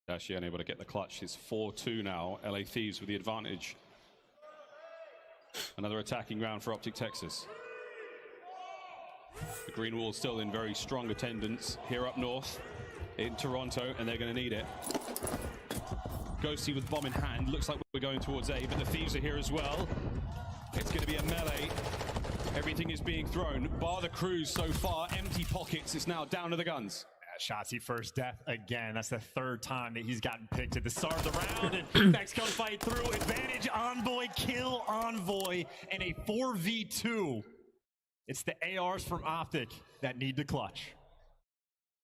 Dashi unable to get the clutch. It's 4-2 now. LA Thieves with the advantage. Another attacking round for Optic Texas. The Green Wall still in very strong attendance here up north in Toronto, and they're going to need it. Ghosty with bomb in hand. Looks like we're going towards A, but the Thieves are here as well. It's going to be a melee. Everything is being thrown. Bar the Cruise so far. Empty pockets. It's now down to the guns. Shotzi first death again. That's the 3rd time that he's gotten picked at the start of the round. And next come fight through. Advantage Envoy, kill Envoy in a 4v2. It's the ARs from Optic that need to clutch.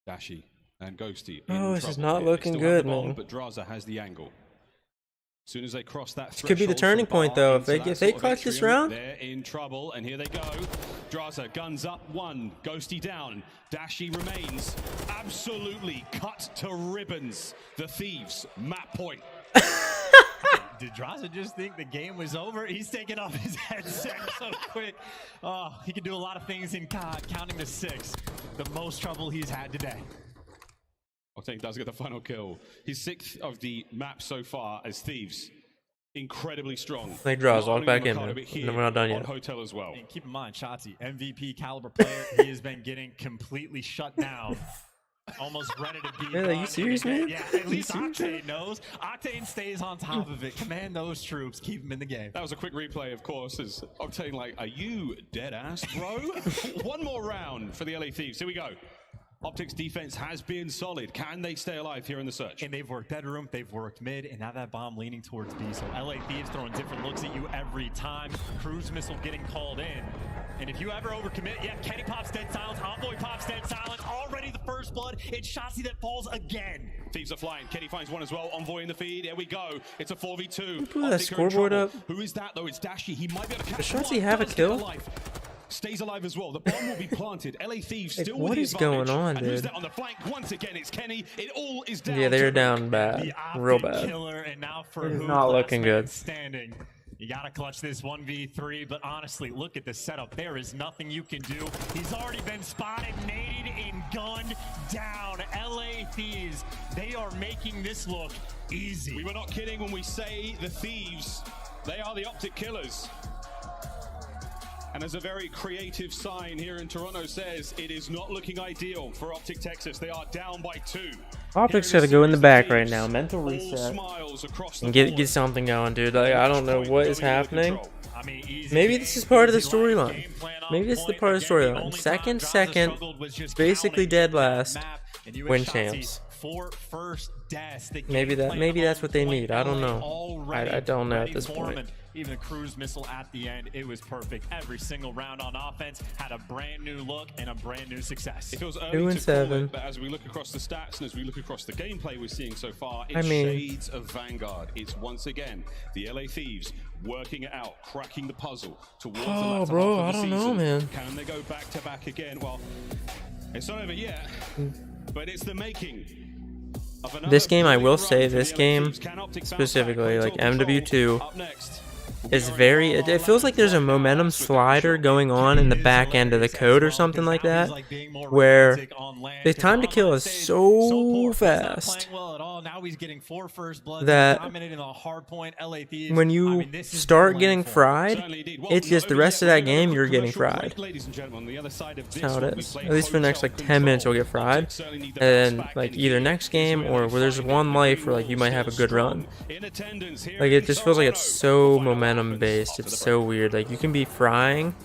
Dashi and Ghosty. Oh, this is not here. They looking still have good, the bomb, man. But Draza has the angle. As soon as they cross that This could be the turning point, though. If they clutch this round, they're in trouble, and here they go. Draza guns up 1, Ghosty down. Dashi remains absolutely cut to ribbons. The Thieves map point. Did Draza just think the game was over? He's taking off his headset so quick. Oh, he can do a lot of things in COD, counting to 6. The most trouble he's had today. I think does get the final kill. He's 6th of the map so far as Thieves. Incredibly strong. They draws, Not walk only back on in, Mercado, man. but here And we're not done yet. on Hotel as well. And keep in mind, Shotzi, MVP caliber player, he has been getting completely shut down. Almost ready to be Yeah, are you done. serious, man? Yeah, at least Octane knows. Octane stays on top of it. Command those troops. Keep them in the game. That was a quick replay, of course, as Octane like, are you dead ass, bro? One more round for the LA Thieves. Here we go. Optic's defense has been solid. Can they stay alive here in the search? And they've worked bedroom, they've worked mid, and now that bomb leaning towards B. So LA Thieves throwing different looks at you every time. Cruise missile getting called in. And if you ever overcommit, yeah, Kenny pops dead silence, Envoy pops dead silence, already the first blood. It's Shotzi that falls again. Thieves are flying. Kenny finds one as well. Envoy in the feed. Here we go. It's a 4v2. Put that scoreboard up. Who is that, though? It's Dashi. He might be able to catch Does Shotzi have a kill? Stays alive as well. The bomb will be planted. LA Thieves Like, still what with the is advantage. going on, and who's dude? that on the flank? Once again, it's Kenny. It all is down. Yeah, they're to down bad, real bad. Killer, and now for It's who not last looking man good. standing. You gotta clutch this 1v3, but honestly, look at the setup. There is nothing you can do. He's already been spotted, naded, and gunned down. LA Thieves, they are making this look easy. We were not kidding when we say the Thieves. They are the Optic killers. And as a very creative sign here in Toronto says, it is not looking ideal for Optic Texas. They are down by 2. Optic's gotta go in the back right now. Mental reset. And get something going, dude. Like, I don't know what is happening. Maybe this is part of the storyline. Maybe this is the part of the storyline. Second, basically dead last, win champs. Maybe that's what they need. I don't know. I don't know at this point. Even the cruise missile at the end, it was perfect. Every single round on offense had a brand new look and a brand new success. It feels 2 early and to call 7. it, but as we look across the stats and as we look across the gameplay we're seeing so far, it's I mean- shades of Vanguard. It's once again the LA Thieves working it out, cracking the puzzle towards the Oh, latter bro, half of I the don't know, season. man. Can they go back to back again? Well, it's not over yet, but it's the making. This game, I will say, this game specifically, like MW2, is very, it feels like there's a momentum slider going on in the back end of the code or something like that, where the time to kill is so fast that when you start getting fried, it's just the rest of that game you're getting fried. That's how it is. At least for the next like 10 minutes you'll get fried, and then like either next game or where there's one life where like you might have a good run. Like it just feels like it's so momentum based. It's so weird. Like you can be frying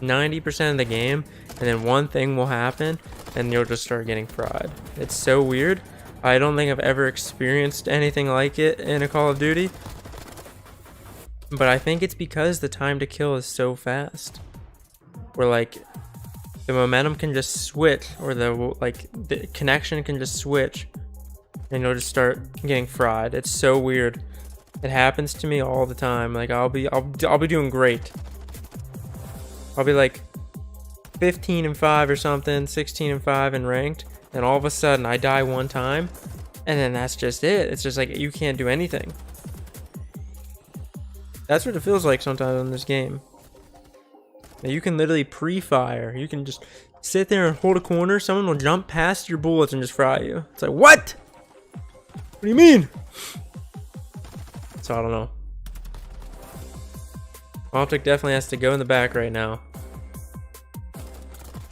90% of the game and then one thing will happen and you'll just start getting fried. It's so weird. I don't think I've ever experienced anything like it in a Call of Duty, but I think it's because the time to kill is so fast, where like the momentum can just switch, or the connection can just switch, and you'll just start getting fried. It's so weird. It happens to me all the time. Like I'll be doing great. I'll be like 15-5 or something, 16-5 in ranked, and all of a sudden I die one time, and then that's just it. It's just like you can't do anything. That's what it feels like sometimes in this game. Now you can literally pre-fire. You can just sit there and hold a corner. Someone will jump past your bullets and just fry you. It's like, what? What do you mean? So I don't know. Optic definitely has to go in the back right now.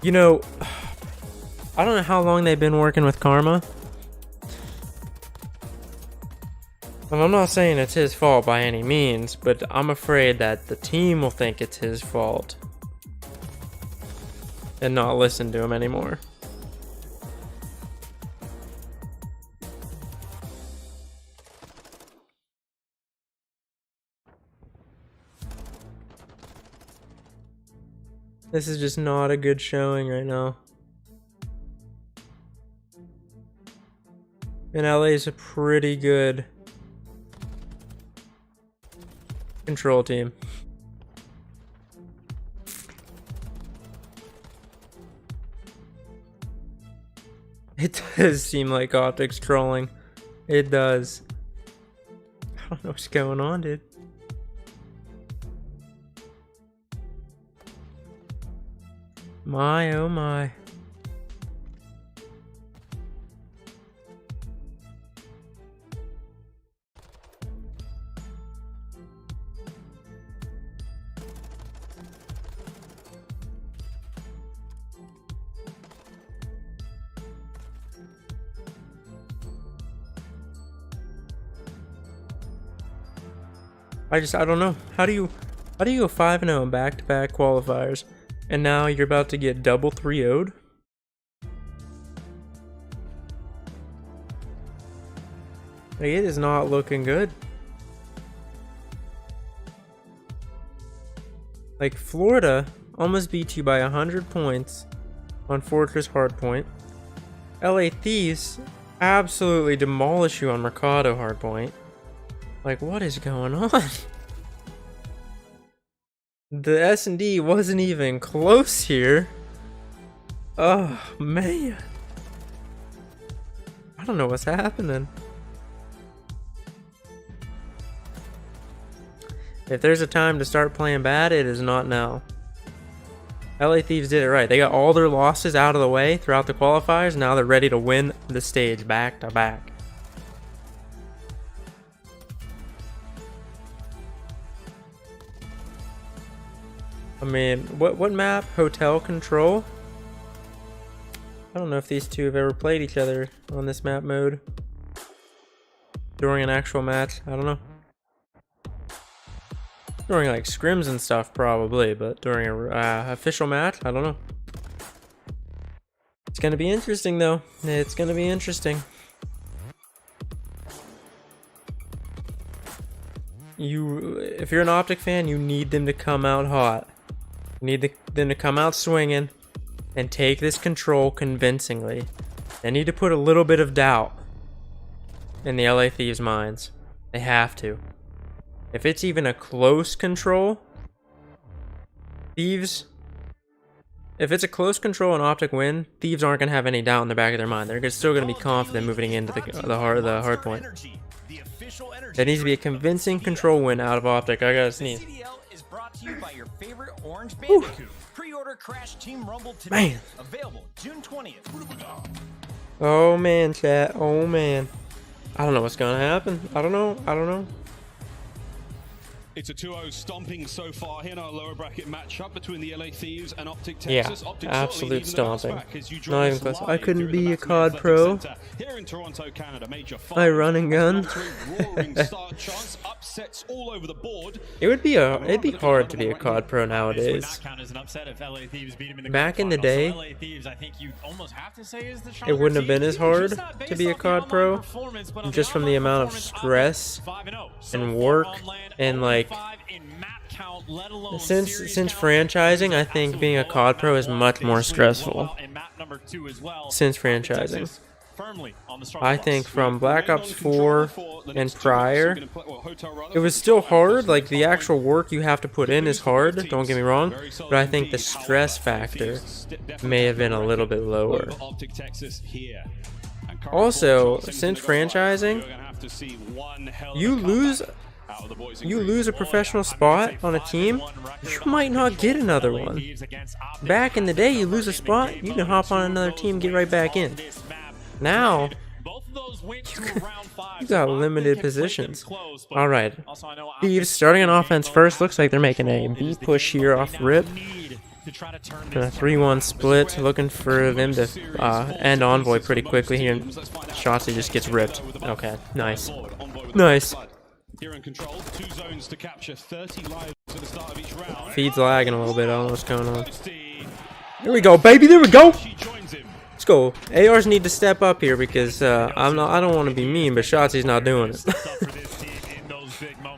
You know, I don't know how long they've been working with Karma. And I'm not saying it's his fault by any means, but I'm afraid that the team will think it's his fault and not listen to him anymore. This is just not a good showing right now. And LA is a pretty good control team. It does seem like Optic's trolling. It does. I don't know what's going on, dude. My, oh my. I don't know. How do you go 5-0 in back-to-back qualifiers, and now you're about to get double 3-0'd? Like, it is not looking good. Like, Florida almost beat you by 100 points on Fortress Hardpoint. LA Thieves absolutely demolish you on Mercado Hardpoint. Like, what is going on? The S&D wasn't even close here. Oh, man. I don't know what's happening. If there's a time to start playing bad, it is not now. LA Thieves did it right. They got all their losses out of the way throughout the qualifiers. Now they're ready to win the stage back to back. I mean, what map? Hotel Control? I don't know if these two have ever played each other on this map mode during an actual match. I don't know. During like scrims and stuff probably, but during a official match, I don't know. It's gonna be interesting though. It's gonna be interesting. If you're an Optic fan, you need them to come out hot. You need them to come out swinging and take this control convincingly. They need to put a little bit of doubt in the LA Thieves' minds. They have to. If it's even a close control, Thieves, if it's a close control and Optic win, Thieves aren't going to have any doubt in the back of their mind. They're still going to be confident moving into the hard point. the official energy. That needs to be a convincing control win out of Optic. I gotta sneeze. CDL is brought to you by your favorite Orange Bandicoot. Pre-order Crash Team Rumble today. Man. Available June 20th. Oh man, chat. Oh man. I don't know what's gonna happen. I don't know. It's a 2-0 stomping so far here in our lower bracket matchup between the LA Thieves and Optic Yeah, Texas. Optic absolute stomping. Not Not even close. I couldn't be a COD pro. Here in Toronto, Canada, Major V I run and gun. roaring start chance, upsets all over the board. It'd be hard to be a COD pro nowadays. Back in the day, it wouldn't have been as hard to be a COD pro, just from the amount of stress and work and like. Since franchising, I think being a COD pro is much more stressful. Since franchising, I think from Black Ops 4 and prior, it was still hard. Like the actual work you have to put in is hard. Don't get me wrong, but I think the stress factor may have been a little bit lower. Also, since franchising, you lose a professional spot on a team, you might not get another one. Back in the day, you lose a spot, you can hop on another team, get right back in. Now, you got limited positions. Alright, Thieves starting on offense first. Looks like they're making a B push here off rip. A 3-1 split, looking for them to end Envoy pretty quickly here. Shotzi just gets ripped. Okay, nice. Nice. Here in control, 2 zones to capture, 30 lives at the start of each round. Feed's lagging a little bit. I don't know what's going on. Here we go, baby. There we go. Let's go. ARs need to step up here because I don't want to be mean, but Shotzi's not doing it.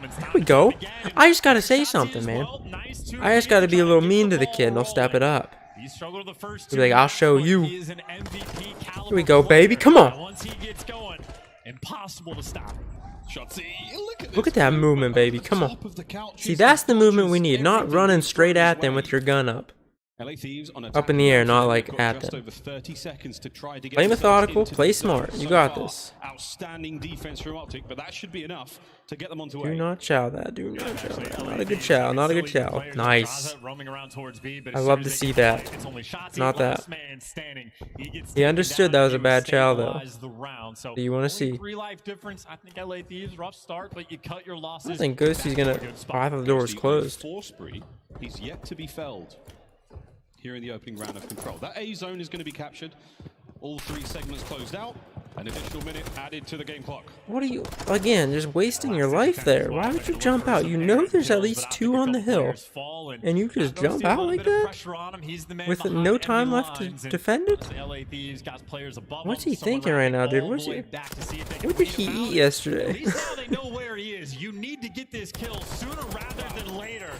Here we go. I just gotta say something, man. I just gotta be a little mean to the kid, and I'll step it up. Be like, I'll show you. Here we go, baby. Come on. Once he gets going, impossible to stop. Look at that movement, baby. Come on. See, that's the movement we need. Not running straight at them with your gun up. Up in the air, not like at them. Play methodical, play smart. You got this. Outstanding defense from Optic, but that should be enough to get them onto Do not chow that. Do not chow that. Not a good chow. Not a good chow. Nice. I love to see that. Not that. He understood that was a bad chow, though. Do you want to see? I I think Ghosty's gonna. Oh, I thought the door was closed. He's yet to be felled here in the opening round of control. That A zone is going to be captured. All 3 segments closed out. An additional minute added to the game clock. What are you, again, just wasting your life there? Why would you jump out? You know there's at least 2 on the hill. And you just jump out like that? With no time left to defend it? What's he thinking right now, dude? What did he eat yesterday? You need to get this kill sooner rather than later.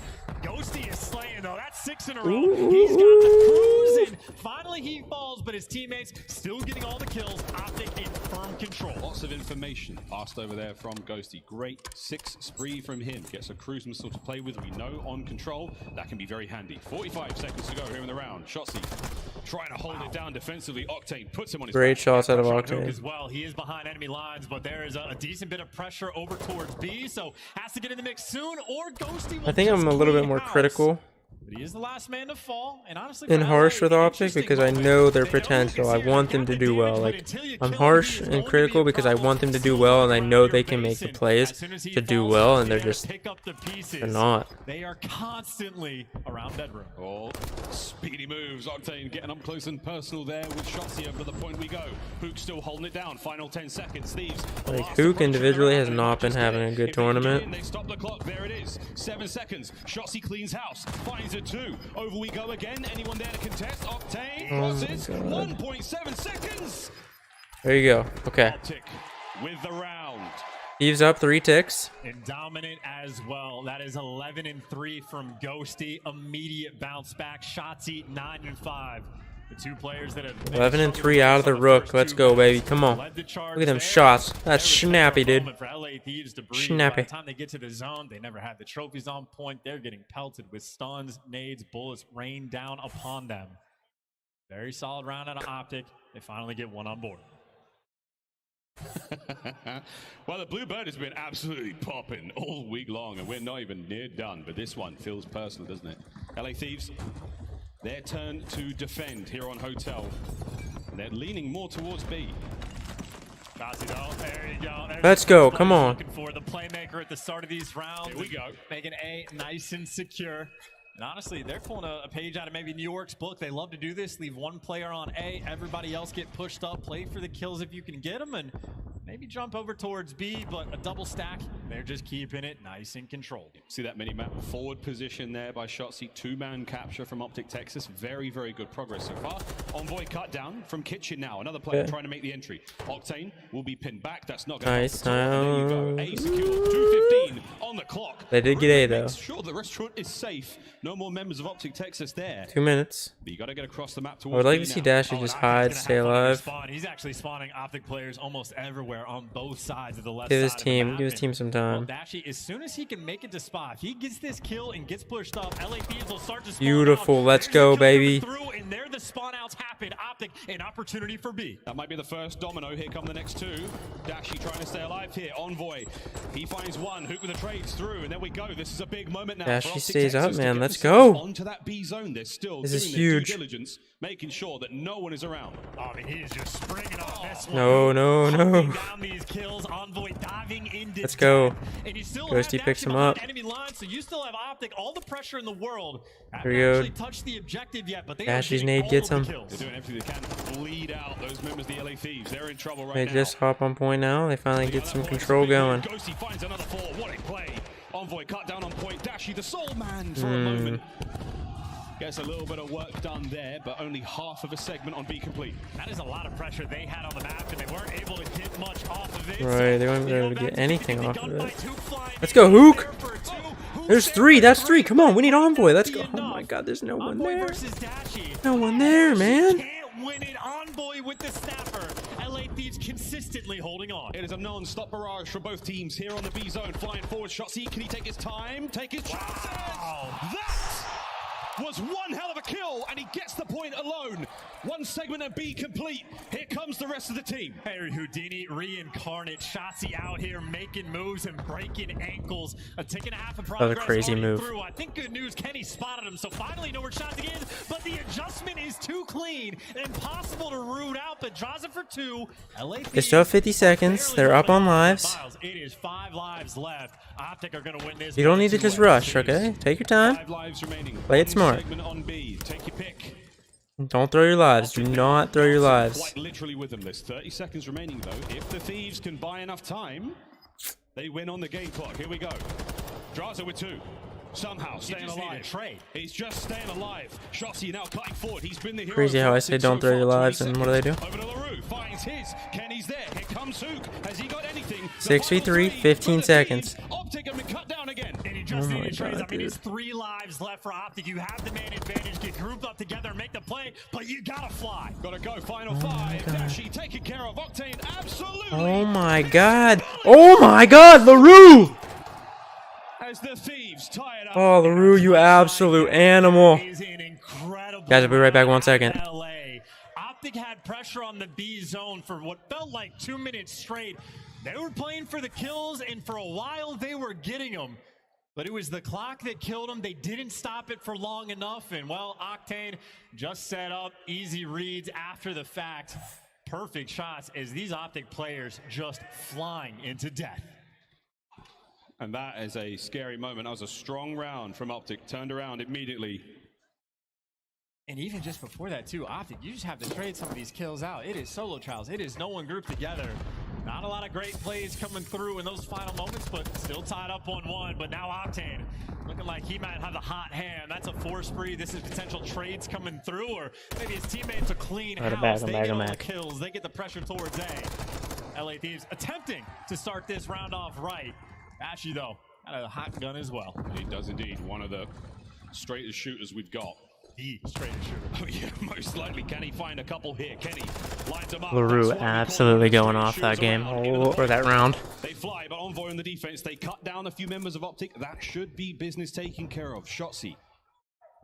Ghosty is slaying though. That's 6 in a row. He's got the cruising. Finally he falls, but his teammates still getting all the kills. Optic in firm control. Lots of information passed over there from Ghosty. Great 6 spree from him. Gets a cruise missile to play with. We know on control that can be very handy. 45 seconds to go here in the round. Shotzi trying to hold it down defensively. Octane puts him on his Great back. shots out of Octane. As well, he is behind enemy lines, but there is a decent bit of pressure over towards B, so has to get in the mix soon, or Ghosty will I think I'm a little bit more critical But he is the last man to fall, and honestly, and harsh with Optic because I know their potential. I want them to do well. Like, I'm harsh and critical because I want them to do well, and I know they can make the plays to do well, and they're not. They are constantly around bedroom. Oh, speedy moves. Octane getting up close and personal there with Shotzi over the point we go. Hook still holding it down. Final 10 seconds. Thieves. Like, Hook individually has not been having a good tournament. They stop the clock. There it is. 7 seconds. Shotzi cleans house. Finds a 2. Over we go again. Anyone there to contest? Octane crosses. 1.7 seconds. There you go. Okay. With the round. Thieves up 3 ticks. And dominant as well. That is 11 and 3 from Ghosty. Immediate bounce back. Shotzi 9 and 5. The 2 players that have 11 and 3 out of the Rook. Let's go, baby. Come on. Look at them shots. That's snappy, dude. Snappy. By the time they get to the zone, they never had the trophies on point. They're getting pelted with stuns, nades, bullets rain down upon them. Very solid round out of Optic. They finally get one on board. Well, the Bluebird has been absolutely popping all week long, and we're not even near done. But this one feels personal, doesn't it? LA Thieves, their turn to defend here on Hotel. And they're leaning more towards B. There you go. Let's go. Come on. Looking for the playmaker at the start of these rounds. Here we go. Making A nice and secure. And honestly, they're pulling a page out of maybe New York's book. They love to do this. Leave one player on A. Everybody else get pushed up. Play for the kills if you can get them. And maybe jump over towards B, but a double stack. They're just keeping it nice and controlled. See that mini-map forward position there by Shotzzy. 2-man capture from Optic Texas. Very, very good progress so far. Envoy cut down from Kitchen now. Another player trying to make the entry. Octane will be pinned back. That's not going to happen. There you go. A secure. 2:15 on the clock. They did get A though. Sure, the restaurant is safe. No more members of Optic Texas there. 2 minutes. But you got to get across the map I towards would like B to see now. Dashy just hide, stay alive. He's actually spawning Optic players almost everywhere on both sides of the left Give his side team, of the map. give his team some time. Dashy, as soon as he can make it to spot, if he gets this kill and gets pushed up, LA Thieves will start to spawn Beautiful. out. Let's There's go, a kill baby. coming through, and there the spawn outs happen. Optic, an opportunity for B. That might be the first domino. Here come the next two. Dashy trying to stay alive here. Envoy, he finds one. Hook with the trades through, and there we go. This is a big moment now. Dashy stays up, man. Let's go. go. Onto that B zone. They're still This doing is their huge. due diligence, making sure that no one is around. Oh, I mean, he is just springing off this one. No, no, no. Down these kills. Envoy diving into Let's go. and you still Ghosty have picks Dashy him behind up. enemy line, so you still have Optic, all the pressure in the world. Here we Haven't go. actually touched the objective yet, but they Dashy's are nade gets him. They're doing everything they can to bleed out those members of the LA Thieves. They're in trouble right They now. just hop on point now. They finally get some control going. Ghosty finds another 4. What a play. Envoy cut down on point. Dashy, the soul man for a moment. Gets a little bit of work done there, but only half of a segment on B complete. That is a lot of pressure they had on the map, and they weren't able to get much off of it. Right, they weren't able to get anything off of it. Let's go, Hook! There's 3. That's 3. Come on, we need Envoy. Let's go. Oh my God, there's no one there. No one there, man. Can't win it. Envoy with the snapper. LA Thieves consistently holding on. It is a non-stop barrage for both teams here on the B zone. Flying forward, Shotzzy. Can he take his time? Take his chances? That was one hell of a kill, and he gets the point alone. One segment of B complete. Here comes the rest of the team. Harry Houdini reincarnate. Shotzzy out here making moves and breaking ankles. A tick and a half of progress. That was a crazy move. Through. I think good news, Kenny spotted him, so finally know where Shotzzy is, but the adjustment is too clean. Impossible to root out, but draws it for 2. LA They still have 50 seconds. They're up on lives. It is 5 lives left. Optic are going to win this. You don't need to just rush, okay? Take your time. 5 lives remaining. Play it smart. Segment on B. Take your pick. Don't throw your lives. Do not throw your lives. Quite literally with them. There's 30 seconds remaining, though. If the Thieves can buy enough time, they win on the game clock. Here we go. Draza with 2. Somehow staying alive. He's just staying alive. Shotzzy now cutting forward. He's been the hero. Crazy how I say don't throw your lives, and what do they do? Over to LaRue. Finds his. Kenny's there. Here comes Zook. Has he got anything? 6v3, 15 seconds. Optic have been cut down again. And he Oh just my needed trades. I God, mean, dude. it's 3 lives left for Optic. You have the man advantage. Get grouped up together and make the play, but you gotta fly. Gotta go. Final 5. Dashy taken care of. Octane absolutely. Oh my God. Oh my God, LaRue! As the Thieves tie it up. Oh, LaRue, you absolute animal. Guys, I'll be right back 1 second. LA. Optic had pressure on the B zone for what felt like 2 minutes straight. They were playing for the kills, and for a while they were getting them. But it was the clock that killed them. They didn't stop it for long enough, and well, Octane just set up easy reads after the fact. Perfect shots as these Optic players just flying into death. And that is a scary moment. That was a strong round from Optic. Turned around immediately. And even just before that too, Optic, you just have to trade some of these kills out. It is solo trials. It is no one grouped together. Not a lot of great plays coming through in those final moments, but still tied up 1-1. But now Octane looking like he might have the hot hand. That's a 4 spree. This is potential trades coming through, or maybe his teammates a clean house. They get all the kills. They get the pressure towards A. LA Thieves attempting to start this round off right. Ashy, though, got a hot gun as well. He does indeed. One of the straightest shooters we've got. The straightest shooter. Oh, yeah, most likely. Can he find a couple here? Kenny lines them up. LaRue absolutely going off that game, or that round. They fly, but Envoy on the defense. They cut down a few members of Optic. That should be business taken care of. Shotzzy.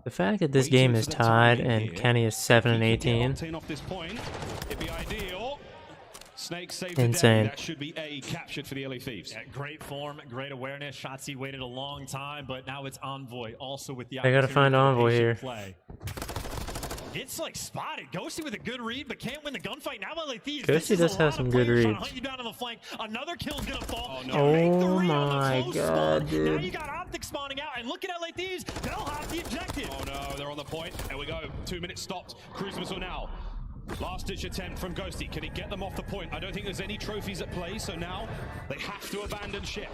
The fact that this game is tied and Kenny is 7 and 18. Off this point, it'd be ideal. Snake saved the day. Insane. That should be A captured for the LA Thieves. Yeah, great form, great awareness. Shotzzy waited a long time, but now it's Envoy also with the I gotta find Envoy here. Play. Gets like spotted. Ghosty with a good read, but can't win the gunfight. Now LA Thieves. Ghosty does have some good reads. Hunt you down on the flank. Another kill's gonna fall. Oh my god, Now dude. you got Optic spawning out, and look at LA Thieves. They'll have the objective. Oh no, they're on the point. There we go. 2 minutes stopped. Cruise missile now. Last ditch attempt from Ghosty. Can he get them off the point? I don't think there's any trophies at play, so now they have to abandon ship.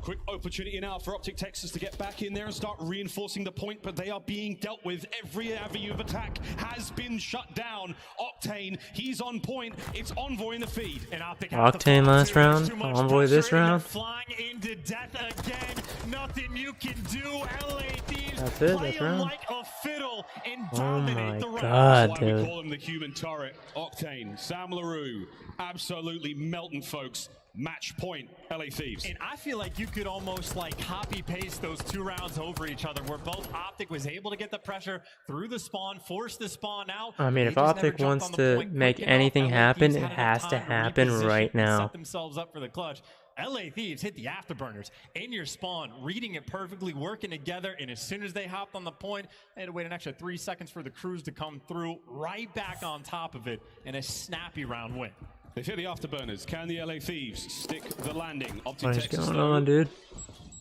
Quick opportunity now for Optic Texas to get back in there and start reinforcing the point, but they are being dealt with. Every avenue of attack has been shut down. Octane, he's on point. It's Envoy in the feed. And Optic Octane last round, Envoy this round. Flying into death again. Nothing you can do. LA Thieves That's it, play that's round. like a fiddle and Oh dominate my the round. god, That's why we dude. call him the human turret. Octane, Sam LaRue, absolutely melting, folks. Match point, LA Thieves. And I feel like you could almost like copy paste those 2 rounds over each other, where both Optic was able to get the pressure through the spawn, force the spawn out. I mean, if They just never Optic jumped wants on the to point make quick enough. anything LA happen, Thieves it had has enough to time happen reposition right and now. Set themselves up for the clutch. LA Thieves hit the afterburners in your spawn, reading it perfectly, working together, and as soon as they hopped on the point, they had to wait an extra 3 seconds for the crews to come through, right back on top of it, and a snappy round win. They've hit the afterburners. Can the LA Thieves stick the landing? Optic What is Texas, going though. on, dude?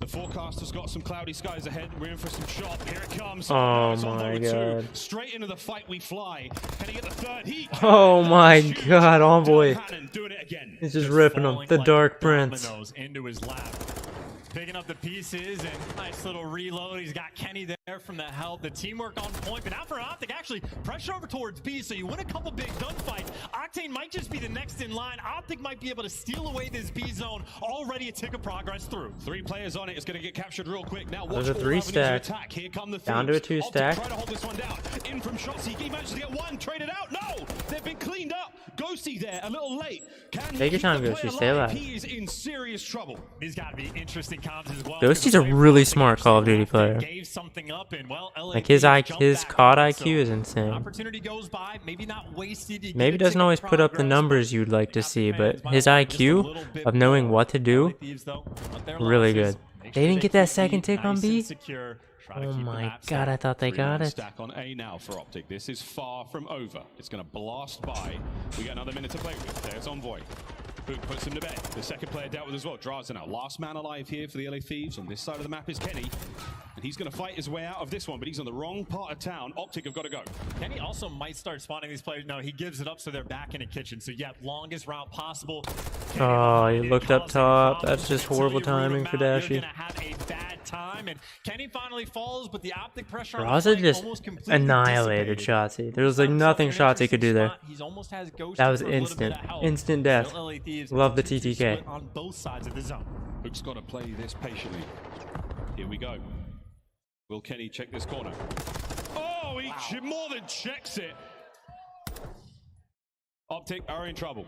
The forecast has got some cloudy skies ahead. We're in for some shot. Here it comes. Oh it's on my number 2. god. Straight into the fight we fly. Can he get the third? He Oh my god, Envoy. Hannon doing it again. He's just ripping him. The Dark Prince. Dominoes into his lap. Picking up the pieces and nice little reload. He's got Kenny there from the help. The teamwork on point, but now for Optic, actually pressure over towards B, so you win a couple big gunfights. Octane might just be the next in line. Optic might be able to steal away this B zone. Already a tick of progress through. 3 players on it. It's going to get captured real quick. Now There's watch a all 3 avenues of stack. attack. Here come the Down to a Thieves. 2 stack. Optic try to hold this one down. In from Shotzzy. He manages to get 1. Traded out. No! They've been cleaned up. Ghosty there. A little late. Can he Take your keep time, the Ghosty. play Stay alive. He is in serious trouble. These got to be interesting comms as well. Ghosty's a really smart Call of Duty player. Gave something up and, well, LA Like his COD IQ is insane. opportunity goes by, maybe not wasted. You Maybe get a doesn't tick of always put up the progress, numbers you'd like to see, but his just a IQ little bit of knowing what to do, Thieves, though, up their really losses. good. Make They sure didn't get keep that the second lead tick on nice B? and secure. Try to Oh keep the my map god, set. I thought they got 3-1 it. stack on A now for Optic. This is far from over. It's going to blast by. We got another minute to play with. There's Envoy. Boot puts him to bed. The second player dealt with as well. Draws now. Last man alive here for the LA Thieves. On this side of the map is Kenny. And he's going to fight his way out of this one, but he's on the wrong part of town. Optic have got to go. Kenny also might start spawning these players. No, he gives it up, so they're back in the kitchen. So, yeah, longest route possible. Oh, he looked up top. That's just horrible timing for Dashy. You're going to have a bad time. And Kenny finally falls, but the Optic pressure on the Raza flank just almost completely annihilated dissipated. Shotzzy. There was like nothing Shotzzy could do there. He's almost has Ghosty That was for a little bit instant. of help. Instant death. Still LA Thieves Love the 2-2 TTK. split on both sides of the zone. Hook's got to play this patiently. Here we go. Will Kenny check this corner? Oh, he more than checks it. Optic are in trouble.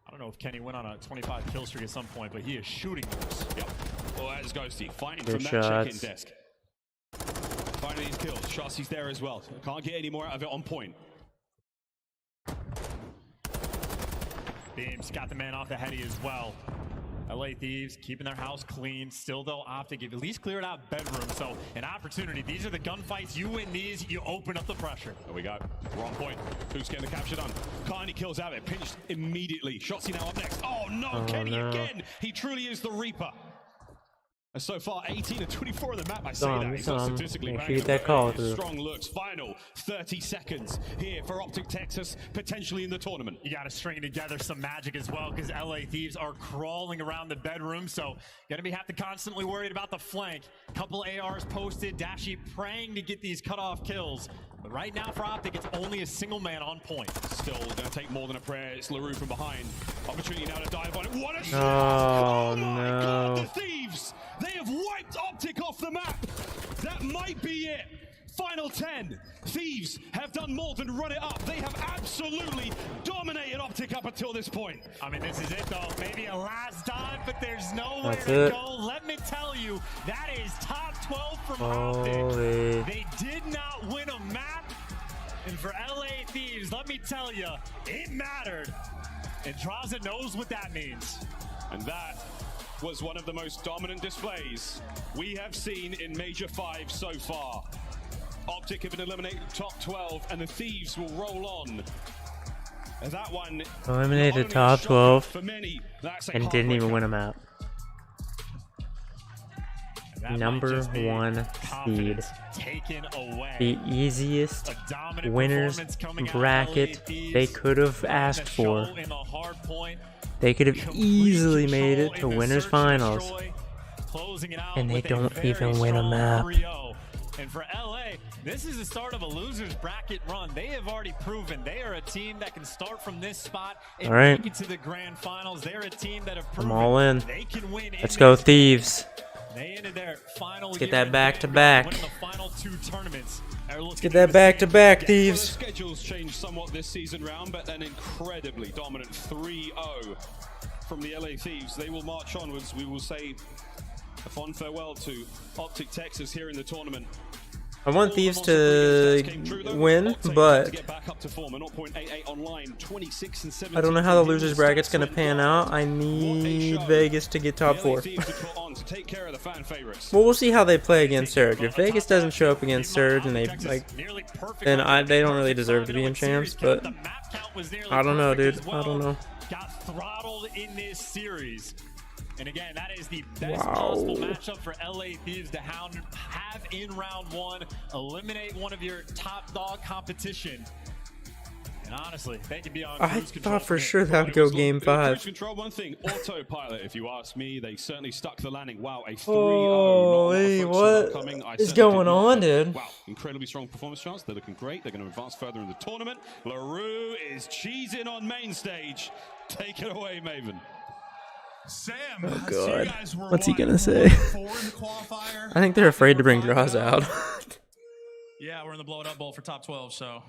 I don't know if Kenny went on a 25 kill streak at some point, but he is shooting those. Yep. Well, that's Ghosty fighting Good from that check-in shots. desk. Finding these kills. Shotzi's there as well. Can't get any more out of it on point. Beams got the man off the heady as well. LA Thieves keeping their house clean. Still, though, Optic at least cleared out bedroom. So, an opportunity. These are the gunfights. You win these, you open up the pressure. There we go. We're on point. Who's getting the capture done? Carney kills out it. Pinched immediately. Shotzi now up next. Oh, no. Oh, Kenny no. again. He truly is the Reaper. And so far, 18 and 24 on the map. I say Dom, that. He's not Dom. statistically Make sure banging, you get that but call it is through. strong looks. Final 30 seconds here for Optic Texas, potentially in the tournament. You got to string together some magic as well, because LA Thieves are crawling around the bedroom. So, going to have to constantly worried about the flank. Couple ARs posted. Dashy praying to get these cutoff kills. But right now for Optic, it's only a single man on point. Still going to take more than a prayer. It's LaRue from behind. Opportunity now to dive on it. What a shot! Oh, my no. God, the Thieves! They have wiped Optic off the map. That might be it. Final 10. Thieves have done more than run it up. They have absolutely dominated Optic up until this point. I mean, this is it, though. Maybe a last dive, but there's nowhere That's to it. go. Let me tell you, that is top 12 from Holy. Optic. They did not win a map. And for LA Thieves, let me tell you, it mattered. And Draza knows what that means. And that was one of the most dominant displays we have seen in Major 5 so far. Optic have been eliminated top 12, and the Thieves will roll on. And that one Eliminated top 12 for many, that's a and didn't even heartbreaker. win a map. Number 1 seed. Taken away. The easiest winners bracket they could have asked for. They could have easily made it to winners finals. And they don't even win a map. And for LA, this is the start of a loser's bracket run. They have already proven they are a team that can start from this spot and All right. make it to the grand finals. They're a team that have I'm proven all in. they can win. Let's go Thieves. They ended their final Let's get year that in back-to-back. winning the final 2 tournaments. Let's get that back-to-back, Well, Thieves. the schedule's changed somewhat this season round, but an incredibly dominant 3-0 from the LA Thieves. They will march onwards. We will say a fond farewell to Optic Texas here in the tournament. I want Thieves to win, but I don't know how the losers bracket's gonna pan out. I need Vegas to get top 4. Well, we'll see how they play against Surge. If Vegas doesn't show up against Surge and they then they don't really deserve to be in champs. But I don't know, dude. I don't know. Got throttled in this series. And again, that is the best possible matchup for LA Thieves to have in round 1, eliminate one of your top dog competition. And honestly, they could be on I thought for sure that would go game 5. Cruise control, one thing, autopilot, if you ask me. They certainly stuck the landing. Wow, a 3-0. Holy, what is going on, dude? Wow, incredibly strong performance chance. They're looking great. They're going to advance further in the tournament. LaRue is cheesing on main stage. Take it away, Maven. Sam, Oh so you god, guys were what's he what, gonna 4 say? and 4 in the qualifier? I think they're afraid to bring draws out. Yeah, we're in the blow it up bowl for top 12, so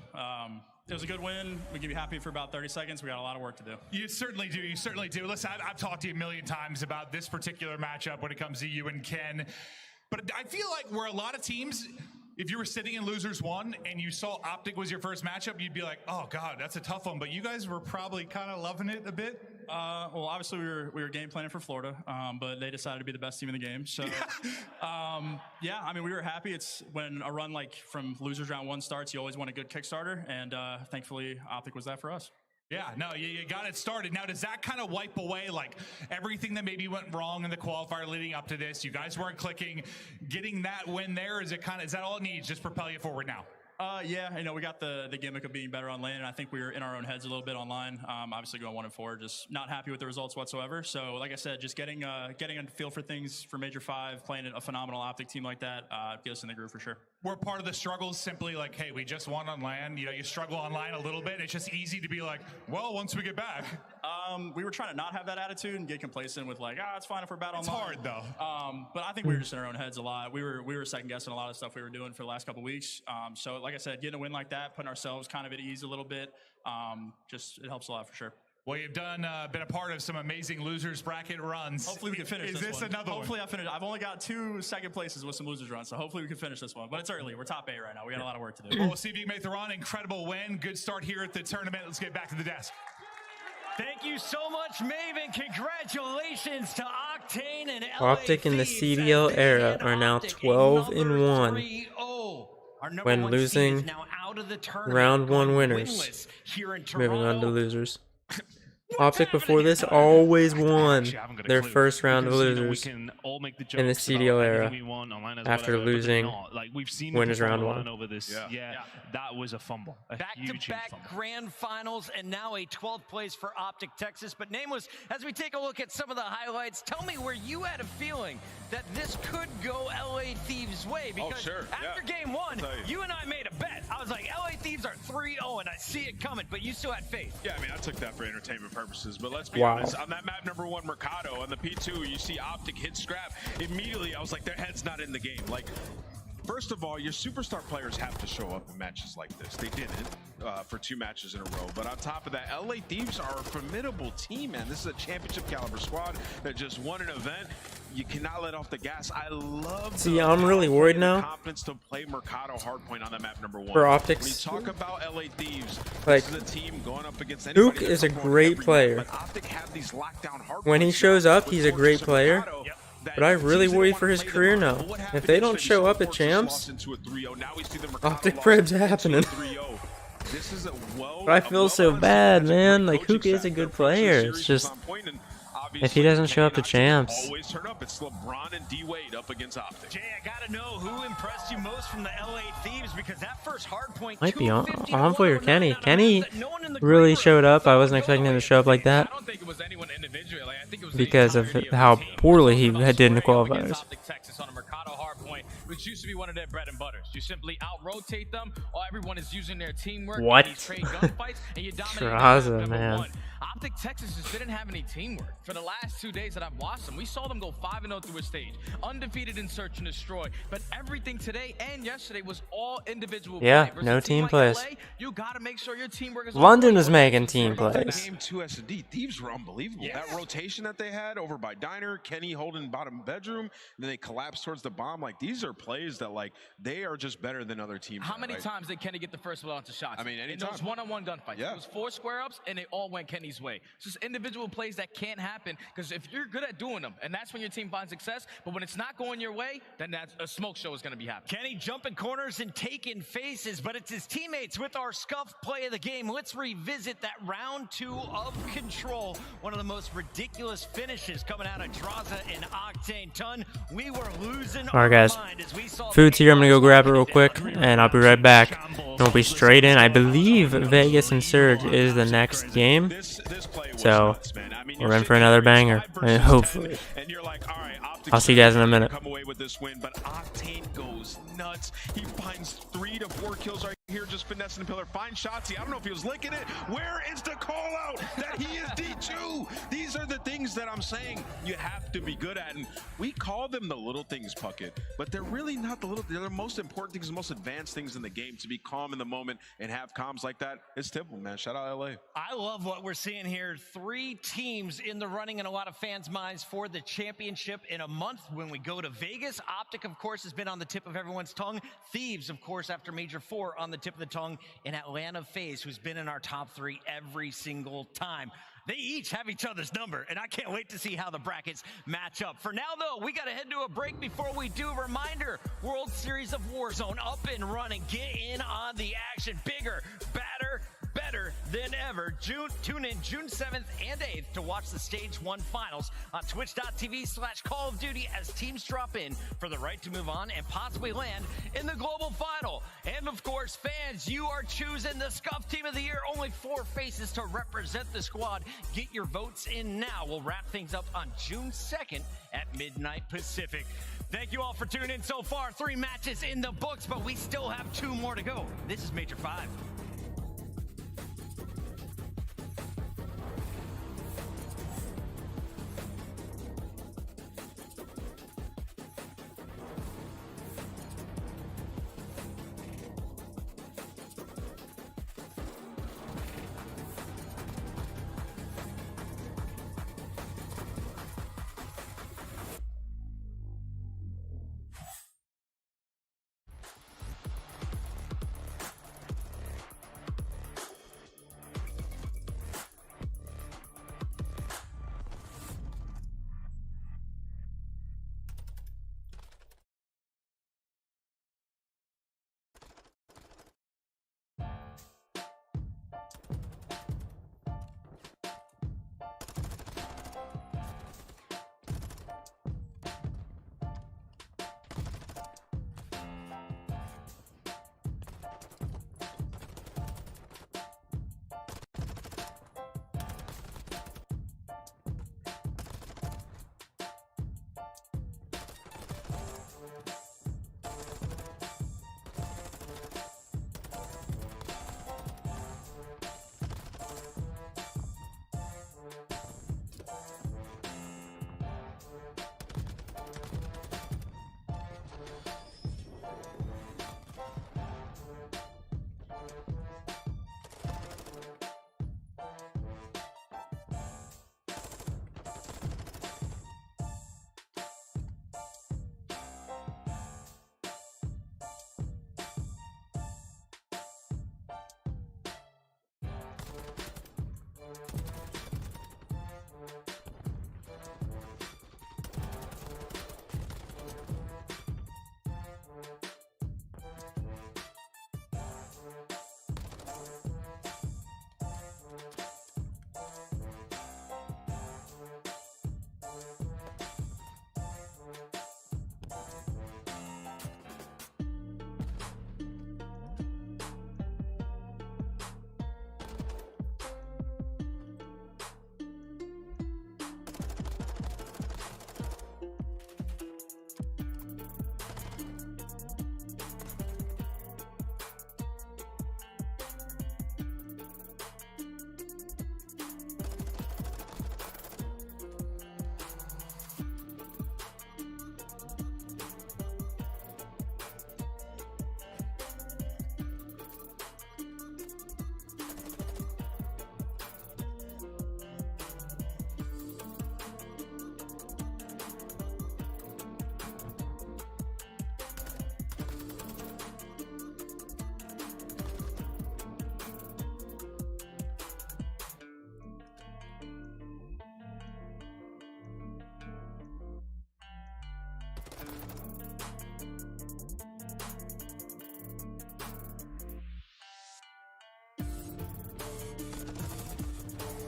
it was a good win. We can be happy for about 30 seconds. We got a lot of work to do. You certainly do. You certainly do. Listen, I've talked to you a million times about this particular matchup when it comes to you and Ken, but I feel like where a lot of teams, if you were sitting in Losers 1 and you saw Optic was your first matchup, you'd be like, oh God, that's a tough one. But you guys were probably kind of loving it a bit. Well, obviously we were game planning for Florida, but they decided to be the best team in the game. So, yeah, I mean, we were happy. It's when a run like from Losers round 1 starts, you always want a good Kickstarter, and thankfully Optic was that for us. Yeah, no, you got it started. Now, does that kind of wipe away like everything that maybe went wrong in the qualifier leading up to this? You guys weren't clicking. Getting that win there, is that all it needs? Just propel you forward now? Yeah, you know, we got the gimmick of being better on lane, and I think we were in our own heads a little bit online. Obviously going 1 and 4, just not happy with the results whatsoever. So, like I said, just getting a feel for things for Major 5, playing a phenomenal Optic team like that, get us in the groove for sure. Were part of the struggles simply like, hey, we just won on LAN, you know, you struggle online a little bit, and it's just easy to be like, well, once we get back. We were trying to not have that attitude and get complacent with like, it's fine if we're bad online. It's hard though. But I think we were just in our own heads a lot. We were second guessing a lot of stuff we were doing for the last couple weeks. So like I said, getting a win like that, putting ourselves kind of at ease a little bit, it helps a lot for sure. Well, you've been a part of some amazing losers bracket runs. Hopefully we can finish this. Is this one. another Hopefully one? I finish. I've only got 2 second places with some losers runs, so hopefully we can finish this one. But it's early. We're top 8 right now. We got a lot of work to do. Well, we'll see if you can make the run. Incredible win. Good start here at the tournament. Let's get back to the desk. Thank you so much, Maven. Congratulations to Octane and LA Optic in the Thieves CDL as era they are hand now Optic 12 a and number 1 3-0. Our number when 1 seed is losing now out of the tournament, round 1 going winners. winless here in Moving on to Toronto. losers. Optic before this always won their first round of losers in the CDL era after losing winners round 1. Over this. Yeah, that was a fumble. Back-to-back grand finals and now a 12th place for Optic Texas. But Nameless, as we take a look at some of the highlights, tell me where you had a feeling that this could go LA Thieves' way. Because after game 1, you and I made a bet. I was like, LA Thieves are 3-0 and I see it coming, but you still had faith. Yeah, I mean, I took that for entertainment purposes, but let's be Wow. honest, on that map number 1 Mercado on the P2, you see Optic hit scrap. Immediately I was like, their head's not in the game. Like, First of all, your superstar players have to show up in matches like this. They didn't for 2 matches in a row. But on top of that, LA Thieves are a formidable team, man. This is a championship caliber squad that just won an event. You cannot let off the gas. I love. See, I'm really worried now. Confidence to play Mercado hardpoint on that map number 1. For Optics. When you talk about LA Thieves, Like, this is a team going up against Duke is a great player. When he shows up, he's a great player. But I really worry for his career now. If they don't show up at Champs, Optic Preb's happening. But I feel so bad, man. Like, Hook is a good player. It's just, if he doesn't show up to Champs. Always turn up. It's LeBron and D Wade up against Optic. Jay, I gotta know who impressed you most from the LA Thieves, because that first hard point Might be Envoy or Kenny. Kenny really showed up. I wasn't expecting him to show up like that because of how poorly he did in the qualifiers. Texas on a Mercado hardpoint, which used to be one of their bread and butters. You simply out-rotate them, or everyone is using their teamwork. What? In these trade gunfights, and you dominate Traza, man. Optic Texas just didn't have any teamwork. For the last 2 days that I've watched them, we saw them go 5-0 through a stage, undefeated in search and destroy. But everything today and yesterday was all individual Yeah, play. no team plays. LA, you gotta make sure your teamwork is London was making team plays. Game 2 S&D, Thieves were unbelievable. That rotation that they had over by Diner, Kenny holding bottom bedroom, and then they collapse towards the bomb. Like, these are plays that, like, they are just better than other teams. How many times did Kenny get the first launch of shots? I mean, in anytime. those one-on-one gunfights. It was 4 square-ups, and they all went Kenny's way. It's just individual plays that can't happen, because if you're good at doing them, and that's when your team finds success, but when it's not going your way, then that's a smoke show is going to be happening. Kenny jumping corners and taking faces, but it's his teammates with our scuffed play of the game. Let's revisit that round 2 of Control. One of the most ridiculous finishes coming out of Traza and Octane Ton. We were losing Alright, guys. our mind as we saw Food's here. I'm gonna go grab it real quick, and I'll be right back. And we'll be straight in. I believe Vegas and Surge is the next game. So we're in for another banger, and hopefully. I'll see you guys in a minute. Come away with this win, but Octane goes nuts. He finds 3 to 4 kills right here, just finessing the pillar. Finds Shotzi. I don't know if he was licking it. Where is the call out that he is D2? These are the things that I'm saying you have to be good at, and we call them the little things, Puckett, but they're really not the little. They're the most important things, the most advanced things in the game. To be calm in the moment and have comms like that, it's typical, man. Shout out LA. I love what we're seeing here. 3 teams in the running in a lot of fans' minds for the championship in a month when we go to Vegas. Optic, of course, has been on the tip of everyone's tongue. Thieves, of course, after Major 4 on the tip of the tongue. And Atlanta FaZe, who's been in our top 3 every single time. They each have each other's number, and I can't wait to see how the brackets match up. For now, though, we got to head to a break. Before we do, reminder, World Series of Warzone up and running. Get in on the action. Bigger, badder, better than ever. Tune in June 7th and 8th to watch the Stage 1 finals on twitch.tv/Call of Duty as teams drop in for the right to move on and possibly land in the global final. And of course, fans, you are choosing the Scuff Team of the Year. Only 4 faces to represent the squad. Get your votes in now. We'll wrap things up on June 2nd at midnight Pacific. Thank you all for tuning in so far. 3 matches in the books, but we still have 2 more to go. This is Major 5.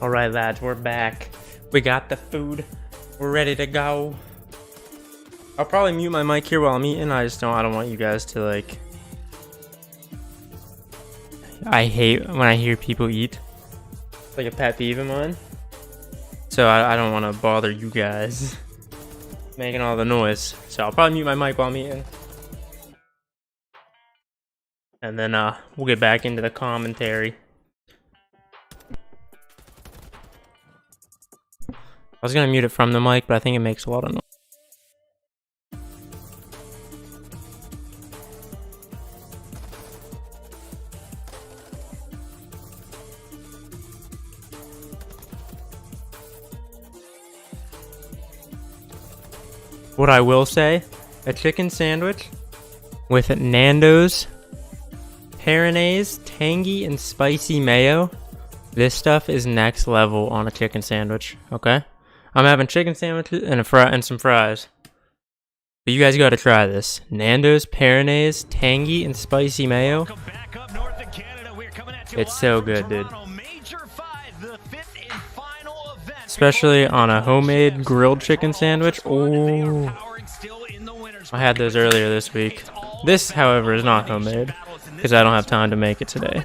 All right, lads, we're back. We got the food. We're ready to go. I'll probably mute my mic here while I'm eating. I don't want you guys to like. I hate when I hear people eat. It's like a pet peeve of mine. So I don't want to bother you guys making all the noise. So I'll probably mute my mic while I'm eating. And then we'll get back into the commentary. I was gonna mute it from the mic, but I think it makes a lot of noise. What I will say, a chicken sandwich with Nando's, Peronaise, tangy and spicy mayo. This stuff is next level on a chicken sandwich, okay? I'm having chicken sandwiches and some fries. But you guys gotta try this. Nando's, Peronaise, tangy and spicy mayo. It's so good, dude. Especially on a homemade grilled chicken sandwich. Oh, I had those earlier this week. This, however, is not homemade because I don't have time to make it today.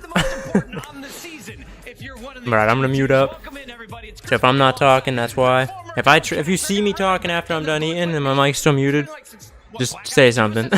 Alright, I'm gonna mute up. So if I'm not talking, that's why. If you see me talking after I'm done eating and my mic's still muted, just say something.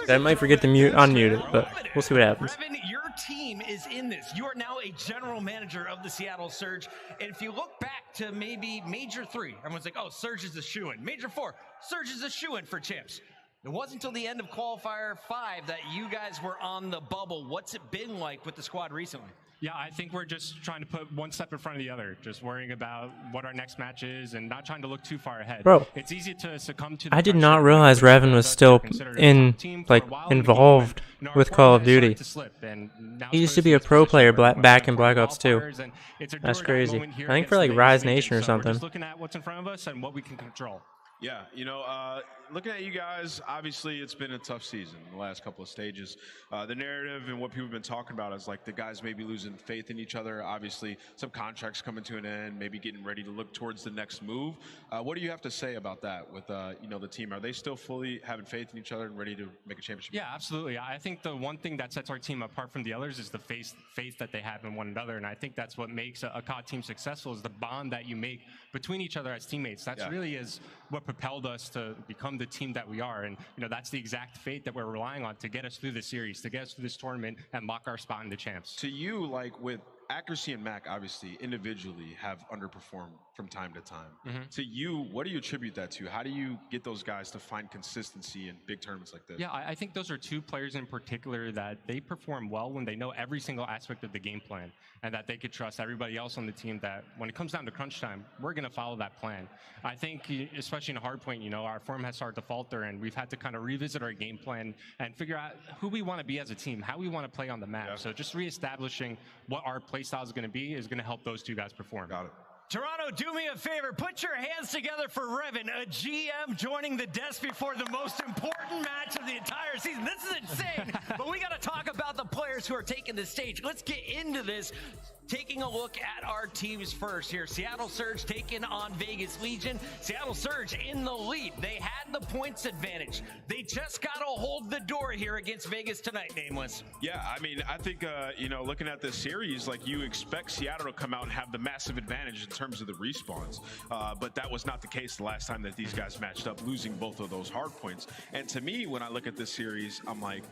I might forget to unmute it, but we'll see what happens. Your team is in this. You are now a general manager of the Seattle Surge. And if you look back to maybe Major 3, everyone's like, oh, Surge is a shoo-in. Major 4, Surge is a shoo-in for champs. It wasn't until the end of Qualifier 5 that you guys were on the bubble. What's it been like with the squad recently? Yeah, I think we're just trying to put one step in front of the other, just worrying about what our next match is and not trying to look too far ahead. Bro, it's easy to succumb to the I did not realize Revan was still involved with Call of Duty. He used to be a pro player back in Black Ops 2. That's crazy. I think for like Rise Nation or something. We're just looking at what's in front of us and what we can control. Yeah, you know, looking at you guys, obviously it's been a tough season, the last couple of stages. The narrative and what people have been talking about is like the guys maybe losing faith in each other. Obviously, some contracts coming to an end, maybe getting ready to look towards the next move. What do you have to say about that with, you know, the team? Are they still fully having faith in each other and ready to make a championship? Yeah, absolutely. I think the one thing that sets our team apart from the others is the faith that they have in one another. And I think that's what makes a COD team successful, is the bond that you make between each other as teammates. That's really is what propelled us to become the team that we are. And, you know, that's the exact faith that we're relying on to get us through this series, to get us through this tournament and lock our spot in the champs. To you, like with Accuracy and Mac, obviously, individually have underperformed from time to time. To you, what do you attribute that to? How do you get those guys to find consistency in big tournaments like this? Yeah, I think those are two players in particular that they perform well when they know every single aspect of the game plan and that they could trust everybody else on the team that when it comes down to crunch time, we're going to follow that plan. I think, especially in a hard point, you know, our form has started to falter and we've had to kind of revisit our game plan and figure out who we want to be as a team, how we want to play on the map. So just reestablishing what our play style is going to help those two guys perform. Got it. Toronto, do me a favor. Put your hands together for Revan, a GM joining the desk before the most important match of the entire season. This is insane, but we got to talk about the players. course, who are taking the stage. Let's get into this. Taking a look at our teams first here. Seattle Surge taking on Vegas Legion. Seattle Surge in the lead. They had the points advantage. They just got to hold the door here against Vegas tonight, Nameless. Yeah, I mean, I think, you know, looking at this series, like you expect Seattle to come out and have the massive advantage in terms of the respawns. But that was not the case the last time that these guys matched up, losing both of those hard points. And to me, when I look at this series, I'm like,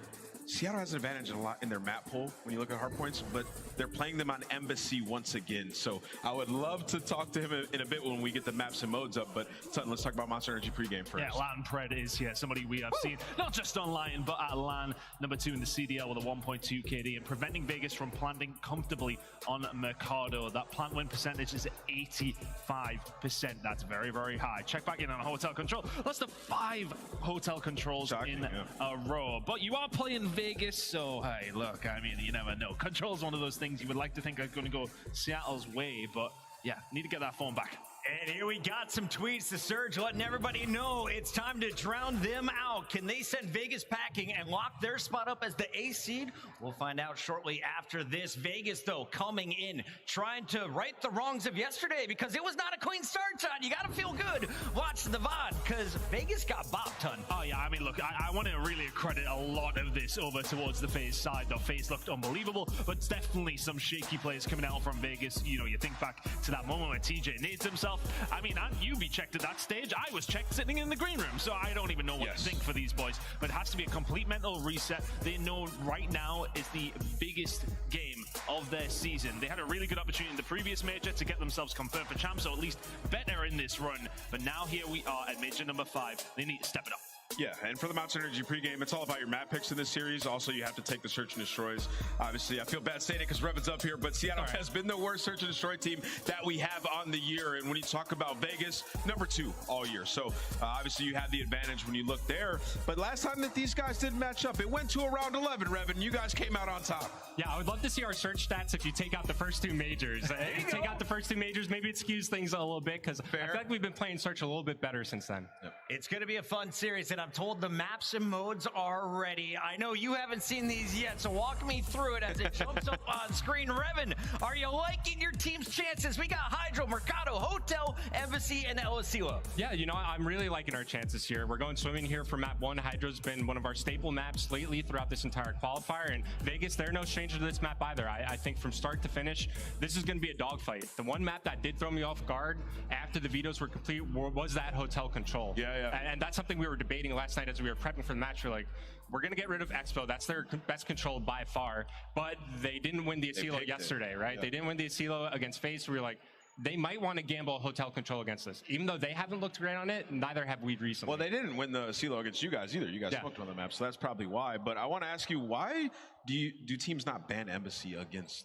Seattle has an advantage a lot in their map pool when you look at hard points, but they're playing them on Embassy once again. So I would love to talk to him in a bit when we get the maps and modes up. But Sutton, let's talk about Monster Energy pregame first. Yeah, Latin Pred is somebody we have seen not just online but at LAN, number 2 in the CDL with a 1.2 KD and preventing Vegas from planting comfortably on Mercado. That plant win percentage is 85%. That's very, very high. Check back in on hotel control. That's the 5 hotel controls in a row. But you are playing Vegas, so hey, look, I mean, you never know. Control is one of those things you would like to think are going to go Seattle's way, but yeah, need to get that phone back. And here we got some tweets. The Surge letting everybody know it's time to drown them out. Can they send Vegas packing and lock their spot up as the A seed? We'll find out shortly after this. Vegas, though, coming in, trying to right the wrongs of yesterday because it was not a clean start, Todd. You got to feel good. Watch the VOD because Vegas got bopped, ton. Oh, yeah, I mean, look, I want to really credit a lot of this over towards the FaZe side. The FaZe looked unbelievable, but definitely some shaky plays coming out from Vegas. You know, you think back to that moment where TJ nades himself. I mean, you be checked at that stage. I was checked sitting in the green room, so I don't even know what to think for these boys. But it has to be a complete mental reset. They know right now is the biggest game of their season. They had a really good opportunity in the previous major to get themselves confirmed for champs, or at least better in this run. But now here we are at major number 5. They need to step it up. Yeah, and for the Monster Energy pregame, it's all about your map picks in this series. Also, you have to take the Search and Destroys. Obviously, I feel bad saying it because Revan's up here, but Seattle has been the worst Search and Destroy team that we have on the year. And when you talk about Vegas, number 2 all year. So, obviously, you have the advantage when you look there. But last time that these guys didn't match up, it went to a round 11, Revan. You guys came out on top. Yeah, I would love to see our search stats if you take out the first 2 majors. If you take out the first 2 majors, maybe it skews things a little bit because I feel like we've been playing search a little bit better since then. Yep. It's going to be a fun series, and I'm told the maps and modes are ready. I know you haven't seen these yet, so walk me through it as it jumps up on screen. Revan, are you liking your team's chances? We got Hydro, Mercado, Hotel, Embassy, and El Asilo. Yeah, you know, I'm really liking our chances here. We're going swimming here for map 1. Hydro's been one of our staple maps lately throughout this entire qualifier, and Vegas, they're no stranger to this map either. I think from start to finish, this is going to be a dogfight. The one map that did throw me off guard after the vetoes were complete was that hotel control. Yeah. And that's something we were debating last night as we were prepping for the match. We're like, we're going to get rid of Expo. That's their best control by far. But they didn't win the Asilo yesterday, right? They didn't win the Asilo against FaZe. So we were like, they might want to gamble hotel control against us. Even though they haven't looked great on it, neither have we recently. Well, they didn't win the Asilo against you guys either. You guys smoked on the map, so that's probably why. But I want to ask you, why do teams not ban Embassy against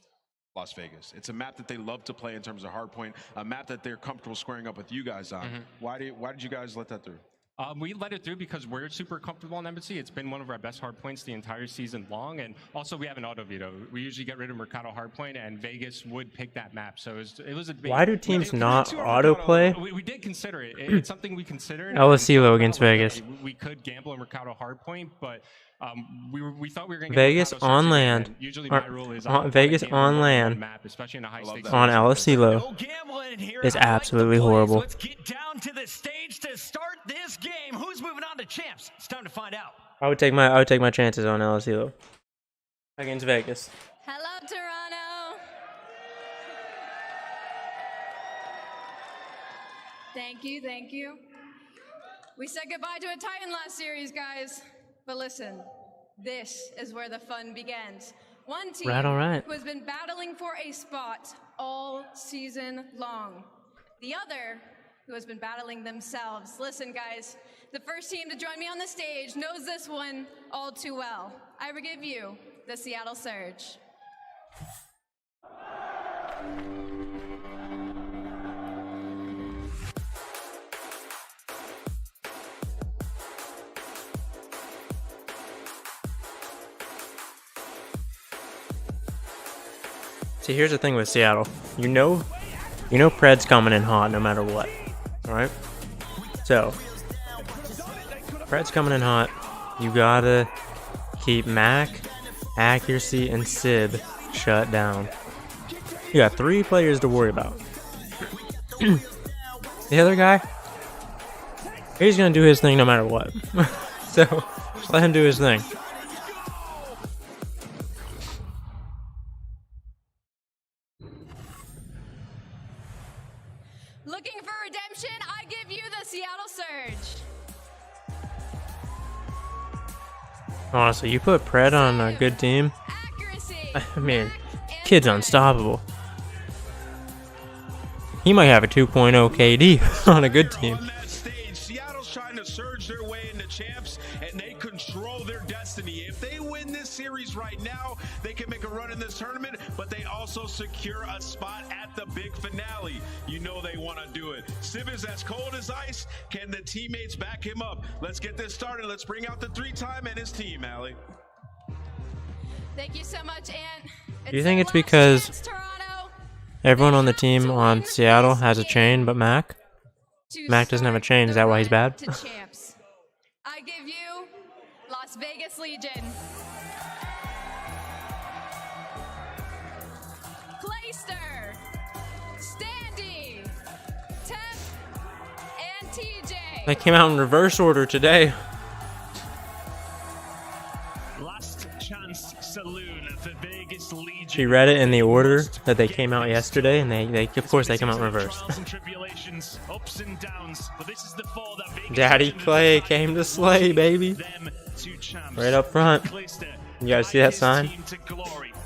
Las Vegas? It's a map that they love to play in terms of hardpoint, a map that they're comfortable squaring up with you guys on. Why did you guys let that through? We let it through because we're super comfortable on Embassy. It's been one of our best hardpoints the entire season long, and also we have an auto veto. We usually get rid of Mercado hardpoint, and Vegas would pick that map. So it was a big. Why do teams not autoplay? We did consider it. It's something we considered. El Asilo against Vegas. We could gamble a Mercado hardpoint, but we thought we were going to Vegas on land. Usually my rule is Vegas on land map, especially in a high stakes on El Asilo is absolutely horrible. Let's get down to the stage to start this game. Who's moving on to champs? It's time to find out. I would take my chances on El Asilo against Vegas. Hello, Toronto. Thank you. We said goodbye to a Titan last series, guys. But listen, this is where the fun begins. One team who has been battling for a spot all season long. The other who has been battling themselves. Listen, guys, the first team to join me on the stage knows this one all too well. I give you the Seattle Surge. See, here's the thing with Seattle. You know Pred's coming in hot no matter what. Alright? So, Pred's coming in hot. You gotta keep Mac accuracy, and Sib shut down. You got 3 players to worry about. The other guy, he's gonna do his thing no matter what. So just let him do his thing. Looking for redemption? I give you the Seattle Surge. Honestly, you put Pred on a good team. I mean, kid's unstoppable. He might have a 2.0 KD on a good team. Seattle's trying to surge their way into champs, and they control their destiny. If they win this series right now, they can make a run in this tournament, but they also secure a spot at the big finale. You know they want to do it. Sib is as cold as ice. Can the teammates back him up? Let's get this started. Let's bring out the 3-time and his team, Allie. Thank you so much, Ant. Do you think it's because everyone on the team on Seattle has a chain but Mac? Mac doesn't have a chain, is that why he's bad? To champs. I give you Las Vegas Legion. Clayster, Standy, Tep, and TJ. They came out in reverse order today. Last chance saloon for Vegas Legion. She read it in the order that they came out yesterday, and they of course they come out in reverse. Tribulations, ups and downs, but this is the fall that Vegas Daddy Clay came to slay, baby. Right up front. You guys see that sign?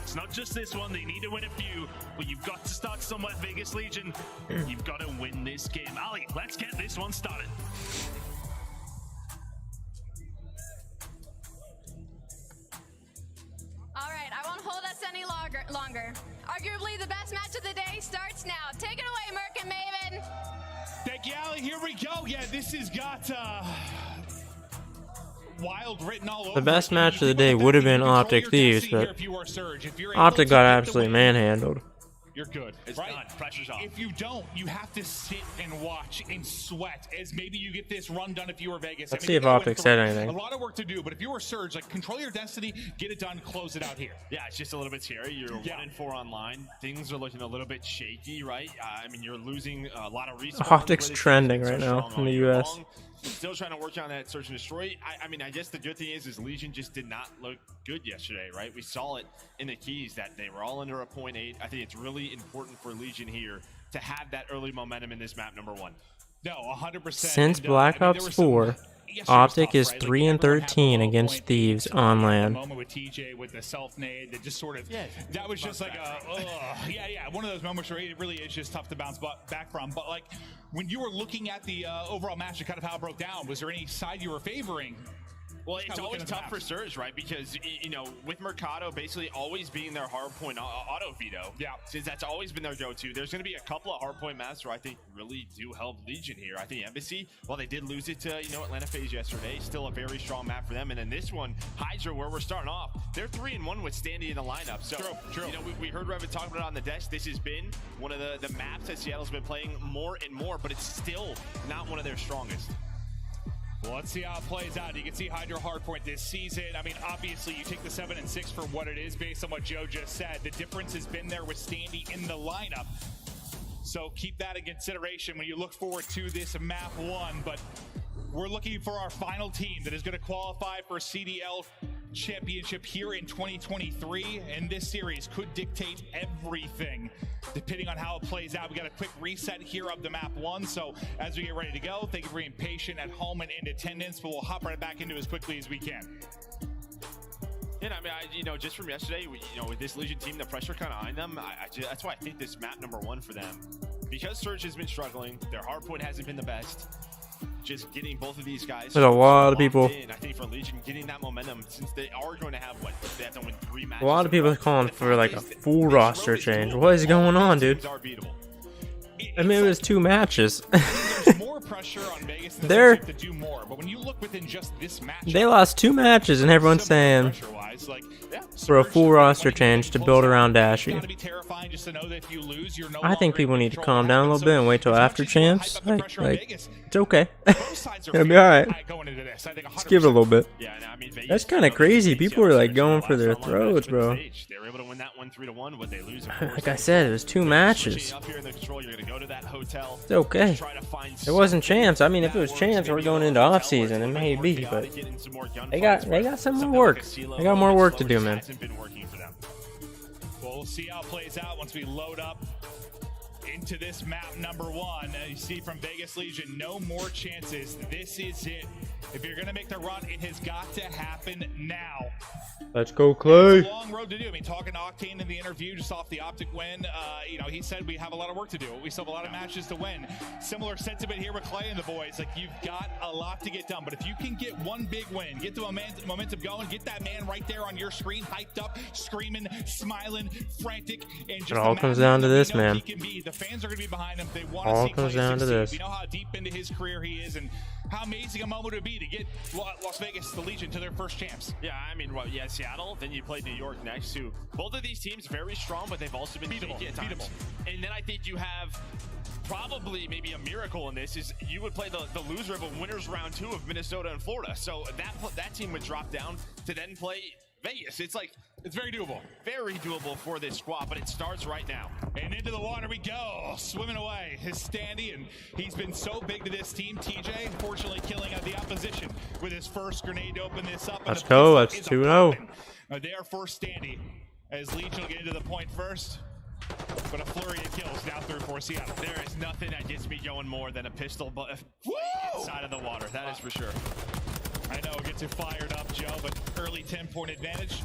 It's not just this one, they need to win a few, but you've got to start somewhere, Vegas Legion. You've got to win this game. Ali, let's get this one started. Alright, I won't hold us any longer. Arguably the best match of the day starts now. Take it away, Merc and Maven. Thank you, Ali. Here we go. Yeah, this has got wild written all over. The best match of the day would have been Optic Thieves, but Optic got absolutely manhandled. You're good. It's right? done. Pressure's on. If you don't, you have to sit and watch and sweat as maybe you get this run done if you were Vegas. Let's see if Optic said anything. A lot of work to do, but if you were Surge, like control your destiny, get it done, close it out here. Yeah, it's just a little bit scary. You're 1-4 online. Things are looking a little bit shaky, right? I mean, you're losing a lot of resources. Optic's trending right now in the US. Still trying to work on that search and destroy. I mean, I guess the good thing is Legion just did not look good yesterday, right? We saw it in the keys that they were all under a 0.8. I think it's really important for Legion here to have that early momentum in this map, number 1. No, 100%. Since Black Ops 4, Optic is 3-13 against Thieves on LAN. Moment with TJ with the self nade that just sort of that was just like one of those moments where it really is just tough to bounce back from. But like when you were looking at the overall match and kind of how it broke down, was there any side you were favoring? Well, it's always tough for Surge, right? Because, you know, with Mercado basically always being their hardpoint auto veto, since that's always been their go-to, there's going to be a couple of hardpoint maps where I think really do help Legion here. I think Embassy, while they did lose it to, you know, Atlanta FaZe yesterday, still a very strong map for them. And then this one, Hydra, where we're starting off, they're 3-1 with Standy in the lineup. So, you know, we heard Revit talking about it on the desk. This has been one of the maps that Seattle's been playing more and more, but it's still not one of their strongest. Well, let's see how it plays out. You can see Hydra hardpoint this season. I mean, obviously, you take the 7-6 for what it is based on what Joe just said. The difference has been there with Standy in the lineup. So keep that in consideration when you look forward to this map 1. But we're looking for our final team that is going to qualify for CDL Championship here in 2023. And this series could dictate everything depending on how it plays out. We got a quick reset here of the map 1. So as we get ready to go, thank you for being patient at home and in attendance, but we'll hop right back into it as quickly as we can. And I mean, you know, just from yesterday, you know, with this Legion team, the pressure kind of eyeing them. That's why I think this map number 1 for them, because Surge has been struggling, their hardpoint hasn't been the best. Just getting both of these guys. There's a lot of people. I think for Legion, getting that momentum, since they are going to have they have to win 3 matches. A lot of people are calling for like a full roster change. What is going on, dude? I mean, it was 2 matches. There's more pressure on Vegas to do more, but when you look within just this match, they lost 2 matches, and everyone's saying like for a full roster change to build around Dashy. I think people need to calm down a little bit and wait till after champs. Like it's okay. It'll be alright. Let's give it a little bit. That's kind of crazy. People were like going for their throats, bro. Like I said, it was 2 matches. It's okay. It wasn't champs. I mean, if it was champs, we're going into off season. It may be, but they got some more work. They got more work to do, man. Well, we'll see how it plays out once we load up into this map number 1. You see from Vegas Legion, no more chances. This is it. If you're gonna make the run, it has got to happen now. Let's go, Clay. It's a long road to do. I mean, talking to Octane in the interview just off the Optic win, you know, he said we have a lot of work to do. We still have a lot of matches to win. Similar sentiment here with Clay and the boys. Like, you've got a lot to get done, but if you can get one big win, get the momentum going, get that man right there on your screen, hyped up, screaming, smiling, frantic, and just it all comes down to this, man. The fans are going to be behind him. They want all to see comes Clay down to succeed. this. We know how deep into his career he is, and how amazing a moment it would be to get Las Vegas, the Legion, to their first champs. Yeah, I mean, well, yeah, Seattle, then you play New York next to. Both of these teams very strong, but they've also been beatable. And then I think you have probably maybe a miracle in this is you would play the loser of a winners round 2 of Minnesota and Florida. So that team would drop down to then play Vegas. It's like, it's very doable. Very doable for this squad, but it starts right now. And into the water we go, swimming away. His Standy, and he's been so big to this team. TJ, unfortunately, killing the opposition with his first grenade to open this up. Let's go. That's 2-0. Their first Standy, as Legion will get into the point first. But a flurry of kills now through for Seattle. There is nothing that gets me going more than a pistol inside of the water. That is for sure. I know, it gets you fired up, Joe, but early 10-point advantage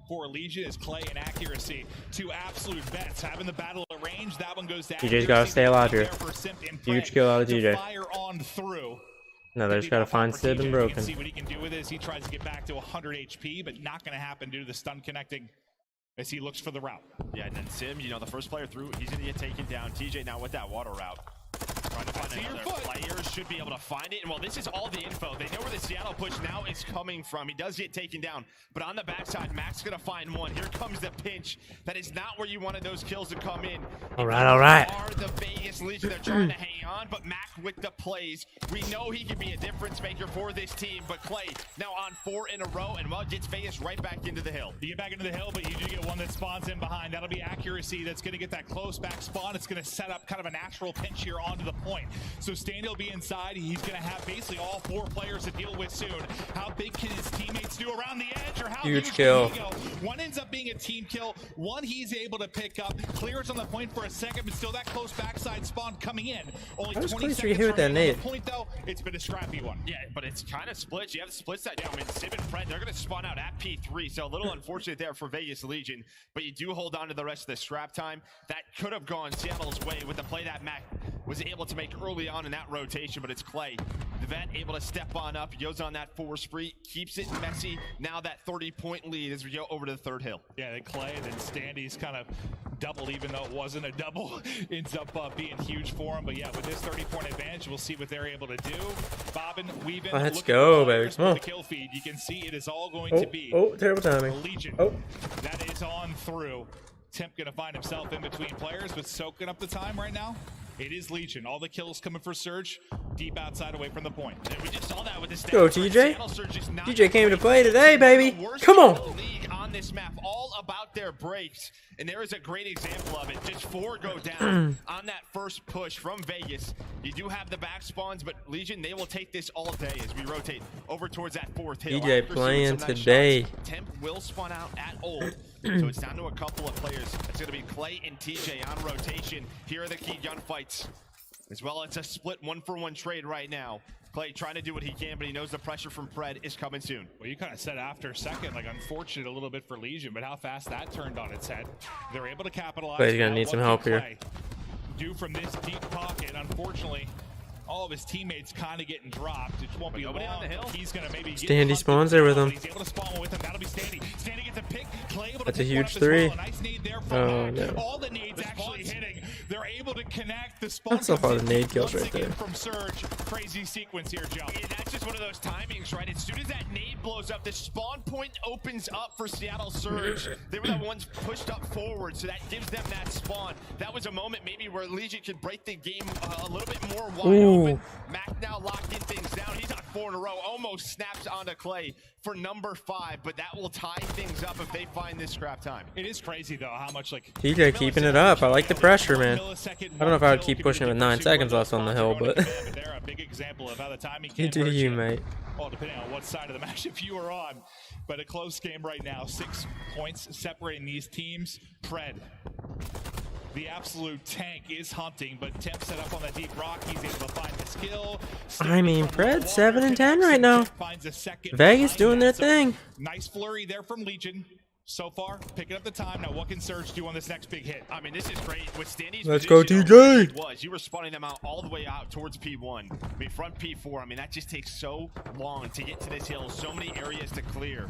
for Legion is Clay and accuracy. 2 absolute bets. Having the battle at range, that one goes down. TJ's got to stay alive here. Huge kill out of TJ. Fire on through. No, they just got to find Sib and Broken. See what he can do with this. He tries to get back to 100 HP, but not going to happen due to the stun connecting as he looks for the route. Yeah, and then Sim, you know, the first player through, he's going to get taken down. TJ now with that water route. Trying to find another. Players should be able to find it. And well, this is all the info. They know where the Seattle push now is coming from. He does get taken down. But on the backside, Mac's going to find one. Here comes the pinch. That is not where you wanted those kills to come in. All right, all right. Are the Vegas Legion. They're trying to hang on, but Mac with the plays. We know he can be a difference maker for this team. But Clay now on 4 in a row, and well, gets Vegas right back into the hill. You get back into the hill, but you do get one that spawns in behind. That'll be accuracy. That's going to get that close back spawn. It's going to set up kind of a natural pinch here onto the point. So Standy will be inside. He's going to have basically all 4 players to deal with soon. How big can his teammates do around the edge, or how huge kill? Can he go? One ends up being a team kill. One he's able to pick up. Clears on the point for a second, but still that close backside spawn coming in. Only 20 seconds hit with that nade. The point though, it's been a scrappy one. Yeah, but it's kind of split. You have splits that down. I mean, Sim and Fred, they're going to spawn out at P3, so a little unfortunate there for Vegas Legion, but you do hold on to the rest of the scrap time. That could have gone Seattle's way with the play that Mac was able to make early on in that rotation, but it's Clay, the vet, able to step on up, goes on that 4 spree, keeps it messy. Now that 30-point lead as we go over to the 3rd hill. Yeah, then Clay, and then Standy's kind of double, even though it wasn't a double, ends up being huge for him. But yeah, with this 30-point advantage, we'll see what they're able to do. Bobbin, weaving, let's go, baby. Come on. The kill feed, you can see it is all going to be terrible timing. Legion. That is on through. Temp going to find himself in between players, but soaking up the time right now. It is Legion. All the kills coming for Surge, deep outside away from the point. And we just saw that with the go, TJ. TJ came to play today, baby. Come on. On this map, all about their breaks, and there is a great example of it. Just 4 go down on that first push from Vegas. You do have the back spawns, but Legion, they will take this all day as we rotate over towards that 4th hill. TJ playing today. Temp will spawn out at Old. So it's down to a couple of players. It's going to be Clay and TJ on rotation. Here are the key gunfights. As well, it's a split 1-for-1 trade right now. Clay trying to do what he can, but he knows the pressure from Fred is coming soon. Well, you kind of said after a second, like unfortunate a little bit for Legion, but how fast that turned on its head. They're able to capitalize. Clay's going to need some help here. Do from this deep pocket, unfortunately. All of his teammates kind of getting dropped. It won't be long. On the hill. He's going to maybe Standy spawns there with him. He's able to spawn with him. That'll be Standy. Standy gets a pick. Clay able to That's a pick huge one up as 3. well. A nice nade there from no. all the nades actually hitting. They're able to connect. The spawn That's so far the nade kills once right there. again from Surge. Crazy sequence here, Joe. And that's just one of those timings, right? As soon as that nade blows up, the spawn point opens up for Seattle Surge. They were the ones pushed up forward, so that gives them that spawn. That was a moment maybe where Legion could break the game a little bit more wide open. Mac now locking things down. He's on 4 in a row. Almost snaps onto Clay for number 5, but that will tie things up if they find this scrap time. It is crazy though how much like TJ keeping it up. I like the pressure, man. I don't know if I would keep pushing it with 9 seconds left on the hill, but they're a big example of how the timing you can do you, mate. Well, depending on what side of the match if you are on. But a close game right now. 6 points separating these teams. Pred, the absolute tank, is hunting, but Temp set up on that deep rock. He's able to find the skill. I mean, Pred 7 and 10 right now. Vegas doing their thing. Nice flurry there from Legion. So far, picking up the time. Now, what can Surge do on this next big hit? I mean, this is great. With Standy's Let's go, position TJ. you were spawning them out all the way out towards P1. I mean, front P4. I mean, that just takes so long to get to this hill. So many areas to clear.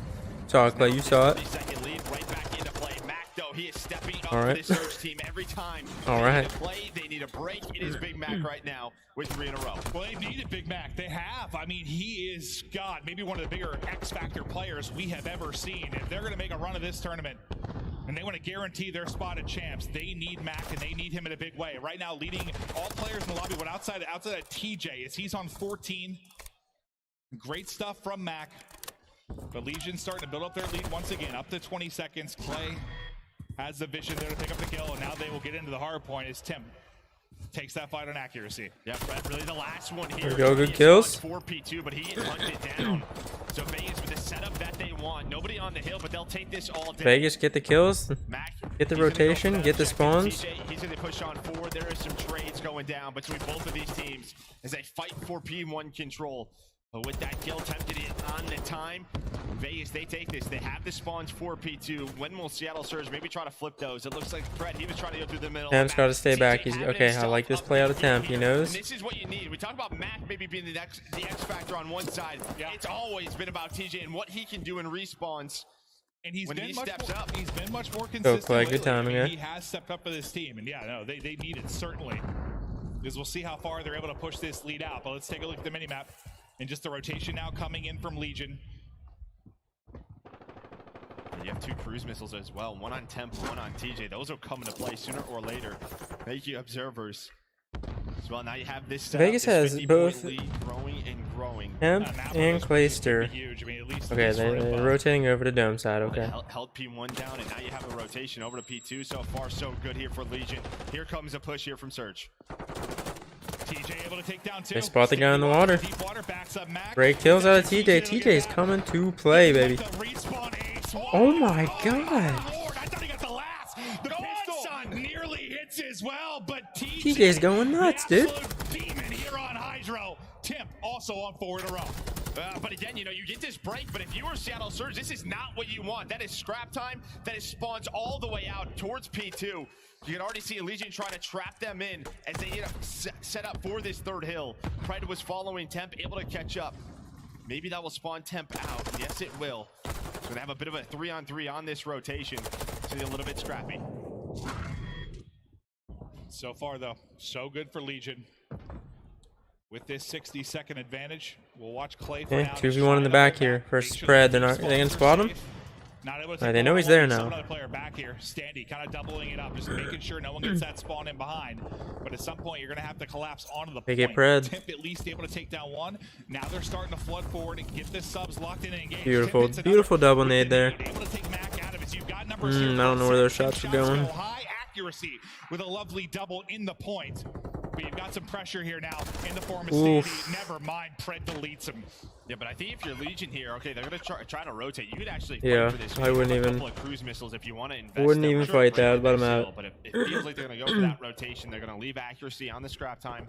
Saw it, Clay. You saw it. 30-second lead, right back into play. Mac, though, he is stepping up All for right. this Surge team every time. All They right. need a play. They need a break. It is Big Mac right now with 3 in a row. Well, they've needed Big Mac. They have. I mean, he is, God, maybe one of the bigger X-Factor players we have ever seen. If they're going to make a run of this tournament and they want to guarantee their spot at Champs, they need Mac and they need him in a big way. Right now, leading all players in the lobby, but outside of TJ, as he's on 14. Great stuff from Mac. But Legion starting to build up their lead once again, up to 20 seconds. Clay has the vision there to pick up the kill, and now they will get into the hard point as Tim takes that fight on accuracy. Yeah, Brett, really the last one here. There we go, good kills. 4P2, but he gets hunted down. So Vegas with the setup that they want. Nobody on the hill, but they'll take this all day. Vegas get the kills, Mac, get the rotation, get the spawns. TJ, he's going to push on forward. There is some trades going down between both of these teams as they fight for P1 control. But with that kill attempted it on the time, Vegas, they take this. They have the spawns for P2. When will Seattle Surge maybe try to flip those? It looks like Fred, he was trying to go through the middle. Temp's got to stay back. He's okay. I like this play out of Temp. He knows. And this is what you need. We talk about Mac maybe being the X factor on one side. Yeah. It's always been about TJ and what he can do in respawns. And he's when been he much steps more, up. He's been much more consistent. Clay, good lately. timing, I mean, yeah. He has stepped up for this team, and yeah, no, they need it certainly. Because we'll see how far they're able to push this lead out. But let's take a look at the minimap. And just the rotation now coming in from Legion. You have 2 cruise missiles as well. One on Temp, one on TJ. Those will come into play sooner or later. Thank you, observers. As well, now you have this setup, Vegas this has 50-point both lead growing and growing. Temp and Clayster. Okay, they're rotating over to Dome side. Okay. Held P1 down, and now you have a rotation over to P2. So far, so good here for Legion. Here comes a push here from Surge. TJ able to take down 2. They spot the guy in the water. Great kills out of TJ. TJ's coming to play, baby. Oh my god. Nearly hits as well, but TJ's going nuts, dude. Demon here on Hydro. Temp also on 4 in a row. But again, you know, you get this break, but if you were Seattle Surge, this is not what you want. That is scrap time. That is spawns all the way out towards P2. You can already see Legion trying to trap them in as they get set up for this 3rd hill. Pride was following Temp, able to catch up. Maybe that will spawn Temp out. Yes, it will. It's going to have a bit of a 3-on-3 on this rotation. So a little bit scrappy. So far, though, so good for Legion. With this 60-second advantage, we'll watch Clay for Okay, now. 2v1 in the back here versus Spread. They can spot him. They know he's there now. Another player back here, Standy, kind of doubling it up, just making sure no one gets that spawn in behind. But at some point, you're going to have to collapse onto the They point. get Pred. Temp at least able to take down 1. Now they're starting to flood forward and get the subs locked in and engaged. Beautiful, beautiful double nade there. I don't know where those shots are going. High accuracy with a lovely double in the point. But you've got some pressure here now in the form of Standy. Never mind, Pred deletes him. Yeah, but I think if you're Legion here, okay, they're going to try to rotate. You could actually Yeah, fight for this. I wouldn't a even. couple of cruise missiles if you want to invest. Wouldn't even fight that. Let him out. But it feels like they're going to go for that rotation. They're going to leave accuracy on the scrap time.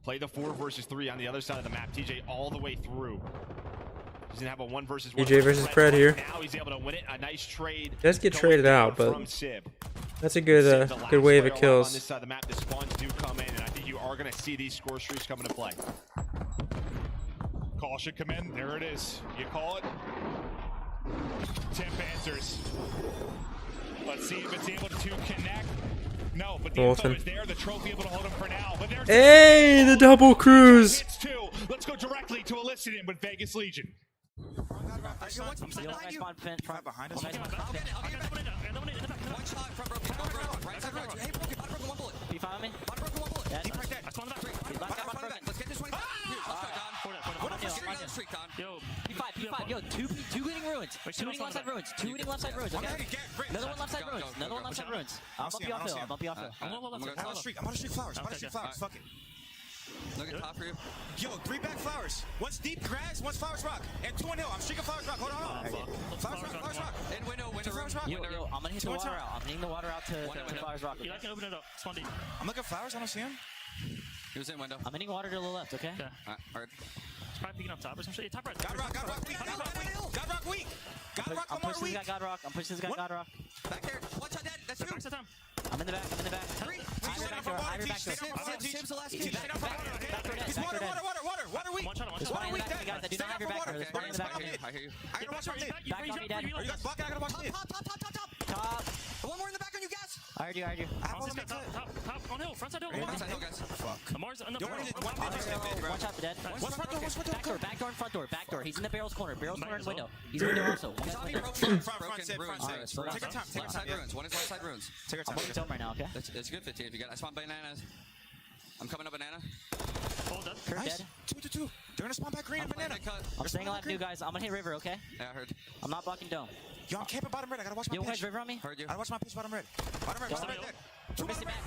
Play the 4 versus 3 on the other side of the map. TJ all the way through. He's going to have a 1 versus 1. TJ versus Pred here. Now he's able to win it. A nice trade. Does get traded out, but that's a good good wave of On kills. this side of the map, the spawns do come in, and I think you are going to see these score streaks come into play. Call should come in. There it is. You call it. Temp answers. Let's see if it's able to connect. No, but the Bolton. info is there. The trophy able to hold him for now. But there's Hey, the double cruise. hits too. Let's go directly to elicit him with Vegas Legion. Behind us. Yo, two leading ruins. Two leading left side ruins. Two leading left side ruins. Okay. Another one left side ruins. Another one left side ruins. I'm gonna be off hill. I'm gonna be off hill. I'm on street flowers. Fuck it. Look at top for you. Yo, 3 back flowers. One's deep grass, one's flowers rock. And 2 on hill. I'm streaking flowers rock. Hold on. Flowers rock. And window flowers rock. Yo, I'm gonna hit the water out. I'm hitting the water out to flowers rock. I can open it up. Spawn deep. I'm looking at flowers. I don't see him. He was in window. I'm hitting water to the left, okay? Hard. Probably picking up top or some shit. Top right. God rock weak. God rock weak. I'm pushing this guy God rock. I'm pushing this guy God rock. Back there. Watch out, Dad. That's you. I'm in the back. Higher back door. Tim's the last kid. He's water weak. There's one in the back, guys. I do not have your back door. There's one in the back. I hear you. I gotta watch our mid. Back on me, Dad. Are you guys blocking? I gotta watch mid. Top. One more in the back on you guys. I heard you. I have one Top on hill. Front side hill. Front side hill, guys. Fuck. Lamar's in the Don't barrel. Watch out, Dad. What's front door? Back door and front door. Back door. He's in the barrel's corner. Barrel's corner and window. He's in window also. He's on me. Broken ruins. Take your time. Left side ruins. One is left side ruins. Take your I'm time. moving to him right now, okay? That's good 15 if you got. I spawn bananas. I'm coming up banana. Hold up. Kurt Nice. dead. 2. They're gonna spawn back green and banana. I'm staying alive, new guys. I'm gonna hit river, okay? Yeah, I heard. I'm not blocking dome. Yo, I'm camping bottom red. I gotta watch my Yo, pitch. guys, river on me? Heard you. I gotta watch my pitch bottom red. Bottom red. We're missing back.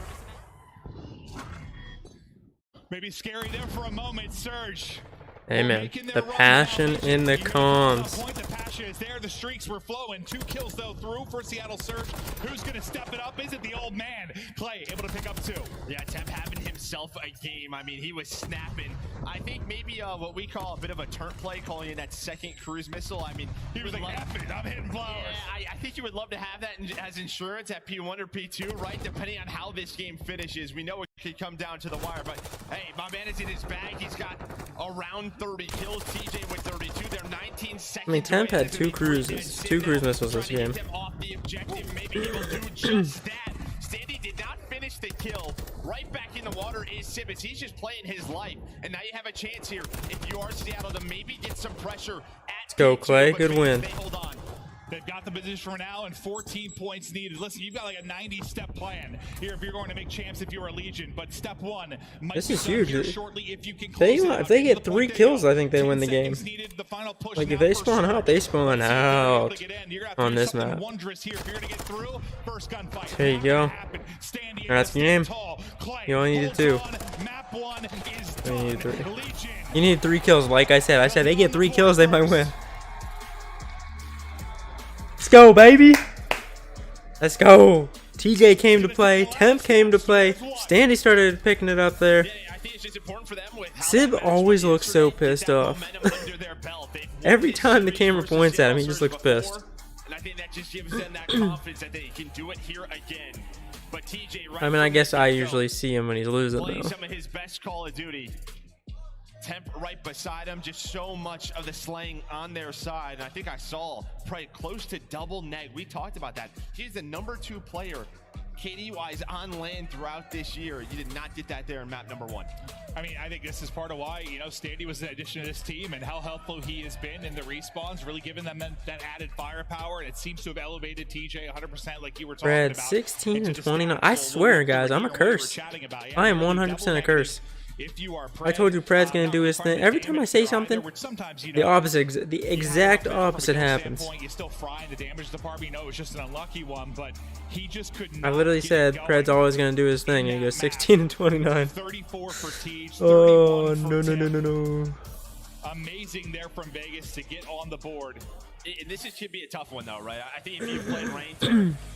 Maybe scary there for a moment, Surge. Hey man, the passion in the comms. The passion is there. The streaks were flowing. 2 kills though through for Seattle Surge. Who's gonna step it up? Is it the old man? Clay able to pick up 2. Yeah, Temp having himself a game. I mean, he was snapping. I think maybe what we call a bit of a turn play, calling in that second cruise missile. I mean, He was like, F it, I'm hitting flowers. Yeah, I think you would love to have that as insurance at P1 or P2, right? Depending on how this game finishes. We know it could come down to the wire, but hey, my man is in his bag. He's got around 30 kills. TJ with 32. They're 19 seconds. I mean, Temp had 2 cruises, 2 cruise missiles this game. Off the objective. Maybe he will do just that. Standy did not finish the kill. Right back in the water is Simmons. He's just playing his life. And now you have a chance here, if you are Seattle, to maybe get some pressure at Let's go, Clay. P2, Good win. they hold on. They've got the position for now and 14 points needed. Listen, you've got like a 90-step plan here if you're going to make champs if you're a Legion. But step 1 might This be is done huge. here shortly if you can If they get 3 kills, I think they win the game. Like if they spawn out, they spawn out on this map. There you go. That's the game. You only needed 2. You need 3. You need 3 kills. Like I said they get 3 kills, they might win. Let's go, baby. Let's go. TJ came to play. Temp came to play. Standy started picking it up there. Sib always looks so pissed off. Every time the camera points at him, he just looks pissed. And I think that just gives them that confidence that they can do it here again. But TJ, right, I mean, I guess I usually see him when he's losing, playing though. some of his best Call of Duty. Temp right beside him, just so much of the slaying on their side. And I think I saw probably close to double neg. We talked about that. He's the number 2 player KD-wise on land throughout this year. You did not get that there in map number 1. I mean, I think this is part of why, you know, Standy was an addition to this team and how helpful he has been in the respawns, really giving them that added firepower, and it seems to have elevated TJ 100% like you were talking Brad, about. 16 and 29. I swear, guys, I'm a curse. I am 100% a curse. I told you Prad's gonna do his thing. Every time I say something, the opposite, the exact opposite happens. You still fry in the damage department. You know, it was just an unlucky one, but he just couldn't. I literally said Prad's always gonna do his thing, and he goes 16 and 29. 34 for Tej. Oh no. Amazing there from Vegas to get on the board. And this should be a tough one, though, right? I think if you've played ranked,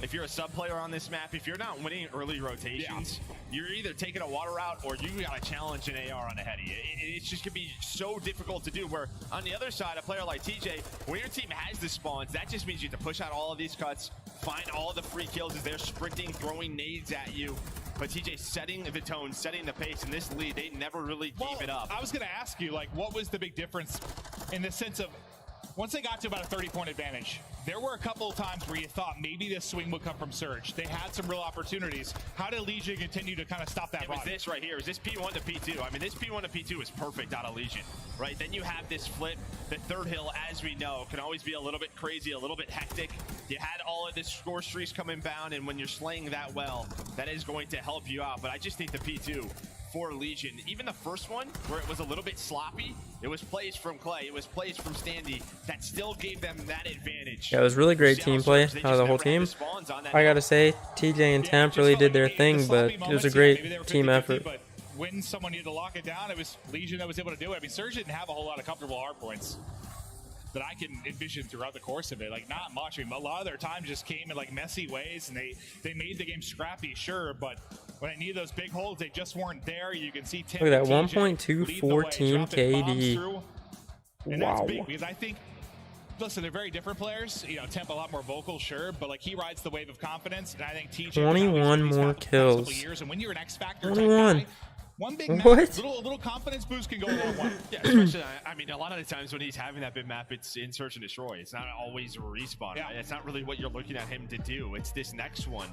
if you're a sub player on this map, if you're not winning early rotations, you're either taking a water route or you got to challenge an AR on the heady. It's just going to be so difficult to do. Where on the other side, a player like TJ, when your team has the spawns, that just means you have to push out all of these cuts, find all the free kills as they're sprinting, throwing nades at you. But TJ setting the tone, setting the pace in this lead, they never really gave it up. I was going to ask you, like, what was the big difference in the sense of once they got to about a 30-point advantage, there were a couple of times where you thought maybe this swing would come from Surge. They had some real opportunities. How did Legion continue to kind of stop that It was run? this right here. It was this P1 to P2. I mean, this P1 to P2 is perfect out of Legion, right? Then you have this flip. The third hill, as we know, can always be a little bit crazy, a little bit hectic. You had all of this score streaks coming bound, and when you're slaying that well, that is going to help you out. But I just think the P2 for Legion, even the first one where it was a little bit sloppy, it was plays from Clay, it was plays from Standy that still gave them that advantage. Yeah, it was really great team play out of the whole team. I gotta say, TJ and Temp really did their thing, but it was a great team effort. But when someone needed to lock it down, it was Legion that was able to do it. I mean, Surge didn't have a whole lot of comfortable hard points that I can envision throughout the course of it. Like, not much. I mean, a lot of their time just came in like messy ways, and they made the game scrappy, sure, but when I needed those big holds, they just weren't there. You can see Tim Look at that, and TJ 1.24 team KD. and that's Wow. big, because I think, listen, they're very different players. You know, Temp a lot more vocal, sure, but like he rides the wave of confidence, and I think TJ 21 more kills. years, and when you're an X Factor 21. guy, one big map, What? little confidence boost can go a long way. Yeah, especially, I mean, a lot of the times when he's having that big map, it's in search and destroy. It's not always a respawn. Yeah. Right? It's not really what you're looking at him to do. It's this next one.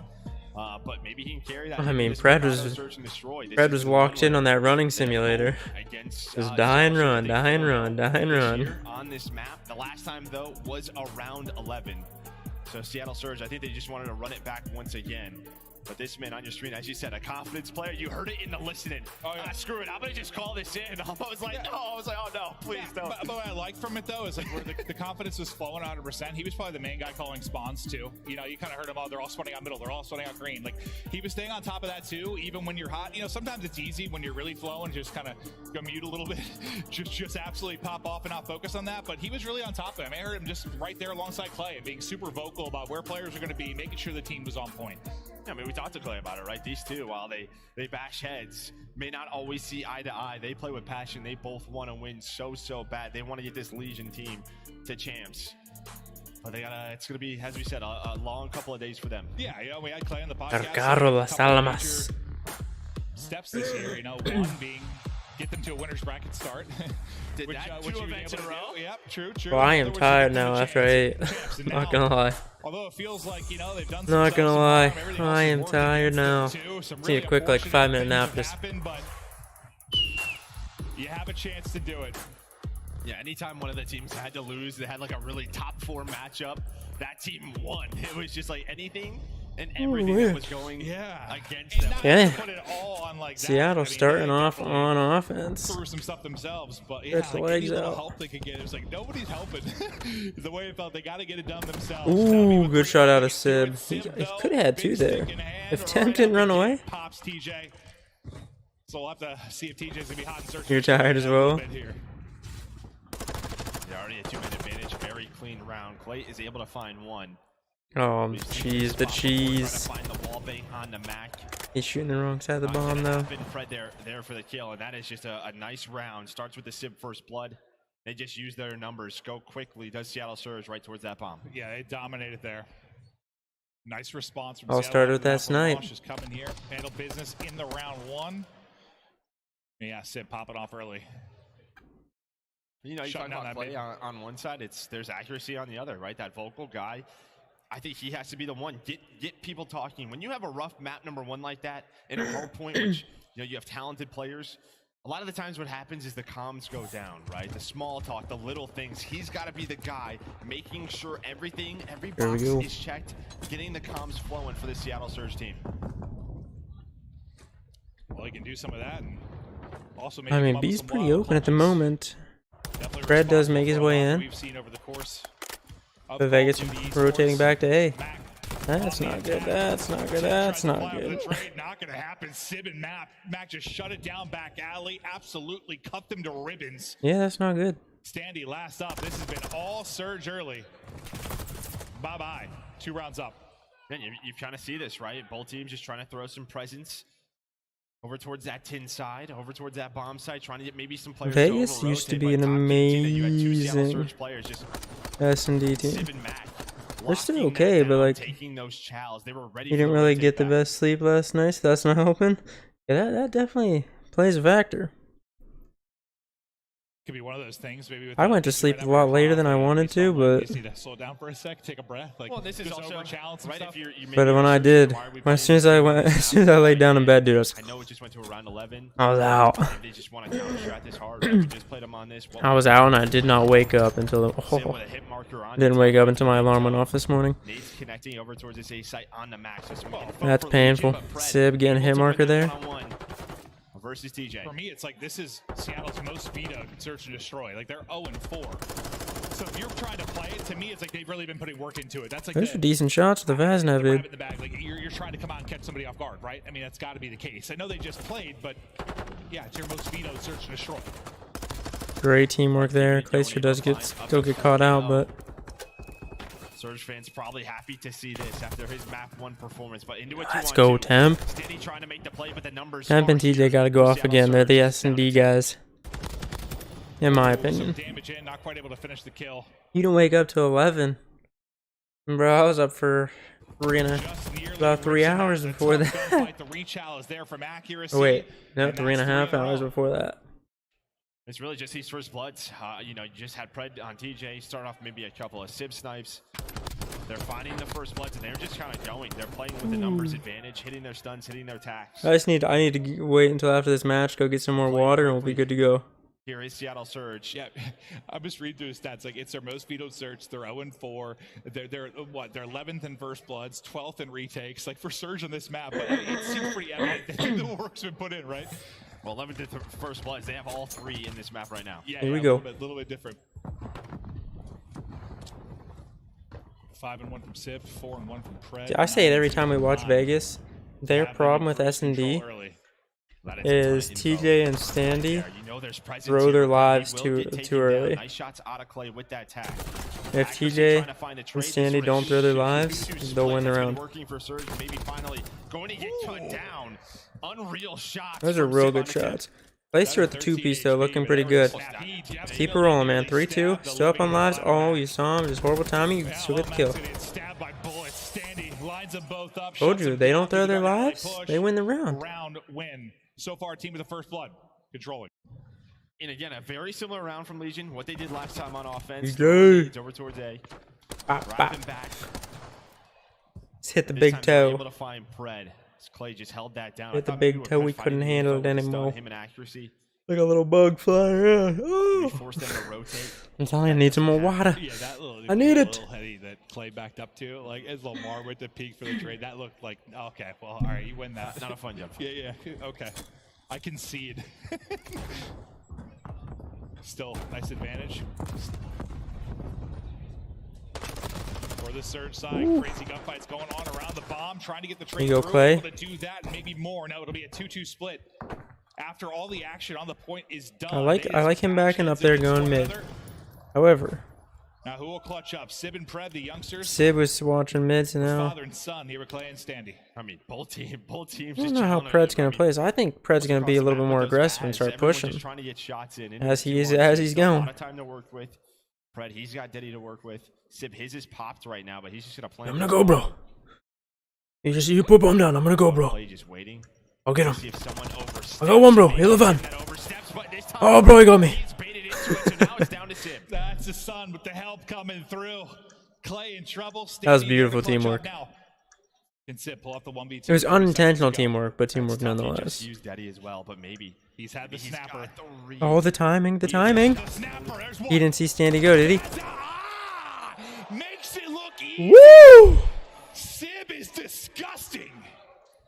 But maybe he can carry that. I mean, this Pred Mercado was search and destroy. This Fred is was the walked one in on that running simulator. against, Just die and run, die and run, die and run. Here on this map. The last time though was around 11. So Seattle Surge, I think they just wanted to run it back once again. But this man on your screen, as you said, a confidence player. You heard it in the listening. Oh, yeah. Screw it. I'm going to just call this in. I was like, no. I was like, oh, no, please don't. But what I like from it, though, is like where the confidence was flowing 100%. He was probably the main guy calling spawns, too. You know, you kind of heard him, oh, they're all spawning out middle. They're all spawning out green. Like, he was staying on top of that, too, even when you're hot. You know, sometimes it's easy when you're really flowing, just kind of go mute a little bit. just absolutely pop off and not focus on that. But he was really on top of him. I heard him just right there alongside Clay, being super vocal about where players are going to be, making sure the team was on point. Yeah, I mean, we talked to Clay about it, right? These two, while they bash heads, may not always see eye to eye. They play with passion. They both want to win so bad. They want to get this Legion team to champs. But they gotta, it's gonna be, as we said, a long couple of days for them. Yeah, you know, we had Clay on the podcast. Cargaro las almas. Steps this year, you know, one being get them to a winner's bracket start. Did that two events in a row? Yep, true. Well, I am tired now after I ate. Not gonna lie. Although it feels like, you know, they've done Not gonna lie. I am tired now. Need a quick like 5-minute nap. Just but you have a chance to do it. Yeah, anytime one of the teams had to lose, they had like a really top 4 matchup, that team won. It was just like anything and everything that was going against them. Yeah. Put it all on like that. Seattle I mean, starting they off definitely on offense. threw some stuff themselves, but yeah, Stretch the like any legs little out. help they could get, it was like nobody's helping. The way it felt, they got to get it done themselves. Ooh, good shot out of Sib. He could have had 2 there. If Temp didn't run away. Pops TJ. So we'll have to see if TJ's gonna be hot and searching. You're tired as well. Yeah, already a 2-minute advantage. Very clean round. Clay is able to find one. Oh, cheese, the cheese. Find the wall bait on the Mac. He's shooting the wrong side of the bomb though. Fred there for the kill, and that is just a nice round. Starts with the Sib first blood. They just use their numbers. Go quickly. Does Seattle Surge right towards that bomb? Yeah, they dominated there. Nice response from I'll Seattle. start with that snipe. Just coming here, handle business in the round 1. Yeah, Sib popping off early. You know, you talk Shutting down about that Clay mid. on one side, there's accuracy on the other, right? That vocal guy. I think he has to be the one. Get people talking. When you have a rough map number 1 like that, in a hard point, which you know you have talented players, a lot of the times what happens is the comms go down, right? The small talk, the little things. He's got to be the guy making sure every There we box go. is checked, getting the comms flowing for the Seattle Surge team. Well, he can do some of that, and also I mean, B's pretty open at the moment. Fred does make his way in. We've seen over the course of But Vegas Call of Duty rotating esports. back to A. That's not good. That's not good. That's not good. Not going to happen. Sib and Mac just shut it down back alley. Absolutely cut them to ribbons. Yeah, that's not good. Standy last up. This has been all Surge early. Bye-bye. 2 rounds up. Man, you kind of see this, right? Both teams just trying to throw some presence over towards that tin side, over towards that bomb side, trying to get maybe some players. Vegas used to be an amazing S&D team. They're still okay, but like, you didn't really get the best sleep last night, so that's not helping. Yeah, that definitely plays a factor. Could be one of those things. Maybe with I went to sleep a lot later than I wanted to, but you just need to slow down for a sec, take a breath. Like, well, this is also overchallenge right. stuff. If you but when I did, as soon as I laid down in bed, dude, I know it just went to around 11. I was out. They just want to counter strat this hard. We just played them on this. I was out and I did not wake up until didn't wake up until my alarm went off this morning. Nate's connecting over towards this A site on the max. That's painful. Sib getting hit marker there. Versus TJ. For me, it's like this is Seattle's most vetoed search and destroy. Like they're 0-4. So if you're trying to play it, to me, it's like they've really been putting work into it. That's like those are decent shots with the Vaznev, dude. In the bag. Like you're trying to come out and catch somebody off guard, right? I mean, that's got to be the case. I know they just played, but yeah, it's your most vetoed search and destroy. Great teamwork there. Glacier does still get caught out, but Surge fans probably happy to see this after his map 1 performance, but into a 2-on-2. let's go, Temp. Steady trying to make the play, but the numbers Temp and TJ got to go off again. They're the S&D guys, in my opinion. Damage in, not quite able to finish the kill. You didn't wake up till 11, bro. I was up for about 3 hours before that. Oh wait, no, 3.5 hours before that. It's really just these first bloods. You know, you just had Pred on TJ, start off maybe a couple of Sib snipes. They're finding the first bloods, and they're just kind of going. They're playing with the numbers advantage, hitting their stuns, hitting their attacks. I need to wait until after this match, go get some more water, and we'll be good to go. Here is Seattle Surge. Yeah, I'm just reading through the stats. Like it's their most vetoed search. They're 0-4. They're what? They're 11th in first bloods, 12th in retakes. Like for Surge on this map, but it seems pretty evident that the work's been put in, right? Well, 11th in first bloods. They have all 3 in this map right now. Yeah, here we go. A little bit different. 5-1 from Sib, 4-1 from Pred. I say it every time we watch Vegas. Their problem with S&D is TJ and Standy throw their lives too early. Nice shots out of Clay with that tag. If TJ and Standy don't throw their lives, they'll win the round. Working for Surge, maybe finally going to get cut down. Unreal shots. Those are real good shots. Glacier at the 2-piece though, looking pretty good. Keep it rolling, man. 3-2, still up on lives. Oh, you saw him. Just horrible timing. You still get the kill. Told you, they don't throw their lives, they win the round. Win. So far, team with the first blood, controlling. And again, a very similar round from Legion. What they did last time on offense. Over towards A. Back. Let's hit the big toe. Able to find Pred. Clay just held that down. Hit the big toe. We couldn't handle it anymore. Him in accuracy. Like a little bug flying around. Oh. Forced them to rotate. I'm telling you, I need some more water. Yeah, that I need it. Little heady that Clay backed up to, like as Lamar went to peak for the trade, that looked like okay. Well, all right, you win that. Not a fun jump. Yeah. Okay, I concede. Still, nice advantage. For the Surge side, crazy gunfights going on around the bomb, trying to get the trade through. Clay. Able to do that and maybe more. No, it'll be a 2-2 split. After all the action on the point is done. I like him backing up there going mid. However, now who will clutch up? Sib and Pred, the youngsters. Sib was watching mids now. Father and son, here with Clay and Standy. I mean, both teams. I don't know how Pred's gonna play. So I think Pred's gonna be a little bit more aggressive and start pushing trying to get shots in. as he's going. A lot of time to work with. Pred, he's got Diddy to work with. Sib, his is popped right now, but he's just gonna play. I'm gonna go, bro. You put bomb down. I'm gonna go, bro. Just waiting. I'll get him. See if someone I got one, bro. He'll live on. Oh, bro, he got me. That's the sun with the help coming through. Clay in trouble. That was beautiful teamwork. Can Sib pull up the 1v2. It was unintentional teamwork, but teamwork nonetheless. Use Daddy as well, but maybe he's had the snapper. Oh, the timing. He didn't see Standy go, did he? Makes it look easy. Woo! Sib is disgusting.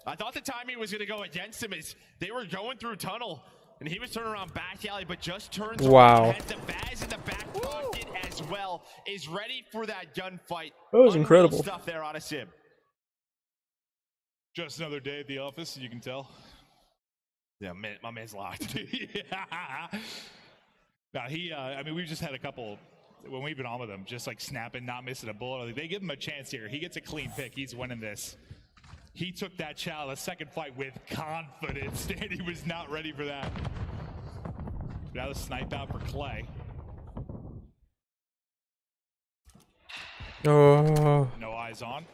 I thought the timing was going to go against him as they were going through tunnel, and he was turning around back alley, but just turns wow. around. The Baz in the back pocket as well is ready for that gunfight. That was incredible stuff there out of Sib. Just another day at the office, you can tell. Yeah, man, my man's locked. Yeah. Now I mean, we've just had a couple when we've been on with him, just like snapping, not missing a bullet. They give him a chance here. He gets a clean pick. He's winning this. He took that chow, the second fight, with confidence. Standy was not ready for that. Now the snipe out for Clay. Oh. No eyes on.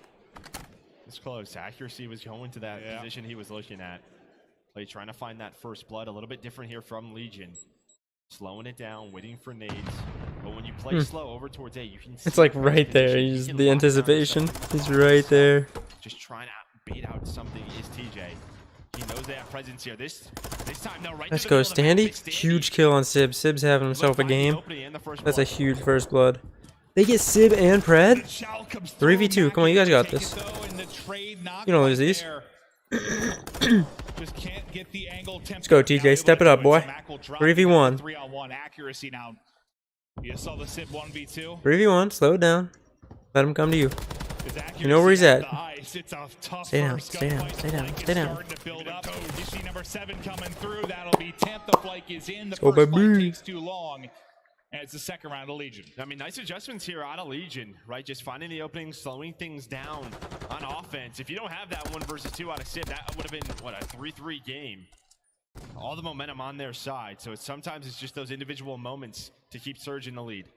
It's close. Accuracy was going to that position he was looking at. Clay trying to find that first blood. A little bit different here from Legion. slowing it down, waiting for nades. But when you play slow over towards A, you can see It's like Prez right there. position. He's He can the lock down anticipation. something He's from right outside. there. Just trying to bait out something is TJ. He knows they have presence here. This time, no, right Let's to the go, middle of the map. Standy. It's Standy. Huge kill on Sib. Sib's having himself a Find the game. opening and the first That's a blood. huge first blood. They get Sib and Pred. 3v2. Come on, you guys got this. You don't lose these. Just can't get the angle. Let's go, TJ. Step it up, boy. 3v1. 3-on-1 accuracy now. You saw the Sib 1v2. 3v1. Slow it down. Let him come to you. You know where he's at. Stay down. Stay down. Stay down. Stay down. Starting to build up. You see number 7 coming through. That'll be 10th. The flank is in. The Oh, first flank baby. takes too long. And it's the second round of Legion. I mean, nice adjustments here out of Legion, right? Just finding the openings, slowing things down on offense. If you don't have that 1 versus 2 out of Sib, that would have been, what, a 3-3 game. All the momentum on their side. So sometimes it's just those individual moments to keep Surge in the lead.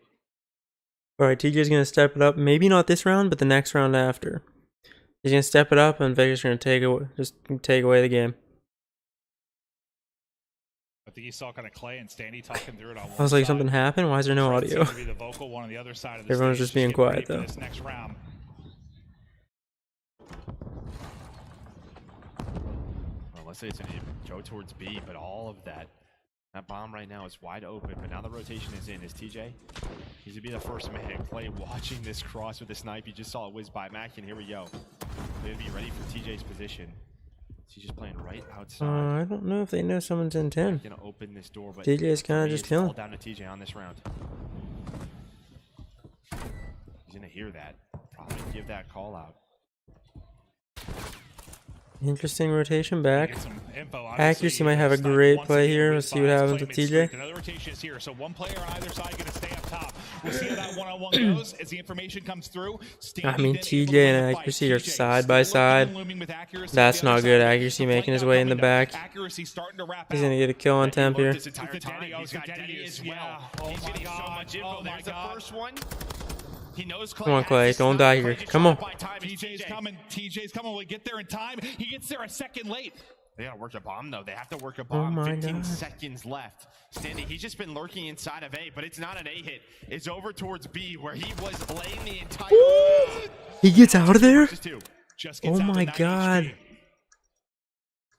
All right, TJ's going to step it up. Maybe not this round, but the next round after. He's going to step it up, and Vegas are going to take away the game. I think you saw kind of Clay and Standy talking through it on one I was like, side. something happened? Why is there no Fred audio? seemed to be the vocal one on the other side of the Everyone's stage, just being getting ready quiet, for though. This next round. Well, let's say it's going to go towards B, but all of that bomb right now is wide open, but now the rotation is in. Is TJ? He's going to be the first man. Clay watching this cross with the snipe. You just saw it whiz by Mac, and here we go. They're going to be ready for TJ's position. He's just playing right outside. I don't know if they know someone's in 10. Gonna open this door, but TJ's kind for of me, just it's all killing. down to TJ on this round. He's gonna hear that. Probably give that call out. Interesting rotation back. Get some info, Accuracy might have a great play here. Let's see what happens with TJ. Another rotation is here, so one player on either side going to stay up top. We'll see how that one-on-one goes as the information comes through. I mean, TJ and accuracy are side by side. That's not good. Accuracy making his way in the back. He's going to get a kill on temp here. This entire time, he's got Daddy as well. He's getting so much info. There's the first one. He knows Clay. Come on, Clay. Don't die here. Come on. TJ's coming. TJ's coming. Will he get there in time? He gets there a second late. They gotta work a bomb though. They have to work a bomb. my 15 God. seconds left. Standy, he's just been lurking inside of A, but it's not an A hit. It's over towards B, where he was laying the entire. He gets out of there? Just Oh gets out to my 9 God. HP.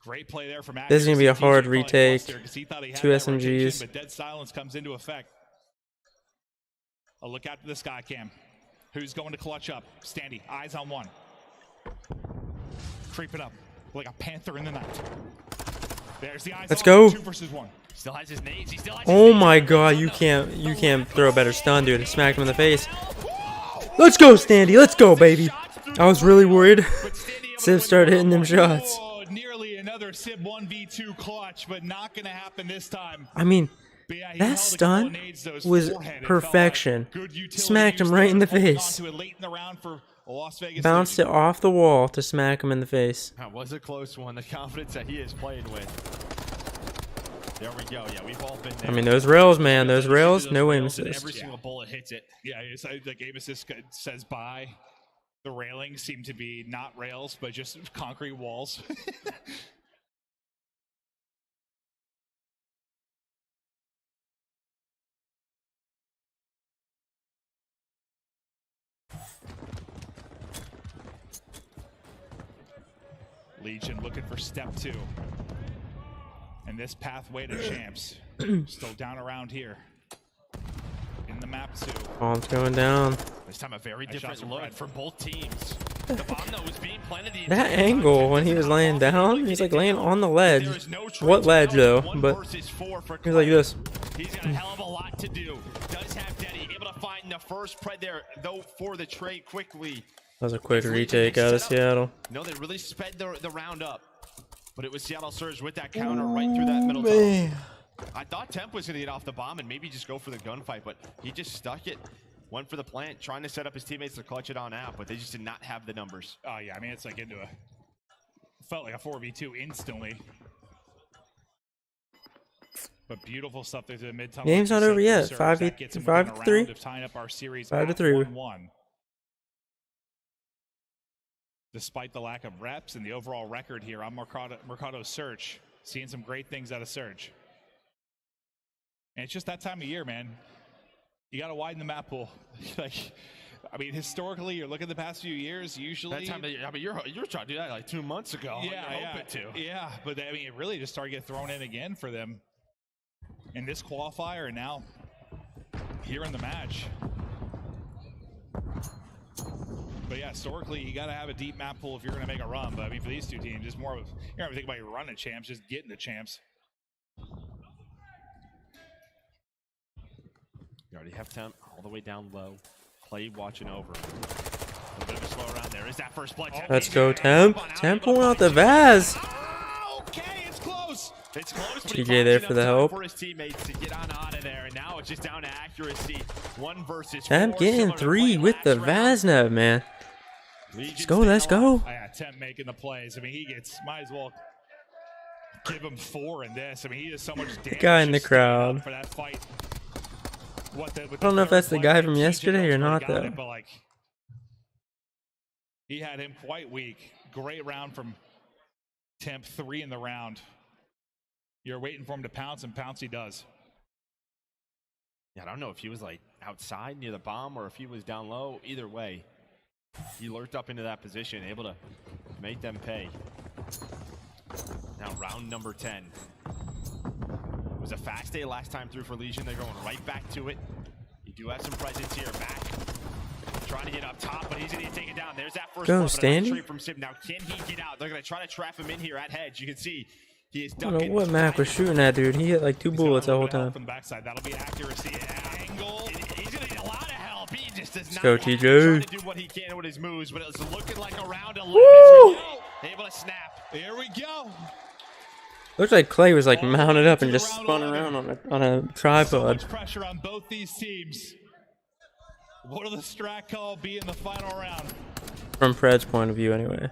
Great play there from This is going to be a hard TJ retake. Buster, 'cause he thought he had 2 that rotation, SMGs. but dead silence comes into effect. A look out to the sky cam. Who's going to clutch up? Standy, eyes on one. Creep it up like a panther in the night. There's the eyes Let's on go. 2 versus 1. Still has his nades. He still has Oh my God, you can't throw a better stun, dude. Smacked him in the face. Let's go, Standy. Let's go, baby. I was really worried. Sib started hitting them shots. Oh, nearly another Sib 1v2 clutch, but not going to happen this time. I mean, that stun was perfection. Smacked him right in the face. Bounced it off the wall to smack him in the face. That was a close one. The confidence that he is playing with. There we go. Yeah, we've all been there. I mean, those rails, man. Those rails, no aim assist. Every single bullet hits it. Yeah, it's like aim assist says bye. The railings seem to be not rails, but just concrete walls. Legion looking for step 2. And this pathway to champs. Still down around here. In the map 2. Bomb's going down. This time a very different look for both teams. The bomb though was being planted the That angle when he was laying down, he's like laying on the ledge. What ledge though? But he's like this. He's got a hell of a lot to do. Does have Daddy able to find the first pred there though for the trade quickly. That was a quick retake out of Seattle. No, they really sped the round up. But it was Seattle Surge with that counter right through that middle tunnel. I thought Temp was going to get off the bomb and maybe just go for the gunfight, but he just stuck it. Went for the plant, trying to set up his teammates to clutch it on out, but they just did not have the numbers. Oh, yeah, I mean, it's like into a... Felt like a 4v2 instantly. But beautiful stuff there to the mid-tunnel. Game's not over yet. 5-3. 5-3. Despite the lack of reps and the overall record here on Mercado Search, seeing some great things out of Surge. And it's just that time of year, man. You got to widen the map pool. Like, I mean, historically, you're looking at the past few years, usually. That time of year, I mean, you're trying to do that like 2 months ago. Yeah, To. Yeah, but I mean, it really just started to get thrown in again for them in this qualifier, and now here in the match. But yeah, historically, you got to have a deep map pool if you're going to make a run. But I mean, for these two teams, it's more of, you're not even thinking about your running champs, just getting the champs. You already have Temp all the way down low. Clay watching over. A bit of a slow around there. Is that first blood? Let's go, Temp. Temp pulling out the Vaz. Okay, it's close. It's close. TJ there for the help. For his teammates to get on out of there, and now it's just down to accuracy. 1 versus 4. Temp getting 3 with the Vaznev, man. Let's go, let's go. Yeah, Temp making the plays. I mean, he gets, might as well give him 4 in this. I mean, he does so much damage. Guy in the crowd. For that fight. I don't know if that's the guy from yesterday or not, though. But like, he had him quite weak. Great round from Temp, 3 in the round. You're waiting for him to pounce, and pounce he does. Yeah, I don't know if he was like outside near the bomb or if he was down low. Either way, he lurked up into that position, able to make them pay. Now round number 10. It was a fast day last time through for Legion. They're going right back to it. You do have some presence here. Mac trying to get up top, but he's going to take it down. There's that first go, blow, Standy. from Sim. Now, can he get out? They're going to try to trap him in here at hedge. You can see he is I don't ducking. know what Mac was shooting at, dude. He hit like 2 bullets the whole time. From the backside, that'll be accuracy angle. He's going to need a lot of help. He just does not go, have TJ. trying to do what he can with his moves, but it's looking like a round 11. Woo! Able to snap. Here we go. Looks like Clay was like mounted up and just spun around on a tripod. So much pressure on both these teams. What will the strat call be in the final round? From Pred's point of view, anyway.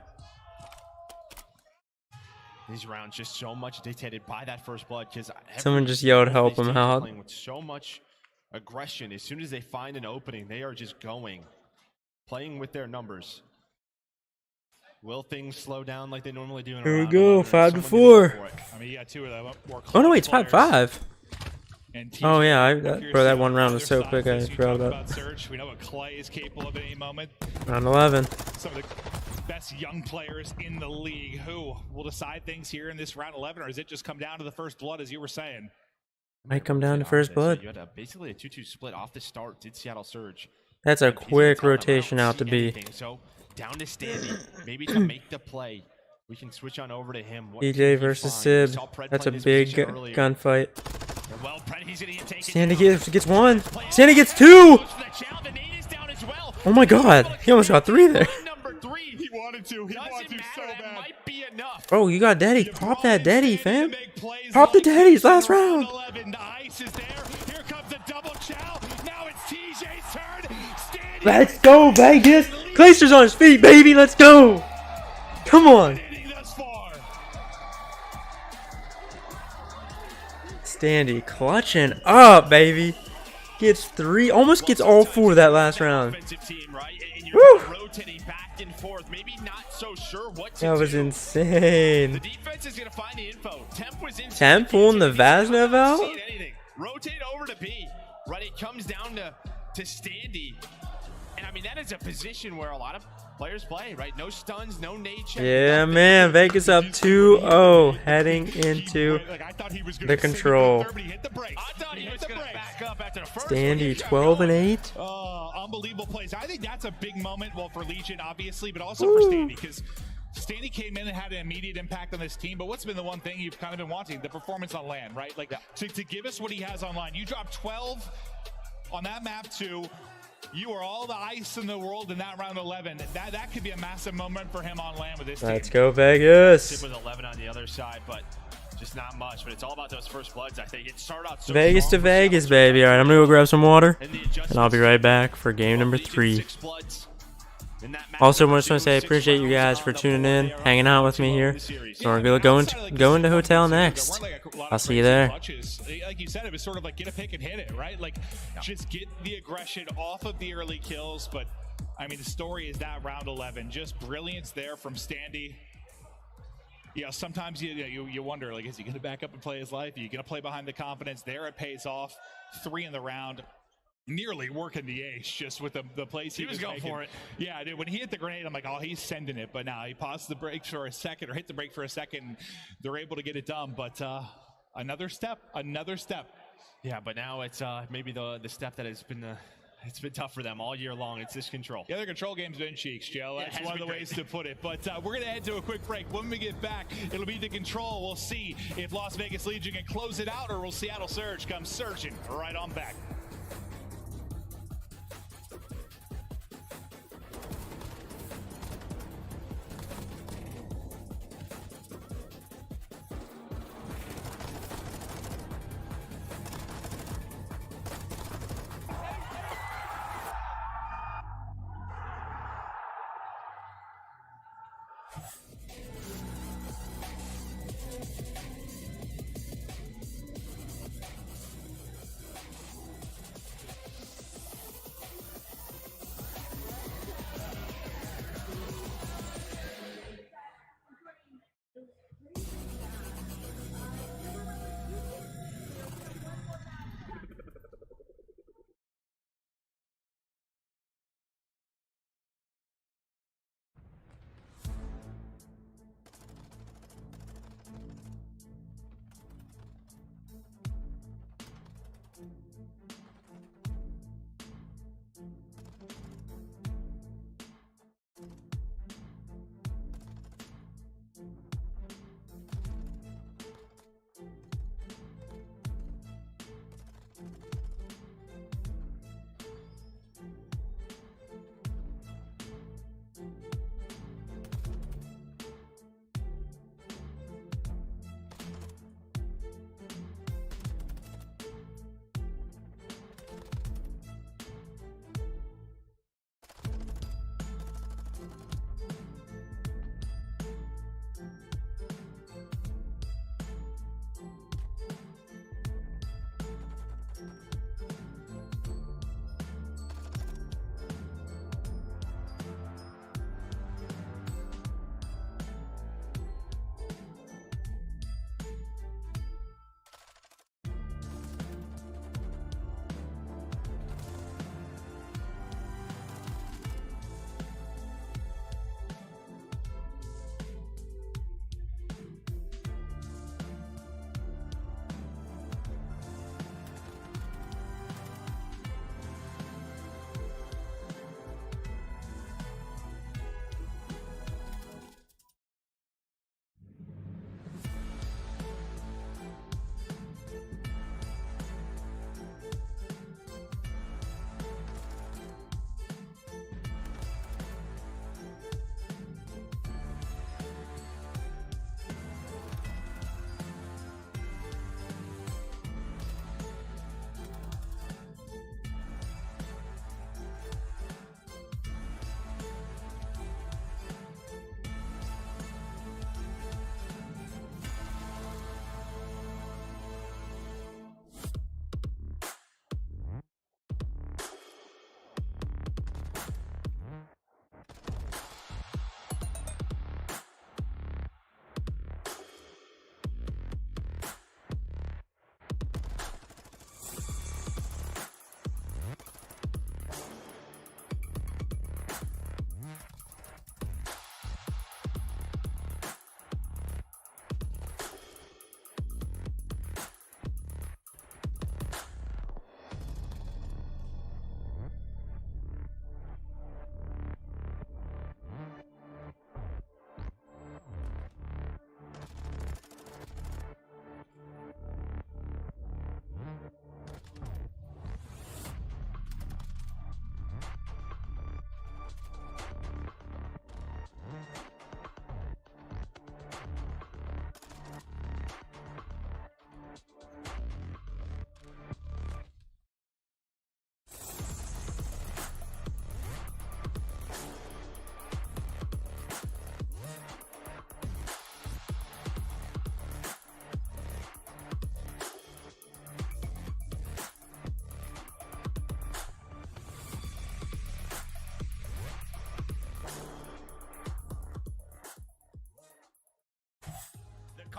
These rounds just so much dictated by that first blood because Someone just yelled, "Help him out!" Playing with so much aggression. As soon as they find an opening, they are just going, playing with their numbers. Will things slow down like they normally do? Here we go, 5-4. I mean, you got 2 of them. Oh no, wait, it's 5-5. Oh yeah, bro, that one round was so quick. I forgot about. We know what Clay is capable of at any moment. Round 11. Some of the best young players in the league. Who will decide things here in this round 11, or does it just come down to the first blood, as you were saying? Might come down to first blood. You had basically a 2-2 split off the start. Did Seattle surge? That's a quick rotation out to B. So down to Standy, maybe to make the play. We can switch on over to him. DJ versus Sib. That's a big gunfight. Well, he's gonna get Standy gets 1. Standy gets 2. Oh my god, he almost got 3 there. He wanted to. He wanted to so bad. Might be enough. Bro, you got Daddy. Pop that Daddy, fam. Pop the Daddies last round. Let's go, Vegas. Clayster's on his feet, baby. Let's go. Come on. Standy clutching up, baby. Gets 3, almost gets all 4 that last round. Woo. That was insane. Temp pulling the Vaznev out? Rotate over to B. Right, it comes down to Standy. And I mean, that is a position where a lot of players play, right? No stuns, no nade check. Yeah, man. Vegas up 2-0 heading into the control. Standy 12-8. Unbelievable plays. I think that's a big moment, well, for Legion, obviously, but also for Standy, because Standy came in and had an immediate impact on this team. But what's been the one thing you've kind of been wanting? The performance on LAN, right? Like, to give us what he has on LAN. You dropped 12 on that map too. You are all the ice in the world in that round 11. That could be a massive moment for him on LAN with this team. Let's go, Vegas. With 11 on the other side, but just not much. But it's all about those first bloods. I think it started out so Vegas to Vegas, baby. All right, I'm gonna go grab some water, and I'll be right back for game number 3. Also, I just want to say I appreciate you guys for tuning in, hanging out with me here. So we're gonna go into hotel next. I'll see you there. Like you said, it was sort of like get a pick and hit it, right? Like just get the aggression off of the early kills. But I mean, the story is that round 11, just brilliance there from Standy. sometimes you wonder, like, is he going to back up and play his life? Are you going to play behind the confidence? There it pays off. 3 in the round. Nearly working the ace just with the plays he was going for it. Yeah, dude, when he hit the grenade, I'm like, oh, he's sending it. But now he paused the brakes for a second or hit the brake for a second. They're able to get it done. But another step. Yeah, but now it's maybe the step that has been it's been tough for them all year long. It's this control. Yeah, their control game's been cheeks, Joe. That's one of the ways to put it. But we're going to head to a quick break. When we get back, it'll be the control. We'll see if Las Vegas Legion can close it out, or will Seattle Surge come surging right on back.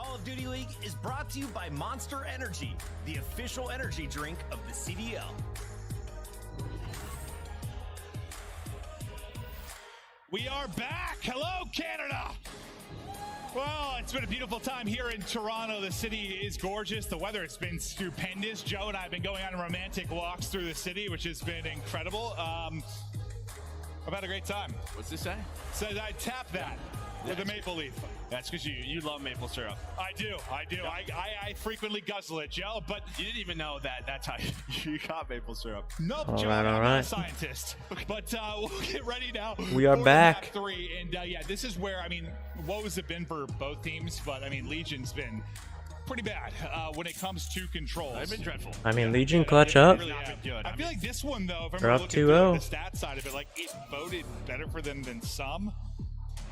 Call of Duty League is brought to you by Monster Energy, the official energy drink of the CDL. We are back. Hello, Canada. Well, it's been a beautiful time here in Toronto. The city is gorgeous. The weather has been stupendous. Joe and I have been going on romantic walks through the city, which has been incredible. I've had a great time. What's this say? Says I tap that with a maple leaf. That's because you love maple syrup. I do. I frequently guzzle it, Joe, but you didn't even know that's how you got maple syrup. Nope, All Joe, right, I'm all not a right. scientist. But we'll get ready now. We are for back. Map 3, and yeah, this is where, I mean, woes have been for both teams, but I mean, Legion's been pretty bad when it comes to controls. They've been dreadful. I mean, Legion clutch up. Really I feel like this one, though, if They're I'm up looking through 2-0. like, the stat side of it, like it voted better for them than some.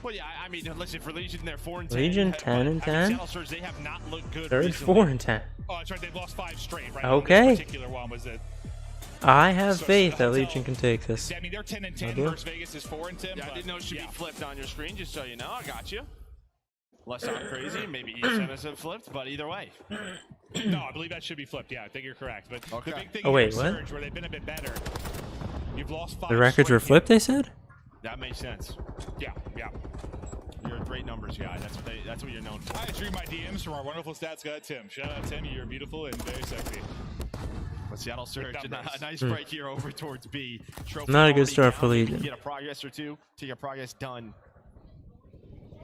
Well, yeah, I mean, listen, for Legion, they're 4-10. Legion 10-10. Seattle Surge, they have not looked good. They're recently. 4-10. Oh, that's right. They've lost 5 straight, right? Okay. This particular one was it. I have faith that Legion can take this. I mean, they're 10-10 I do. versus Vegas is 4-10. Yeah, I didn't know it should be flipped on your screen, just so you know. I got you. Unless I'm crazy, maybe each sentence have flipped, but either way. No, I believe that should be flipped. Yeah, I think you're correct. But the big thing Oh, wait, here is what? Surge, where they've been a bit better. You've lost 5 The records were flipped, they said? That makes sense. Yeah. You're a great numbers guy. That's what you're known for. I just read my DMs from our wonderful stats guy, Tim. Shout out, Tim. You're beautiful and very sexy. But Seattle Surge, a nice break here over towards B. Trophy Not a good already start down. for Maybe Legion. Get a progress or two to get progress done.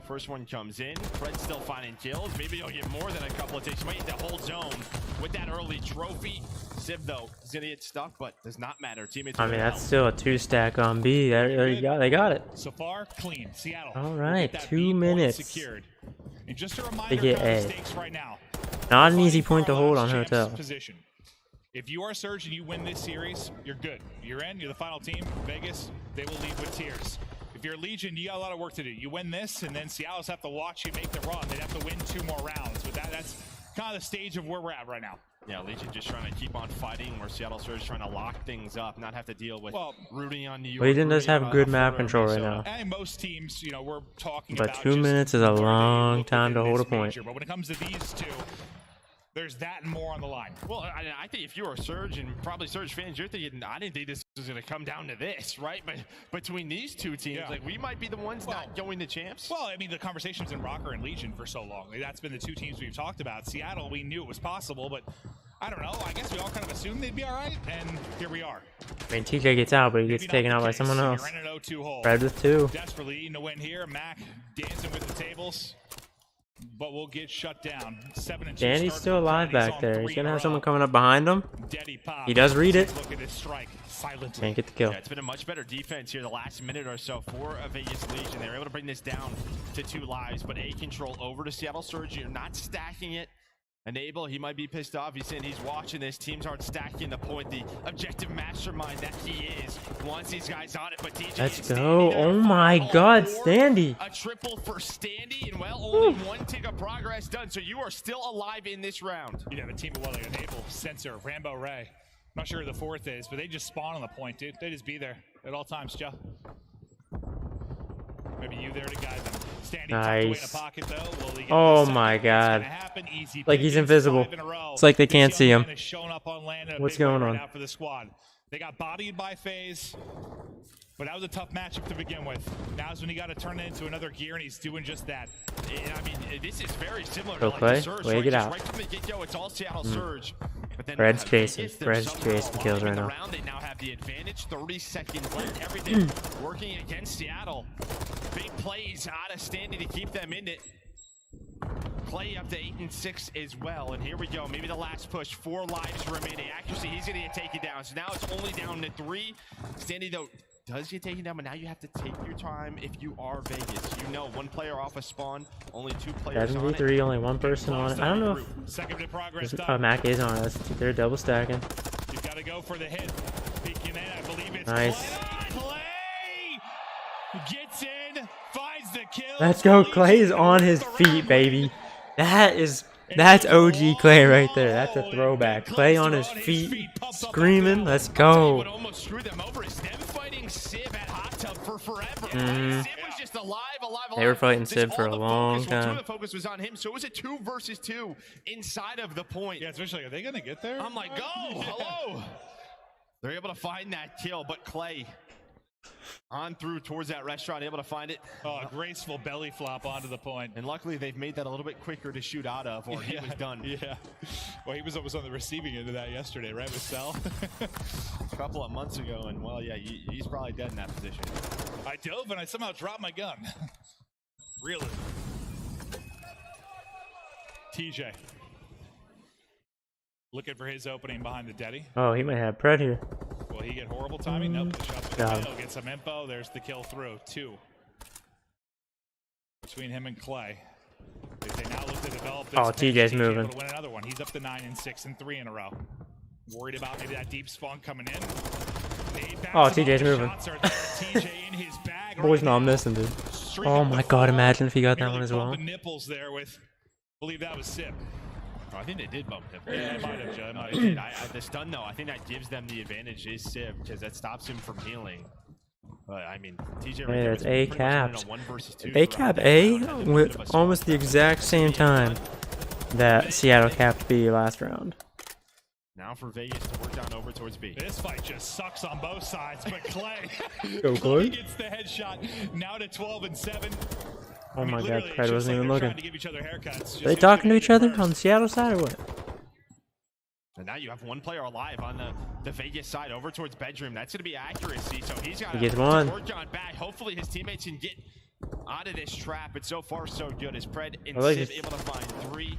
First one comes in. Fred's still finding kills. Maybe he'll get more than a couple of takes. He might hit the whole zone with that early trophy. Civ, though, is going to get stuck, but does not matter. Teammates I are mean, gonna that's still a 2-stack on B. They got it. So far, clean. Seattle. All will right, get that 2 B point minutes. Secured. And just a reminder, They get kind of A. stakes right now. Not an easy Fighting for point to our hold last on champs Hotel. Position. If you are Surge and you win this series, you're good. You're in. You're the final team. Vegas, they will leave with tears. If you're Legion, you got a lot of work to do. You win this, and then Seattle's have to watch you make the run. They'd have to win 2 more rounds. But that's kind of the stage of where we're at right now. Yeah, Legion just trying to keep on fighting, where Seattle Surge trying to lock things up, not have to deal with rooting on New York. Legion does rooting have on good map Florida, control right Minnesota. now. And most teams, you know, we're talking But about 2 just minutes is a long time to hold a point. major. But when it comes to these two, there's that and more on the line. Well, I think if you're a Surge and probably Surge fans, you're thinking, I didn't think this was going to come down to this, right? But between these two teams, like we might be the ones not going to champs. Well, I mean, the conversation's in Rocker and Legion for so long. Like, that's been the 2 teams we've talked about. Seattle, we knew it was possible, but I don't know. I guess we all kind of assumed they'd be all right, and here we are. I mean, TK gets out, but he gets taken out by someone else. You're in an 0-2 hole. Fred with 2. Desperately needing to win here. Mac dancing with the tables, but we'll get shut down. 7-2. Dandy's start still for alive Danny's back on there. 3 He's in gonna a have row. someone coming up behind him. Daddy Pop. He does read it. Look at his strike silently. Can't get the kill. Yeah, it's been a much better defense here the last minute or so for Vegas Legion. They were able to bring this down to 2 lives, but A control over to Seattle Surge. You're not stacking it. Enable, he might be pissed off. He's saying he's watching this. Teams aren't stacking the point. The objective mastermind that he is wants these guys on it, but DJ Let's and go. Standy there. Oh my God, Standy. A triple for Standy, and well, only 1 tick of progress done, so you are still alive in this round. You'd have a team of like Enable, Sensor, Rambo Ray. I'm not sure who the 4th is, but they just spawn on the point, dude. They just be there at all times, Joe. Maybe you there to guide them. Standing tucked away in Nice. a pocket, though. Will he get Oh the my second? It's God. gonna happen. Easy Like he's pickings, invisible. 5 in a row. It's like they This can't young see him. man has shown up on land in a What's big way going right on? now for the squad. They got bodied by FaZe, but that was a tough matchup to begin with. Now's when he got to turn it into another gear, and he's doing just that. And I mean, this is very similar Go to like Clay. the Surge, Way to right? get Just out. right from the get-go, it's all Seattle Surge. But then Fred's Vegas, chasing. they're Fred's somehow chasing kills alive in right the now. round. They now have the advantage. 30 seconds left. Everything working against Seattle. Big plays out of Standy to keep them in it. Clay up to 8 and 6 as well. And here we go. Maybe the last push. 4 lives remaining. Accuracy, he's going to get taken down. So now it's only down to 3. Standy, though, does get taken down, but now you have to take your time if you are Vegas. You know, 1 player off a spawn, only 2 players on it. 7v3, only 1 person on it. I don't know Second to progress if done. Mac is on it. They're double stacking. You've got to go for the hit. Peeking in, I believe it's Nice. Clay. Gets in, finds the kill. Let's go. Clay is on his feet, baby. That's OG Clay right there. That's a throwback. Clay on his feet, screaming. Let's go. Almost screwed them over. Is them fighting Civ at Hot Tub for forever. Mhm. Civ was just just alive. They were fighting Just Sib for all a the long focus, well, two of time. the focus was on him, so it was a 2 versus 2 inside of the point. Yeah, especially, are they going to get there? I'm like, go, hello. They're able to find that kill, but Clay on through towards that restaurant, able to find it. Oh, a graceful belly flop onto the point. And luckily, they've made that a little bit quicker to shoot out of, or he was done. Yeah. Well, he was on the receiving end of that yesterday, right, with Cell? A couple of months ago, and well, yeah, he's probably dead in that position. I dove and I somehow dropped my gun. Really? TJ. Looking for his opening behind the Deddy. Oh, he might have Pred here. Will he get horrible timing? Nope. The shot's Got gonna him. fail. Get some info. There's the kill through. 2. Between him and Clay. If they now look to develop this, Oh, TJ's moving. Able to win another one. He's up to 9 and 6 and 3 in a row. Worried about maybe that deep spawn coming in. Oh, TJ's moving. TJ in his bag. Boy's not missing, dude. Oh my god, imagine if he got that one as well. The nipples there with, I believe that was Sip. Oh, I think they did bump him. Yeah, they might have, Joe. They did. The stun, though, I think that gives them the advantage is Civ, because that stops him from healing. But, I mean, TJ Yeah, right there it's was A pretty much capped. in a 1 versus 2 They throughout cap the A round. with almost the exact same time that Seattle capped B last round. Now for Vegas to work down over towards B. This fight just sucks on both sides, but Clay, Go, Clay. gets the headshot. Now to 12 and 7. Oh my god, literally, Pred it's just wasn't even they're looking. trying to give each other haircuts. Are they talking to each other on the Seattle side or what? And now you have one player alive on the Vegas side over towards bedroom. That's going to be accuracy. So he's got He gets to one. work on back. Hopefully his teammates can get out of this trap. But so far so good as Pred and I like Civ this. able to find 3.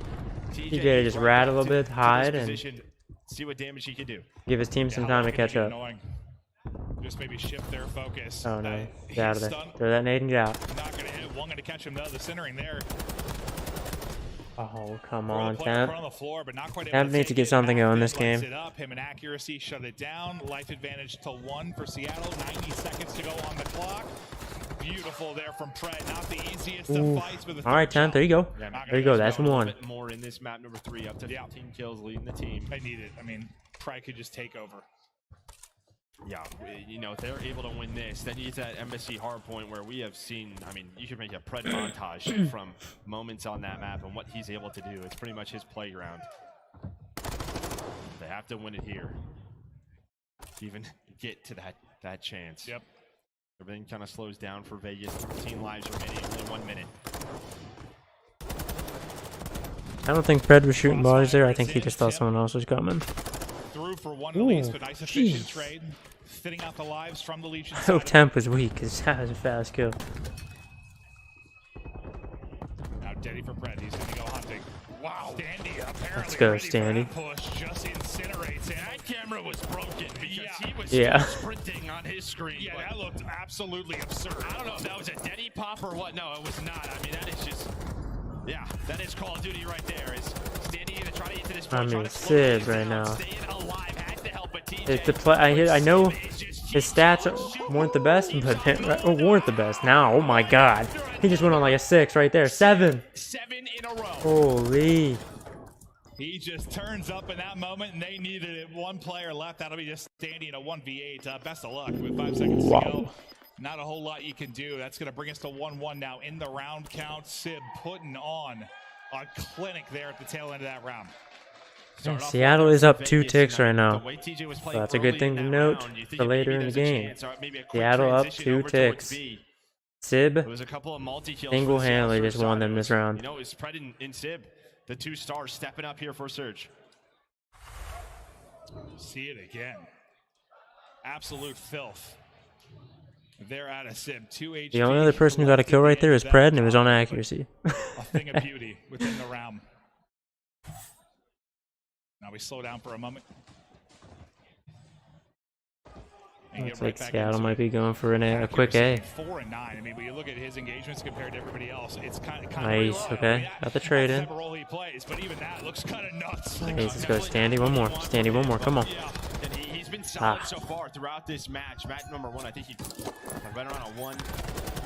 TJ just rattle a bit, hide, and see what damage he can do. give his team some time to catch up. Annoying. Just maybe shift their focus. Oh no, He's get out of there. stunned. Throw that nade and get out. Not going to hit. One going to catch him though. The centering there. Oh, come Throw the on, player Temp. put on the floor, but not quite able Temp to needs to take get it. something going this Lights game. it up. Him and accuracy shut it down. Life advantage to 1 for Seattle. 90 seconds to go on the clock. Beautiful there from Pred. Not the easiest Ooh. of fights with a All right, Temp. There you go. There you go. That's A little 1. bit more in this map number 3, up to 15 kills, leading the team. They need it. I mean, Pred could just take over. Yeah, you know, if they're able to win this, then you get to that embassy hard point where we have seen, I mean, you could make a Pred montage from moments on that map and what he's able to do. It's pretty much his playground. They have to win it here to even get to that chance. Yep. Everything kind of slows down for Vegas. 13 lives remaining, only 1 minute. I don't think Pred was shooting bodies there. I think he just thought someone else was coming. Through for 1 Ooh, release, but nice efficient jeez. trade. Thinning out the lives from the Legion I hope side. Temp was weak, because that was a fast kill. Now Deddy for Pred. He's going to go hunting. Wow. Standy apparently Let's go, ready for Standy. that push. Just incinerates it. That camera was broken because he was Yeah. still sprinting on his screen. Yeah, but that looked absolutely absurd. I don't know if that was a Deddy pop or what. No, it was not. I mean, that is just, yeah, that is Call of Duty right there. Is Standy going to try to get to this point? I mean, Sid right now. Staying alive has to help, but TJ, It's the play. I know his stats weren't the best, but weren't the best. Now, oh my god, he just went on like a 6 right there. 7. 7 in a row. Holy. He just turns up in that moment, and they needed it. 1 player left. That'll be just Standy in a 1v8. Best of luck with 5 seconds to go. Not a whole lot you can do. That's going to bring us to 1-1 now in the round count. Sib putting on a clinic there at the tail end of that round. Yeah, Seattle is up 2 ticks right now. So that's a good thing to note for later in the game. Seattle up 2 ticks. Sib single-handedly just won them this round. You know, it's Pred and Sib, the 2 stars stepping up here for Surge. See it again. Absolute filth. They're out of Sib. 2 HP. The only other person who got a kill right there is Pred, and it was on accuracy. A thing of beauty within the round. Now we slow down for a moment. And Looks get right like back Seattle into might it. be going for a quick A. 4 and 9. I mean, when you look at his engagements compared to everybody else, it's kind of Nice, okay. Got the trade in. the role he plays, but even that looks kind of nuts. Nice, let's go, Standy. One more. Standy, one more. Come on. And he's been solid so far throughout this match. Match number 1, I think he right around a 1.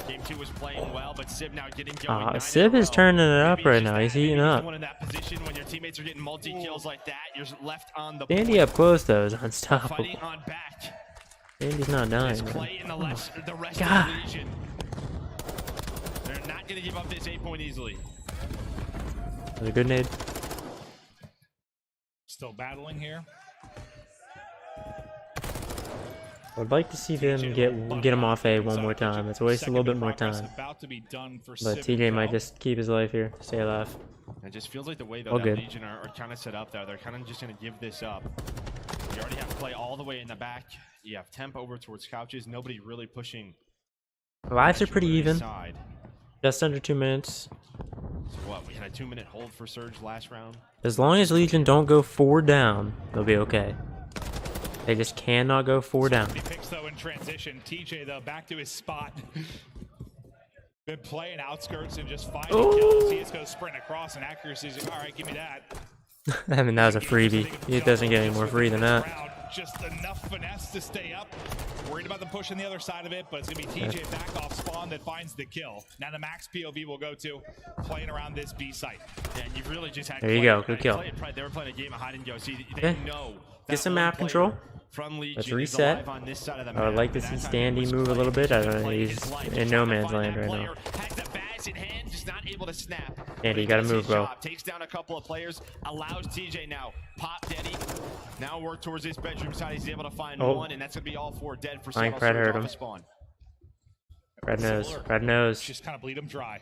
Game 2 was playing well, but Sib now getting going. Sib is turning it up right now. He's heating up. Someone in that position when your teammates are getting multi-kills like that, you're left on the Standy up close, though, is unstoppable. fighting on back. Standy's not dying, man. Clay in the rest God. of the Legion. not going to give up this 8-point easily. That's a good nade. Still battling here. I'd like to see them get him off A one more time. It's wasted a little bit more time. About to be done for But TJ might just keep his life here, stay alive. It just feels like the way All that good. Legion are kind of set up there. They're kind of just going to give this up. You already have to play all the way in the back. You have temp over towards couches. Nobody really pushing. Lives are pretty even. Side. Just under 2 minutes. So what? We had a 2-minute hold for Surge last round. As long as Legion don't go 4 down, they'll be okay. They just cannot go 4 down. He picks though in transition. TJ though back to his spot. Been playing outskirts and just finding kills. He just goes sprint across and accuracy. He's like, all right, give me that. I mean, that was a freebie. It doesn't get any more free than that. Just enough finesse to stay up. Worried about them pushing the other side of it, but it's going to be TJ back off spawn that finds the kill. Now the max POV will go to playing around this B site. Yeah, and you've really just had there you go, good kill. They were playing a game of hide and go. See, they Okay. know Get some map control. Let's reset. I would like to see Standy move a little bit. I don't know, he's in no man's land right now. Not able to snap. Andy, you gotta move, bro. Takes down a couple of players, allows TJ now. Pop Daddy. Now work towards his bedroom side. He's able to find one, and that's gonna be all 4 dead for Fine, Fred hurt him. Spawn. Red nose. Red nose. Just kind of bleed him dry.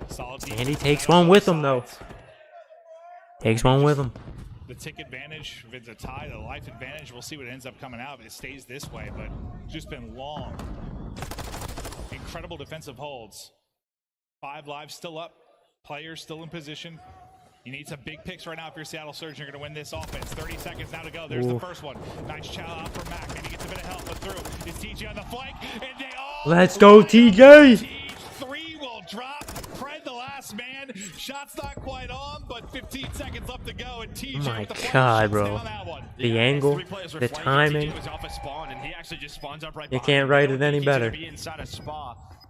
Solid. Andy takes one with him though. Takes one with him. The tick advantage, if it's a tie, the life advantage, we'll see what ends up coming out if it stays this way, but it's just been long. Incredible defensive holds. 5 lives still up. Players still in position. You need some big picks right now if you're Seattle Surge. You're going to win this offense. 30 seconds now to go. There's the first one. Nice chow out for Mac. Maybe gets a bit of help, but through. Is TJ on the flank? And they all... Let's go, TJ! 3 will drop. Fred, the last man. Shot's not quite on, but 15 seconds left to go. And TJ Oh my with the god, bro. The angle, the timing. You can't write it any better.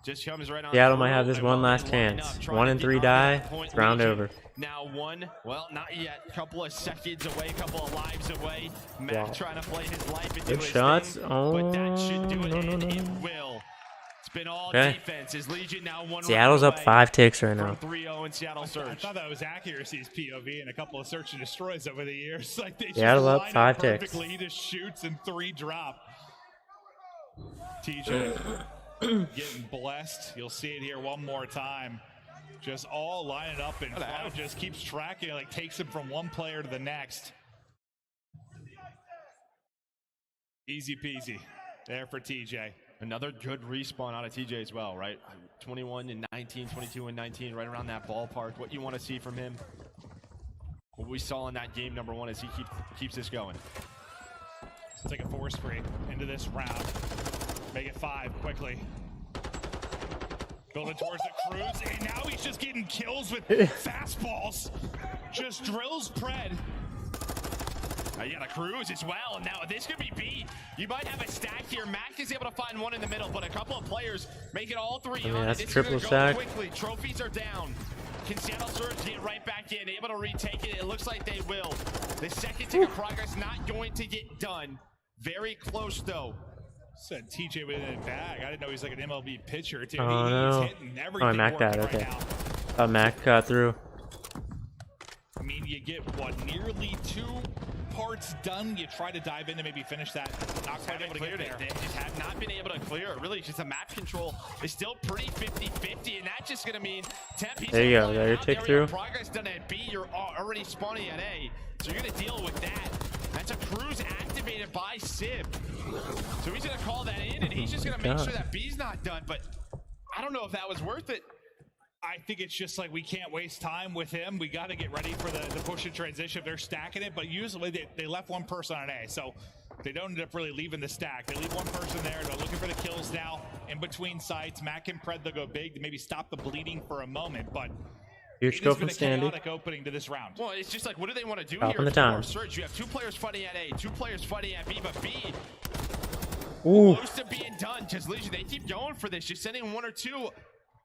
Seattle might have this one last chance. 1 and 3 die, it's round over. Now 1, well, not yet. Couple of seconds away, couple of lives away. Mac trying to play his life into Good his shots. thing, Oh, but that should do it, no, and no, it no. will. It's been all Okay. defense. Is Legion now 1 Seattle's up 5 ticks right now. 3-0 in Seattle I Surge. thought that was accuracy's POV and a couple of search and destroys over the years. Like they Seattle just up line 5 ticks. perfectly. He just shoots and 3 drop. TJ getting blessed. You'll see it here one more time. Just all lining up and Cloud just keeps tracking, like takes him from one player to the next. Easy peasy there for TJ. Another good respawn out of TJ as well, right? 21 and 19, 22 and 19, right around that ballpark. What you want to see from him? What we saw in that game number 1 is he keeps this going. Let's take a force free into this round. Make it 5 quickly. Building towards the cruise, and now he's just getting kills with fastballs. Just drills Pred. You got a cruise as well, and now this could be B. You might have a stack here. Mac is able to find one in the middle, but a couple of players make it all 3 on. that's This is triple gonna go stack. quickly. Trophies are down. Can Seattle Surge get right back in, able to retake it? It looks like they will. The second tick of progress not going to get done. Very close though. Said TJ with it bag. I didn't know he's like an MLB pitcher too. Oh He's no. hitting everything. Oh, Mac died, working okay. right now. Thought Mac got through. I mean, you get what, nearly 2 parts done. You try to dive in and maybe finish that. Not quite able to get there. They just have not been able to clear it. Really, just the map control is still pretty 50-50, and that's just going to mean Temp. There you go. There you tick through. Progress done at B. You're already spawning at A, so you're going to deal with that. That's a cruise activated by Sib. So he's going to call that in, and he's just going to make sure that B's not done. But I don't know if that was worth it. I think it's just like we can't waste time with him. We got to get ready for the push and transition. They're stacking it, but usually they left 1 person on A, so they don't end up really leaving the stack. They leave 1 person there. They're looking for the kills now in between sites. Mac and Pred, they'll go big to maybe stop the bleeding for a moment, but Huge it go has been from a Standy. chaotic opening to this round. Well, it's just like, what do they want to do Top here? on the time. Surge, you have 2 players fighting at A, 2 players fighting at B, but B Ooh. close to being done because Legion, they keep going for this, just sending 1 or 2.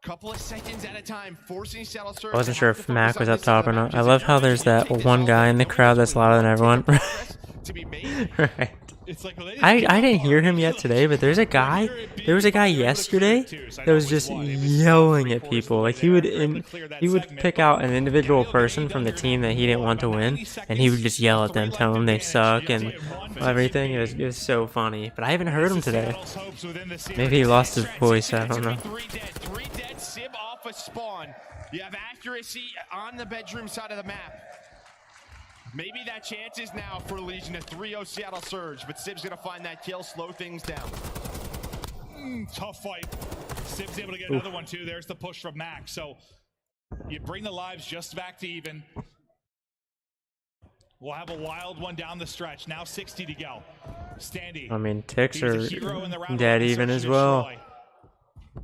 Couple of seconds at a time, forcing Seattle Surge. I wasn't sure if Mac was up top or not. I love how there's that one guy in the crowd that's louder than everyone. Right. It's like, well, I didn't hear him yet today, but there was a guy yesterday that was just yelling at people. Like he would pick out an individual person from the team that he didn't want to win, and he would just yell at them, tell them they suck and everything. It was so funny. But I haven't heard him today. Maybe he lost his voice. I don't know. Three dead, Sib off a spawn. You have accuracy on the bedroom side of the map. Maybe that chance is now for Legion, a 3-0 Seattle Surge, but Sib's gonna find that kill, slow things down. Tough fight. Sib's able to get another one too. There's the push from Max. So you bring the lives just back to even. We'll have a wild one down the stretch. Now 60 to go. Standy. I mean, ticks are dead even as well.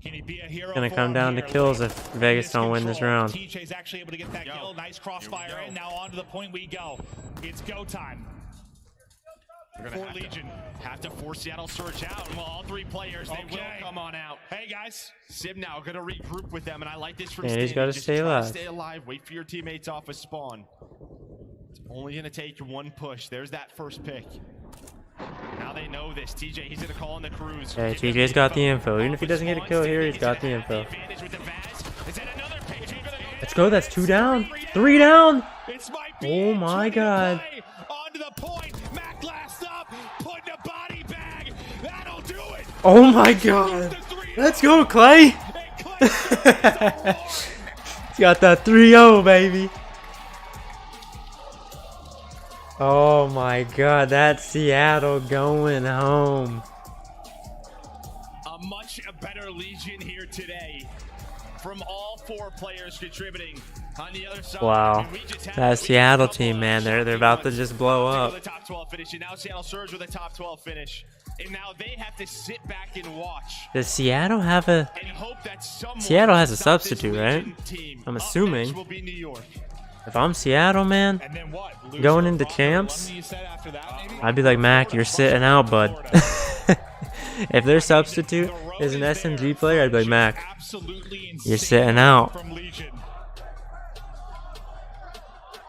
It's gonna come down to kills if Vegas don't win this round. TJ's actually able to get that kill. Nice crossfire in. Now on to the point we go. It's go time. We're gonna have to force Seattle Surge out. And well, all three players, they will come on out. Hey guys, Sib now gonna regroup with them, and I like this from Yeah, he's Standy. gotta Just stay try to alive. Stay alive. Wait for your teammates off a spawn. It's only gonna take one push. There's that first pick. Now they know this. TJ, he's gonna call in the cruise. Yeah, TJ's got the info. Even if he doesn't get a kill here, he's got the info. Let's go. That's 2 down. 3 down. Oh my god. Onto the point. Mac last up. Putting a body bag. That'll do it. Oh my god. Let's go, Clay. He's got that 3-0, baby. Oh my god, that's Seattle going home. A much better Legion here today from all 4 players contributing. On the other side, Wow. That Seattle team, man, they're about to just blow up. The top 12 finish, and now Seattle Surge with a top 12 finish. And now they have to sit back and watch. Does Seattle have a... Seattle has a substitute, right? I'm assuming. If I'm Seattle, man, going into champs, I'd be like, Mac, you're sitting out, bud. If their substitute is an SMG player, I'd be like, Mac, you're sitting out.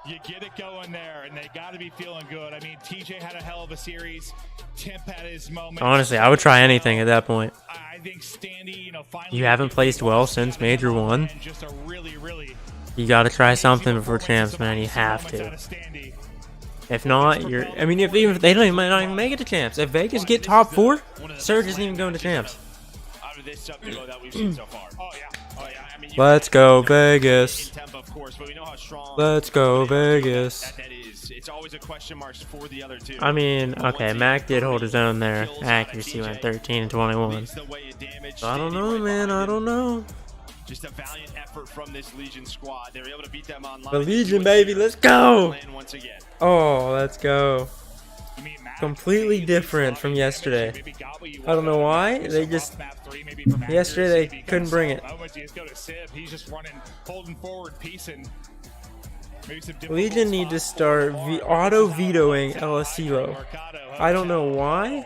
You get it going there, and they got to be feeling good. I mean, TJ had a hell of a series. Timp had his moment. Honestly, I would try anything at that point. I think Standy, finally You haven't placed well since Major 1. You got to try something before champs, man. You have to. If not, you're... I mean, even if they might not even make it to champs. If Vegas get top 4, Surge isn't even going to champs. Out of this sub-duo that we've seen so far. I mean, Let's go, Vegas. Let's go, Vegas. It's always a question mark for the other two. I mean, okay, Mac did hold his own there. Accuracy went 13 and 21. So I don't know, man. I don't know. Just a valiant effort from this Legion squad. They were able to beat them online. The Legion, baby. Let's go. Oh, let's go. Completely different from yesterday. I don't know why. They just... Yesterday, they couldn't bring it. He's just running, holding forward, piecing. Legion need to start auto-vetoing LSCLO. I don't know why.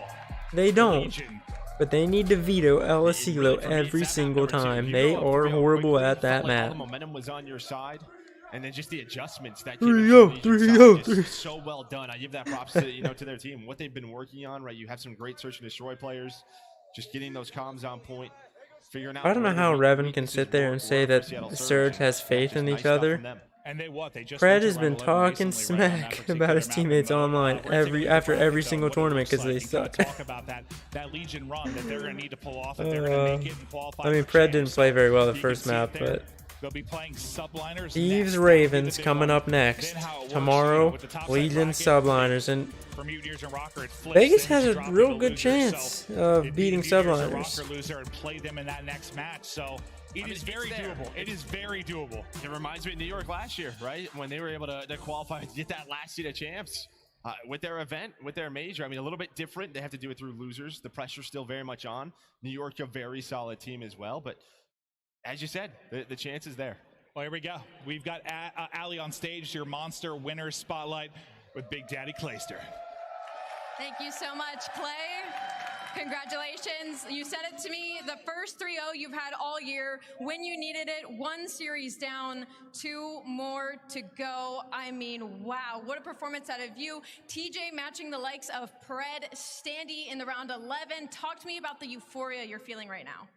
They don't. But they need to veto LSCLO every single time. They are horrible at that map. The momentum was on your side, and then just the adjustments that 3-0, so well done. I give that props to to their team. What they've been working on, right? You have some great search and destroy players, just getting those comms on point, figuring out. I don't know how Revan can sit there and say that Surge has faith in each other. And they what? They just Fred has been talking smack about his teammates online after every single tournament because they suck. Talk about that Legion run that they're going to need to pull off if they're going to make it and qualify. I mean, Fred didn't play very well the first map, but they'll be playing subliners. Thieves Ravens coming up next tomorrow. Legion subliners, and Vegas has a real good chance of beating subliners. Play them in that next match. So. It is very doable. It is very doable. It reminds me of New York last year, right? When they were able to qualify to get that last seed of champs with their event, with their major. I mean, a little bit different. They have to do it through losers. The pressure's still very much on. New York, a very solid team as well. But as you said, the chance is there. Well, here we go. We've got Ali on stage, your monster winner spotlight with Big Daddy Clayster. Thank you so much, Clay. Congratulations. You said it to me. The first 3-0 you've had all year. When you needed it, 1 series down, 2 more to go. I mean, wow. What a performance out of you. TJ matching the likes of Pred, Standy in the round 11. Talk to me about the euphoria you're feeling right now.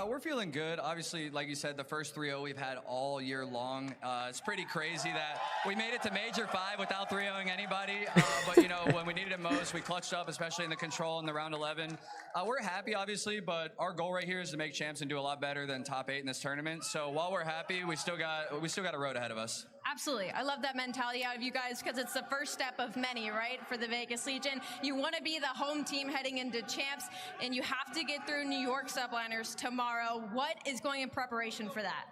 We're feeling good. Obviously, like you said, the first 3-0 we've had all year long. It's pretty crazy that we made it to Major 5 without 3-0ing anybody. But, you know, when we needed it most, we clutched up, especially in the control in the round 11. We're happy, obviously, but our goal right here is to make champs and do a lot better than top 8 in this tournament. So while we're happy, we still got a road ahead of us. Absolutely. I love that mentality out of you guys because it's the first step of many, right, for the Vegas Legion. You want to be the home team heading into champs, and you have to get through New York Subliners tomorrow. What is going in preparation for that?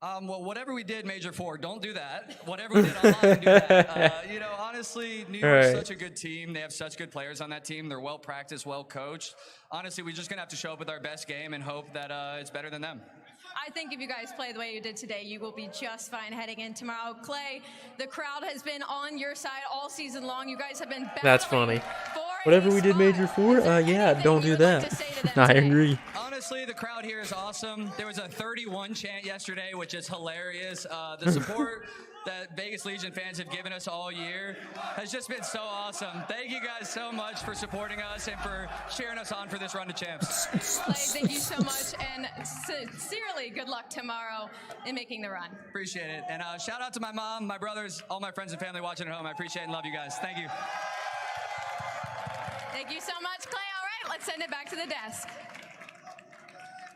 Well, whatever we did Major 4, don't do that. Whatever we did online, do that. You know, honestly, New York's such a good team. They have such good players on that team. They're well practiced, well coached. Honestly, we're just going to have to show up with our best game and hope that it's better than them. I think if you guys play the way you did today, you will be just fine heading in tomorrow. Clay, the crowd has been on your side all season long. You guys have been That's funny. Whatever we did Major 4, yeah, don't do that. I agree. Honestly, the crowd here is awesome. There was a 31 chant yesterday, which is hilarious. The support that Vegas Legion fans have given us all year has just been so awesome. Thank you guys so much for supporting us and for cheering us on for this run to champs. Clay, thank you so much, and sincerely good luck tomorrow in making the run. Appreciate it. And shout out to my mom, my brothers, all my friends and family watching at home. I appreciate and love you guys. Thank you. Thank you so much, Clay. All right, let's send it back to the desk.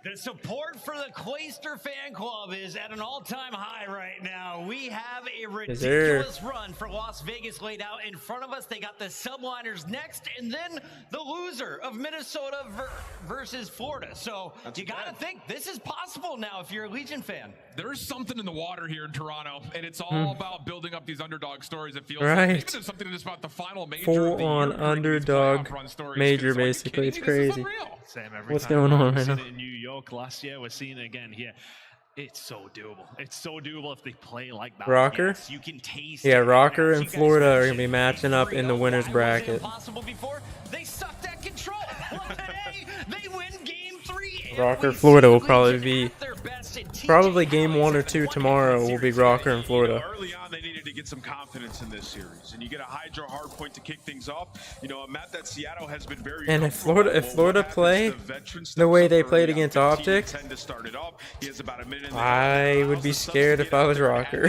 The support for the Clayster fan club is at an all-time high right now. We have a ridiculous run for Las Vegas laid out in front of us. They got the Subliners next, and then the loser of Minnesota versus Florida. So you got to think this is possible now if you're a Legion fan. There's something in the water here in Toronto, and it's all about building up these underdog stories. It feels right. like even there's something just about the final major. Full on underdog major, basically. It's crazy. What's going on right now? In New York last year, we're seeing it again here. It's so doable. It's so doable if they play like that. Rocker? Yes, you can taste yeah, Rocker and Florida are going to be matching up in the winner's bracket. They sucked at control. Well, today, they win game 3. Rocker, Florida will probably be... Probably game 1 or 2 tomorrow will be Rocker and Florida. Early on, they needed to get some confidence in this series, and you get a Hydra hard point to kick things off. You know, a map that Seattle has been very. And if Florida play the way they played against Optic, I would be scared if I was Rocker.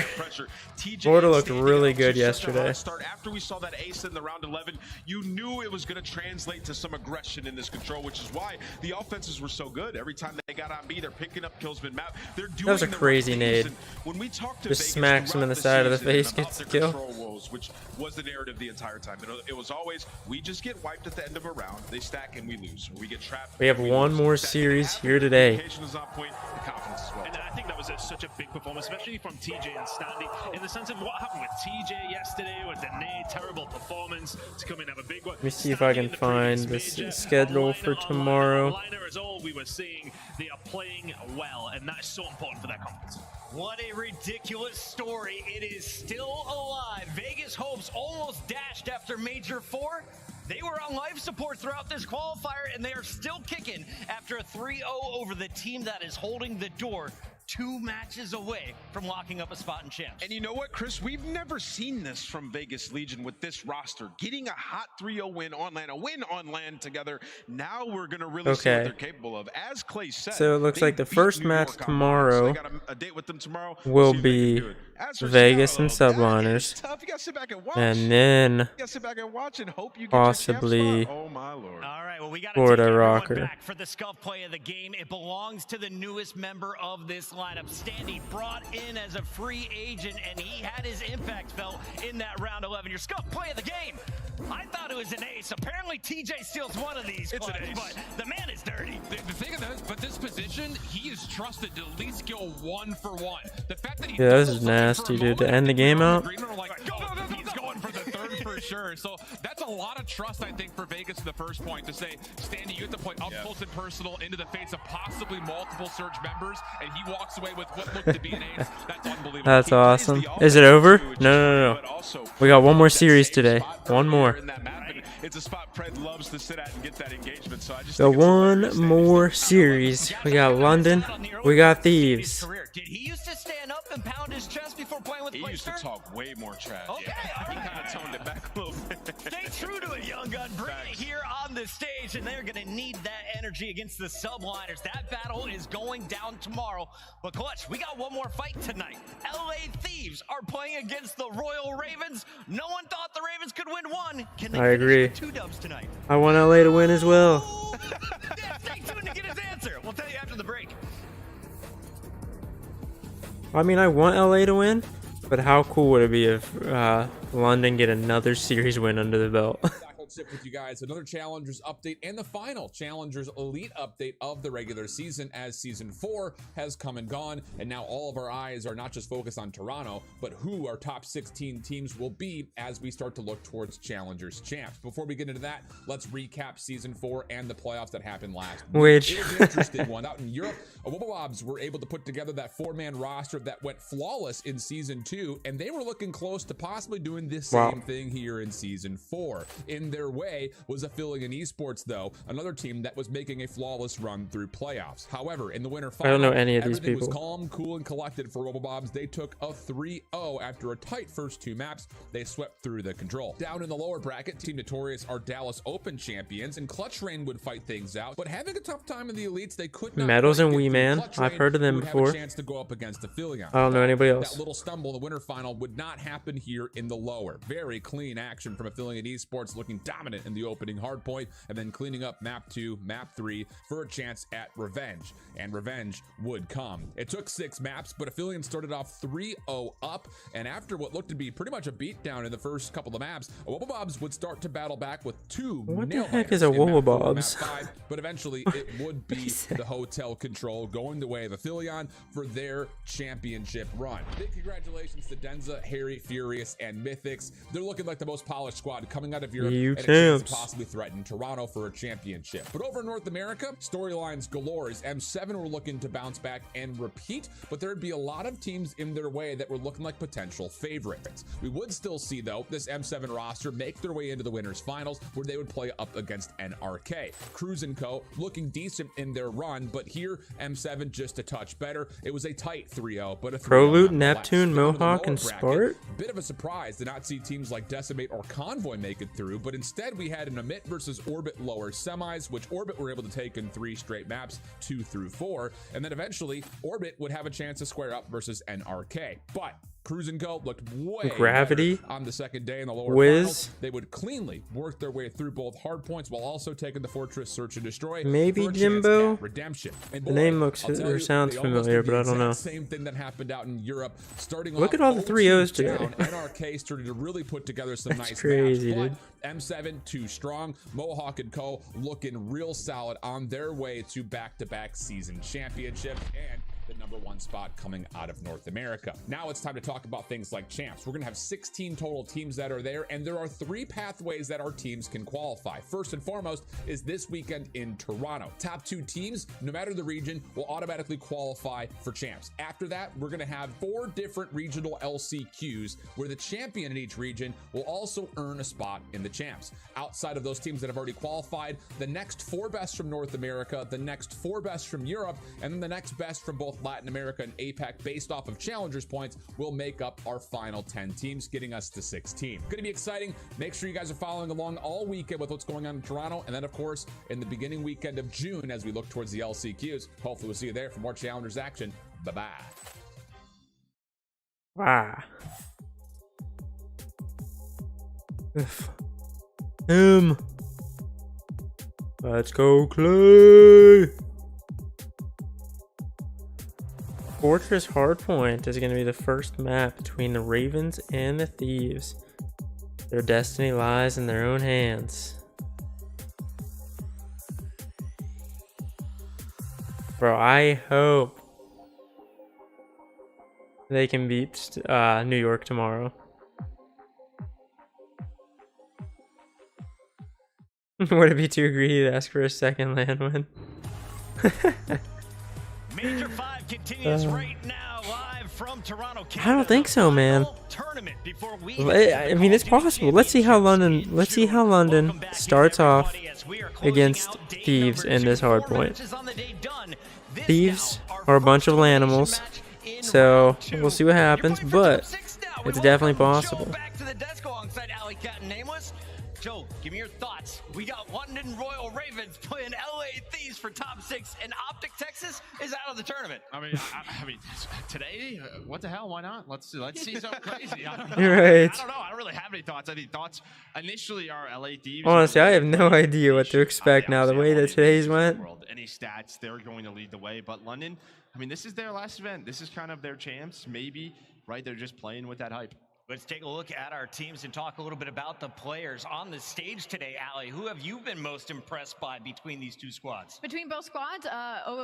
Florida looked really good yesterday. After we saw that ace in the round 11, you knew it was going to translate to some aggression in this control, which is why the offenses were so good. Every time they got on B, they're picking up kills mid-map. They're doing that was a crazy nade. When we talk to just smacks him in the side of the face, gets the kill. Woes, which was the narrative the entire time. It was always, we just get wiped at the end of a round, they stack and we lose. We get trapped. We have one more series here today. And I think that was such a big performance, especially from TJ and Standy, in the sense of what happened with TJ yesterday with the nade, terrible performance to come in and have a big one. Let me see if I can find the schedule for tomorrow. As all we were seeing, they are playing well, and that is so important for their confidence. What a ridiculous story. It is still alive. Vegas hopes almost dashed after Major 4. They were on life support throughout this qualifier, and they are still kicking after a 3-0 over the team that is holding the door 2 matches away from locking up a spot in champs. And you know what, Chris? We've never seen this from Vegas Legion with this roster. Getting a hot 3-0 win on land, a win on land together. Now we're going to really see what they're capable of. As Clay said, so it looks like the first match tomorrow will be Vegas and Subliners. And then possibly Florida Rocker. Back for the scuff play of the game. It belongs to the newest member of this lineup. Standy brought in as a free agent, and he had his impact felt in that round 11. Your scuff play of the game. I thought it was an ace. Apparently, TJ steals one of these. It's an ace. But the man is dirty. The thing of this, but this position, he is trusted to at least go 1 for 1. The fact that he yeah, this is nasty, dude. To end the game out. He's going for the 3rd for sure. So that's a lot of trust, I think, for Vegas at the first point to say, Standy, you have to play up close and personal into the face of possibly multiple Surge members, and he walks away with what looked to be an ace. That's unbelievable. That's awesome. Is it over? No. We got one more series today. One more. it's a spot Pred loves to sit at and get that engagement. So I just The one more series. We got London. We got Thieves. Did he used to stand up and pound his chest before playing with He used to talk way more trash. Okay, all He right. kind of toned it back a little bit. Stay true to it, young gun. Bring it here on the stage, and they're going to need that energy against the subliners. That battle is going down tomorrow. But Clutch, we got one more fight tonight. LA Thieves are playing against the Royal Ravens. No one thought the Ravens could win one. Can they I agree. finish with 2 dubs tonight? I want LA to win as well. Yeah, stay tuned to get his answer. We'll tell you after the break. I mean, I want LA to win, but how cool would it be if London get another series win under the belt? With you guys, another Challengers update and the final Challengers Elite update of the regular season, as Season 4 has come and gone, and now all of our eyes are not just focused on Toronto, but who our top 16 teams will be as we start to look towards Challengers Champs. Before we get into that, let's recap Season 4 and the playoffs that happened last week. Which It was an interesting one. Out in Europe, Wobblebobs were able to put together that 4-man roster that went flawless in Season 2, and they were looking close to possibly doing the same thing here in Season 4. In their way was Affiliate Esports, though, another team that was making a flawless run through playoffs. However, in the winter final, I don't know any of these everything people. was calm, cool, and collected for Wobblebobs. They took a 3-0 after a tight first 2 maps. They swept through the control. Down in the lower bracket, Team Notorious are Dallas Open champions, and Clutch Rain would fight things out, but having a tough time in the elites, they could not. Medals and break it Wee through. Man. Clutch I've Rain heard of them would before. have a chance to go up against Affiliate. I don't know anybody else. That little stumble in the winter final would not happen here in the lower. Very clean action from Affiliate Esports, looking dominant in the opening hardpoint, and then cleaning up map 2, map 3 for a chance at revenge. And revenge would come. It took 6 maps, but Affiliate started off 3-0 up, and after what looked to be pretty much a beatdown in the first couple of maps, Wobblebobs would start to battle back with 2 What the nail heck biters is a in map 4, Wobblebobs? map 5, but eventually it would be the hotel control going the way of Affilion for their championship run. Big congratulations to Denza, Harry, Furious, and Mythics. They're looking like the most polished squad coming out of Europe, You and a chance to champs. possibly threaten Toronto for a championship. But over in North America, storylines galore as M7 were looking to bounce back and repeat, but there'd be a lot of teams in their way that were looking like potential favorites. We would still see, though, this M7 roster make their way into the winners finals, where they would play up against NRK. Cruz & Co. looking decent in their run, but here M7 just a touch better. It was a tight 3-0, but a 3-0 Proloot, nonetheless. Neptune, Down to the Mohawk, lower and bracket, Spart? bit of a surprise to not see teams like Decimate or Convoy make it through, but instead we had an Emit versus Orbit lower semis, which Orbit were able to take in 3 straight maps, 2 through 4, and then eventually Orbit would have a chance to square up versus NRK. But Cruz & Co. looked way Gravity, better on the second day in the lower Wiz. finals. They would cleanly work their way through both hard points while also taking the Fortress Search and Destroy. Maybe for a chance Jimbo? at redemption. And The boy, name looks I'll tell or you, sounds they almost familiar, did the but I don't exact know. Same thing that happened out in Europe. Starting Look off at all the 0-2 3 O's today. down, NRK started to really put together some That's nice crazy, maps, dude. but M7 too strong. Mohawk & Co. looking real solid on their way to back-to-back season championships and the #1 spot coming out of North America. Now it's time to talk about things like champs. We're gonna have 16 total teams that are there, and there are 3 pathways that our teams can qualify. First and foremost is this weekend in Toronto. Top 2 teams, no matter the region, will automatically qualify for champs. After that, we're gonna have 4 different regional LCQs where the champion in each region will also earn a spot in the champs. Outside of those teams that have already qualified, the next 4 best from North America, the next 4 best from Europe, and then the next best from both Latin America and APAC based off of challengers points will make up our final 10 teams, getting us to 16. Gonna be exciting. Make sure you guys are following along all weekend with what's going on in Toronto, and then of course in the beginning weekend of June as we look towards the LCQs. Hopefully we'll see you there for more challengers action. Bye-bye. Wow. Let's go, Clay. Fortress Hardpoint is going to be the first map between the Ravens and the Thieves. Their destiny lies in their own hands. Bro, I hope they can beat New York tomorrow. Would it be too greedy to ask for a second land win? Major 5 continues right now live I don't think so, man. I mean, it's possible. Let's see how London starts off against Thieves in this hard point. Thieves are a bunch of animals, so we'll see what happens, but it's definitely possible. Joe, give me your thoughts. We got London Royal Ravens playing LA Thieves for top 6, and Optic Texas is out of the tournament. I mean, today, what the hell? Why not? Let's see something crazy. I don't know. Right. I don't know. I don't really have any thoughts. I think thoughts initially are LA Thieves. Honestly, I have no idea what to expect now. The way that today's went. Any stats, they're going to lead the way. But London, I mean, this is their last event. This is kind of their chance, maybe. Right? They're just playing with that hype. Let's take a look at our teams and talk a little bit about the players on the stage today. Allie, who have you been most impressed by between these two squads? Between both squads,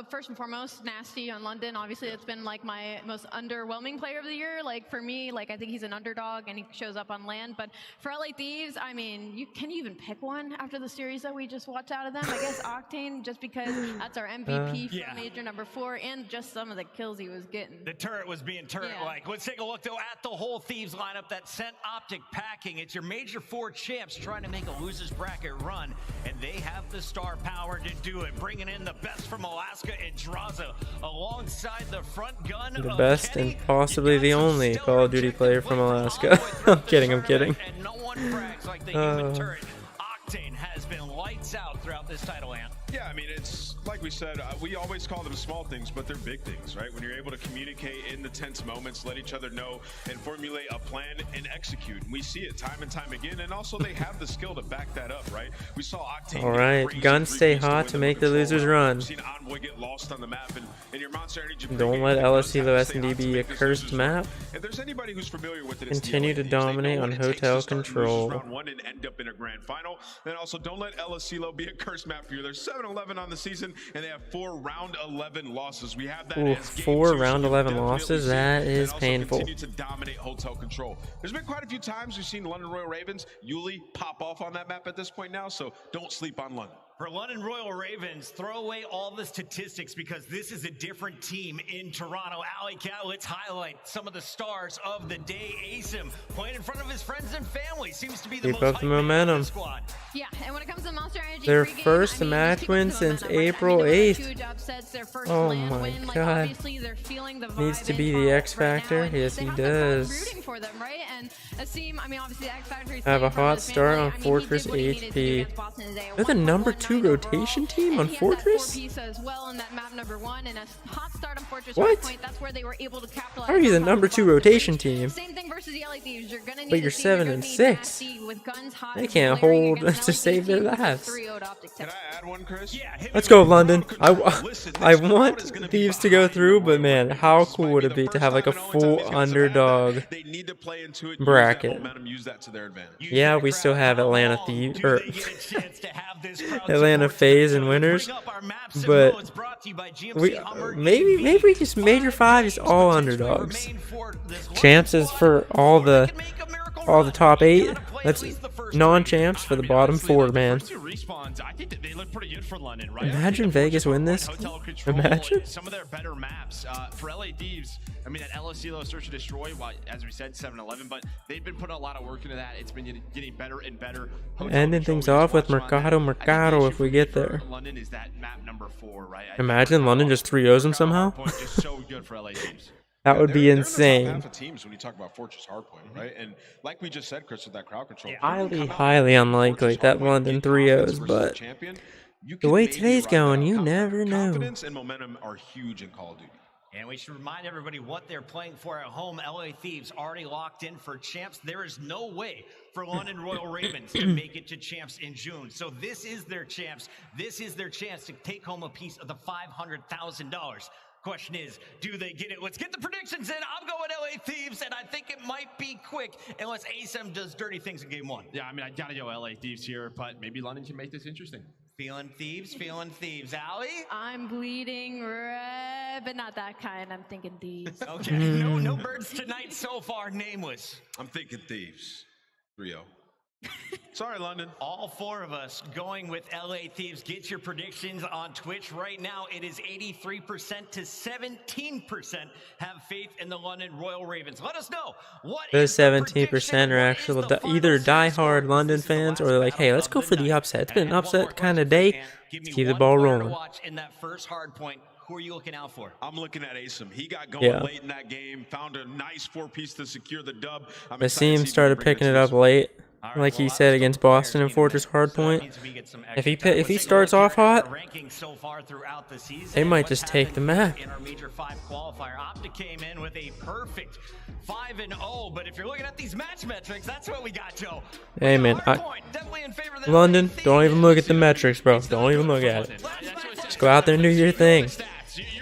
first and foremost, Nasty on London. Obviously, it's been like my most underwhelming player of the year. Like for me, like I think he's an underdog and he shows up on land. But for LA Thieves, I mean, can you even pick one after the series that we just watched out of them? I guess Octane, just because that's our MVP for Major number 4, and just some of the kills he was getting. The turret was being turret-like. Let's take a look though at the whole Thieves lineup that sent Optic packing. It's your Major 4 champs trying to make a losers bracket run, and they have the star power to do it, bringing in the best from Alaska and Draza alongside the front gun. The best and possibly the only Call of Duty player from Alaska. I'm kidding. And no one brags like the human turret. Octane has been lights out throughout this title, Ant. Yeah, I mean, it's like we said, we always call them small things, but they're big things, right? When you're able to communicate in the tense moments, let each other know, and formulate a plan and execute. And we see it time and time again, and also they have the skill to back that up, right? We saw Octane. All right, guns stay hot to make the losers run. We've seen Envoy get lost on the map, and your Monster Energy. Don't let LSCLO S&D be a cursed map. If there's anybody who's familiar with it, continue to dominate on hotel control. Round 1 and end up in a grand final. And also, don't let LSCLO be a cursed map for you. There's 7-11 on the season, and they have 4 round 11 losses. We have that. Ooh, 4 round 11 losses. That is painful. Continue to dominate hotel control. There's been quite a few times we've seen London Royal Ravens, Yuli, pop off on that map at this point now. So don't sleep on London. For London Royal Ravens, throw away all the statistics because this is a different team in Toronto. Alley Cat, let's highlight some of the stars of the day. Asim playing in front of his friends and family seems to be the keep up the momentum. Squad. Yeah, and when it comes to Monster Energy, their first match win since April 8th. Oh my god. Needs to be the X Factor. Yes, he does. Rooting for them, right? And Asim, I mean, obviously the X Factor. Have a hot start on Fortress HP. They're the number 2 rotation team on Fortress? What? How are you the number 2 rotation team? But you're 7 and 6. They can't hold to save their lives. Can I add one, Chris? Let's go, London. I want Thieves to go through, but man, how cool would it be to have like a full underdog bracket? Yeah, we still have Atlanta Thieves, or Atlanta FaZe and winners, but maybe we just Major 5 is all underdogs. Chances for all the top 8. That's non-champs for the bottom 4, man. Imagine Vegas win this. Imagine. Some of their better maps for LA Thieves. I mean, at LSCLO Search and Destroy, well, as we said, 7-11, but they've been putting a lot of work into that. It's been getting better and better. Ending things off with Mercado if we get there. London is that map number 4, right? Imagine London just 3-0s him somehow. Just so good for LA Thieves. That would be insane. Half of teams when you talk about Fortress Hardpoint, right? And like we just said, Chris, with that crowd control, Highly unlikely that London 3-0s, but the way today's going, you never know. Confidence and momentum are huge in Call of Duty. And we should remind everybody what they're playing for at home. LA Thieves already locked in for champs. There is no way for London Royal Ravens to make it to champs in June. So this is their champs. This is their chance to take home a piece of the $500,000. Question is, do they get it? Let's get the predictions in. I'm going LA Thieves, and I think it might be quick unless ASM does dirty things in game 1. Yeah, I mean, I gotta go LA Thieves here, but maybe London can make this interesting. Feeling Thieves, Allie? I'm bleeding red, but not that kind. I'm thinking Thieves. Okay, no birds tonight so far, nameless. I'm thinking Thieves. 3-0. Sorry, London. All four of us going with LA Thieves. Get your predictions on Twitch right now. It is 83% to 17% have faith in the London Royal Ravens. Let us know what Those 17% are actual either die-hard London fans or they're like, hey, let's go for the upset. It's been an upset kind of day. Let's keep the ball rolling. Watch in that first hard point. Who are you looking out for? I'm looking at Asim. He got going late in that game, found a nice 4-piece to secure the dub. Asim started picking it up late, like he said against Boston in Fortress Hardpoint. If he starts off hot, they might just take the map. In our Major 5 qualifier, Optic came in with a perfect 5-0, but if you're looking at these match metrics, that's what we got, Joe. Hey man, London, don't even look at the metrics, bro. Don't even look at it. Just go out there and do your thing.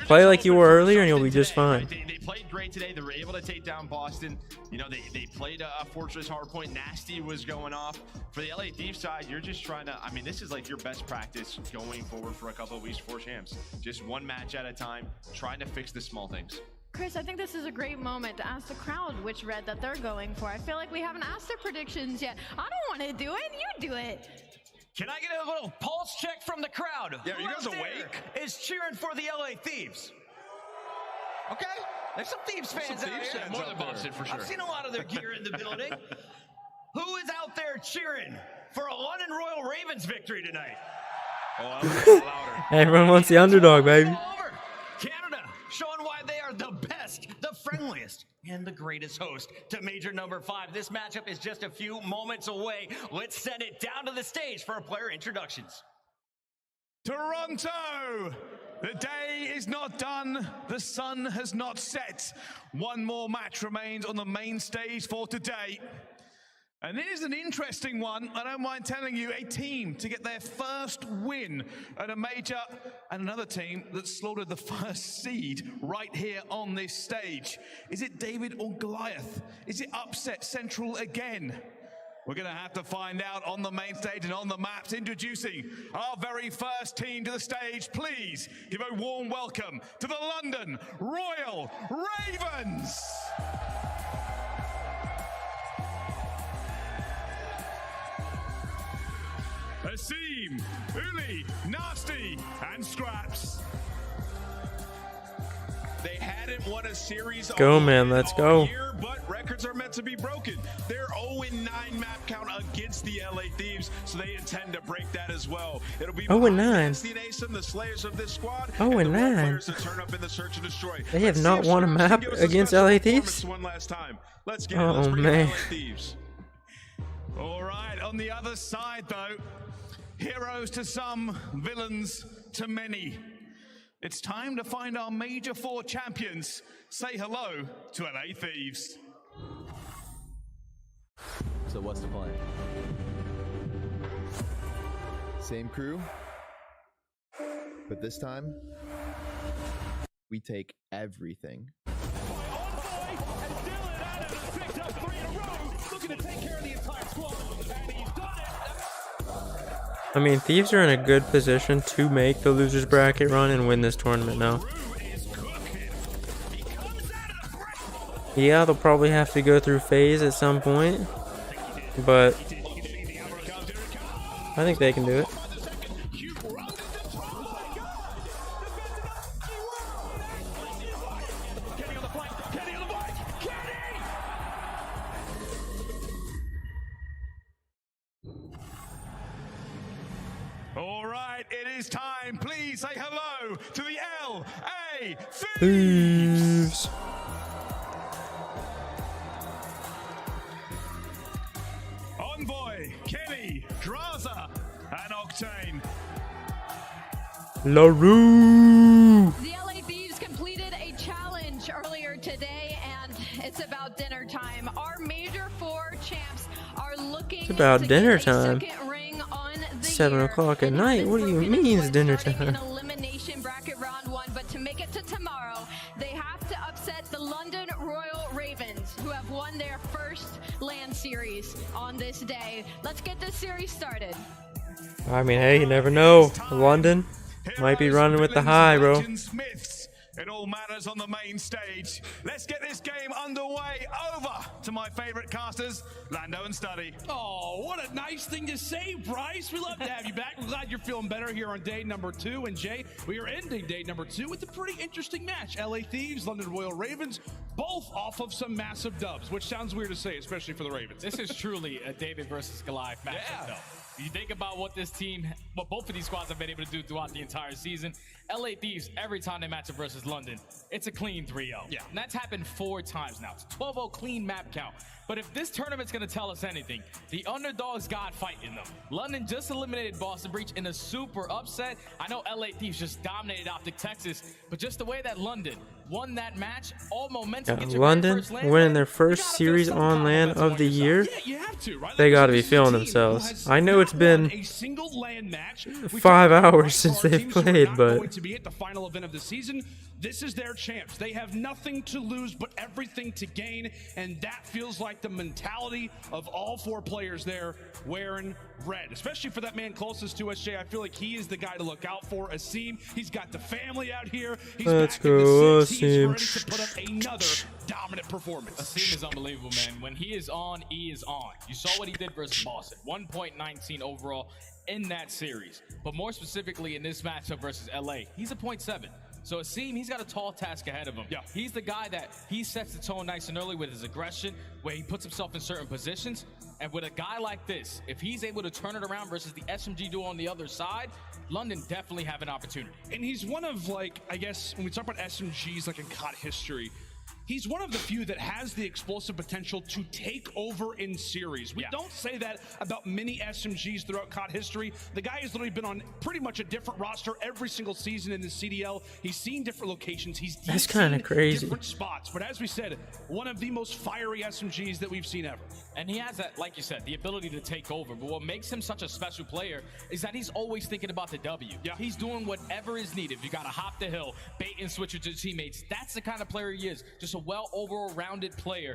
Play like you were earlier and you'll be just fine. They played great today. They were able to take down Boston. You know, they played a Fortress Hardpoint. Nasty was going off. For the LA Thieves side, you're just trying to, I mean, this is like your best practice going forward for a couple of weeks for champs. Just one match at a time, trying to fix the small things. Chris, I think this is a great moment to ask the crowd which red that they're going for. I feel like we haven't asked their predictions yet. I don't want to do it. You do it. Can I get a little pulse check from the crowd? Yeah, are you guys awake? Is cheering for the LA Thieves. Okay, there's some Thieves fans out here. More than Boston for sure. I've seen a lot of their gear in the building. Who is out there cheering for a London Royal Ravens victory tonight? Oh, I'm louder. Everyone wants the underdog, baby. Canada showing why they are the best, the friendliest, and the greatest host to Major number 5. This matchup is just a few moments away. Let's send it down to the stage for our player introductions. Toronto! The day is not done. The sun has not set. One more match remains on the main stage for today. And it is an interesting one. I don't mind telling you, a team to get their first win at a major, and another team that slaughtered the first seed right here on this stage. Is it David or Goliath? Is it upset Central again? We're going to have to find out on the main stage and on the maps. Introducing our very first team to the stage. Please give a warm welcome to the London Royal Ravens. Asim, Uli, Nasty, and Scraps. They hadn't won a series Go, man, let's go. Year, but records are meant to be broken. They're 0-9 map count against the LA Thieves, so they intend to break that as well. It'll be 0-9. the slayers of this squad, 0-9. to turn up in the search and destroy. They have not won a map against LA Thieves? One last time. Let's get oh, man. LA Thieves. All right, on the other side, though, heroes to some, villains to many. It's time to find our Major 4 champions. Say hello to LA Thieves. So what's the plan? Same crew, but this time, we take everything. I mean, Thieves are in a good position to make the losers bracket run and win this tournament now. Yeah, they'll probably have to go through FaZe at some point, but I think they can do it. All right, it is time. Please say hello to the LA Thieves. Envoy, Kenny, Draza, and Octane. LaRue. The LA Thieves completed a challenge earlier today, and it's about dinner time. Our Major 4 champs are looking It's about to dinner get a time. second ring on the 7 o'clock at night. What do you mean it's dinner time? elimination bracket round 1, but to make it to tomorrow, they have to upset the London Royal Ravens, who have won their first LAN series on this day. Let's get this series started. I mean, hey, you never know. London might be running with the high, bro. It all matters on the main stage. Let's get this game underway. Over to my favorite casters, Lando and Studdy. Oh, what a nice thing to say, Bryce. We love to have you back. We're glad you're feeling better here on day number 2. And Jay, we are ending day number 2 with a pretty interesting match. LA Thieves, London Royal Ravens, both off of some massive dubs, which sounds weird to say, especially for the Ravens. This is truly a David versus Goliath matchup, though. You think about what both of these squads have been able to do throughout the entire season. LA Thieves, every time they match up versus London, it's a clean 3-0. Yeah. And that's happened 4 times now. It's a 12-0 clean map count. But if this tournament's going to tell us anything, the underdogs got fighting them. London just eliminated Boston Breach in a super upset. I know LA Thieves just dominated Optic Texas, but just the way that London won that match, all momentum. London winning their first series on LAN of the year. They got to be feeling themselves. I know it's been 5 hours since they've played, but to be at the final event of the season. This is their chance. They have nothing to lose but everything to gain, and that feels like the mentality of all 4 players there wearing red, especially for that man closest to us, Jay. I feel like he is the guy to look out for. Asim, he's got the family out here. He's Let's back in go, the 6. He's Asim. ready to put up another dominant performance. Asim is unbelievable, man. When he is on, he is on. You saw what he did versus Boston. 1.19 overall in that series. But more specifically in this matchup versus LA, he's a 0.7. So Asim, he's got a tall task ahead of him. Yeah. He's the guy that he sets the tone nice and early with his aggression, where he puts himself in certain positions. And with a guy like this, if he's able to turn it around versus the SMG duo on the other side, London definitely have an opportunity. And he's one of, like, I guess, when we talk about SMGs, like in COD history, he's one of the few that has the explosive potential to take over in series. We don't say that about many SMGs throughout COD history. The guy has literally been on pretty much a different roster every single season in the CDL. He's seen different locations. That's kind of crazy. Different spots. But as we said, one of the most fiery SMGs that we've seen ever. And he has that, like you said, the ability to take over. But what makes him such a special player is that he's always thinking about the W. Yeah. He's doing whatever is needed. If you got to hop the hill, bait and switch with your teammates, that's the kind of player he is. Just a well overall rounded player.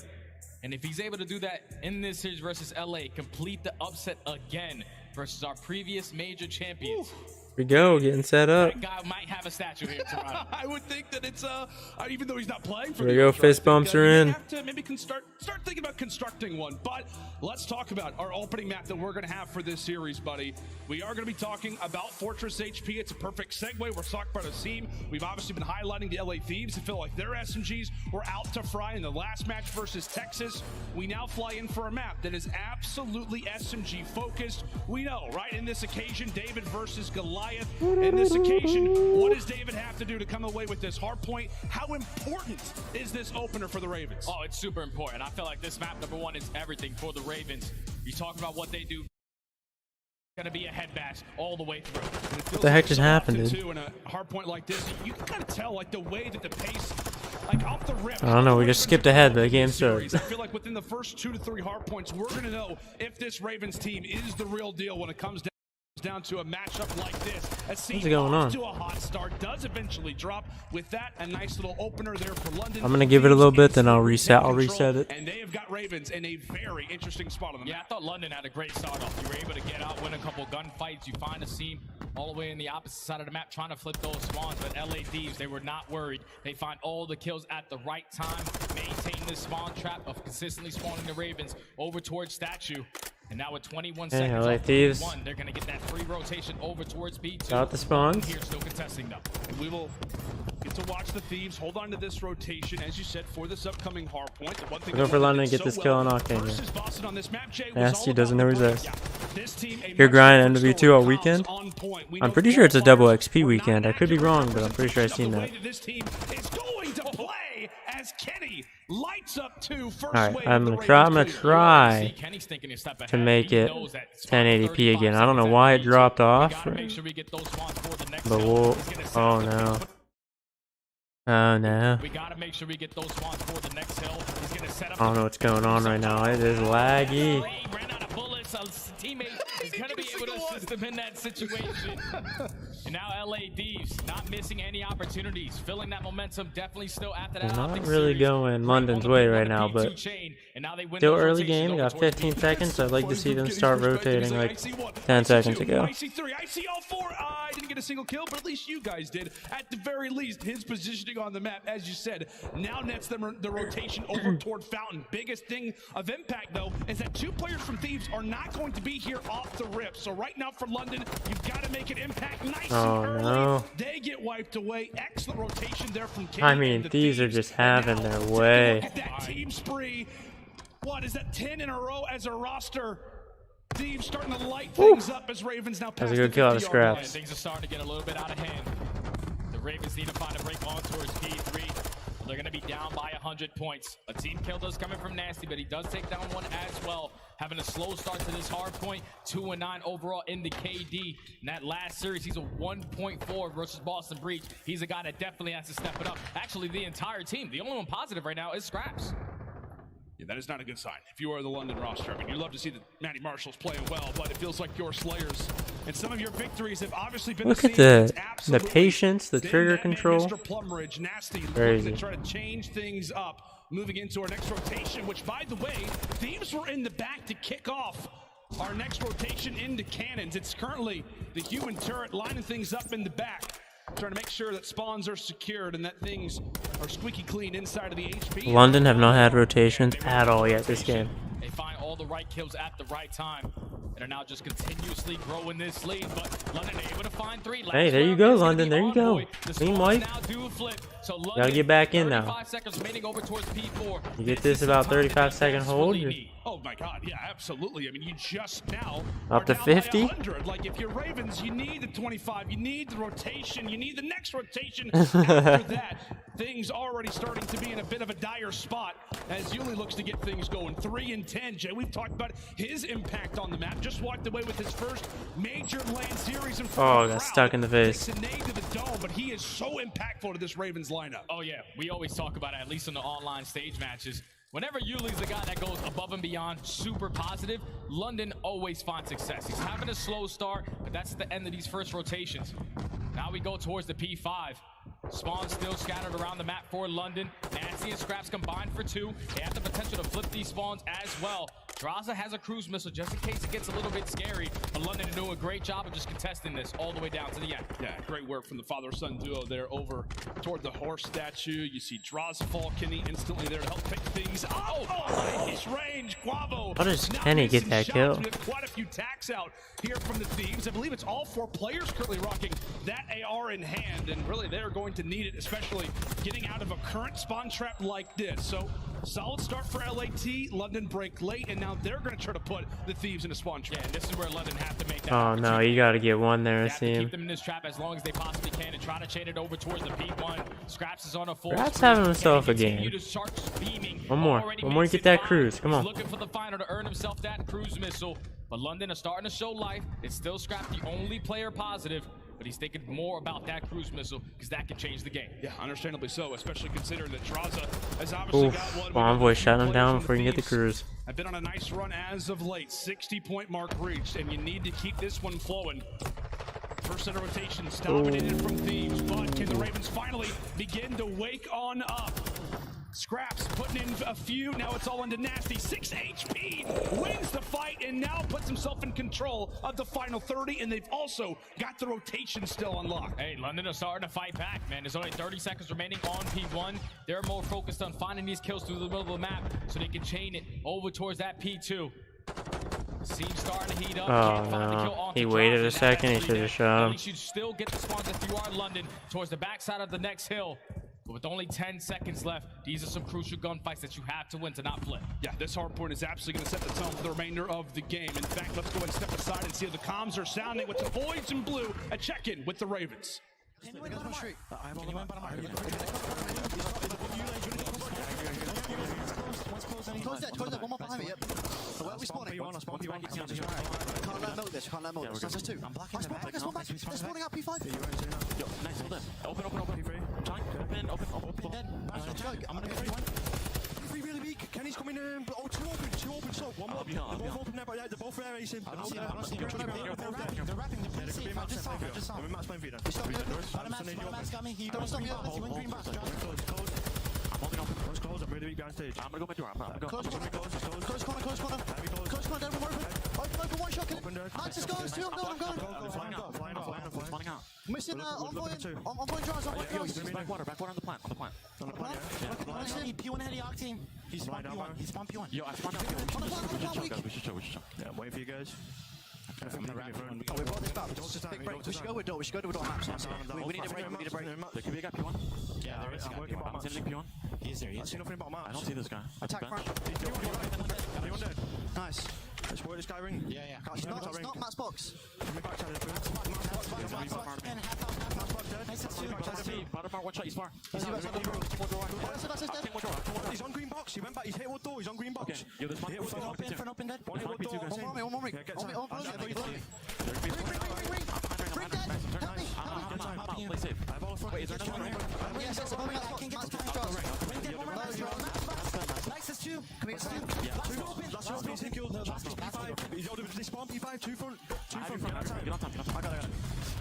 And if he's able to do that in this series versus LA, complete the upset again versus our previous major champions. Here we go, getting set up. That guy might have a statue here in Toronto. I would think that it's even though he's not playing for Here we go, fist bumps are in. Have to maybe start thinking about constructing one. But let's talk about our opening map that we're going to have for this series, buddy. We are going to be talking about Fortress HP. It's a perfect segue. We're talking about Asim. We've obviously been highlighting the LA Thieves. I feel like their SMGs were out to fry in the last match versus Texas. We now fly in for a map that is absolutely SMG focused. We know, right? In this occasion, David versus Goliath. In this occasion, what does David have to do to come away with this hard point? How important is this opener for the Ravens? Oh, it's super important. I feel like this map, number 1, is everything for the Ravens. You talk about what they do. Going to be a head bash all the way through. What the heck just happened, dude? In a hard point like this, you can kind of tell, like, the way that the pace, like, off the rip. I don't know, we just skipped ahead, but the game started. I feel like within the first 2 to 3 hard points, we're going to know if this Ravens team is the real deal when it comes down to a matchup like this. What's going on? To a hot start, does eventually drop. With that, a nice little opener there for London. I'm gonna give it a little bit, then I'll reset. I'll reset it. And they have got Ravens in a very interesting spot on the map. I thought London had a great start off. You were able to get out, win a couple gunfights. You find Asim all the way in the opposite side of the map, trying to flip those spawns. But LA Thieves, they were not worried. They find all the kills at the right time, maintain the spawn trap of consistently spawning the Ravens over towards Statue. And now with 21 seconds LA Thieves. They're going to get that free rotation over towards B2. Got the spawns. Here still contesting them. And we will get to watch the Thieves hold on to this rotation, as you said, for this upcoming hard point. The one thing We'll go for London and get this kill on Octane. Nasty doesn't know he's there. You're grinding MW2 all weekend? I'm pretty sure it's a double XP weekend. I could be wrong, but I'm pretty sure I've seen that. Alright, I'm gonna try to make it 1080p again. I don't know why it dropped off, but we'll. Oh no. Oh no. I don't know what's going on right now. It is laggy. Teammate is going to be able to assist him in that situation. And now LA Thieves not missing any opportunities, filling that momentum definitely still after that. They're not really going London's way right now, but still early game. Got 15 seconds. So I'd like to see them start rotating like 10 seconds ago. single kill, but at least you guys did. At the very least, his positioning on the map, as you said, now nets them the rotation over toward Fountain. Biggest thing of impact, though, is that 2 players from Thieves are not going to be here off the rip. So right now for London, you've got to make an impact nice and early. No. They get wiped away. Excellent rotation there from King. I mean, Thieves are just having their way. Look at that team spree. What is that, 10 in a row as a roster? Thieves starting to light things up as Ravens now pass That's a good kill out of Scraps. Things are starting to get a little bit out of hand. The Ravens need to find a break on towards P3. They're going to be down by 100 points. A team kill does coming from Nasty, but he does take down one as well. Having a slow start to this hard point, 2-9 overall in the KD. In that last series, he's a 1.4 versus Boston Breach. He's a guy that definitely has to step it up. Actually, the entire team. The only one positive right now is Scraps. Yeah, that is not a good sign. If you are the London roster, I mean, you love to see the Matty Marshalls playing well, but it feels like your Slayers and some of your victories have obviously been Look at the patience, the trigger control. Mr. Plumridge, Nasty, crazy. looking to try to change things up, moving into our next rotation, which, by the way, Thieves were in the back to kick off our next rotation into cannons. It's currently the human turret lining things up in the back, trying to make sure that spawns are secured and that things are squeaky clean inside of the HP. London have not had rotations at all yet this game. They find all the right kills at the right time and are now just continuously growing this lead, but London able to find 3. Hey, there you go, London. There you go. Clean wipe. Gotta get back in now. You get this about 35-second hold. Oh my God, yeah, absolutely. I mean, you just now up to 50. Like, if you're Ravens, you need the 25, you need the rotation, you need the next rotation. After that, things already starting to be in a bit of a dire spot as Yuli looks to get things going. 3 and 10. Jay, we've talked about his impact on the map. Just walked away with his first major LAN series in front of the got stuck in the face. Takes a nade to the dome, but he is so impactful to this Ravens lineup. Oh yeah, we always talk about it, at least in the online stage matches. Whenever Yuli's the guy that goes above and beyond, super positive, London always finds success. He's having a slow start, but that's at the end of these first rotations. Now we go towards the P5. Spawn still scattered around the map for London. Nancy and Scraps combined for 2. They have the potential to flip these spawns as well. Draza has a cruise missile just in case it gets a little bit scary, but London doing a great job of just contesting this all the way down to the end. Yeah, great work from the father-son duo there over toward the horse statue. You see Draza fall, Kenny instantly there to help pick things up. Oh, nice range, Quavo. How does Kenny get that kill? We have quite a few tacks out here from the Thieves. I believe it's all 4 players currently rocking that AR in hand, and really they're going to need it, especially getting out of a current spawn trap like this. So solid start for LAT. London break late, and now they're going to try to put the Thieves in a spawn trap. Yeah, and this is where London have to make that. Oh no, you got to get one there. I see him. Keep them in this trap as long as they possibly can and try to chain it over towards the P1. Scraps is on a full. Scraps having himself a game. One more to get that cruise. Come on. Looking for the final to earn himself that cruise missile, but London is starting to show life. It's still Scrap, the only player positive, but he's thinking more about that cruise missile because that can change the game. Yeah, understandably so, especially considering that Draza has obviously got one. Envoy shot him down before you can get the cruise. I've been on a nice run as of late. 60-point mark reached, and you need to keep this one flowing. First set of rotations dominated from Thieves, but can the Ravens finally begin to wake on up? Scraps putting in a few, now it's all into Nasty. 6 HP, wins the fight, and now puts himself in control of the final 30, and they've also got the rotation still unlocked. Hey, London is starting to fight back, man. There's only 30 seconds remaining on P1. They're more focused on finding these kills through the middle of the map so they can chain it over towards that P2. Scene starting to heat up. Oh no, he waited a second, he should have shot him. You should still get the spawns if you are London towards the backside of the next hill. But with only 10 seconds left, these are some crucial gunfights that you have to win to not flip. Yeah, this hard point is absolutely going to set the tone for the remainder of the game. In fact, let's go and step aside and see how the comms are sounding with the boys in blue. A check-in with the Ravens. Close that, one more behind me, yep. So where are we spawning? Can't let milk this, That's just 2. I'm blocking the back. They're spawning out P5. Yo, nice, hold in. Open. I'm trying. Open. Dead. I'm gonna get 3 really weak. Kenny's coming in. Oh, 2 open, so 1 more. They're both open there, but yeah, they're both air racing. I don't see them. They're wrapping. They're just I'm in match playing for you then. Stop me. Don't stop me. He went green back. I'm holding open. Close. I'm really weak behind stage. I'm gonna go mid door. Close corner. Close corner. Down. Open. One shot. Nice. Let's go. 2. I'm going. Flying out. Missing on point drives, on point drives. Back water on the plant. On the plant. P1 heady octane. He's spawn P1. He's spawn P1. Yo, I spawned out P1. We should choke. Yeah, I'm waiting for you guys. I'm gonna wrap we brought this back. We should go with door. We should go with door maps. We need a break. There could be a guy P1. Yeah, there is. I'm working I'm sending P1. He's there. I see nothing about maps. I don't see this guy. Attack front. P1 dead. Nice. Let's work this guy ring. Yeah. It's not Matt's box. Coming back to Bottom bar, one shot, he's far. He's on green box. He went back. He's hit wood door. He's on green box. Yo, this one open dead. One more. Ring. Play safe. Wait, is there another one here? Yes, it's a bomb. I can get this Nice, that's two. Can we get two? Yeah. Last one, he's killed. P5. He's ordered to spawn P5. Two front. Get on top. I got it.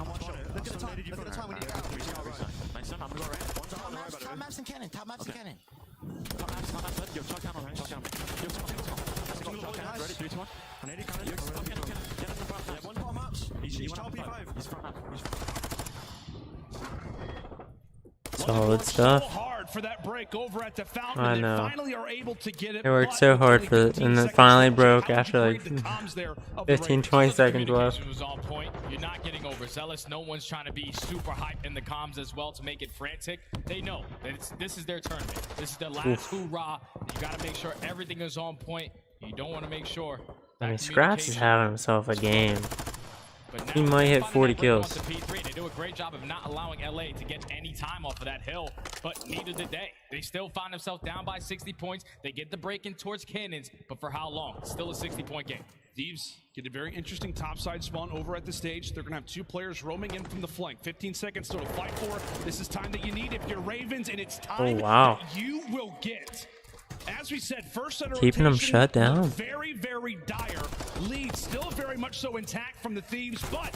I'm one shot. Look at the time. Look at the time. We need to get out. Nice, I'm gonna go right. Top maps and cannon. Top maps and cannon. Top maps. Yo, chalk down. Yo, ready? 3, 2, 1. I need cannon. Yeah, one bottom maps. He's top P5. He's front map. Solid stuff. Hard for that break over at the fountain. I know. Finally are able to get it. They worked so hard for it, and then finally broke after like 15-20 seconds left. Was on point. You're not getting overzealous. No one's trying to be super hype in the comms as well to make it frantic. They know that this is their tournament. This is their last hoorah. You got to make sure everything is on point. You don't want to make sure. I mean, Scraps is having himself a game. He might hit 40 kills. P3. They do a great job of not allowing LA to get any time off of that hill, but neither did they. They still find themselves down by 60 points. They get the break in towards cannons, but for how long? Still a 60-point game. Thieves get a very interesting topside spawn over at the stage. They're going to have two players roaming in from the flank. 15 seconds still to fight for. This is time that you need if you're Ravens, and it's time that you will get. As we said, first set of keeping them shut down. Very, very dire. Lead still very much so intact from the Thieves, but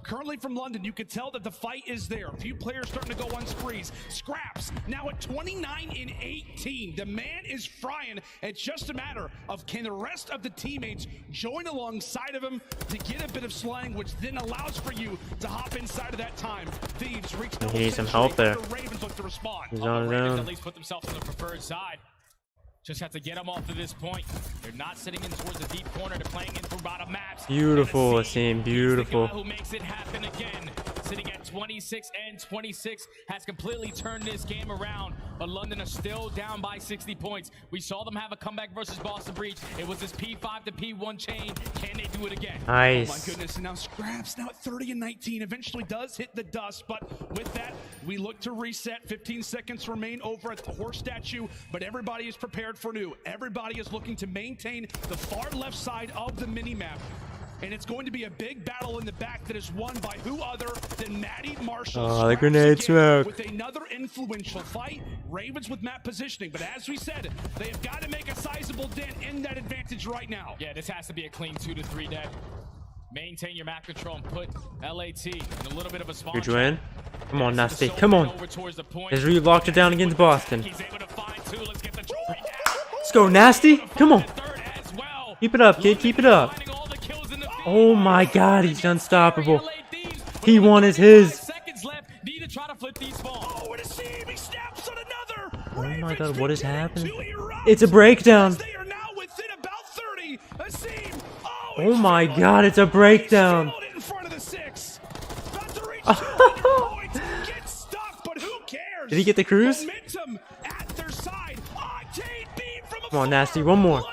currently from London, you can tell that the fight is there. A few players starting to go on sprees. Scraps now at 29-18. The man is frying. It's just a matter of can the rest of the teammates join alongside of him to get a bit of slang, which then allows for you to hop inside of that time. Thieves reach. He needs some help there. Ravens look to respond. He's on his own. At least put themselves on the preferred side. Just have to get them off to this point. They're not sitting in towards the deep corner. They're playing in for bottom maps. Beautiful, Asim. Beautiful. Who makes it happen again? Sitting at 26-26 has completely turned this game around. But London are still down by 60 points. We saw them have a comeback versus Boston Breach. It was this P5 to P1 chain. Can they do it again? Nice. Oh my goodness! And now Scraps now at 30-19. Eventually does hit the dust, but with that, we look to reset. 15 seconds remain over at the horse statue, but everybody is prepared for new. Everybody is looking to maintain the far left side of the mini-map. And it's going to be a big battle in the back that is won by who other than Matty Marshall. Oh, the grenade smoke. With another influential fight. Ravens with map positioning. But as we said, they have got to make a sizable dent in that advantage right now. Yeah, this has to be a clean 2 to 3 dead. Maintain your map control and put LAT in a little bit of a spawn. Good win. Come on, Nasty. Come on. Israel locked it down against Boston. Let's go, Nasty. Come on. Keep it up, kid. Keep it up. Oh my god, he's unstoppable. He won his. Oh my god, what is happening? It's a breakdown. Oh my god, it's a breakdown. Did he get the cruise? Come on, Nasty, one more.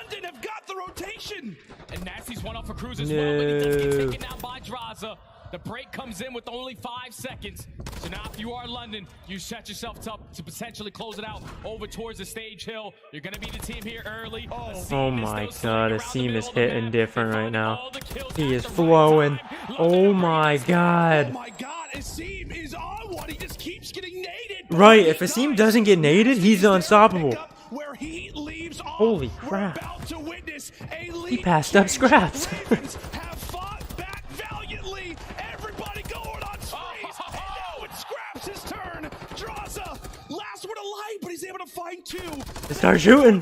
And Nasty's one off for Cruz as well, but he does get taken down by Draza. The break comes in with only 5 seconds. So now if you are London, you set yourself up to potentially close it out over towards the stage hill. You're going to be the team here early. Oh my god, Asim is hitting different right now. He is flowing. Oh my god. Oh my god, Asim is on one. He just keeps getting naded. Right, if Asim doesn't get naded, he's unstoppable. Holy crap. He passed up Scraps. Just start shooting.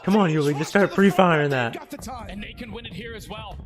Come on, Yuli, just start pre-firing that. And they can win it here as well.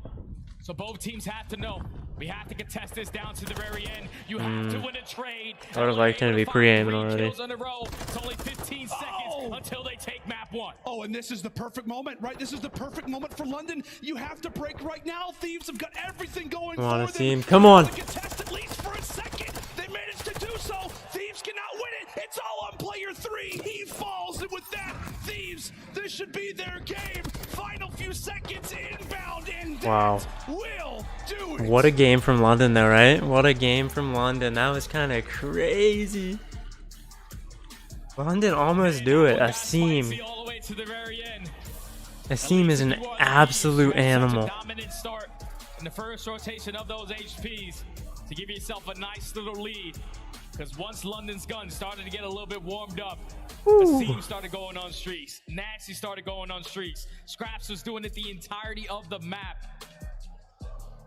So both teams have to know We have to contest this down to the very end. You have to win a trade. I would have liked him to be pre-aiming already. It's only 15 seconds until they take map 1. Oh, and this is the perfect moment, right? This is the perfect moment for London. You have to break right now. Thieves have got everything going Come on, for team. them. Come on. Contest at least for a second. They managed to do so. Thieves cannot win it. It's all on player 3. He falls, and with that, Thieves, this should be their game. Final few seconds inbound, and Wow. will do it. What a game from London, though, right? What a game from London. That was kind of crazy. London almost do it. Asim. Asim is an absolute animal. Dominant start in the first rotation of those HPs to give yourself a nice little lead. Because once London's gun started to get a little bit warmed up, Asim started going on streaks. Nasty started going on streaks. Scraps was doing it the entirety of the map.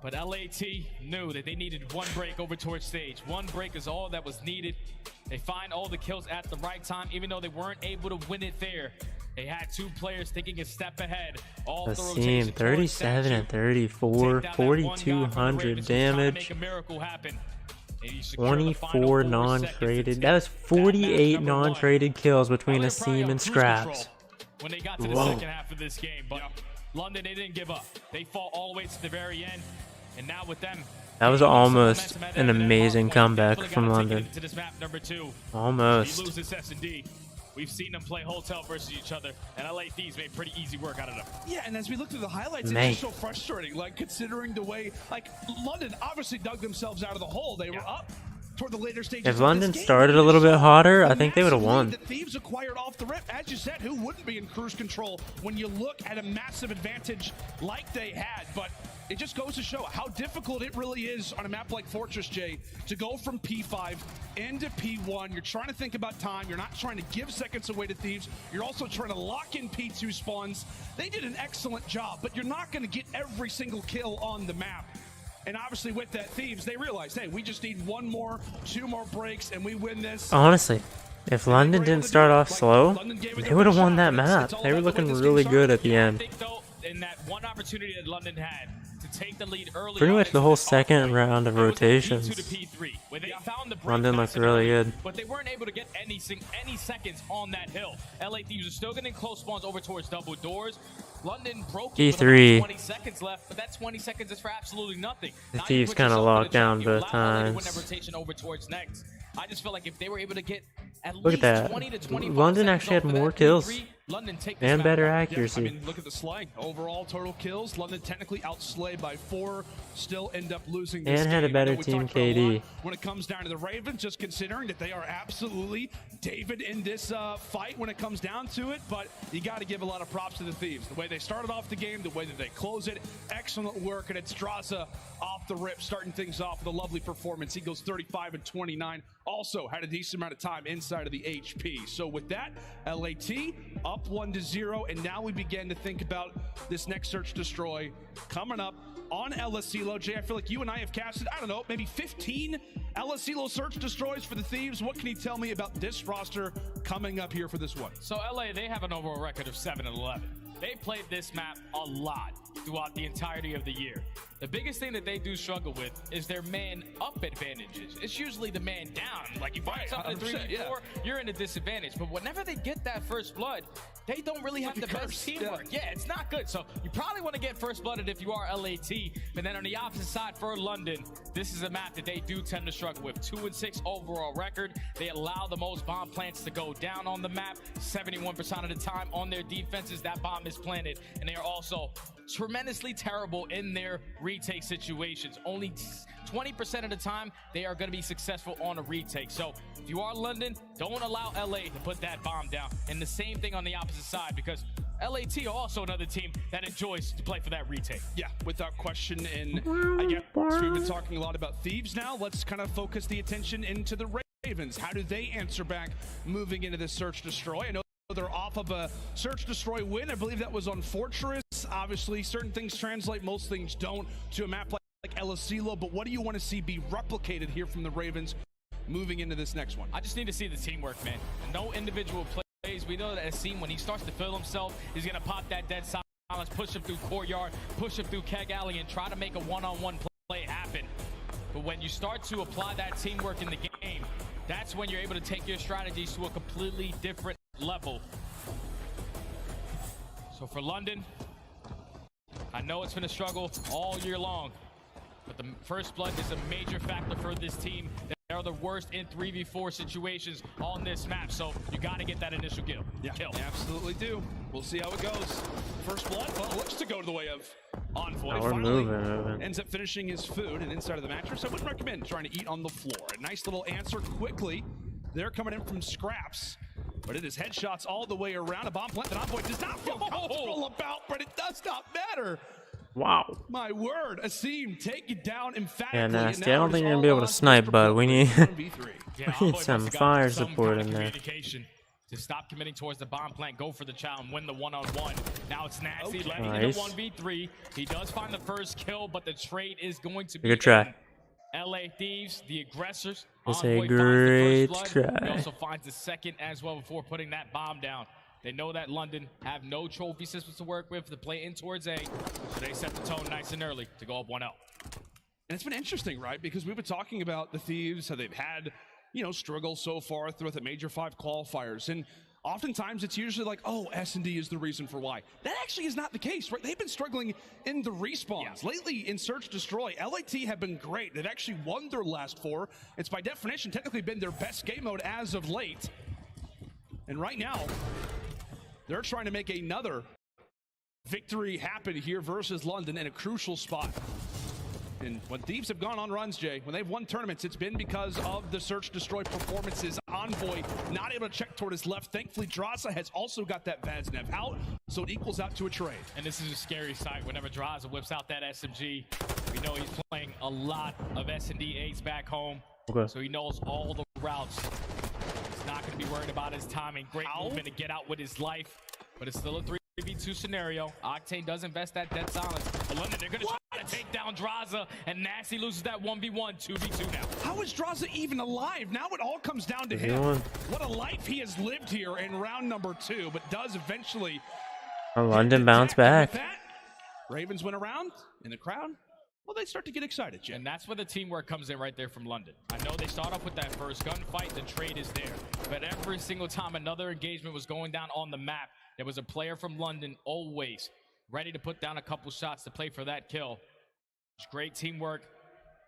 But LAT knew that they needed one break over towards stage. One break is all that was needed. They find all the kills at the right time, even though they weren't able to win it there. They had 2 players taking a step ahead. All the rotation. 37 and 34, 4,200 damage. 24 non-traded. That was 48 non-traded kills between Asim and Scraps. When they got to the second half of this game, but London, they didn't give up. They fought all the way to the very end, and now with them, that was almost an amazing comeback from London. Almost. You lose this S&D. We've seen them play Hotel versus each other, and LA Thieves made pretty easy work out of them. Yeah, and as we look through the highlights, it's just so frustrating. Like, considering the way, like, London obviously dug themselves out of the hole. They were up toward the later stages. If London started a little bit hotter, I think they would have won. The Thieves acquired off the rip. As you said, who wouldn't be in cruise control when you look at a massive advantage like they had? But it just goes to show how difficult it really is on a map like Fortress, J, to go from P5 into P1. You're trying to think about time. You're not trying to give seconds away to Thieves. You're also trying to lock in P2 spawns. They did an excellent job, but you're not going to get every single kill on the map. And obviously with that, Thieves, they realized, hey, we just need 2 more breaks, and we win this. Honestly, if London didn't start off slow, they would have won that map. They were looking really good at the end. I think, though, in that one opportunity that London had to take the lead early, Pretty much the whole second round of rotations, London looked really good. But they weren't able to get any seconds on that hill. LA Thieves are still getting close spawns over towards double doors. London broke it with about 20 seconds left, but that 20 seconds is for absolutely nothing. The Thieves kind of locked down both times. Over towards next. I just feel like if they were able to get at Look least at 20 to that. 25 London actually had more kills and better accuracy. Yeah, I mean, look at the slaying. Overall total kills, London technically outslayed by 4, still end up losing this and had a game. better team KD. When it comes down to the Ravens, just considering that they are absolutely David in this fight when it comes down to it, but you got to give a lot of props to the Thieves. The way they started off the game, the way that they close it, excellent work, and it's Straza off the rip, starting things off with a lovely performance. He goes 35 and 29. Also had a decent amount of time inside of the HP. So with that, LAT up 1-0, and now we begin to think about this next search destroy coming up on LSCLO. Jay, I feel like you and I have casted, I don't know, maybe 15 LSCLO search destroys for the Thieves. What can you tell me about this roster coming up here for this one? So LA, they have an overall record of 7-11. They played this map a lot throughout the entirety of the year. The biggest thing that they do struggle with is their man up advantages. It's usually the man down. Like you find something in 3v4, you're in a disadvantage. But whenever they get that first blood, they don't really have the best teamwork. Yeah, it's not good. So you probably want to get first blooded if you are LAT. But then on the opposite side for London, this is a map that they do tend to struggle with. 2-6 overall record. They allow the most bomb plants to go down on the map. 71% of the time on their defenses, that bomb is planted. And they are also tremendously terrible in their retake situations. Only 20% of the time they are going to be successful on a retake. So if you are London, don't allow LA to put that bomb down. And the same thing on the opposite side, because LAT are also another team that enjoys to play for that retake. Yeah, without question. And I guess we've been talking a lot about Thieves now. Let's kind of focus the attention into the Ravens. How do they answer back moving into this search destroy? I know they're off of a search destroy win. I believe that was on Fortress. Obviously, certain things translate, most things don't, to a map like LSCLO. But what do you want to see be replicated here from the Ravens moving into this next one? I just need to see the teamwork, man. No individual plays. We know that Asim, when he starts to feel himself, he's going to pop that dead silence, push him through courtyard, push him through keg alley, and try to make a one-on-one play. play happen. But when you start to apply that teamwork in the game, that's when you're able to take your strategies to a completely different level. So for London, I know it's been a struggle all year long, but the first blood is a major factor for this team. They are the worst in 3v4 situations on this map, so you got to get that initial kill. Yeah, absolutely do. We'll see how it goes. First blood, well, it looks to go to the way of Envoy. Oh, we're moving. Ends up finishing his food and inside of the mattress. I wouldn't recommend trying to eat on the floor. A nice little answer quickly. They're coming in from scraps, but it is headshots all the way around. A bomb plant that Envoy does not feel comfortable about, but it does not matter. Wow. My word, Asim taken down emphatically. Yeah, Nasty. I don't think you're gonna be able to snipe, but we need, we need some fire support in there. To stop committing towards the bomb plant, go for the challenge, win the one-on-one. Now it's Nasty letting Nice. it a 1v3. He does find the first kill, but the trade is going to be Good try. LA Thieves, the aggressors. It's Envoy a great finds the first blood. He try. also finds the second as well before putting that bomb down. They know that London have no trophy systems to work with to play in towards A, so they set the tone nice and early to go up 1-0. And it's been interesting, right? Because we've been talking about the Thieves, how they've had, you know, struggles so far throughout the Major 5 qualifiers. And oftentimes it's usually like, oh, S&D is the reason for why. That actually is not the case, right? They've been struggling in the respawns. Lately in Search Destroy, LAT have been great. They've actually won their last 4. It's by definition technically been their best game mode as of late. And right now, they're trying to make another victory happen here versus London in a crucial spot. And when Thieves have gone on runs, Jay, when they've won tournaments, it's been because of the Search Destroy performances. Envoy not able to check toward his left. Thankfully, Draza has also got that Vaznev out, so it equals out to a trade. And this is a scary sight whenever Draza whips out that SMG. We know he's playing a lot of S&D A's back home, so he knows all the routes. He's not going to be worried about his timing. Great movement to get out with his life, but it's still a 3v2 scenario. Octane does invest that dead silence. But London, they're going to try to take down Draza, and Nasty loses that 1v1, 2v2 now. How is Draza even alive? Now it all comes down to him. What a life he has lived here in round number 2, but does eventually. London bounce back. Ravens went around in the crowd. Well, they start to get excited, Jim. And that's where the teamwork comes in right there from London. I know they start off with that first gunfight, the trade is there. But every single time another engagement was going down on the map, there was a player from London always ready to put down a couple shots to play for that kill. It's great teamwork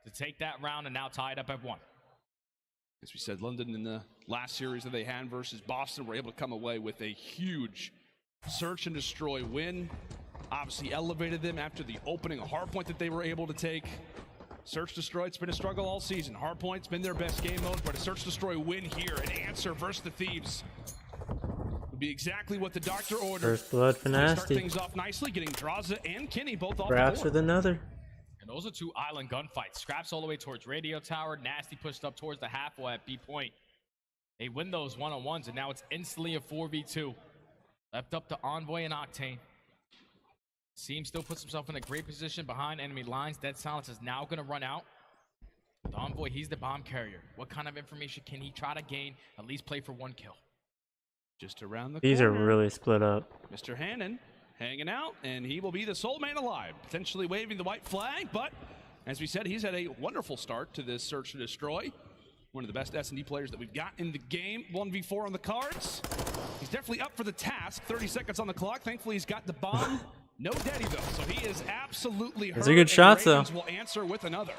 to take that round and now tie it up at 1. As we said, London in the last series that they had versus Boston were able to come away with a huge search and destroy win. Obviously elevated them after the opening hardpoint that they were able to take. Search Destroy, it's been a struggle all season. Hardpoint's been their best game mode, but a Search Destroy win here, an answer versus the Thieves, would be exactly what the doctor ordered. First blood for Nasty. Start things off nicely, getting Draza and Kenny both off Scraps the board. with another. And those are 2 island gunfights. Scraps all the way towards Radio Tower. Nasty pushed up towards the halfway at B point. They win those one-on-ones, and now it's instantly a 4v2. Left up to Envoy and Octane. Seam still puts himself in a great position behind enemy lines. Dead silence is now going to run out. The Envoy, he's the bomb carrier. What kind of information can he try to gain? At least play for 1 kill. Just around the These corner. are really split up. Mr. Hannon hanging out, and he will be the sole man alive, potentially waving the white flag, but as we said, he's had a wonderful start to this Search and Destroy. One of the best S&D players that we've got in the game. 1v4 on the cards. He's definitely up for the task. 30 seconds on the clock. Thankfully, he's got the bomb. No daddy, though, so he is absolutely hurt. Those are good shots, though. Will answer with another.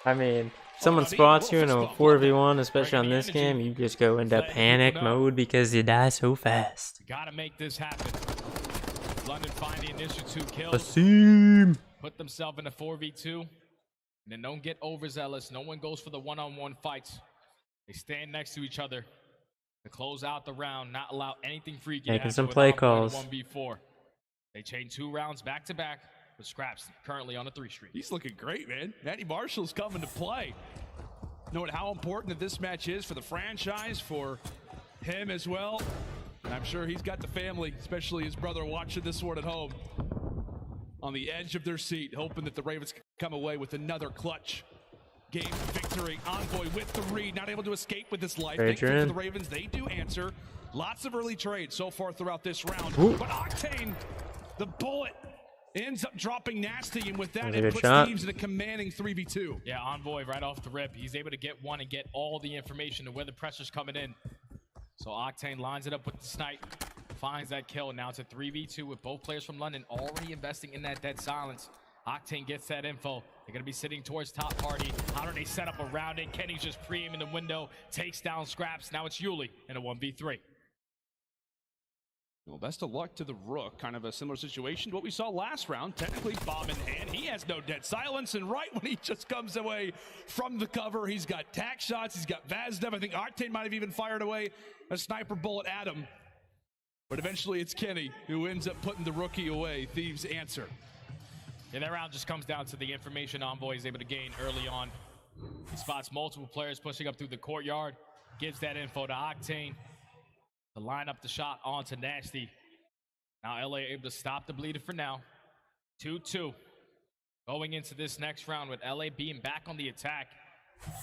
I mean, someone spots you in a 4v1, especially on this game, you just go into panic mode because you die so fast. Gotta make this happen. London find the initial 2 kills. Asim. Put themselves in a 4v2. And then don't get overzealous. No one goes for the one-on-one fights. They stand next to each other to close out the round, not allow anything freaky to Making happen some with play Envoy calls. 1v4. They chain 2 rounds back-to-back with Scraps currently on a 3 streak. He's looking great, man. Matty Marshall's coming to play. Knowing how important that this match is for the franchise, for him as well. And I'm sure he's got the family, especially his brother, watching this one at home on the edge of their seat, hoping that the Ravens can come away with another clutch game victory. Envoy with the read, not able to escape with this life. Thankfully for the Ravens, they do answer. Lots of early trades so far throughout this round. Ooh. But Octane, the bullet ends up dropping Nasty, and with that, That's a it good puts shot. Thieves in a commanding 3v2. Yeah, Envoy right off the rip. He's able to get one and get all the information of where the pressure's coming in. So Octane lines it up with the snipe, finds that kill. Now it's a 3v2 with both players from London already investing in that dead silence. Octane gets that info. They're going to be sitting towards top party. How do they set up around it? Kenny's just pre-aiming the window, takes down Scraps. Now it's Yuli in a 1v3. Well, best of luck to the Rook. Kind of a similar situation to what we saw last round. Technically, bomb in hand. He has no dead silence, and right when he just comes away from the cover, he's got tack shots, he's got Vazdev. I think Octane might have even fired away a sniper bullet at him. But eventually it's Kenny who ends up putting the rookie away. Thieves answer. Yeah, that round just comes down to the information Envoy is able to gain early on. He spots multiple players pushing up through the courtyard, gives that info to Octane to line up the shot onto Nasty. Now LA able to stop the bleeder for now. 2-2. Going into this next round with LA being back on the attack.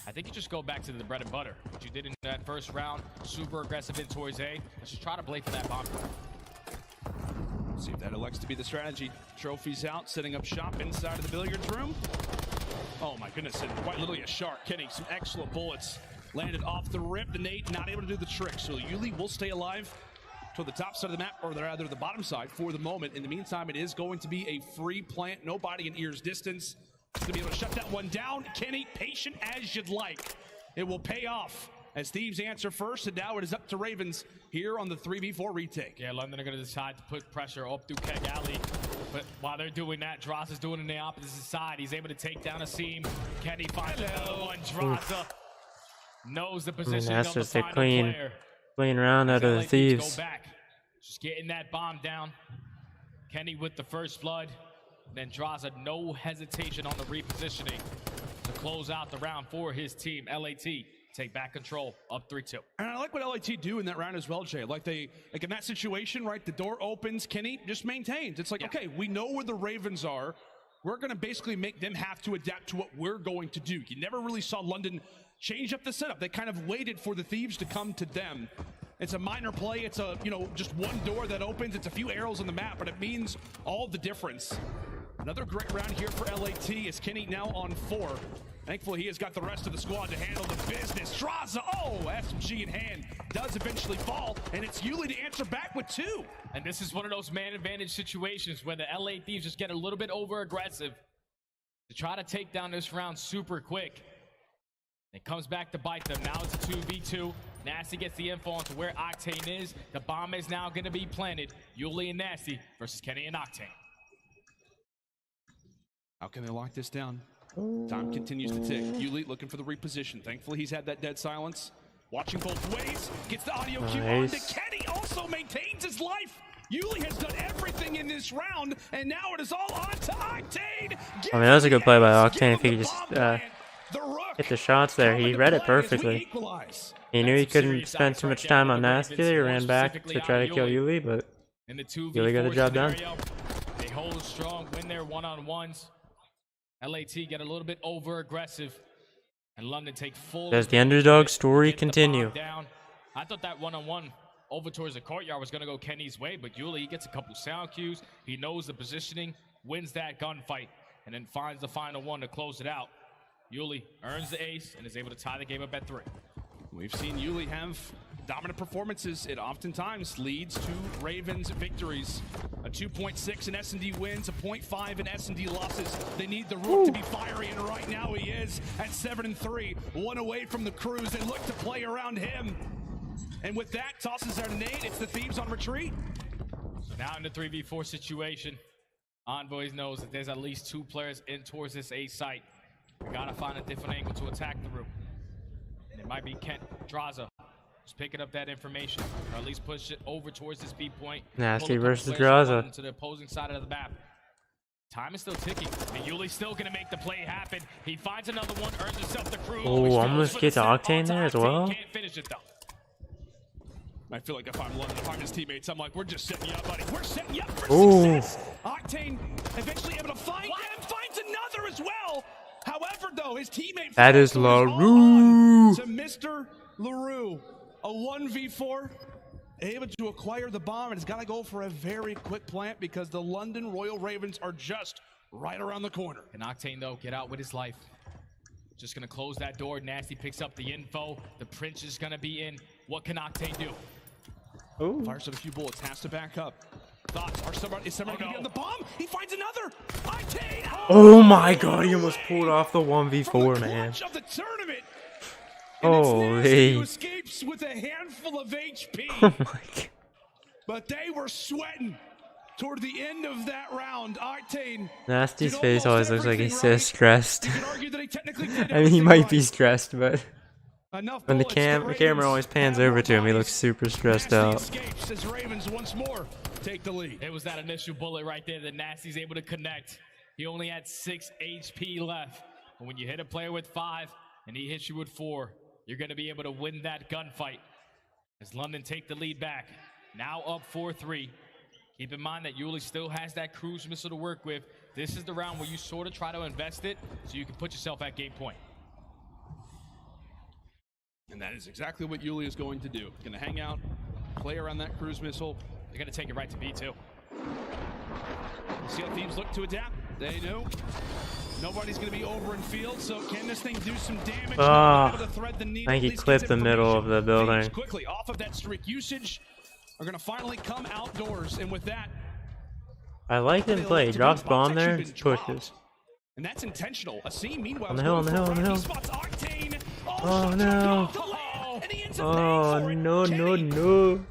I think you just go back to the bread and butter. What you did in that first round, super aggressive in towards A. Let's just try to play for that bomb. See if that elects to be the strategy. Trophies out, setting up shop inside of the billiards room. Oh my goodness, and quite literally a shark. Kenny, some excellent bullets. Landed off the rip. The nade not able to do the trick. So Yuli will stay alive to the top side of the map, or rather the bottom side for the moment. In the meantime, it is going to be a free plant. Nobody in ear's distance. Going to be able to shut that one down. Kenny, patient as you'd like. It will pay off as Thieves answer first, and now it is up to Ravens here on the 3v4 retake. Yeah, London are going to decide to put pressure up through Keg Alley. But while they're doing that, Draza is doing it on the opposite side. He's able to take down a seam. Kenny finds another one. Draza knows the position that's of the just a final clean round out of the Thieves. Go back. Just getting that bomb down. Kenny with the first blood. Then Draza, no hesitation on the repositioning to close out the round for his team. LAT take back control, up 3-2. And I like what LAT do in that round as well, Jay. Like in that situation, right, the door opens, Kenny just maintains. It's like, okay, we know where the Ravens are. We're going to basically make them have to adapt to what we're going to do. You never really saw London change up the setup. They kind of waited for the Thieves to come to them. It's a minor play. It's a, just one door that opens. It's a few arrows on the map, but it means all the difference. Another great round here for LAT as Kenny now on 4. Thankfully, he has got the rest of the squad to handle the business. Draza, SMG in hand, does eventually fall, and it's Yuli to answer back with 2. And this is one of those man advantage situations where the LA Thieves just get a little bit over aggressive to try to take down this round super quick. It comes back to bite them. Now it's a 2v2. Nasty gets the info onto where Octane is. The bomb is now going to be planted. Yuli and Nasty versus Kenny and Octane. How can they lock this down? Time continues to tick. Yuli looking for the reposition. Thankfully, he's had that dead silence. Watching both ways. Gets the audio cue on to Kenny. Also maintains his life. Yuli has done everything in this round, and now it is all on to Octane. I mean, that was a good play by Octane. If he could just hit the shots there, he read it perfectly. He knew he couldn't spend too much time on Nasty. He ran back to try to kill Yuli, but Yuli got the job done. They hold strong, win their one-on-ones. LAT get a little bit over aggressive, and London take full. Does the underdog story continue? I thought that one-on-one over towards the courtyard was going to go Kenny's way, but Yuli, he gets a couple sound cues. He knows the positioning, wins that gunfight, and then finds the final one to close it out. Yuli earns the ace and is able to tie the game up at 3. We've seen Yuli have dominant performances. It oftentimes leads to Ravens victories. A 2.6 in S&D wins, a 0.5 in S&D losses. They need the Rook to be fiery, and right now he is at 7-3. 1 away from the Cruise. They look to play around him. And with that, tosses out a nade. It's the Thieves on retreat. So now in the 3v4 situation, Envoys knows that there's at least 2 players in towards this A site. We gotta find a different angle to attack the room. And it might be Kent Draza just picking up that information, or at least push it over towards this B point. Nasty versus Draza. To the opposing side of the map. Time is still ticking, and Yuli's still gonna make the play happen. He finds another one, earns himself the crew. Oh, almost gets Octane there as well. Can't finish it though. I feel like if I'm London, if I'm his teammates, I'm like, we're just setting you up, buddy. We're setting you up for success. Octane eventually able to find him, finds another as well. However, though, his teammate that is LaRue to Mr. LaRue. A 1v4 able to acquire the bomb, and it's got to go for a very quick plant because the London Royal Ravens are just right around the corner. And Octane, though, get out with his life. Just going to close that door. Nasty picks up the info. The Prince is going to be in. What can Octane do? Ooh. Fires up a few bullets, has to back up. Thoughts, is somebody going to get on the bomb? He finds another. Octane! Oh my god, he almost pulled off the 1v4, man. Of the tournament. Holy. Escapes with a handful of HP. Oh my god. But they were sweating toward the end of that round. Octane. Nasty's face always looks like he's so stressed. I mean, he might be stressed, but when the camera always pans over to him, he looks super stressed out. As Ravens once more take the lead. It was that initial bullet right there that Nasty's able to connect. He only had 6 HP left. But when you hit a player with 5 and he hits you with 4, you're going to be able to win that gunfight. As London take the lead back. Now up 4-3. Keep in mind that Yuli still has that cruise missile to work with. This is the round where you sort of try to invest it so you can put yourself at game point. And that is exactly what Yuli is going to do. Going to hang out, play around that cruise missile. They're going to take it right to B, too. See how teams look to adapt. They do. Nobody's going to be over in field, so can this thing do some damage? I think he clipped the middle of the building. Quickly off of that streak. Usage are going to finally come outdoors, and with that, I like him play. He drops bomb there and pushes. and that's intentional. A scene, meanwhile, On the hill, on the hill, on the hill. Oh no. Oh no, no, no.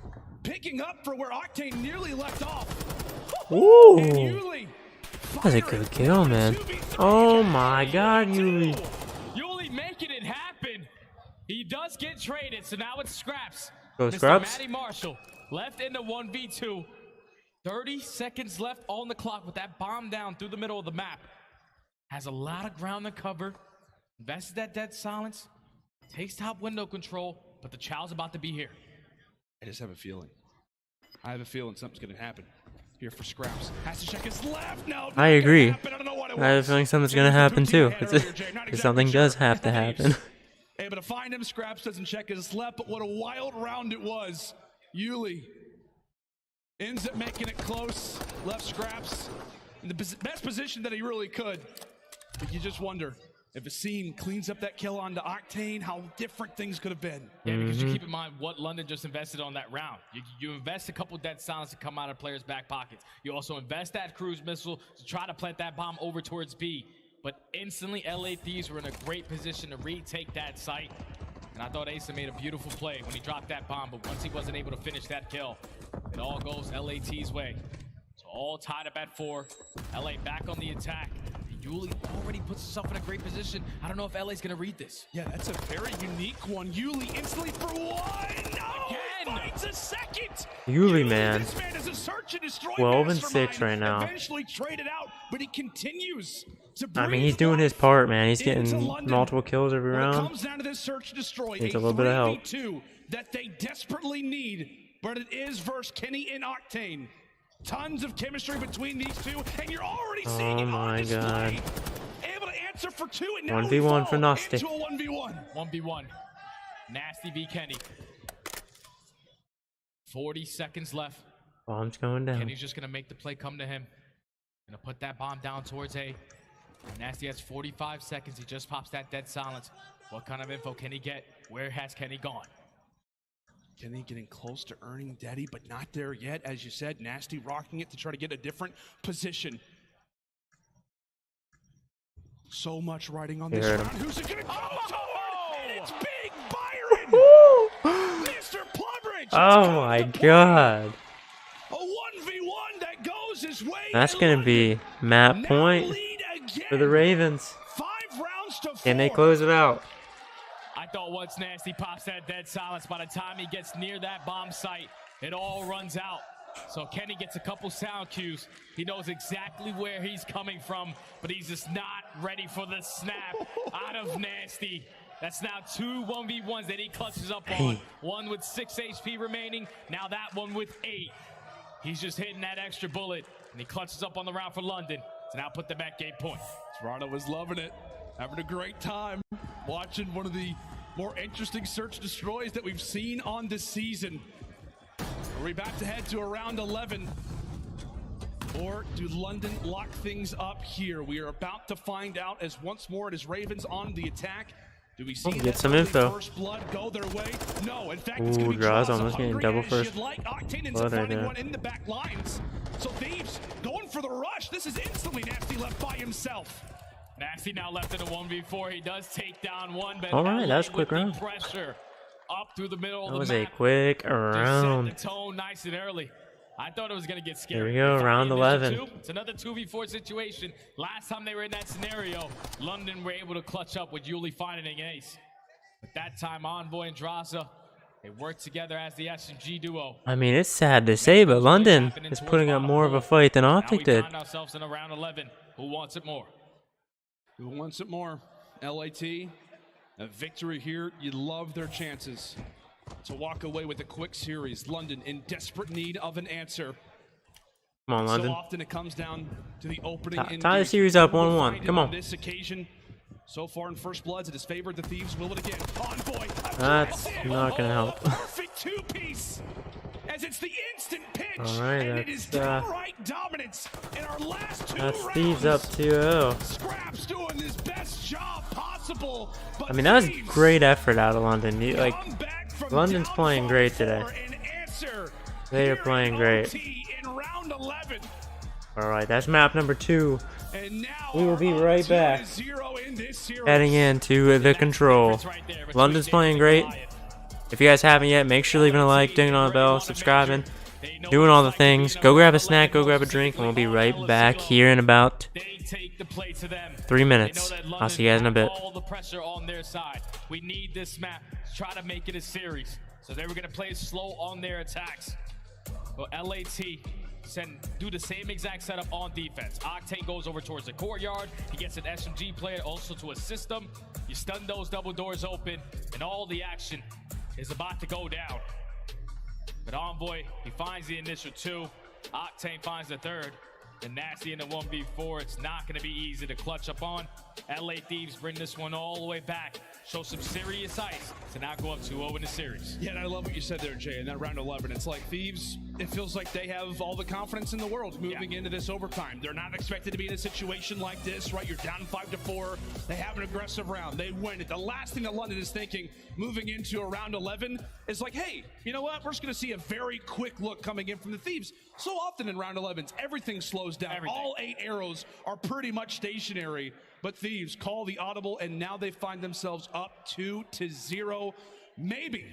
Picking up for where Octane nearly left off. Ooh. That was a good kill, man. Oh my god, Yuli. Yuli making it happen. He does get traded, so now it's Scraps. Go Mr. Scraps. Matty Marshall left in the 1v2. 30 seconds left on the clock with that bomb down through the middle of the map. Has a lot of ground to cover. Invested that dead silence. Takes top window control, but the child's about to be here. I just have a feeling. I have a feeling something's going to happen here for Scraps. Has to check his left. No, I agree. I have a feeling something's gonna happen too. Something does have to happen. Able to find him. Scraps doesn't check his left, but what a wild round it was. Yuli ends up making it close. Left Scraps in the best position that he really could. But you just wonder if a scene cleans up that kill onto Octane, how different things could have been. Yeah, because you keep in mind what London just invested on that round. You invest a couple dead silence to come out of players' back pockets. You also invest that cruise missile to try to plant that bomb over towards B. But instantly, LA Thieves were in a great position to retake that site. And I thought Asa made a beautiful play when he dropped that bomb, but once he wasn't able to finish that kill, it all goes LAT's way. So all tied up at 4. LA back on the attack. Yuli already puts himself in a great position. I don't know if LA's gonna read this. Yeah, that's a very unique one. Yuli instantly for 1. No! Again! Finds a second! Yuli, man. This man is a search and destroy 12 and mastermind. 6 right now. Eventually traded out, but he continues to I mean, he's doing his part, man. He's getting multiple kills every when it round. comes down to this search and destroy, Needs a little bit of help. 3v2 that they desperately need, but it is versus Kenny and Octane. Tons of chemistry between these two, and you're already seeing it on display. God. Able to answer for 2, and now 1v1 for Nasty. into a 1v1. 1v1. Nasty v Kenny. 40 seconds left. Bomb's going down. Kenny's just gonna make the play come to him. Gonna put that bomb down towards A. Nasty has 45 seconds. He just pops that dead silence. What kind of info can he get? Where has Kenny gone? Kenny getting close to earning Daddy, but not there yet. As you said, Nasty rocking it to try to get a different position. So much riding on this round. Who's it going to go toward? And it's Big Byron! Mr. Plumridge! Oh my god. A 1v1 that goes his way. That's going to be map point for the Ravens. 5 rounds to 4. Can they close it out? I thought once Nasty pops that dead silence, by the time he gets near that bomb site, it all runs out. So Kenny gets a couple sound cues. He knows exactly where he's coming from, but he's just not ready for the snap out of Nasty. That's now 2 1v1s that he clutches up on. One with 6 HP remaining, now that one with 8. He's just hitting that extra bullet, and he clutches up on the round for London to now put them at game point. Toronto was loving it, having a great time, watching one of the more interesting search destroys that we've seen on this season. Are we about to head to around 11? Or do London lock things up here? We are about to find out as once more it is Ravens on the attack. Do we see get some info. first blood go their way? No, in fact, Ooh, Draws almost getting double first like Octane ends blood up right finding there. one in the back lines. So Thieves going for the rush. This is instantly Nasty left by himself. Nasty now left in a 1v4. He does take down one, but All right, that was a with quick the round. pressure up through the middle That of the was a map. quick To set round. the tone nice and early. I thought it was going to get scary. Here we go, They round found the initial 11. two. It's another 2v4 situation. Last time they were in that scenario, London were able to clutch up with Yuli finding an ace. But that time, Envoy and Draza, they worked together as the SMG duo. I mean, it's sad to say, but London is putting up more of a fight than Now Optic we did. find ourselves in a round 11. Who wants it more? Who wants it more? LAT, a victory here. You love their chances to walk away with a quick series. London in desperate need of an answer. Come on, London. So often it comes down to the opening. Tie the series up 1-1. Come on. This occasion, so far in First Bloods, it has favored the Thieves. Will it again? Envoy. That's not gonna help. Perfect two-piece. As it's the instant pitch. All right, and it is that's downright dominance in our last two that's rounds. Thieves up 2-0. Scraps doing his best job possible. But I mean, that was Thieves great effort out of London. Like, London's playing great today. They are playing great. in round 11. All right, that's map number 2. We will be right back. Heading into the control. London's playing great. If you guys haven't yet, make sure leaving a like, dinging on the bell, subscribing, doing all the things. Go grab a snack, go grab a drink, and we'll be right back here in about 3 minutes. I'll see you guys in a bit. All the pressure on their side. We need this map to try to make it a series. So they were going to play it slow on their attacks. But LAT do the same exact setup on defense. Octane goes over towards the courtyard. He gets an SMG player also to assist them. You stun those double doors open, and all the action is about to go down. But Envoy, he finds the initial 2. Octane finds the 3rd. And Nasty in the 1v4. It's not going to be easy to clutch up on. LA Thieves bring this one all the way back. Show some serious ice to now go up 2-0 in the series. Yeah, and I love what you said there, Jay, in that round 11. It's like Thieves, it feels like they have all the confidence in the world moving into this overtime. They're not expected to be in a situation like this, right? You're down 5-4. They have an aggressive round. They win it. The last thing that London is thinking moving into a round 11 is like, hey, you know what? We're just going to see a very quick look coming in from the Thieves. So often in round 11s, everything slows down. All 8 arrows are pretty much stationary. But Thieves call the audible, and now they find themselves up 2-0. Maybe,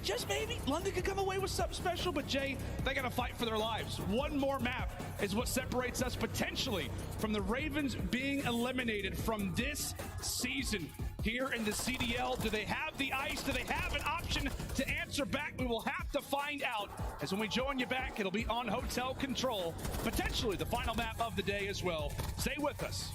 just maybe, London could come away with something special, but Jay, they got to fight for their lives. One more map is what separates us potentially from the Ravens being eliminated from this season. Here in the CDL, do they have the ice? Do they have an option to answer back? We will have to find out, as when we join you back, it'll be on Hotel Control, potentially the final map of the day as well. Stay with us.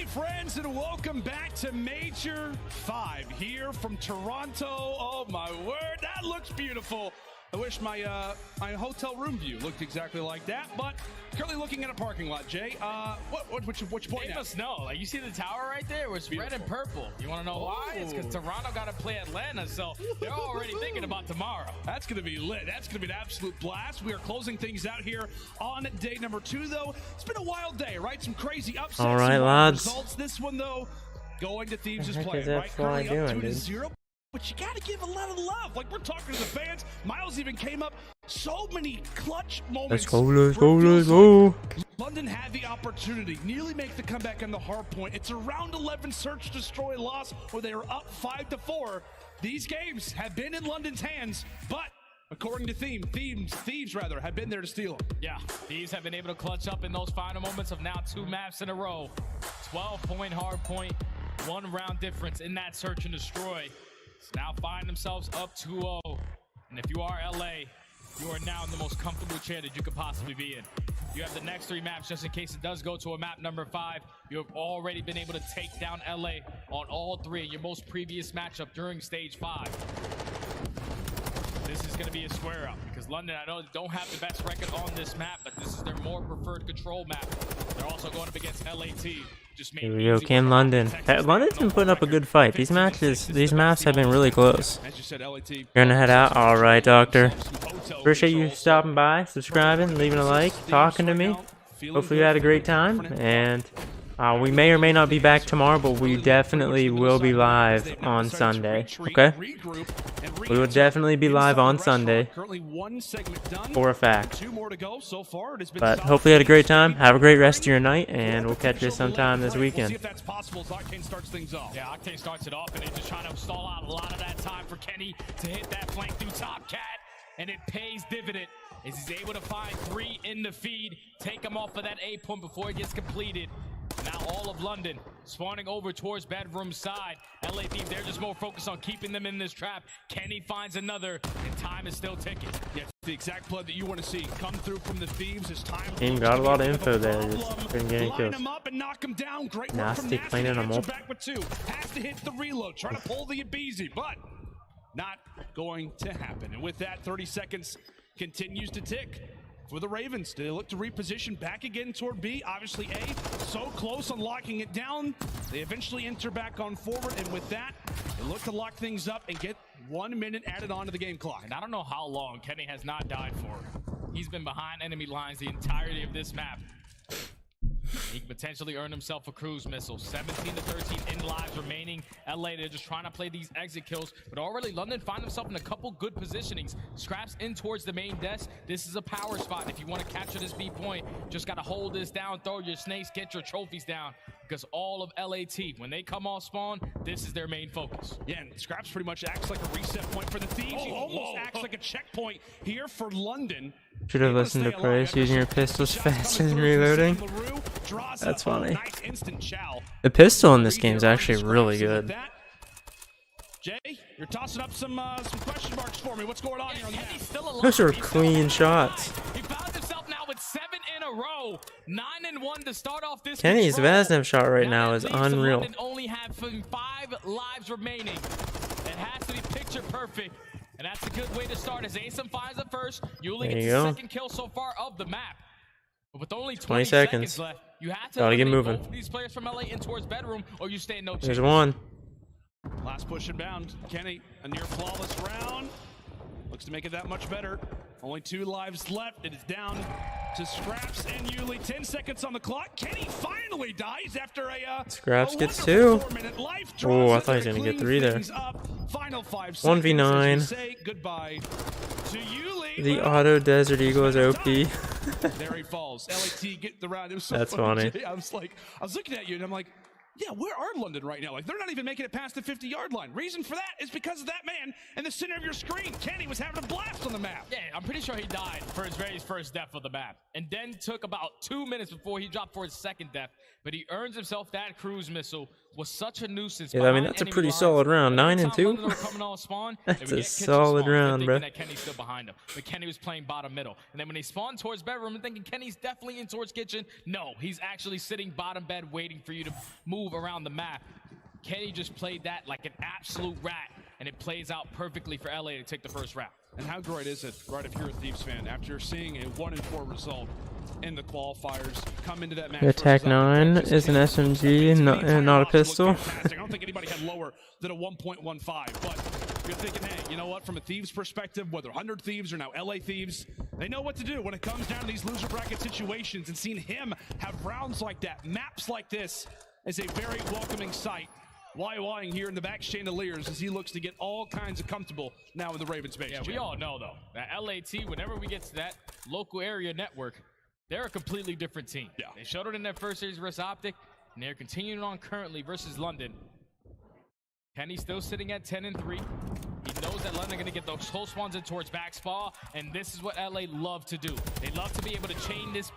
Hey friends, and welcome back to Major 5 here from Toronto. Oh my word, that looks beautiful. I wish my hotel room view looked exactly like that, but currently looking at a parking lot. Jay, which point? They must know. Like, you see the tower right there? It was red and purple. You want to know why? It's because Toronto got to play Atlanta, so they're already thinking about tomorrow. That's going to be lit. That's going to be an absolute blast. We are closing things out here on day number 2, though. It's been a wild day, right? Some crazy upsets. All right, lads. Results. This one, though, going to Thieves' What the heck play, is that right? fly Currently up doing, 2-0. But you got to give a lot of love. Like, we're talking to the fans. Miles even came up. So many clutch moments. Let's go, let's go, let's go. London had the opportunity, nearly make the comeback on the hard point. It's a round 11 search, destroy, loss, where they were up 5-4. These games have been in London's hands, but according to Thieves have been there to steal them. Yeah, Thieves have been able to clutch up in those final moments of now 2 maps in a row. 12-point hard point, 1 round difference in that search and destroy. Now find themselves up 2-0. And if you are LA, you are now in the most comfortable chair that you could possibly be in. You have the next 3 maps just in case it does go to a map number 5. You have already been able to take down LA on all 3 in your most previous matchup during stage 5. This is going to be a square up because London, I know, don't have the best record on this map, but this is their more preferred control map. They're also going up against LAT. Here we go, Can London. London's been putting up a good fight. These maps have been really close. You're gonna head out? Alright, Doctor. Appreciate you stopping by, subscribing, leaving a like, talking to me. Hopefully you had a great time, and we may or may not be back tomorrow, but we definitely will be live on Sunday, okay? We will definitely be live on Sunday, for a fact. But hopefully you had a great time, have a great rest of your night, and we'll catch you sometime this weekend. Yeah, Octane starts it off, and they're just trying to stall out a lot of that time for Kenny to hit that flank through Top Cat, and it pays dividend as he's able to find 3 in the feed, take him off of that A point before it gets completed. Now all of London spawning over towards bedroom side. LA Thieves, they're just more focused on keeping them in this trap. Kenny finds another, and time is still ticking. Yeah, the exact play that you want to see come through from the Thieves as time. Team got a lot of info there, just couldn't get any kills. Line him up and knock him down. Great work Nasty from cleaning them up. Back with 2. Has to hit the reload, trying to pull the Abizi, but not going to happen. And with that, 30 seconds continues to tick for the Ravens. They look to reposition back again toward B. Obviously A, so close on locking it down. They eventually enter back on forward, and with that, they look to lock things up and get 1 minute added on to the game clock. And I don't know how long Kenny has not died for. He's been behind enemy lines the entirety of this map. He can potentially earn himself a cruise missile. 17-13 in lives remaining. LA, they're just trying to play these exit kills, but already London find himself in a couple good positionings. Scraps in towards the main desk. This is a power spot. If you want to capture this B point, just got to hold this down, throw your snakes, get your trophies down, because all of LAT, when they come off spawn, this is their main focus. Yeah, and Scraps pretty much acts like a reset point for the Thieves. He almost acts like a checkpoint here for London. Should have listened to Price. Using your pistols fast and reloading. That's funny. The pistol in this game is actually really good. Jay, you're tossing up some question marks for me. What's going on here on the map? Those are clean shots. He found himself now with 7 in a row. 9-1 to start off this. Kenny's Vaznev shot right now is unreal. Only have 5 lives remaining. It has to be picture perfect. And that's a good way to start as Asim finds the first. Yuli gets the second kill so far of the map. But with only 20 seconds left, you have to gotta get moving. Both these players from LA in towards bedroom, or you stay in no chance. There's one. Last push and bound. Kenny, a near flawless round. Looks to make it that much better. Only 2 lives left. It is down to Scraps and Yuli. 10 seconds on the clock. Kenny finally dies after a Scraps gets 2. Oh, I thought he was gonna get 3 there. Final 5 1v9. Say goodbye to Yuli. The auto Desert Eagle is OP. There he falls. LAT get the round. It was so That's funny. funny. I was looking at you and I'm like, yeah, where are London right now? Like, they're not even making it past the 50-yard line. Reason for that is because of that man in the center of your screen. Kenny was having a blast on the map. Yeah, I'm pretty sure he died for his very first death of the map. And then took about 2 minutes before he dropped for his second death. But he earns himself that cruise missile was such a nuisance. Yeah, I mean, that's a pretty solid round. 9 and 2. That's a solid round, bro. That Kenny's still behind him, but Kenny was playing bottom middle. And then when they spawned towards bedroom, I'm thinking Kenny's definitely in towards kitchen. No, he's actually sitting bottom bed waiting for you to move around the map. Kenny just played that like an absolute rat, and it plays out perfectly for LA to take the first round. And how great is it, right, if you're a Thieves fan, after seeing a 1-4 result in the qualifiers, come into that match. The Attack 9 is an SMG, not a pistol. I don't think anybody had lower than a 1.15, but you're thinking, hey, you know what, from a Thieves perspective, whether 100 Thieves or now LA Thieves, they know what to do when it comes down to these loser bracket situations, and seeing him have rounds like that, maps like this, is a very welcoming sight. YYing here in the back chandeliers as he looks to get all kinds of comfortable now in the Ravens base. Yeah, we all know, though, that LAT, whenever we get to that local area network, they're a completely different team. Yeah. They showed it in their first series versus Optic, and they're continuing on currently versus London. Kenny's still sitting at 10 and 3. He knows that London are going to get those whole spawns in towards back spa, and this is what LA love to do. They love to be able to chain this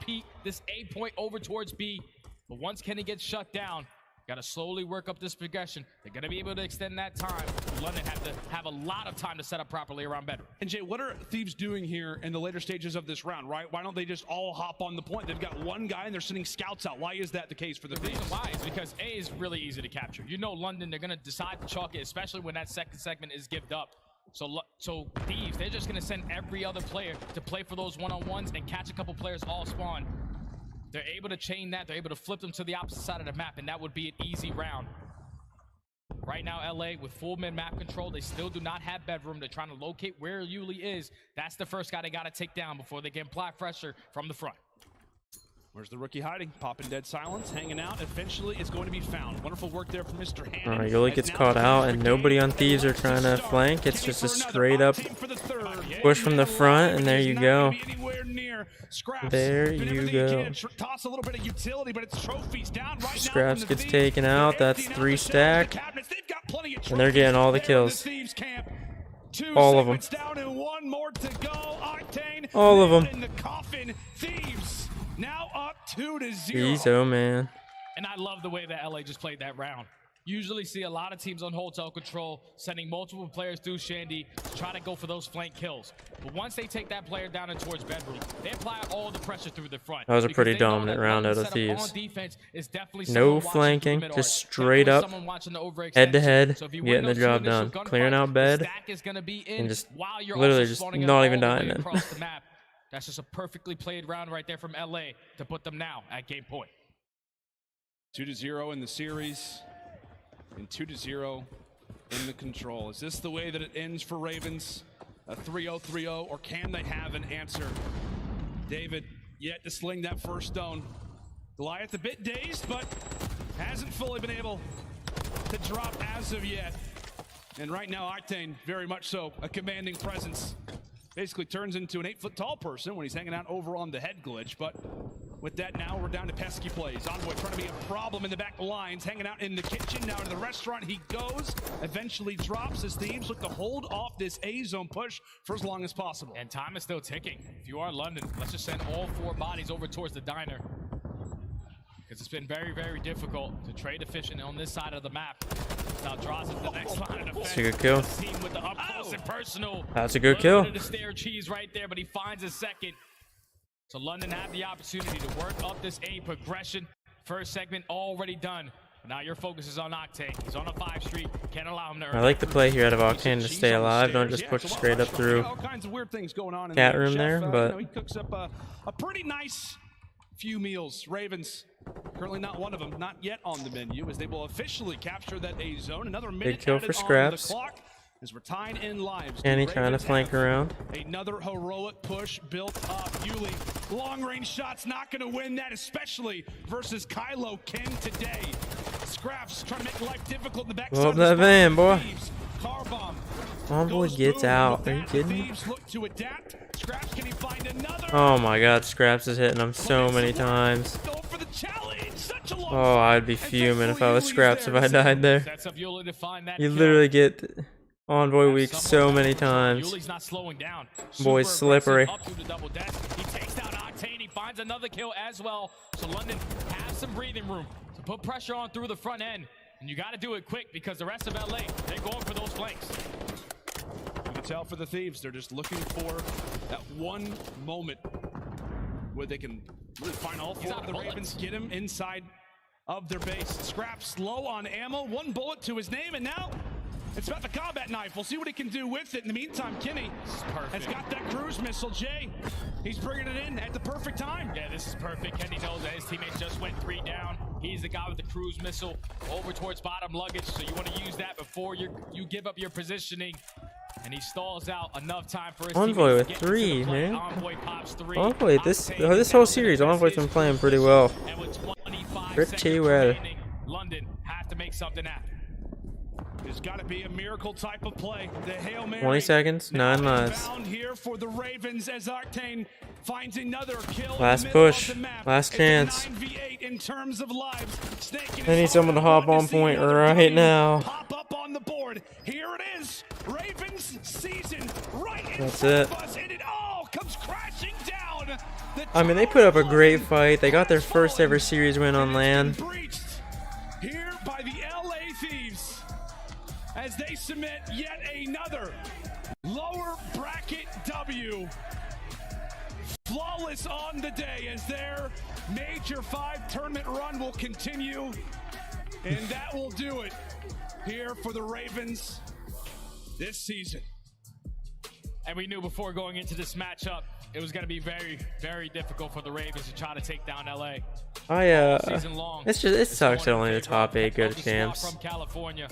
A point over towards B, but once Kenny gets shut down, got to slowly work up this progression. They're going to be able to extend that time. London have to have a lot of time to set up properly around bedroom. And Jay, what are Thieves doing here in the later stages of this round, right? Why don't they just all hop on the point? They've got one guy and they're sending scouts out. Why is that the case for the Thieves? The reason why is because A is really easy to capture. You know London, they're going to decide to chalk it, especially when that second segment is gived up. So Thieves, they're just going to send every other player to play for those one-on-ones and catch a couple players all spawn. They're able to chain that. They're able to flip them to the opposite side of the map, and that would be an easy round. Right now, LA, with full mid-map control, they still do not have bedroom. They're trying to locate where Yuli is. That's the first guy they got to take down before they can apply pressure from the front. Where's the rookie hiding? Popping dead silence, hanging out. Eventually, it's going to be found. Wonderful work there from Mr. Hannon. Alright, Yuli gets caught out, and nobody on Thieves are trying to flank. It's just a straight up push from the front, and there you go. There you go. Toss a little bit of utility, but it's trophies down right Scraps gets taken out. That's 3 stack. And they're getting all the kills. All of them. All of them. Now up 2-0. Ezo, man. And I love the way that LA just played that round. Usually see a lot of teams on hotel control, sending multiple players through Shandy to try to go for those flank kills. But once they take that player down and towards bedroom, they apply all the pressure through the front. That was a pretty dominant round out of Thieves. No flanking, just straight up, head-to-head, getting the job done. Clearing out bed, and just literally just not even dying in. That's just a perfectly played round right there from LA to put them now at game point. 2-0 in the series. And 2-0 in the control. Is this the way that it ends for Ravens? A 3-0-3-0, or can they have an answer? David yet to sling that first stone. Goliath a bit dazed, but hasn't fully been able to drop as of yet. And right now, Octane, very much so, a commanding presence. Basically turns into an 8-foot-tall person when he's hanging out over on the head glitch, but with that now, we're down to pesky plays. Envoy trying to be a problem in the back lines, hanging out in the kitchen. Now to the restaurant he goes, eventually drops as Thieves look to hold off this A-zone push for as long as possible. And time is still ticking. If you are London, let's just send all 4 bodies over towards the diner. Because it's been very, very difficult to trade efficient on this side of the map. Now draws into the next line of defense. That's a good kill. With the up close and personal. That's a good kill. The stair cheese right there, but he finds a second. So London had the opportunity to work up this A progression. First segment already done. Now your focus is on Octane. He's on a 5 streak. Can't allow him to. I like the play here out of Octane to stay alive. Don't just push straight up through all kinds of weird things going on in cat room there, you but know, he cooks up a pretty nice few meals. Ravens currently not one of them, not yet on the menu, as they will officially capture that A zone. Another minute big kill for Scraps. The clock as we're tying in lives. And he's trying to flank around. Another heroic push built up. Yuli, long range shots not going to win that, especially versus Kylo Ken today. Scraps trying to make life difficult in the back. Blow up that van, boy. Envoy gets out. Are you kidding me? Oh my god, Scraps is hitting him so many times. Oh, I'd be fuming if I was Scraps if I died there. You literally get Envoy weak so many times. Boy's slippery. He takes down Octane. He finds another kill as well. So London has some breathing room to put pressure on through the front end. And you got to do it quick because the rest of LA, they're going for those flanks. You can tell for the Thieves, they're just looking for that one moment where they can really find all four of the Ravens, get him inside of their base. Scraps low on ammo, 1 bullet to his name, and now it's about the combat knife. We'll see what he can do with it. In the meantime, Kenny has got that cruise missile. Jay, he's bringing it in at the perfect time. Yeah, this is perfect. Kenny knows that his teammates just went 3 down. He's the guy with the cruise missile over towards bottom luggage, so you want to use that before you give up your positioning. And he stalls out enough time for his Envoy with 3, man. Envoy, this whole series, Envoy's been playing pretty well. Pretty well. London have to make something happen. There's got to be a miracle type of play. The Hail Mary 20 seconds, 9 lives. found here for the Ravens as Octane finds another kill. Last push, last chance. 9v8 in terms of lives. I need someone to hop on point right now. Pop up on the board. Here it is. Ravens season right in That's front it. of us, and it all comes crashing down. I mean, they put up a great fight. They got their first ever series win on LAN. Here by the LA Thieves as they submit yet another lower bracket W. Flawless on the day as their Major 5 tournament run will continue, and that will do it here for the Ravens this season. And we knew before going into this matchup, it was going to be very, very difficult for the Ravens to try to take down LA. It sucks that only the top 8 go to champs. From California.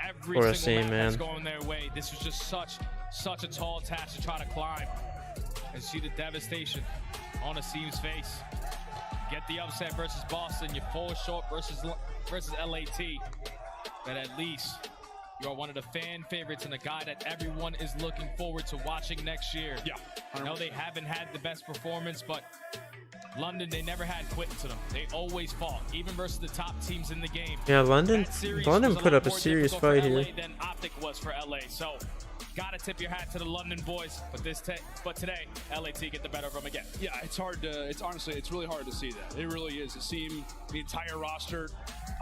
Every For a single scene, map is man. going their way. This was just such a tall task to try to climb. And see the devastation on Asim's face. Get the upset versus Boston. You fall short versus LAT. But at least you are one of the fan favorites and a guy that everyone is looking forward to watching next year. Yeah. I know they haven't had the best performance, but London, they never had quitting to them. They always fought, even versus the top teams in the game. Yeah, London put up a more serious difficult fight for here. LA than Optic was for LA. So, gotta tip your hat to the London boys. But today, LAT get the better of them again. Yeah, it's hard to. It's honestly, it's really hard to see that. It really is. Asim, the entire roster.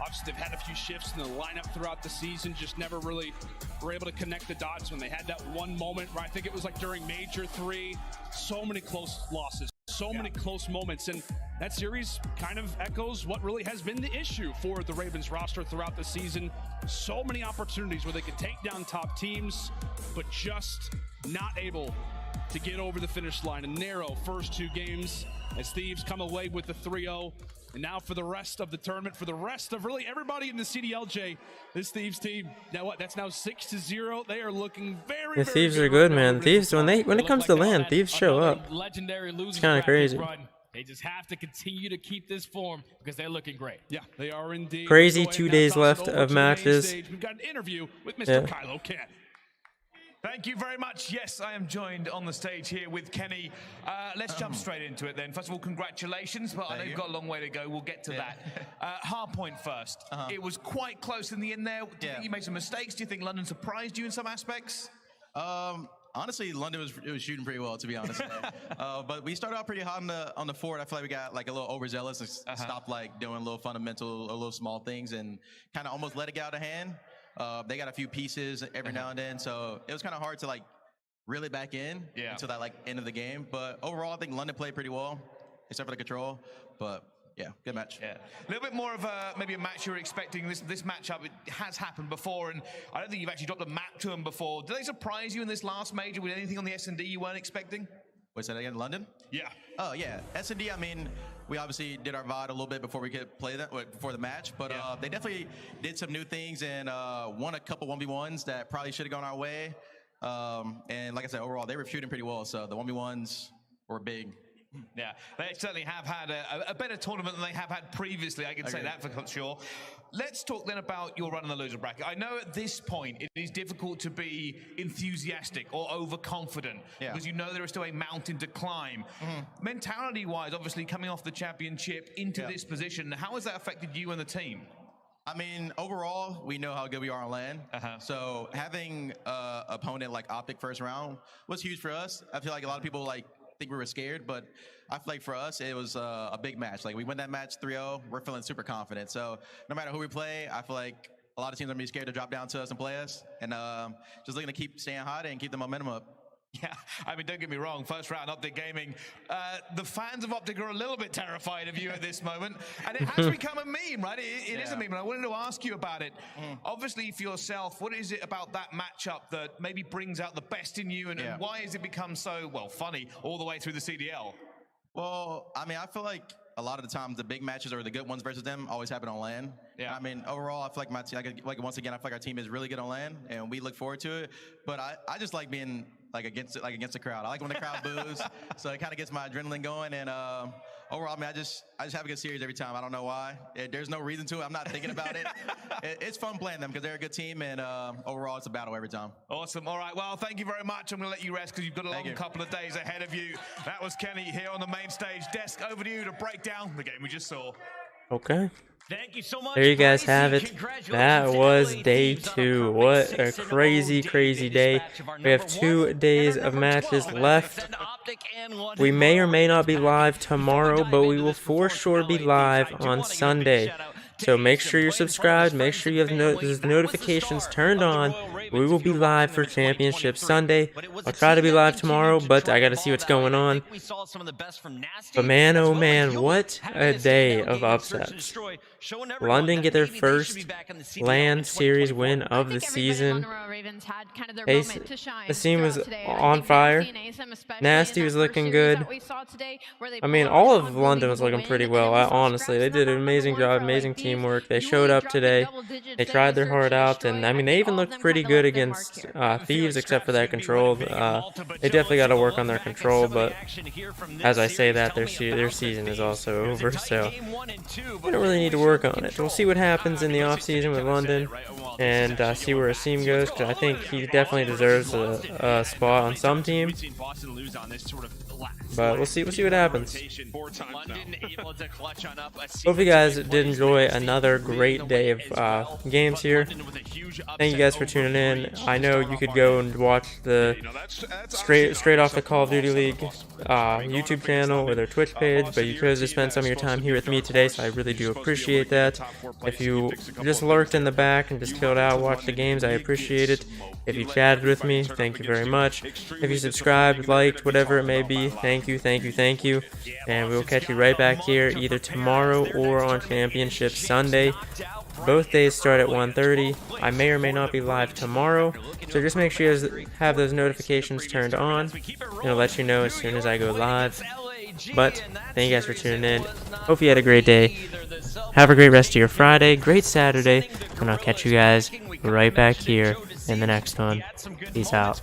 Obviously, they've had a few shifts in the lineup throughout the season. Just never really were able to connect the dots when they had that one moment. Right, I think it was like during Major 3. So many close losses. So many close moments, and that series kind of echoes what really has been the issue for the Ravens roster throughout the season. So many opportunities where they could take down top teams, but just not able to get over the finish line. A narrow first 2 games as Thieves come away with the 3-0. And now for the rest of the tournament, for the rest of really everybody in the CDLJ, this Thieves team, now what? That's now 6-0. They are looking very, The Thieves are good, man. Thieves, when it comes to LAN, Thieves show up. Legendary losing It's kind of crazy. run. They just have to continue to keep this form because they're looking great. Yeah, they are indeed. Crazy Let's go 2 ahead and days toss it left over of to the main matches. stage. We've got an interview with Mr. Yeah. Kylo Ken. Thank you very much. Yes, I am joined on the stage here with Kenny. Let's jump straight into it then. First of all, congratulations, but I know you've got a long way to go. We'll get to that. Hard point first. It was quite close in the end there. Do you think you made some mistakes? Do you think London surprised you in some aspects? Honestly, London was shooting pretty well, to be honest. But we started out pretty hot on the forward. I feel like we got like a little overzealous and stopped like doing little fundamental or little small things and kind of almost let it get out of hand. They got a few pieces every now and then, so it was kind of hard to like reel it back in until that like end of the game. But overall, I think London played pretty well, except for the control. But yeah, good match. Yeah, a little bit more of maybe a match you were expecting. This matchup, it has happened before, and I don't think you've actually dropped a map to them before. Did they surprise you in this last major with anything on the S&D you weren't expecting? What's that again, London? Yeah. Oh yeah, S&D. I mean, we obviously did our VOD a little bit before we could play that before the match, but they definitely did some new things and won a couple 1v1s that probably should have gone our way. And like I said, overall they were shooting pretty well, so the 1v1s were big. Yeah, they certainly have had a better tournament than they have had previously. I can say that for sure. Let's talk then about your run in the loser bracket. I know at this point it is difficult to be enthusiastic or overconfident because you know there is still a mountain to climb. Mentality-wise, obviously coming off the championship into this position, how has that affected you and the team? I mean, overall, we know how good we are on LAN. So having an opponent like Optic first round was huge for us. I feel like a lot of people like think we were scared, but I feel like for us, it was a big match. Like we win that match 3-0, we're feeling super confident. So no matter who we play, I feel like a lot of teams are gonna be scared to drop down to us and play us, and just looking to keep staying hot and keep the momentum up. Yeah, I mean, don't get me wrong, first round Optic Gaming, the fans of Optic are a little bit terrified of you at this moment, and it has become a meme, right? It is a meme, and I wanted to ask you about it. Obviously, for yourself, what is it about that matchup that maybe brings out the best in you, and why has it become so, well, funny all the way through the CDL? Well, I mean, I feel like a lot of the times the big matches or the good ones versus them always happen on LAN. Yeah. I mean, overall, I feel like my team, like once again, I feel like our team is really good on LAN, and we look forward to it. But I just like being against the crowd. I like when the crowd boos, so it kind of gets my adrenaline going. And overall, I mean, I just have a good series every time. I don't know why. There's no reason to it. I'm not thinking about it. It's fun playing them because they're a good team, and overall, it's a battle every time. Awesome. All right. Well, thank you very much. I'm going to let you rest because you've got a long couple of days ahead of you. That was Kenny here on the main stage. Desk, over to you to break down the game we just saw. Okay. Thank you so much. There you guys have it. That was day 2. What a crazy, crazy day. We have 2 days of matches left. We may or may not be live tomorrow, but we will for sure be live on Sunday. So make sure you're subscribed. Make sure you have the notifications turned on. We will be live for Championship Sunday. I'll try to be live tomorrow, but I got to see what's going on. But man, oh man, what a day of upsets. London get their first LAN series win of the season. The scene was on fire. Nasty was looking good. I mean, all of London was looking pretty well, honestly. They did an amazing job, amazing teamwork. They showed up today. They tried their heart out, and I mean, they even looked pretty good against Thieves, except for that control. They definitely got to work on their control, but as I say that, their season is also over, so they don't really need to work on it. We'll see what happens in the offseason with London, and see where Asim goes, because I think he definitely deserves a spot on some team. But we'll see what happens. Hope you guys did enjoy another great day of games here. Thank you guys for tuning in. I know you could go and watch the straight off the Call of Duty League YouTube channel or their Twitch page, but you chose to spend some of your time here with me today, so I really do appreciate that. If you just lurked in the back and just chilled out, watched the games, I appreciate it. If you chatted with me, thank you very much. If you subscribed, liked, whatever it may be, thank you. And we will catch you right back here either tomorrow or on Championship Sunday. Both days start at 1:30. I may or may not be live tomorrow, so just make sure you have those notifications turned on. It'll let you know as soon as I go live. But thank you guys for tuning in. Hope you had a great day. Have a great rest of your Friday, great Saturday, and I'll catch you guys right back here in the next one. Peace out.